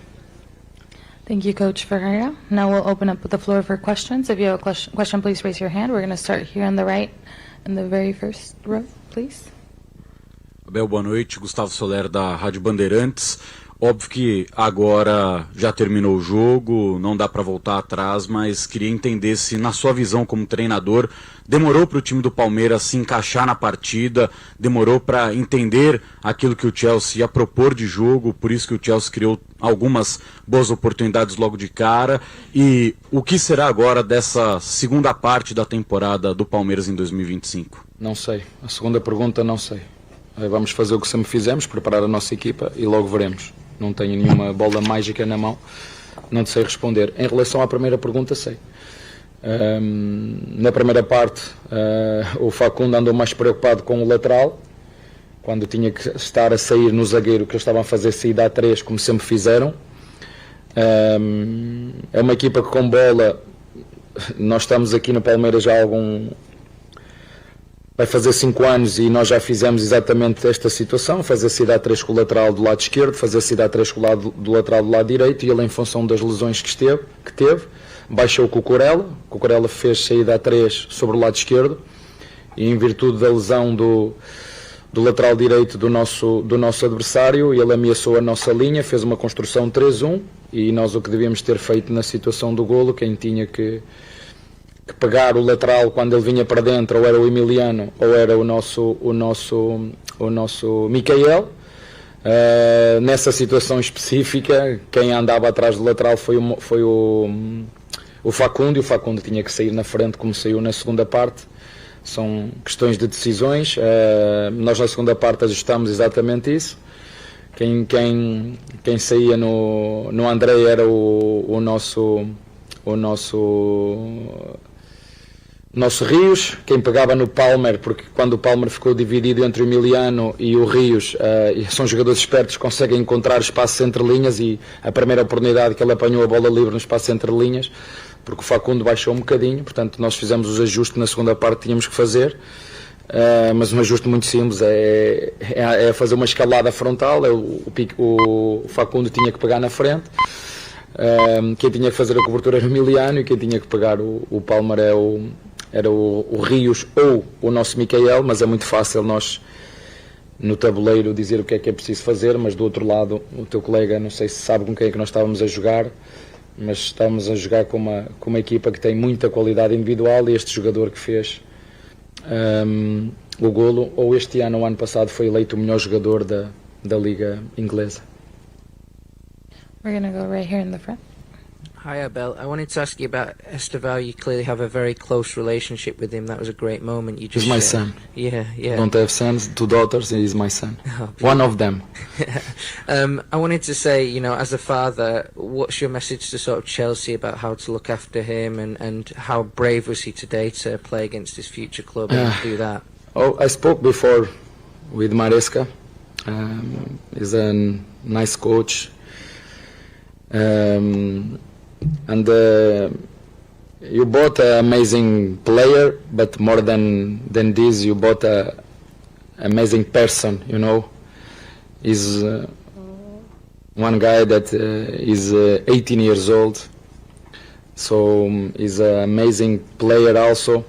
Thank you, Coach Ferreira. Now we'll open up the floor for questions. If you have a question, please raise your hand. We're going to start here on the right, in the very first row, please. Abel, boa noite. Gustavo Soler, da Rádio Bandeirantes. Óbvio que agora já terminou o jogo, não dá para voltar atrás, mas queria entender se, na sua visão como treinador, demorou para o time do Palmeiras se encaixar na partida, demorou para entender aquilo que o Chelsea ia propor de jogo, por isso que o Chelsea criou algumas boas oportunidades logo de cara, e o que será agora dessa segunda parte da temporada do Palmeiras em 2025? Não sei. A segunda pergunta, não sei. Vamos fazer o que sempre fizemos, preparar a nossa equipa e logo veremos. Não tenho nenhuma bola mágica na mão, não sei responder. Em relação à primeira pergunta, sei. Na primeira parte, o Facundo andou mais preocupado com o lateral, quando tinha que estar a sair no zagueiro, que eles estavam a fazer saída a 3, como sempre fizeram. É uma equipa que com bola, nós estamos aqui no Palmeiras já há vai fazer 5 anos e nós já fizemos exatamente esta situação, fazer saída a 3 com o lateral do lado esquerdo, fazer saída a 3 com o lateral do lado direito, e ele, em função das lesões que teve, baixou com o Cucurella fez saída a 3 sobre o lado esquerdo, e em virtude da lesão do lateral direito do nosso adversário, ele ameaçou a nossa linha, fez uma construção 3-1, e nós o que devíamos ter feito na situação do golo, quem tinha que pegar o lateral quando ele vinha para dentro, ou era o Emiliano ou era o nosso Micael. Nessa situação específica, quem andava atrás do lateral foi o Facundo, e o Facundo tinha que sair na frente como saiu na segunda parte. São questões de decisões. Nós na segunda parte ajustamos exatamente isso. Quem saía no André era o nosso Rios, quem pegava no Palmer, porque quando o Palmer ficou dividido entre o Emiliano e o Rios, são jogadores espertos, conseguem encontrar espaço entre linhas, e a primeira oportunidade que ele apanhou a bola livre no espaço entre linhas, porque o Facundo baixou um bocadinho, portanto nós fizemos os ajustes que na segunda parte tínhamos que fazer, mas um ajuste muito simples, é fazer uma escalada frontal, o Facundo tinha que pegar na frente, quem tinha que fazer a cobertura era o Emiliano, e quem tinha que pegar o Palmer era o Rios ou o nosso Micael, mas é muito fácil nós no tabuleiro dizer o que é preciso fazer, mas do outro lado o teu colega, não sei se sabe com quem é que nós estávamos a jogar, mas estávamos a jogar com uma equipa que tem muita qualidade individual, e este jogador que fez o golo, ou este ano ou ano passado, foi eleito o melhor jogador da Liga Inglesa. We're going to go right here in the front. Hi, Abel. I wanted to ask you about Estevão. You clearly have a very close relationship with him. That was a great moment. You just he's my son. Yeah. Don't have sons, 2 daughters, and he's my son. Oh, one of them. I wanted to say, as a father, what's your message to sort of Chelsea about how to look after him, and how brave was he today to play against his future club and do that? I spoke before with Maresca. He's a nice coach. And you bought an amazing player, but more than this, you bought an amazing person, you know. He's one guy that is 18 years old, so he's an amazing player also.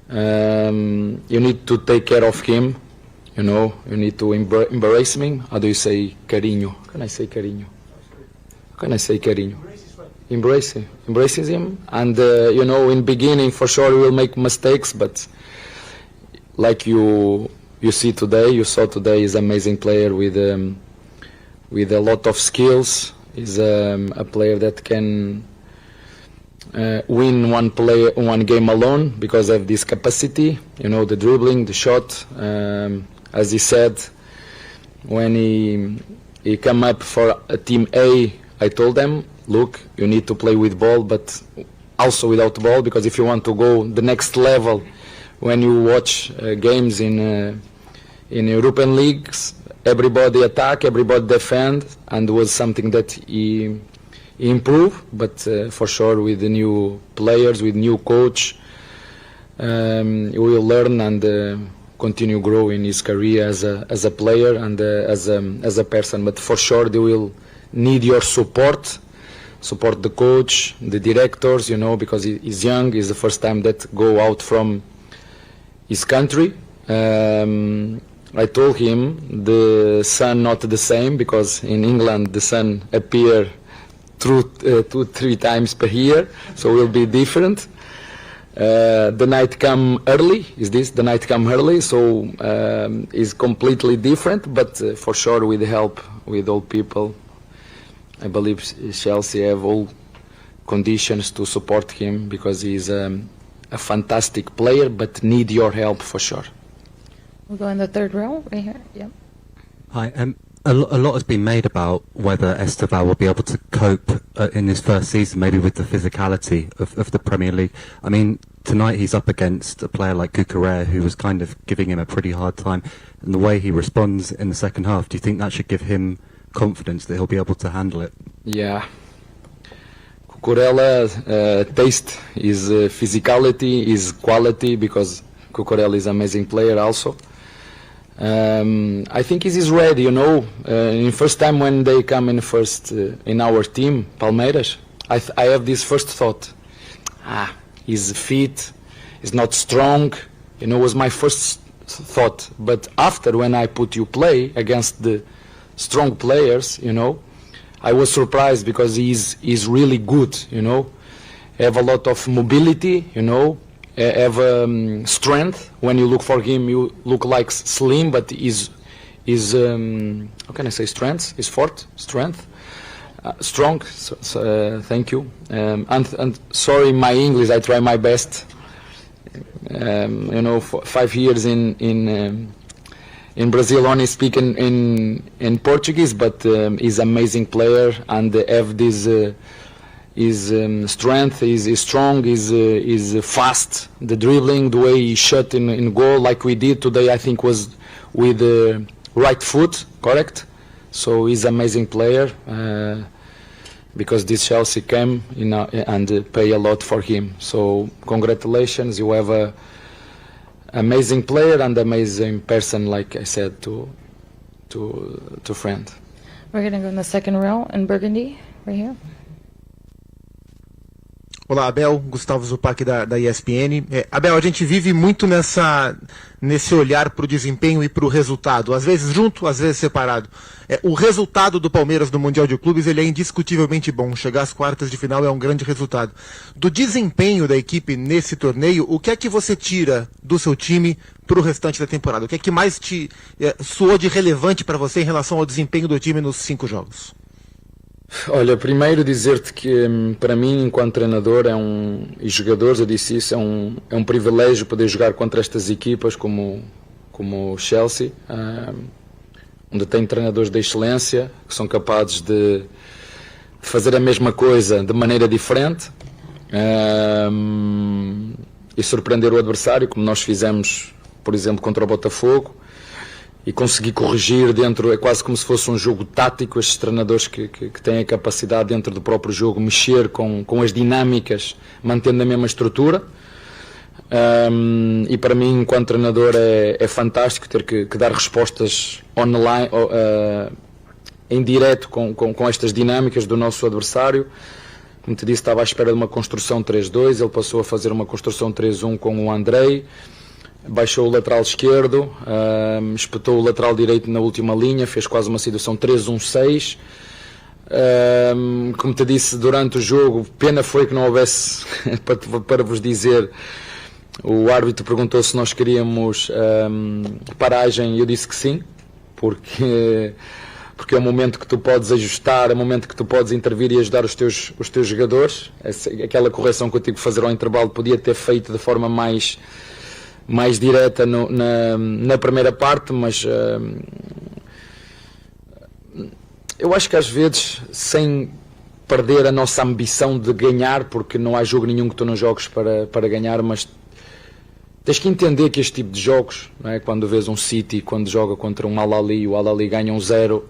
You need to take care of him, you know. You need to embrace him. How do you say carinho? How can I say carinho? How can I say carinho? Embraces him, and you know, in beginning for sure he will make mistakes, but like you saw today, he's an amazing player with a lot of skills. He's a player that can win one game alone because of this capacity, you know, the dribbling, the shot. As he said, when he came up for a team A, I told them, look, you need to play with ball, but also without ball, because if you want to go the next level, when you watch games in European leagues, everybody attack, everybody defend, and was something that he improved. But for sure, with the new players, with new coach, he will learn and continue growing his career as a player and as a person. But for sure, they will need your support the coach, the directors, you know, because he's young. It's the first time that go out from his country. I told him the sun not the same, because in England the sun appear 2-3 times per year, so it will be different. The night come early. The night come early, so is completely different. But for sure, with the help with all people, I believe Chelsea have all conditions to support him, because he's a fantastic player, but need your help for sure. We'll go in the third row, right here. Yep. Hi. A lot has been made about whether Estevão will be able to cope in his first season, maybe with the physicality of the Premier League. I mean, tonight he's up against a player like Cucurella, who was kind of giving him a pretty hard time. And the way he responds in the second half, do you think that should give him confidence that he'll be able to handle it? Yeah. Cucurella taste his physicality, his quality, because Cucurella is an amazing player also. I think he's ready, you know. In first time when they come in first in our team, Palmeiras, I have this first thought. He's fit, he's not strong, you know, was my first thought. But after, when I put you play against the strong players, you know, I was surprised, because he's really good, you know. Have a lot of mobility, you know. Have strength. When you look for him, you look like slim, but is how can I say strength? Is fort, strength, strong. So, thank you. And sorry, my English. I try my best. You know, for 5 years in Brazil, only speaking in Portuguese, but he's an amazing player, and have this. His strength is strong, is fast. The dribbling, the way he shot in goal, like we did today, I think was with the right foot, correct? So he's an amazing player, because this Chelsea came and pay a lot for him. So congratulations, you have a amazing player and amazing person, like I said to friend. We're gonna go in the second row in Burgundy, right here. Olá, Abel, Gustavo Zupac da ESPN. Abel, a gente vive muito nesse olhar para o desempenho e para o resultado, às vezes junto, às vezes separado. O resultado do Palmeiras no Mundial de Clubes, ele é indiscutivelmente bom. Chegar às quartas de final é um grande resultado. Do desempenho da equipe nesse torneio, o que é que você tira do seu time para o restante da temporada? O que é que mais te soou de relevante para você em relação ao desempenho do time nos 5 jogos? Olha, primeiro dizer-te que para mim, enquanto treinador e jogadores, eu disse isso, é um privilégio poder jogar contra estas equipas como o Chelsea, onde tem treinadores de excelência, que são capazes de fazer a mesma coisa de maneira diferente e surpreender o adversário, como nós fizemos, por exemplo, contra o Botafogo. e consegui corrigir dentro, é quase como se fosse um jogo tático, estes treinadores que têm a capacidade dentro do próprio jogo mexer com as dinâmicas, mantendo a mesma estrutura. E para mim, enquanto treinador, é fantástico ter que dar respostas online, em direto com estas dinâmicas do nosso adversário. Como te disse, estava à espera de uma construção 3-2, ele passou a fazer uma construção 3-1 com o Andrei, baixou o lateral esquerdo, espetou o lateral direito na última linha, fez quase uma situação 3-1-6. Como te disse durante o jogo, pena foi que não houvesse, para vos dizer, o árbitro perguntou se nós queríamos paragem e eu disse que sim, porque é o momento que tu podes ajustar, é o momento que tu podes intervir e ajudar os teus jogadores. Aquela correção que eu tive que fazer ao intervalo podia ter feito de forma mais direta na primeira parte, mas eu acho que às vezes, sem perder a nossa ambição de ganhar, porque não há jogo nenhum que tu não jogues para ganhar, mas tens que entender que este tipo de jogos, não é? Quando vês um City, quando joga contra um Al-Ahly, o Al-Ahly ganha 1-0,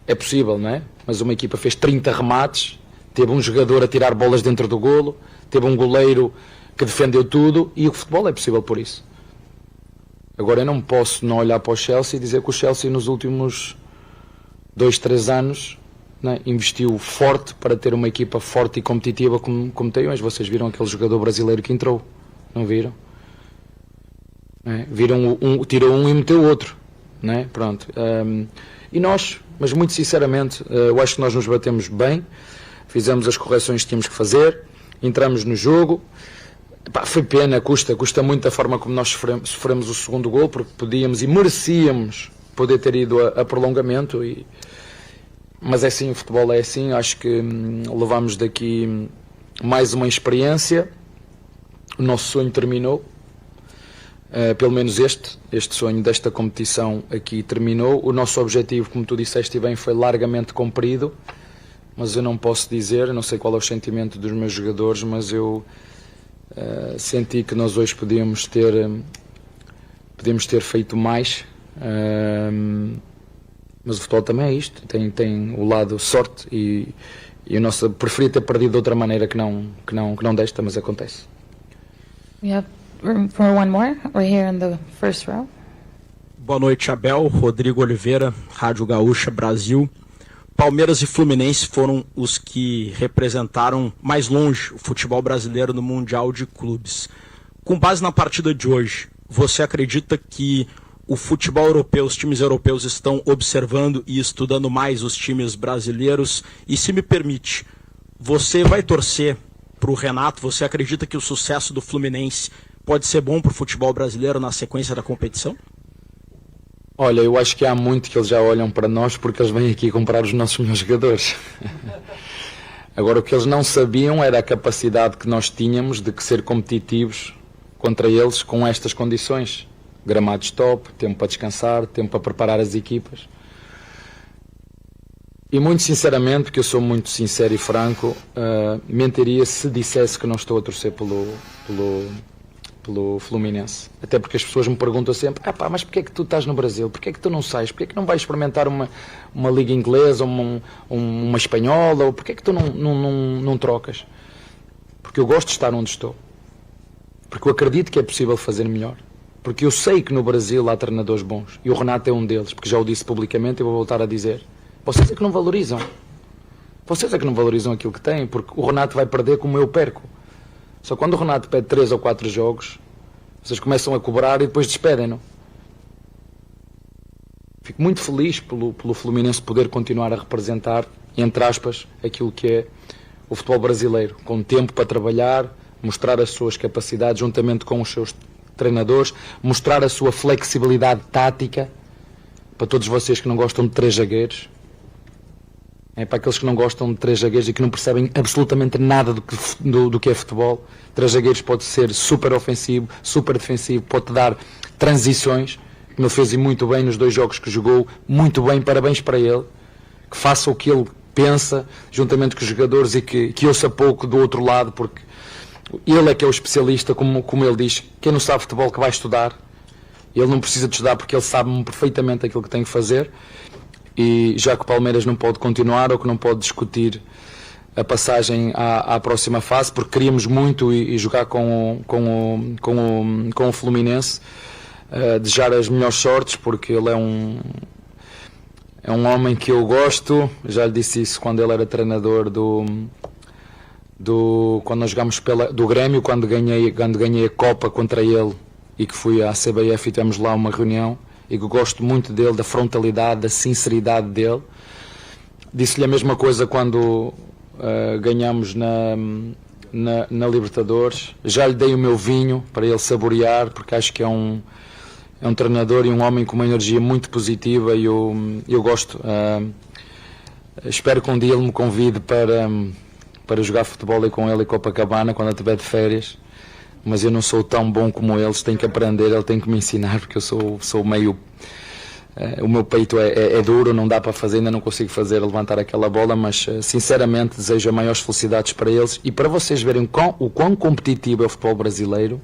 é possível, não é? Mas uma equipa fez 30 remates, teve um jogador a tirar bolas dentro do golo, teve um goleiro que defendeu tudo, e o futebol é possível por isso. Agora eu não posso não olhar para o Chelsea e dizer que o Chelsea nos últimos 2-3 anos, né, investiu forte para ter uma equipa forte e competitiva como tem hoje. Vocês viram aquele jogador brasileiro que entrou, não viram? Viram tirou um e meteu outro, né? Pronto. E nós, mas muito sinceramente, eu acho que nós nos batemos bem, fizemos as correções que tínhamos que fazer, entramos no jogo. Foi pena, custa muito a forma como nós sofremos o segundo gol, porque podíamos e merecíamos poder ter ido a prolongamento, mas é assim, o futebol é assim. Acho que levamos daqui mais uma experiência, o nosso sonho terminou. Pelo menos este sonho desta competição aqui terminou. O nosso objetivo, como tu disseste bem, foi largamente cumprido, mas eu não posso dizer, não sei qual é o sentimento dos meus jogadores, mas eu senti que nós hoje podíamos ter feito mais, mas o futebol também é isto, tem o lado sorte e o nosso preferia ter perdido de outra maneira que não desta, mas acontece. Room for one more. We're here in the first row. Boa noite, Abel. Rodrigo Oliveira, Rádio Gaúcha, Brasil. Palmeiras e Fluminense foram os que representaram mais longe o futebol brasileiro no Mundial de Clubes. Com base na partida de hoje, você acredita que o futebol europeu, os times europeus estão observando e estudando mais os times brasileiros? E se me permite, você vai torcer para o Renato? Você acredita que o sucesso do Fluminense pode ser bom para o futebol brasileiro na sequência da competição? Olha, eu acho que há muito que eles já olham para nós porque eles vêm aqui comprar os nossos melhores jogadores. Agora, o que eles não sabiam era a capacidade que nós tínhamos de ser competitivos contra eles com estas condições. Gramados top, tempo para descansar, tempo para preparar as equipas. E muito sinceramente, porque eu sou muito sincero e franco, mentiria se dissesse que não estou a torcer pelo Fluminense. Até porque as pessoas me perguntam sempre: mas porquê é que tu estás no Brasil? Porquê é que tu não sais? Porquê é que não vais experimentar uma liga inglesa ou uma espanhola? Ou porquê é que tu não trocas? Porque eu gosto de estar onde estou. Porque eu acredito que é possível fazer melhor. Porque eu sei que no Brasil há treinadores bons. E o Renato é um deles, porque já o disse publicamente e vou voltar a dizer. Vocês é que não valorizam. Vocês é que não valorizam aquilo que têm, porque o Renato vai perder como eu perco. Só quando o Renato pede 3 ou 4 jogos, vocês começam a cobrar e depois despedem-no. Fico muito feliz pelo Fluminense poder continuar a representar, entre aspas, aquilo que é o futebol brasileiro, com tempo para trabalhar, mostrar as suas capacidades juntamente com os seus treinadores, mostrar a sua flexibilidade tática, para todos vocês que não gostam de 3 zagueiros. Para aqueles que não gostam de 3 zagueiros e que não percebem absolutamente nada do que é futebol, 3 zagueiros pode ser super ofensivo, super defensivo, pode dar transições, como ele fez muito bem nos 2 jogos que jogou, muito bem, parabéns para ele, que faça o que ele pensa, juntamente com os jogadores, e que ouça pouco do outro lado, porque ele é que é o especialista, como ele diz, quem não sabe futebol que vai estudar, Ele não precisa de estudar porque ele sabe perfeitamente aquilo que tem que fazer, e já que o Palmeiras não pode continuar ou que não pode discutir a passagem à próxima fase, porque queríamos muito e jogar com o Fluminense, desejar as melhores sortes, porque ele é um homem que eu gosto. Já lhe disse isso quando ele era treinador quando nós jogámos do Grêmio, quando ganhei a Copa contra ele e que fui à CBF e tivemos lá uma reunião, e que eu gosto muito dele, da frontalidade, da sinceridade dele. Disse-lhe a mesma coisa quando ganhamos na Libertadores. Já lhe dei o meu vinho para ele saborear, porque acho que é um treinador e um homem com uma energia muito positiva, e eu gosto. Espero que um dia ele me convide para jogar futebol aí com ele em Copacabana, quando eu estiver de férias, mas eu não sou tão bom como eles, tenho que aprender, ele tem que me ensinar, porque eu sou meio... o meu peito é duro, não dá para fazer, ainda não consigo levantar aquela bola, mas sinceramente desejo as maiores felicidades para eles e para vocês verem o quão competitivo é o futebol brasileiro.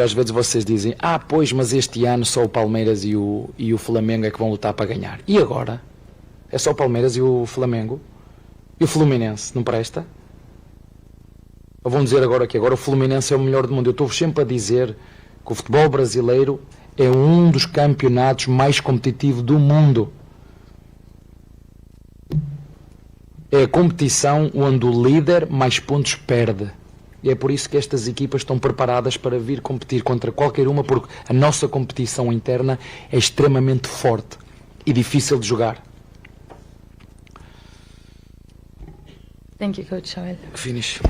Às vezes vocês dizem, pois, mas este ano só o Palmeiras e o Flamengo é que vão lutar para ganhar. E agora? É só o Palmeiras e o Flamengo? E o Fluminense não presta? Ou vão dizer agora que agora o Fluminense é o melhor do mundo? Eu estou sempre a dizer que o futebol brasileiro é um dos campeonatos mais competitivos do mundo. É a competição onde o líder mais pontos perde. E é por isso que estas equipas estão preparadas para vir competir contra qualquer uma, porque a nossa competição interna é extremamente forte e difícil de jogar. Thank you, Coach Abel. Finish.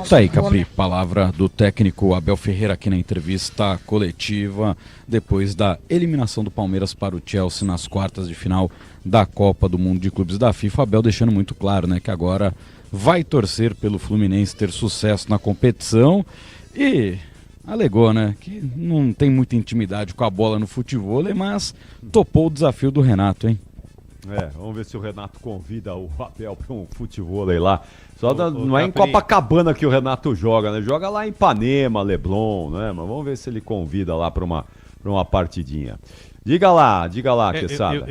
Tá aí, Capri, palavra do técnico Abel Ferreira aqui na entrevista coletiva depois da eliminação do Palmeiras para o Chelsea nas quartas de final da Copa do Mundo de Clubes da FIFA. Abel deixando muito claro, né, que agora vai torcer pelo Fluminense ter sucesso na competição, e alegou, né, que não tem muita intimidade com a bola no futebol, mas topou o desafio do Renato, hein? Vamos ver se o Renato convida o Abel para um futevôlei lá. Não é em Copacabana que o Renato joga, né? Joga lá em Ipanema, Leblon, né? Mas vamos ver se ele convida lá para uma partidinha. Diga lá, Quesada.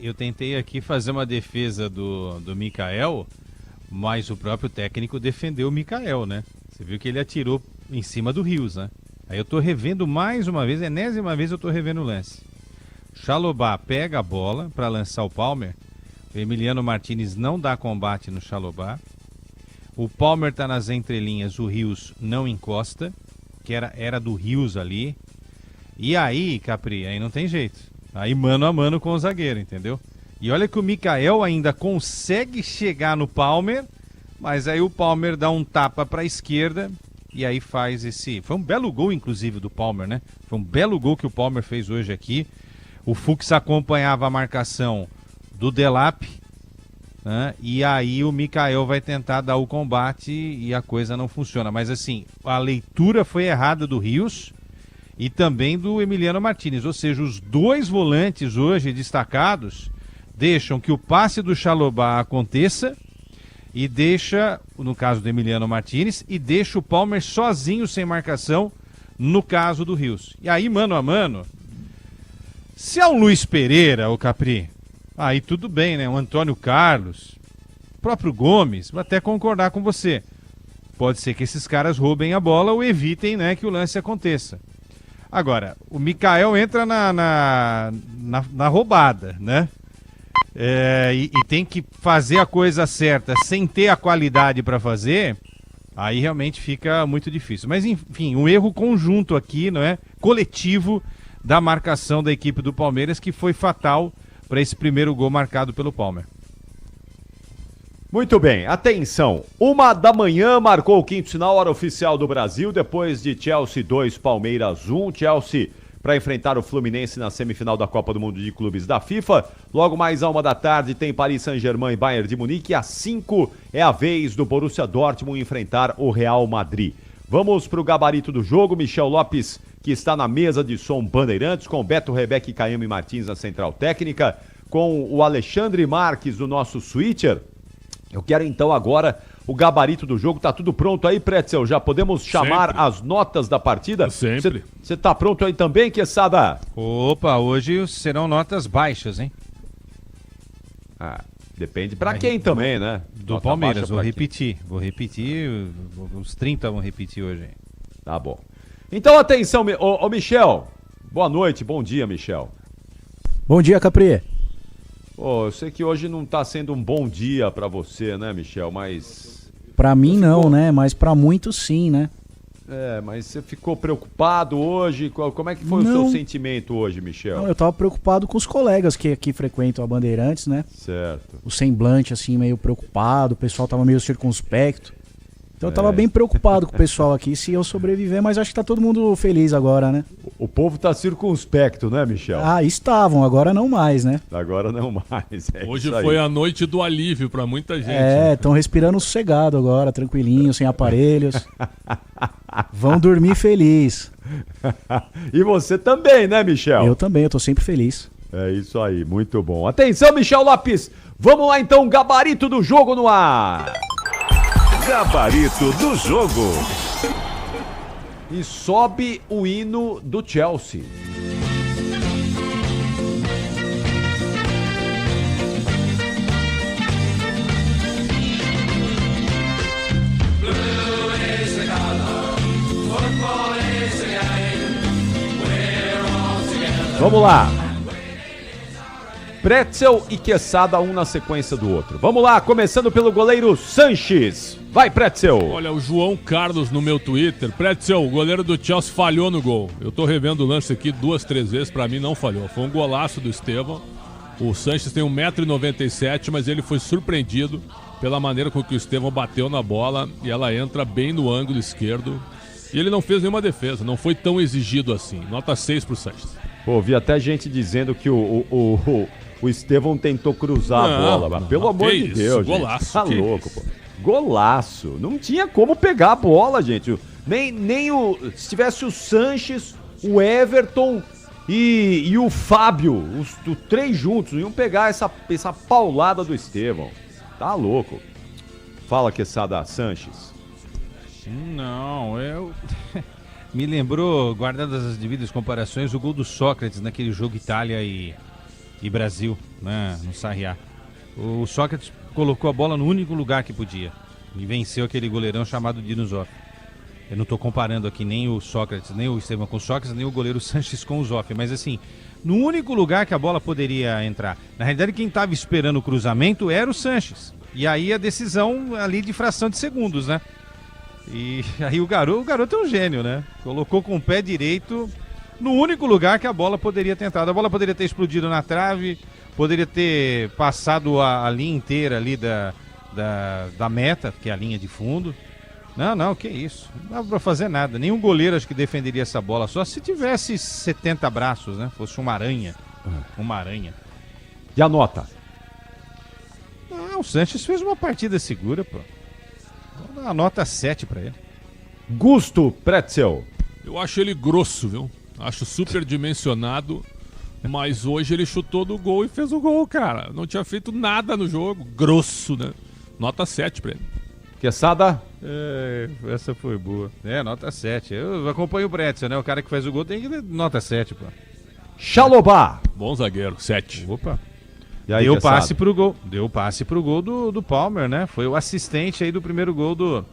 Eu tentei aqui fazer uma defesa do Mikael, mas o próprio técnico defendeu o Mikael, né? Você viu que ele atirou em cima do Rios, né? Aí eu tô revendo mais uma vez, enésima vez eu tô revendo o lance. Chalobah pega a bola para lançar o Palmer. O Emiliano Martinez não dá combate no Chalobah. O Palmer tá nas entrelinhas, o Rios não encosta, que era do Rios ali. E aí, Capri, aí não tem jeito. Aí mano a mano com o zagueiro, entendeu? E olha que o Mikael ainda consegue chegar no Palmer, mas aí o Palmer dá um tapa para a esquerda e aí faz esse... Foi um belo gol, inclusive, do Palmer, né? Foi um belo gol que o Palmer fez hoje aqui. O Fux acompanhava a marcação do Delap, né? E aí o Mikael vai tentar dar o combate e a coisa não funciona. Mas assim, a leitura foi errada do Rios e também do Emiliano Martinez. Ou seja, os dois volantes hoje destacados deixam que o passe do Chalobah aconteça e deixa, no caso do Emiliano Martinez, e deixa o Palmer sozinho sem marcação no caso do Rios. E aí, mano a mano... Se é o Luiz Pereira, o Capri, aí tudo bem, né? O Antônio Carlos, o próprio Gomes, vou até concordar com você. Pode ser que esses caras roubem a bola ou evitem, né, que o lance aconteça. Agora, o Mikael entra na roubada, né? E tem que fazer a coisa certa sem ter a qualidade para fazer, aí realmente fica muito difícil. Mas enfim, um erro conjunto aqui, não é? Coletivo, da marcação da equipe do Palmeiras, que foi fatal para esse primeiro gol marcado pelo Palmer. Muito bem, atenção, 1h marcou o quinto sinal, hora oficial do Brasil, depois de Chelsea 2, Palmeiras 1, Chelsea para enfrentar o Fluminense na semifinal da Copa do Mundo de Clubes da FIFA. Logo mais à 1h tem Paris Saint-Germain e Bayern de Munique, e às 5 é a vez do Borussia Dortmund enfrentar o Real Madrid. Vamos para o gabarito do jogo. Michel Lopes, que está na mesa de som Bandeirantes, com Beto Rebeque e Caíme Martins na central técnica, com o Alexandre Marques, do nosso switcher. Eu quero então agora o gabarito do jogo. Tá tudo pronto aí, Pretzel? Já podemos chamar Sempre. as notas da partida? Sempre. Você tá pronto aí também, Quesada? Opa, hoje serão notas baixas, hein? Ah, depende pra quem também, né? Do Nota Palmeiras, baixa vou pra quem? repetir, os 30 vão repetir hoje. Hein? Tá bom. Então, atenção, ô Michel. Boa noite, bom dia, Michel. Bom dia, Capri. Eu sei que hoje não tá sendo um bom dia pra você, né, Michel? Mas... Pra mim não, né? Mas pra muitos sim, né? Mas você ficou preocupado hoje? Como é que foi o seu sentimento hoje, Michel? Não, eu tava preocupado com os colegas que aqui frequentam a Bandeirantes, né? Certo. O semblante, assim, meio preocupado, o pessoal tava meio circunspecto. Então eu tava bem preocupado com o pessoal aqui, se eu sobreviver, mas acho que tá todo mundo feliz agora, né? O povo tá circunspecto, né, Michel? Ah, estavam, agora não mais, né? Agora não mais. Hoje foi a noite do alívio pra muita gente. Estão respirando sossegado agora, tranquilinho, sem aparelhos. Vão dormir feliz. E você também, né, Michel? Eu também, eu tô sempre feliz. É isso aí, muito bom. Atenção, Michel Lopes. Vamos lá então, gabarito do jogo no ar. Gabarito do jogo. E sobe o hino do Chelsea. Vamos lá. Pretzel e Quesada, um na sequência do outro. Vamos lá, começando pelo goleiro Sanches. Vai, Pretzel. Olha, o João Carlos no meu Twitter. Pretzel, o goleiro do Chelsea falhou no gol. Eu tô revendo o lance aqui 2, 3 vezes, pra mim não falhou. Foi um golaço do Estevão. O Sanches tem 1,97 m, mas ele foi surpreendido pela maneira com que o Estevão bateu na bola e ela entra bem no ângulo esquerdo. E ele não fez nenhuma defesa, não foi tão exigido assim. Nota 6 pro Sanches. Pô, vi até gente dizendo que o Estevão tentou cruzar a bola, mas pelo amor de Deus, golaço, gente, tá louco, pô. Golaço, não tinha como pegar a bola, gente. Se tivesse o Sanches, o Everton e o Fábio, os 3 juntos, iam pegar essa paulada do Estevão. Tá louco. Fala, Quesada, Sanches. Não, eu... Me lembrou, guardadas as devidas comparações, o gol do Sócrates naquele jogo Itália e Brasil, né, no Sarriá. O Sócrates colocou a bola no único lugar que podia e venceu aquele goleirão chamado Dino Zoff. Eu não estou comparando aqui nem o Sócrates, nem o Estevão com o Sócrates, nem o goleiro Sanches com o Zoff, mas assim, no único lugar que a bola poderia entrar. Na realidade, quem estava esperando o cruzamento era o Sanches. E aí a decisão ali de fração de segundos, né? E aí o garoto é um gênio, né? Colocou com o pé direito no único lugar que a bola poderia ter entrado. A bola poderia ter explodido na trave, poderia ter passado a linha inteira ali da meta, que é a linha de fundo. Não, que isso. Não dava pra fazer nada. Nenhum goleiro acho que defenderia essa bola, só se tivesse 70 braços, né? Fosse uma aranha. Uma aranha. E a nota? O Sanches fez uma partida segura, pô. Vou dar uma nota 7 pra ele. Gusto Pretzel. Eu acho ele grosso, viu? Acho superdimensionado, mas hoje ele chutou do gol e fez o gol, cara. Não tinha feito nada no jogo. Grosso, né? Nota 7 pra ele. Quesada? Essa foi boa. Nota 7. Eu acompanho o Pretzel, né? O cara que faz o gol tem que dar nota 7, pô. Xalobá. Bom zagueiro, 7. Opa. E aí, Deu passe pro gol do Palmer, né? Foi o assistente aí do primeiro gol do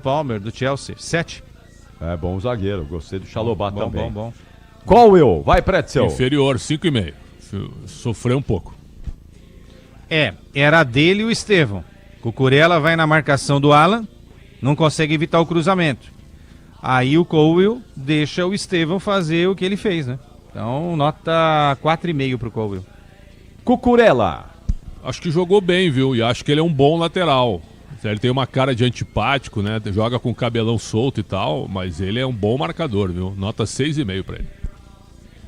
Palmer, do Chelsea. 7. É bom zagueiro, gostei do Xalobá também. Bom. Qual eu? Vai, Pretzel. Inferior, 5,5. Sofreu um pouco. Era dele o Estevão. Cucurella vai na marcação do Alan, não consegue evitar o cruzamento. Aí o Colwill deixa o Estevão fazer o que ele fez, né? Então, nota 4,5 pro Colwill. Cucurella. Acho que jogou bem, viu? E acho que ele é um bom lateral. Ele tem uma cara de antipático, né? Joga com o cabelão solto e tal, mas ele é um bom marcador, viu? Nota 6,5 pra ele.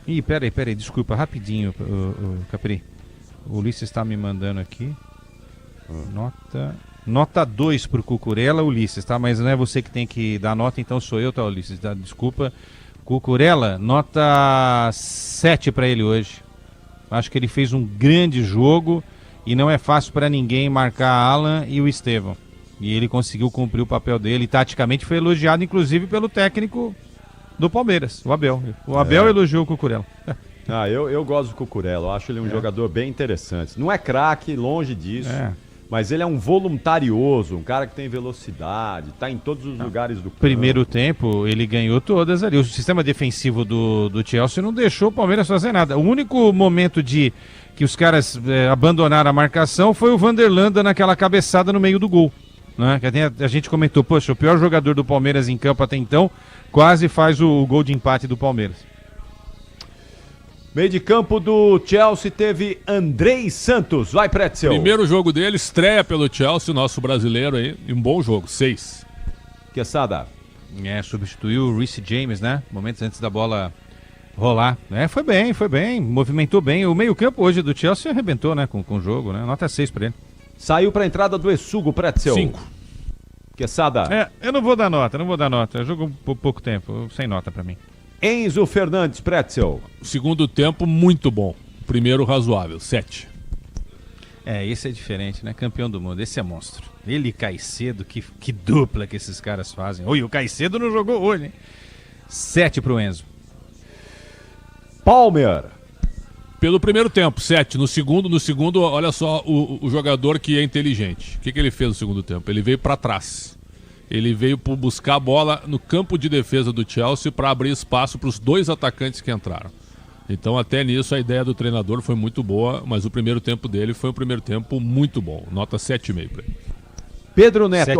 Ih, peraí, desculpa, rapidinho, Capri. O Ulisses está me mandando aqui. Nota 2 pro Cucurella, Ulisses, tá? Mas não é você que tem que dar nota, então sou eu, tá, Ulisses? Desculpa. Cucurella, nota 7 pra ele hoje. Acho que ele fez um grande jogo e não é fácil para ninguém marcar Alan e o Estevão. E ele conseguiu cumprir o papel dele. E taticamente foi elogiado, inclusive, pelo técnico do Palmeiras, o Abel. O Abel elogiou o Cucurella. Eu gosto do Cucurella, eu acho ele um jogador bem interessante. Não é craque, longe disso, mas ele é um voluntarioso, um cara que tem velocidade, tá em todos os lugares do campo. Primeiro tempo, ele ganhou todas ali. O sistema defensivo do Chelsea não deixou o Palmeiras fazer nada. O único momento que os caras abandonaram a marcação foi o Vanderlan dando aquela cabeçada no meio do gol. Né? Que a gente comentou, poxa, o pior jogador do Palmeiras em campo até então quase faz o gol de empate do Palmeiras. Meio de campo do Chelsea teve Andrei Santos. Vai, Pretzel. Primeiro jogo dele, estreia pelo Chelsea, nosso brasileiro aí. E um bom jogo, 6. Quesada. Substituiu o Reece James, né? Momentos antes da bola rolar. Foi bem. Movimentou bem. O meio campo hoje do Chelsea arrebentou, né? Com o jogo, né? Nota 6 pra ele. Saiu pra entrada do Essugo, Pretzel. 5. Quesada. Eu não vou dar nota. Jogou por pouco tempo. Sem nota pra mim. Enzo Fernandes, Pretzel. Segundo tempo, muito bom. Primeiro, razoável, 7. Esse é diferente, né? Campeão do mundo, esse é monstro. Ele e Caicedo, que dupla que esses caras fazem. Oi, o Caicedo não jogou hoje, hein? 7 pro Enzo. Palmer. Pelo primeiro tempo, 7. No segundo, olha só o jogador que é inteligente. O que ele fez no segundo tempo? Ele veio pra trás. Ele veio buscar a bola no campo de defesa do Chelsea para abrir espaço para os 2 atacantes que entraram. Então, até nisso, a ideia do treinador foi muito boa, mas o primeiro tempo dele foi um primeiro tempo muito bom. Nota 7,5 para ele. Pedro Neto,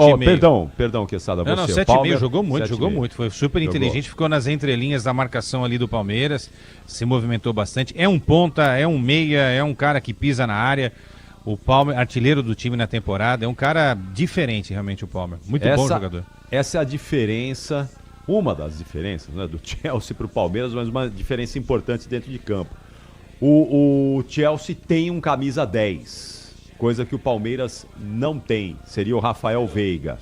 perdão, Quesada, você. Não, 7,5, jogou muito. Foi super inteligente, ficou nas entrelinhas da marcação ali do Palmeiras, se movimentou bastante. É um ponta, é um meia, é um cara que pisa na área. O Palmer, artilheiro do time na temporada, é um cara diferente realmente o Palmer. Muito bom jogador. Essa é a diferença, uma das diferenças, né, do Chelsea para o Palmeiras, mas uma diferença importante dentro de campo. O Chelsea tem um camisa 10, coisa que o Palmeiras não tem, seria o Rafael Veiga.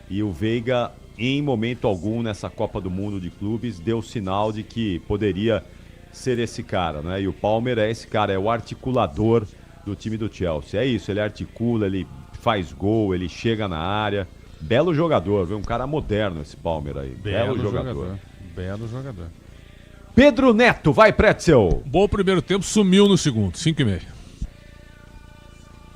E o Veiga, em momento algum nessa Copa do Mundo de Clubes, deu sinal de que poderia ser esse cara, né? E o Palmer é esse cara, é o articulador do time do Chelsea. É isso, ele articula, ele faz gol, ele chega na área. Belo jogador, viu? Um cara moderno esse Palmer aí. Belo jogador. Belo jogador. Pedro Neto, vai, Pretzel. Bom primeiro tempo, sumiu no segundo, 5,5.